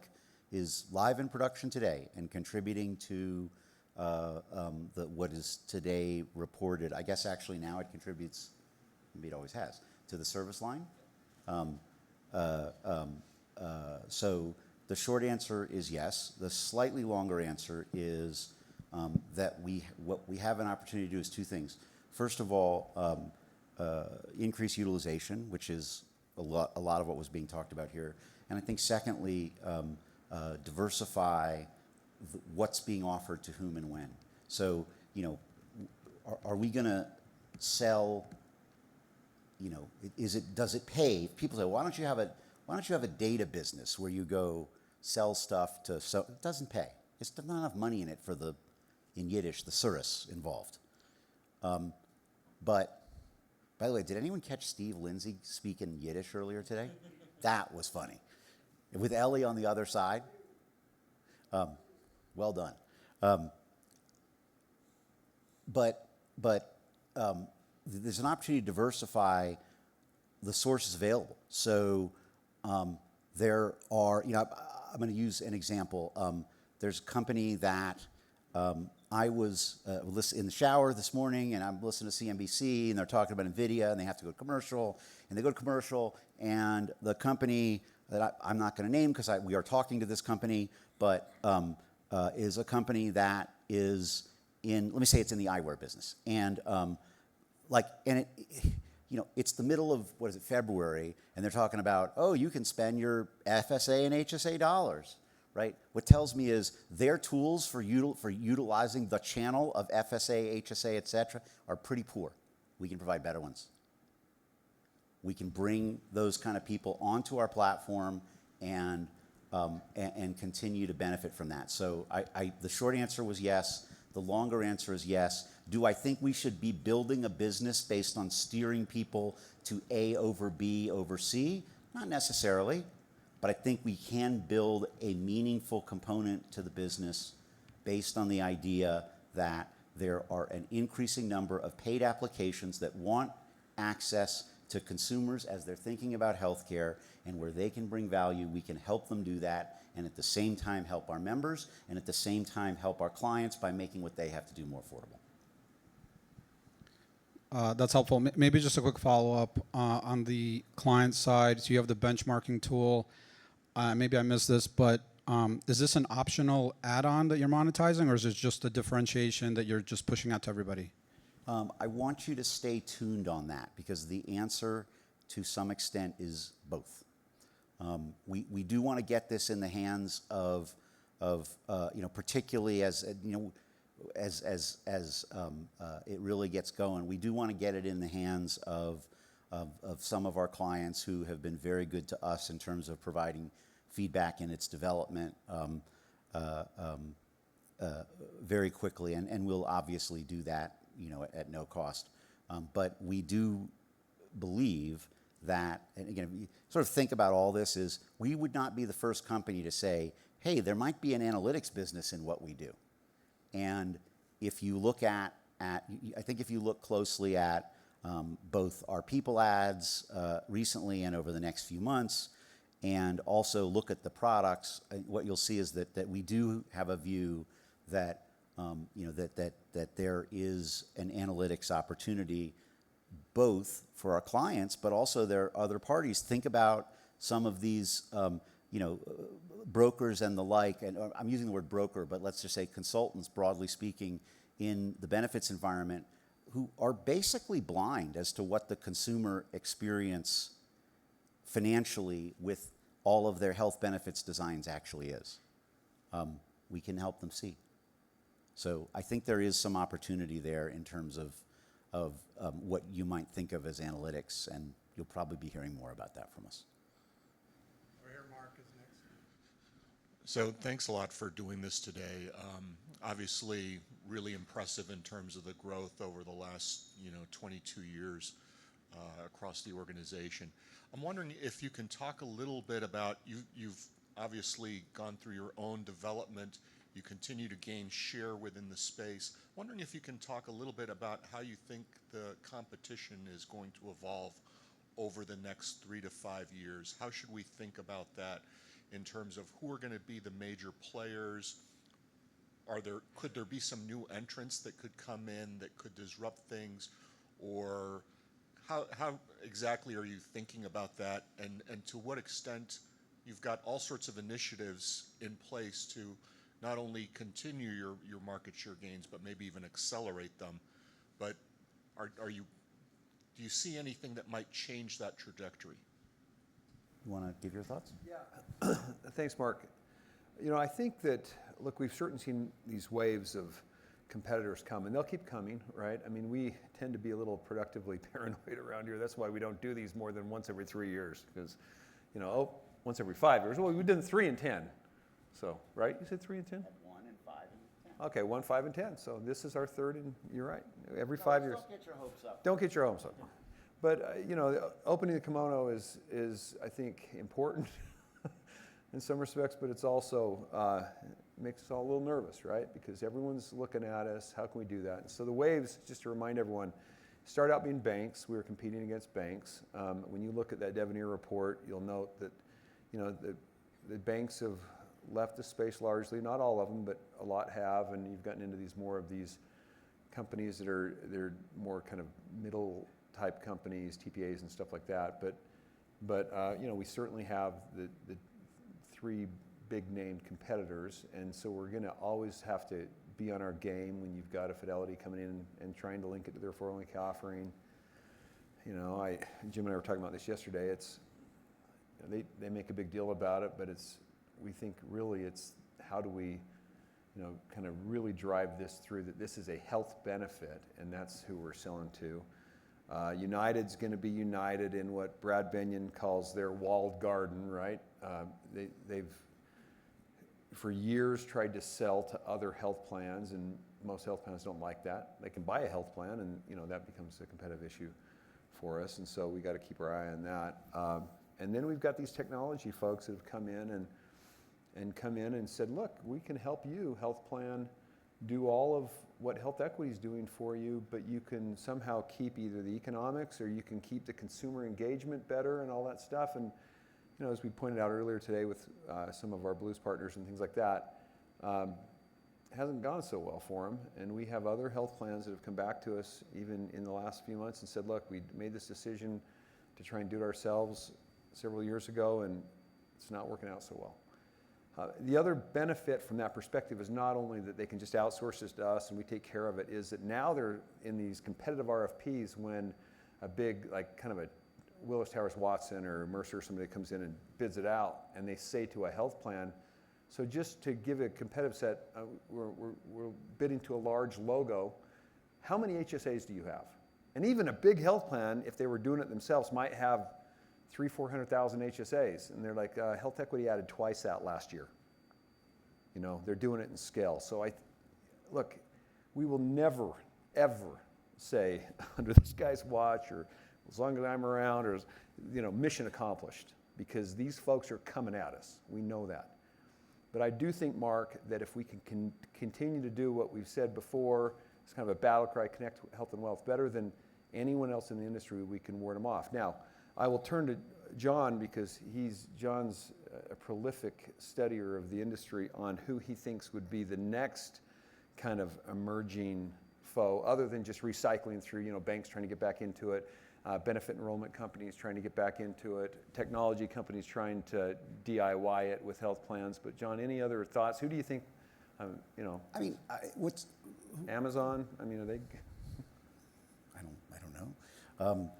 is live in production today and contributing to what is today reported. I guess actually now it contributes, maybe it always has, to the service line. So the short answer is yes. The slightly longer answer is that what we have an opportunity to do is two things. First of all, increase utilization, which is a lot of what was being talked about here. And I think secondly, diversify what's being offered to whom and when. So, are we going to sell, does it pay? People say, why don't you have a data business where you go sell stuff to, so it doesn't pay. There's not enough money in it for in Yiddish, the surus involved. But, by the way, did anyone catch Steve Lindsay speaking Yiddish earlier today? That was funny. With Ellie on the other side. Well done. But there's an opportunity to diversify the sources available. So there are, I'm going to use an example. There's a company that I was in the shower this morning, and I'm listening to CNBC, and they're talking about NVIDIA, and they have to go to commercial, and the company that I'm not going to name because we are talking to this company, but is a company that is let me say it's in the eyewear business, and it's the middle of February, and they're talking about, oh, you can spend your FSA and HSA dollars, right? What tells me is their tools for utilizing the channel of FSA, HSA, et cetera, are pretty poor. We can provide better ones. We can bring those kind of people onto our platform and continue to benefit from that. So the short answer was yes. The longer answer is yes. Do I think we should be building a business based on steering people to A over B over C? Not necessarily, but I think we can build a meaningful component to the business based on the idea that there are an increasing number of paid applications that want access to consumers as they're thinking about healthcare, and where they can bring value, we can help them do that, and at the same time help our members, and at the same time help our clients by making what they have to do more affordable. That's helpful. Maybe just a quick follow-up on the client side. So you have the benchmarking tool. Maybe I missed this, but is this an optional add-on that you're monetizing, or is it just a differentiation that you're just pushing out to everybody? I want you to stay tuned on that, because the answer to some extent is both. We do want to get this in the hands of particularly as it really gets going, we do want to get it in the hands of some of our clients who have been very good to us in terms of providing feedback in its development very quickly, and we'll obviously do that at no cost. But we do believe that, and again, if you sort of think about all this, is we would not be the first company to say, hey, there might be an analytics business in what we do. And if you look I think if you look closely at both our people ads recently and over the next few months, and also look at the products, what you'll see is that we do have a view that that there is an analytics opportunity both for our clients, but also there are other parties. Think about some of these brokers and the like, and I'm using the word broker, but let's just say consultants, broadly speaking, in the benefits environment, who are basically blind as to what the consumer experience financially with all of their health benefits designs actually is. we can help them see. So I think there is some opportunity there in terms of what you might think of as analytics, and you'll probably be hearing more about that from us. Over here, Mark is next. So thanks a lot for doing this today. Obviously, really impressive in terms of the growth over the last 22 years across the organization. I'm wondering if you can talk a little bit about, you've obviously gone through your own development. You continue to gain share within the space. Wondering if you can talk a little bit about how you think the competition is going to evolve over the next 3 to 5 years. How should we think about that in terms of who are going to be the major players? Could there be some new entrants that could come in that could disrupt things? Or how exactly are you thinking about that? And to what extent you've got all sorts of initiatives in place to not only continue your market share gains, but maybe even accelerate them. But do you see anything that might change that trajectory? You want to give your thoughts? Yeah. Thanks, Mark. I think that, look, we've certainly seen these waves of competitors come, and they'll keep coming, right? I mean, we tend to be a little productively paranoid around here. That's why we don't do these more than once every 3 years, because, once every 5 years. Well, we've done 3 and 10. So, right? You said 3 and 10? 1 and 5 and 10. Okay, 1, 5, and 10. So this is our third, and you're right. Every 5 years. Don't get your hopes up. Don't get your hopes up. But opening the kimono is I think important in some respects, but it's also makes us all a little nervous, right? Because everyone's looking at us. How can we do that? And so the waves, just to remind everyone, start out being banks. We were competing against banks. When you look at that Devenir report, you'll note that the banks have left the space largely, not all of them, but a lot have, and you've gotten into more of these companies that they're more kind of middle type companies, TPAs and stuff like that. But we certainly have the 3 big named competitors, and so we're going to always have to be on our game when you've got a Fidelity coming in and trying to link it to their 401k offering. Jim and I were talking about this yesterday. It's they make a big deal about it, but we think really it's how do we kind of really drive this through, that this is a health benefit, and that's who we're selling to. United's going to be United in what Brad Bennion calls their walled garden, right? They've for years tried to sell to other health plans, and most health plans don't like that. They can buy a health plan, and that becomes a competitive issue for us, and so we got to keep our eye on that. And then we've got these technology folks that have come in and said, look, we can help you, health plan, do all of what Health Equity is doing for you, but you can somehow keep either the economics or you can keep the consumer engagement better and all that stuff. And as we pointed out earlier today with some of our Blues partners and things like that, hasn't gone so well for them. And we have other health plans that have come back to us even in the last few months and said, look, we made this decision to try and do it ourselves several years ago, and it's not working out so well. The other benefit from that perspective is not only that they can just outsource this to us and we take care of it, is that now they're in these competitive RFPs when a big, like kind of a Willis Towers Watson or Mercer, somebody comes in and bids it out, and they say to a health plan, so just to give a competitive set, we're bidding to a large logo, how many HSAs do you have? And even a big health plan, if they were doing it themselves, might have 300,000-400,000 HSAs, and they're like, Health Equity added twice that last year. They're doing it in scale. So look, we will never, ever say under this guy's watch or as long as I'm around or, mission accomplished, because these folks are coming at us. We know that. But I do think, Mark, that if we can continue to do what we've said before, it's kind of a battle cry, connect health and wealth better than anyone else in the industry, we can ward them off. Now, I will turn to John because John's a prolific studier of the industry on who he thinks would be the next kind of emerging foe, other than just recycling through, banks trying to get back into it, benefit enrollment companies trying to get back into it, technology companies trying to DIY it with health plans. But John, any other thoughts? Who do you think, what's Amazon? Are they? I don't know.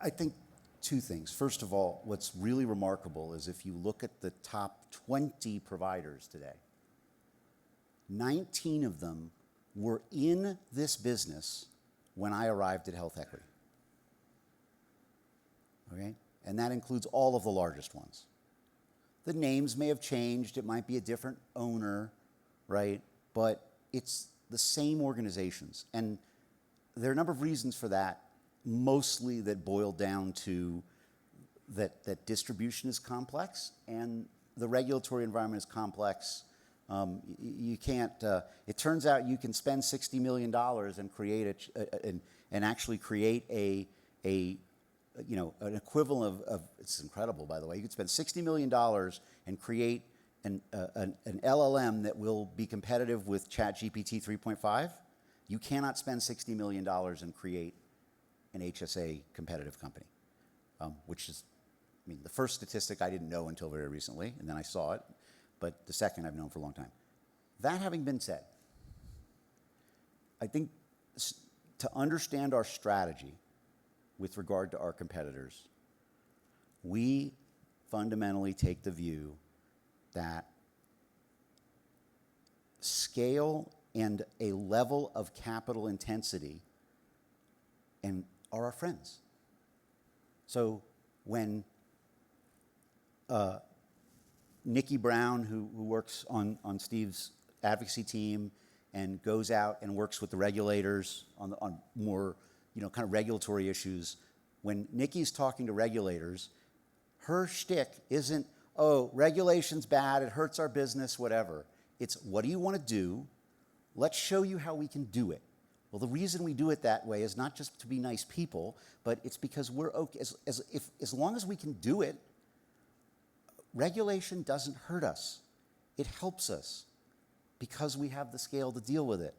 I think two things. First of all, what's really remarkable is if you look at the top 20 providers today, 19 of them were in this business when I arrived at Health Equity. Okay? And that includes all of the largest ones. The names may have changed, it might be a different owner, right? But it's the same organizations. And there are a number of reasons for that, mostly that boil down to that distribution is complex and the regulatory environment is complex. You can't, it turns out you can spend $60 million and create and actually create an equivalent of, it's incredible by the way, you could spend $60 million and create an LLM that will be competitive with ChatGPT 3.5. You cannot spend $60 million and create an HSA competitive company, which is, I mean, the first statistic I didn't know until very recently, and then I saw it, but the second I've known for a long time. That having been said, I think to understand our strategy with regard to our competitors, we fundamentally take the view that scale and a level of capital intensity are our friends. So when Nikki Brown, who works on Steve's advocacy team and goes out and works with the regulators on more kind of regulatory issues, when Nikki's talking to regulators, her shtick isn't, oh, regulation's bad, it hurts our business, whatever. It's, what do you want to do? Let's show you how we can do it. Well, the reason we do it that way is not just to be nice people, but it's because we're okay. As long as we can do it, regulation doesn't hurt us. It helps us because we have the scale to deal with it.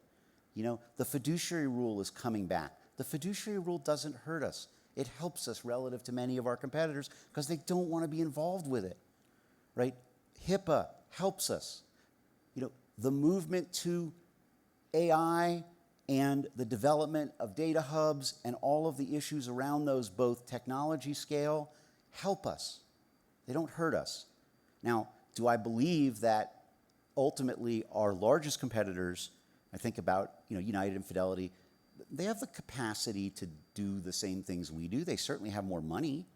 The fiduciary rule is coming back. The fiduciary rule doesn't hurt us. It helps us relative to many of our competitors because they don't want to be involved with it, right? HIPAA helps us. The movement to AI and the development of data hubs and all of the issues around those, both technology scale, help us. They don't hurt us. Now, do I believe that ultimately our largest competitors, I think about United and Fidelity, they have the capacity to do the same things we do. They certainly have more money,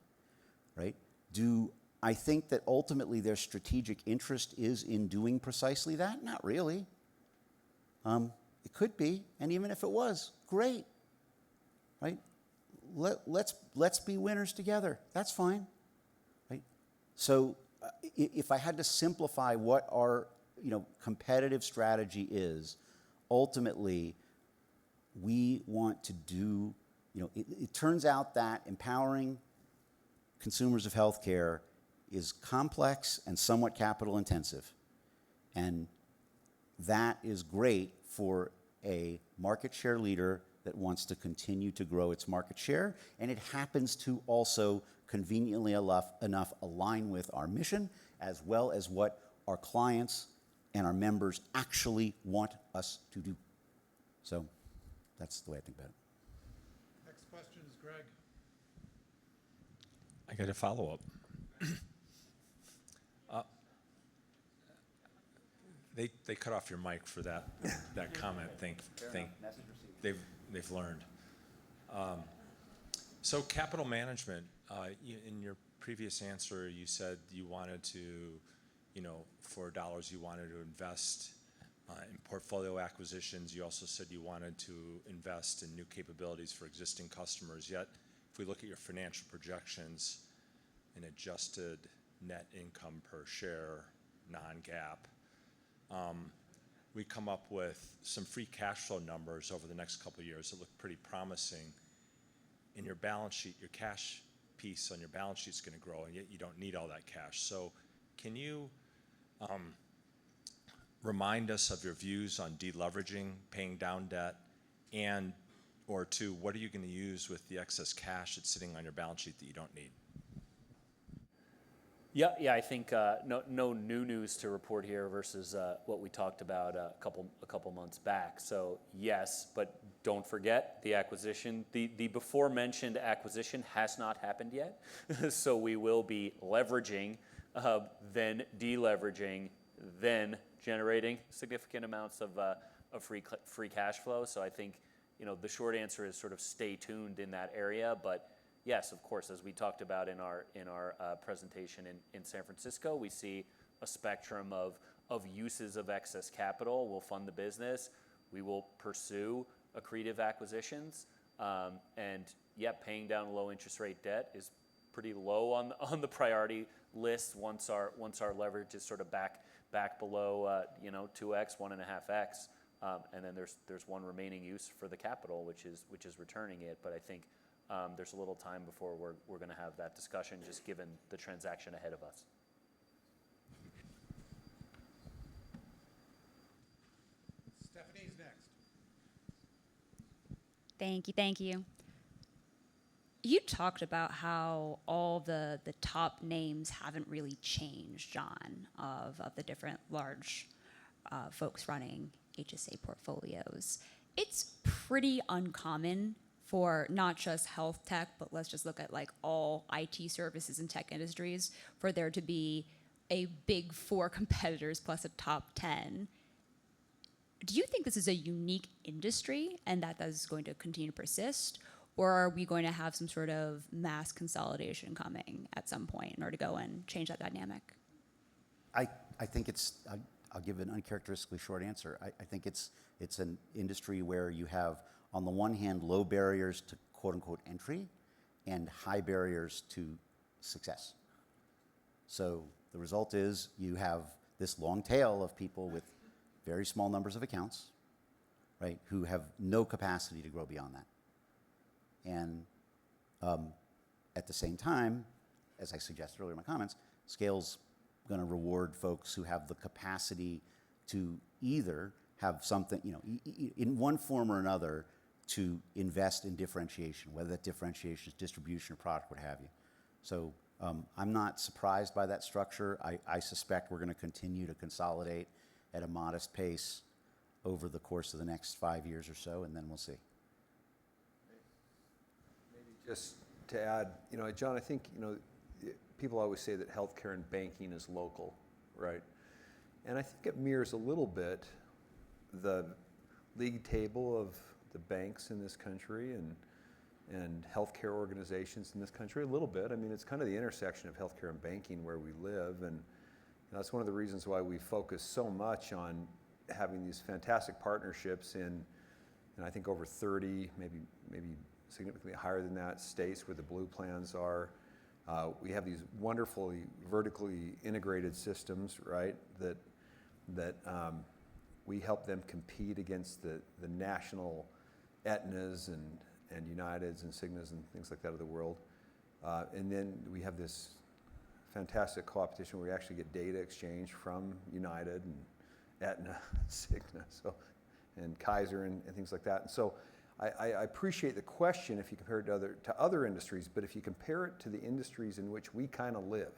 right? Do I think that ultimately their strategic interest is in doing precisely that? Not really. It could be, and even if it was, great, right? Let's be winners together. That's fine, right? So if I had to simplify what our competitive strategy is, ultimately we want to do, it turns out that empowering consumers of healthcare is complex and somewhat capital intensive. And that is great for a market share leader that wants to continue to grow its market share. And it happens to also conveniently enough align with our mission as well as what our clients and our members actually want us to do. So that's the way I think about it. Next question is Greg. I got a follow-up. They cut off your mic for that comment. They've learned. So capital management. In your previous answer, you said you wanted to, for dollars you wanted to invest in portfolio acquisitions. You also said you wanted to invest in new capabilities for existing customers. Yet, if we look at your financial projections, an adjusted net income per share, non-GAAP, we come up with some free cash flow numbers over the next couple of years that look pretty promising. In your balance sheet, your cash piece on your balance sheet is going to grow, and yet you don't need all that cash. So can you remind us of your views on deleveraging, paying down debt, and or two, what are you going to use with the excess cash that's sitting on your balance sheet that you don't need? Yeah, I think no new news to report here versus what we talked about a couple months back. So yes, but don't forget the acquisition. The before mentioned acquisition has not happened yet. So we will be leveraging, then deleveraging, then generating significant amounts of free cash flow. So I think the short answer is sort of stay tuned in that area, but. Yes, of course, as we talked about in our presentation in San Francisco, we see a spectrum of uses of excess capital. We'll fund the business. We will pursue accretive acquisitions. And yeah, paying down low interest rate debt is pretty low on the priority list once our leverage is sort of back below 2x, 1.5x. And then there's one remaining use for the capital, which is returning it. But I think there's a little time before we're going to have that discussion, just given the transaction ahead of us. Stephanie's next. Thank you. You talked about how all the top names haven't really changed, John, of the different large folks running HSA portfolios. It's pretty uncommon for not just health tech, but let's just look at like all IT services and tech industries, for there to be a big 4 competitors plus a top 10. Do you think this is a unique industry and that is going to continue to persist? Or are we going to have some sort of mass consolidation coming at some point in order to go and change that dynamic? I think I'll give an uncharacteristically short answer. I think it's an industry where you have, on the one hand, low barriers to quote unquote entry and high barriers to success. So the result is you have this long tail of people with very small numbers of accounts, right, who have no capacity to grow beyond that. And at the same time, as I suggested earlier in my comments, scale's going to reward folks who have the capacity to either have something, in one form or another, to invest in differentiation, whether that differentiation is distribution or product, what have you. So I'm not surprised by that structure. I suspect we're going to continue to consolidate at a modest pace over the course of the next 5 years or so, and then we'll see. Maybe just to add, John, I think, people always say that healthcare and banking is local, right? And I think it mirrors a little bit the league table of the banks in this country and healthcare organizations in this country a little bit. I mean, it's kind of the intersection of healthcare and banking where we live, and that's one of the reasons why we focus so much on having these fantastic partnerships in I think over 30, maybe significantly higher than that, states where the blue plans are. We have these wonderfully vertically integrated systems, right, that we help them compete against the national Aetnas and Uniteds and Cignas and things like that of the world. And then we have this fantastic competition where we actually get data exchange from United and Aetna, Cigna, and Kaiser and things like that. And so I appreciate the question if you compare it to other industries, but if you compare it to the industries in which we kind of live,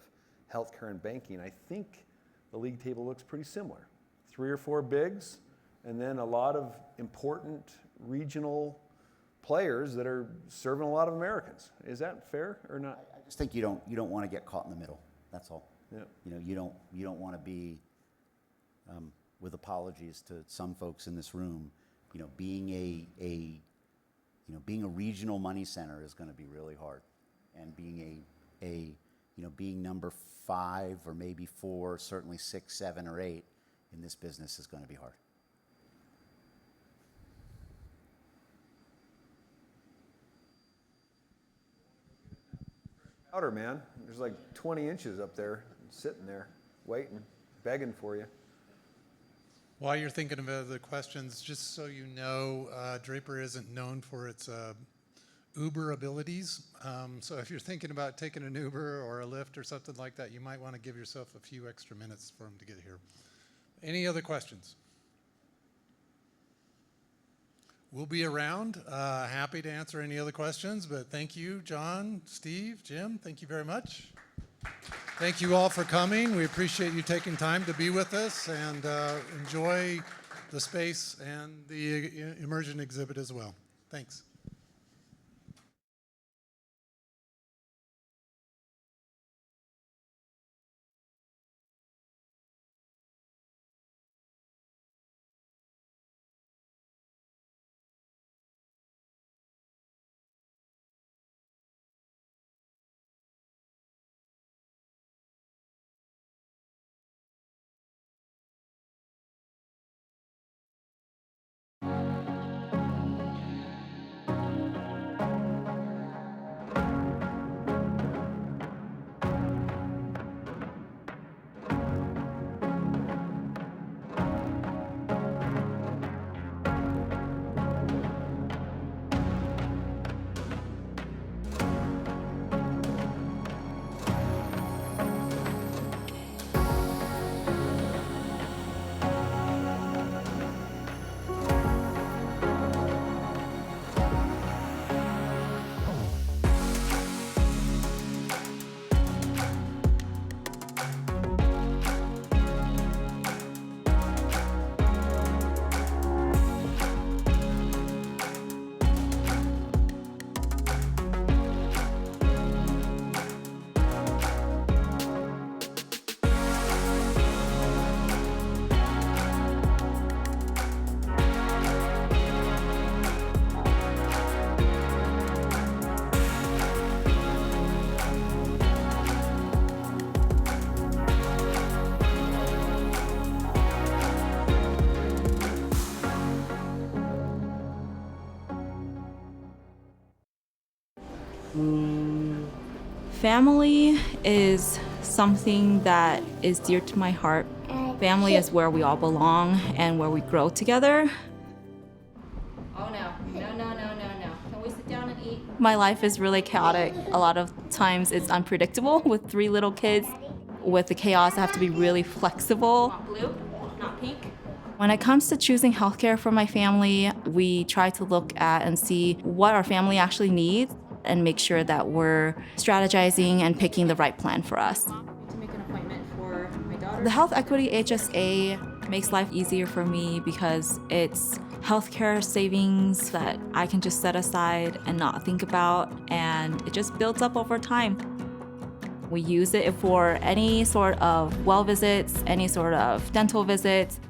healthcare and banking, I think the league table looks pretty similar. 3 or 4 bigs, and then a lot of important regional players that are serving a lot of Americans. Is that fair or not? I just think you don't want to get caught in the middle. That's all. Yeah. You don't want to be, with apologies to some folks in this room, being a regional money center is going to be really hard, and being number 5 or maybe 4, certainly 6, 7, or 8 in this business is going to be hard. Powder, man. There's like 20 inches up there, sitting there, waiting, begging for you. While you're thinking about the questions, just so you know, Draper isn't known for its Uber abilities. So if you're thinking about taking an Uber or a Lyft or something like that, you might want to give yourself a few extra minutes for him to get here. Any other questions? We'll be around, happy to answer any other questions, but thank you, John, Steve, Jim, thank you very much. Thank you all for coming. We appreciate you taking time to be with us, and enjoy the space and the immersion exhibit as well. Thanks. Family is something that is dear to my heart. Family is where we all belong and where we grow together. Oh no, no. Can we sit down and eat? My life is really chaotic. A lot of times it's unpredictable with 3 little kids. With the chaos, I have to be really flexible. Not blue, not pink. When it comes to choosing healthcare for my family, we try to look at and see what our family actually needs and make sure that we're strategizing and picking the right plan for us. To make an appointment for my daughter. The Health Equity HSA makes life easier for me because it's healthcare savings that I can just set aside and not think about, and it just builds up over time. We use it for any sort of well visits, any sort of dental visits,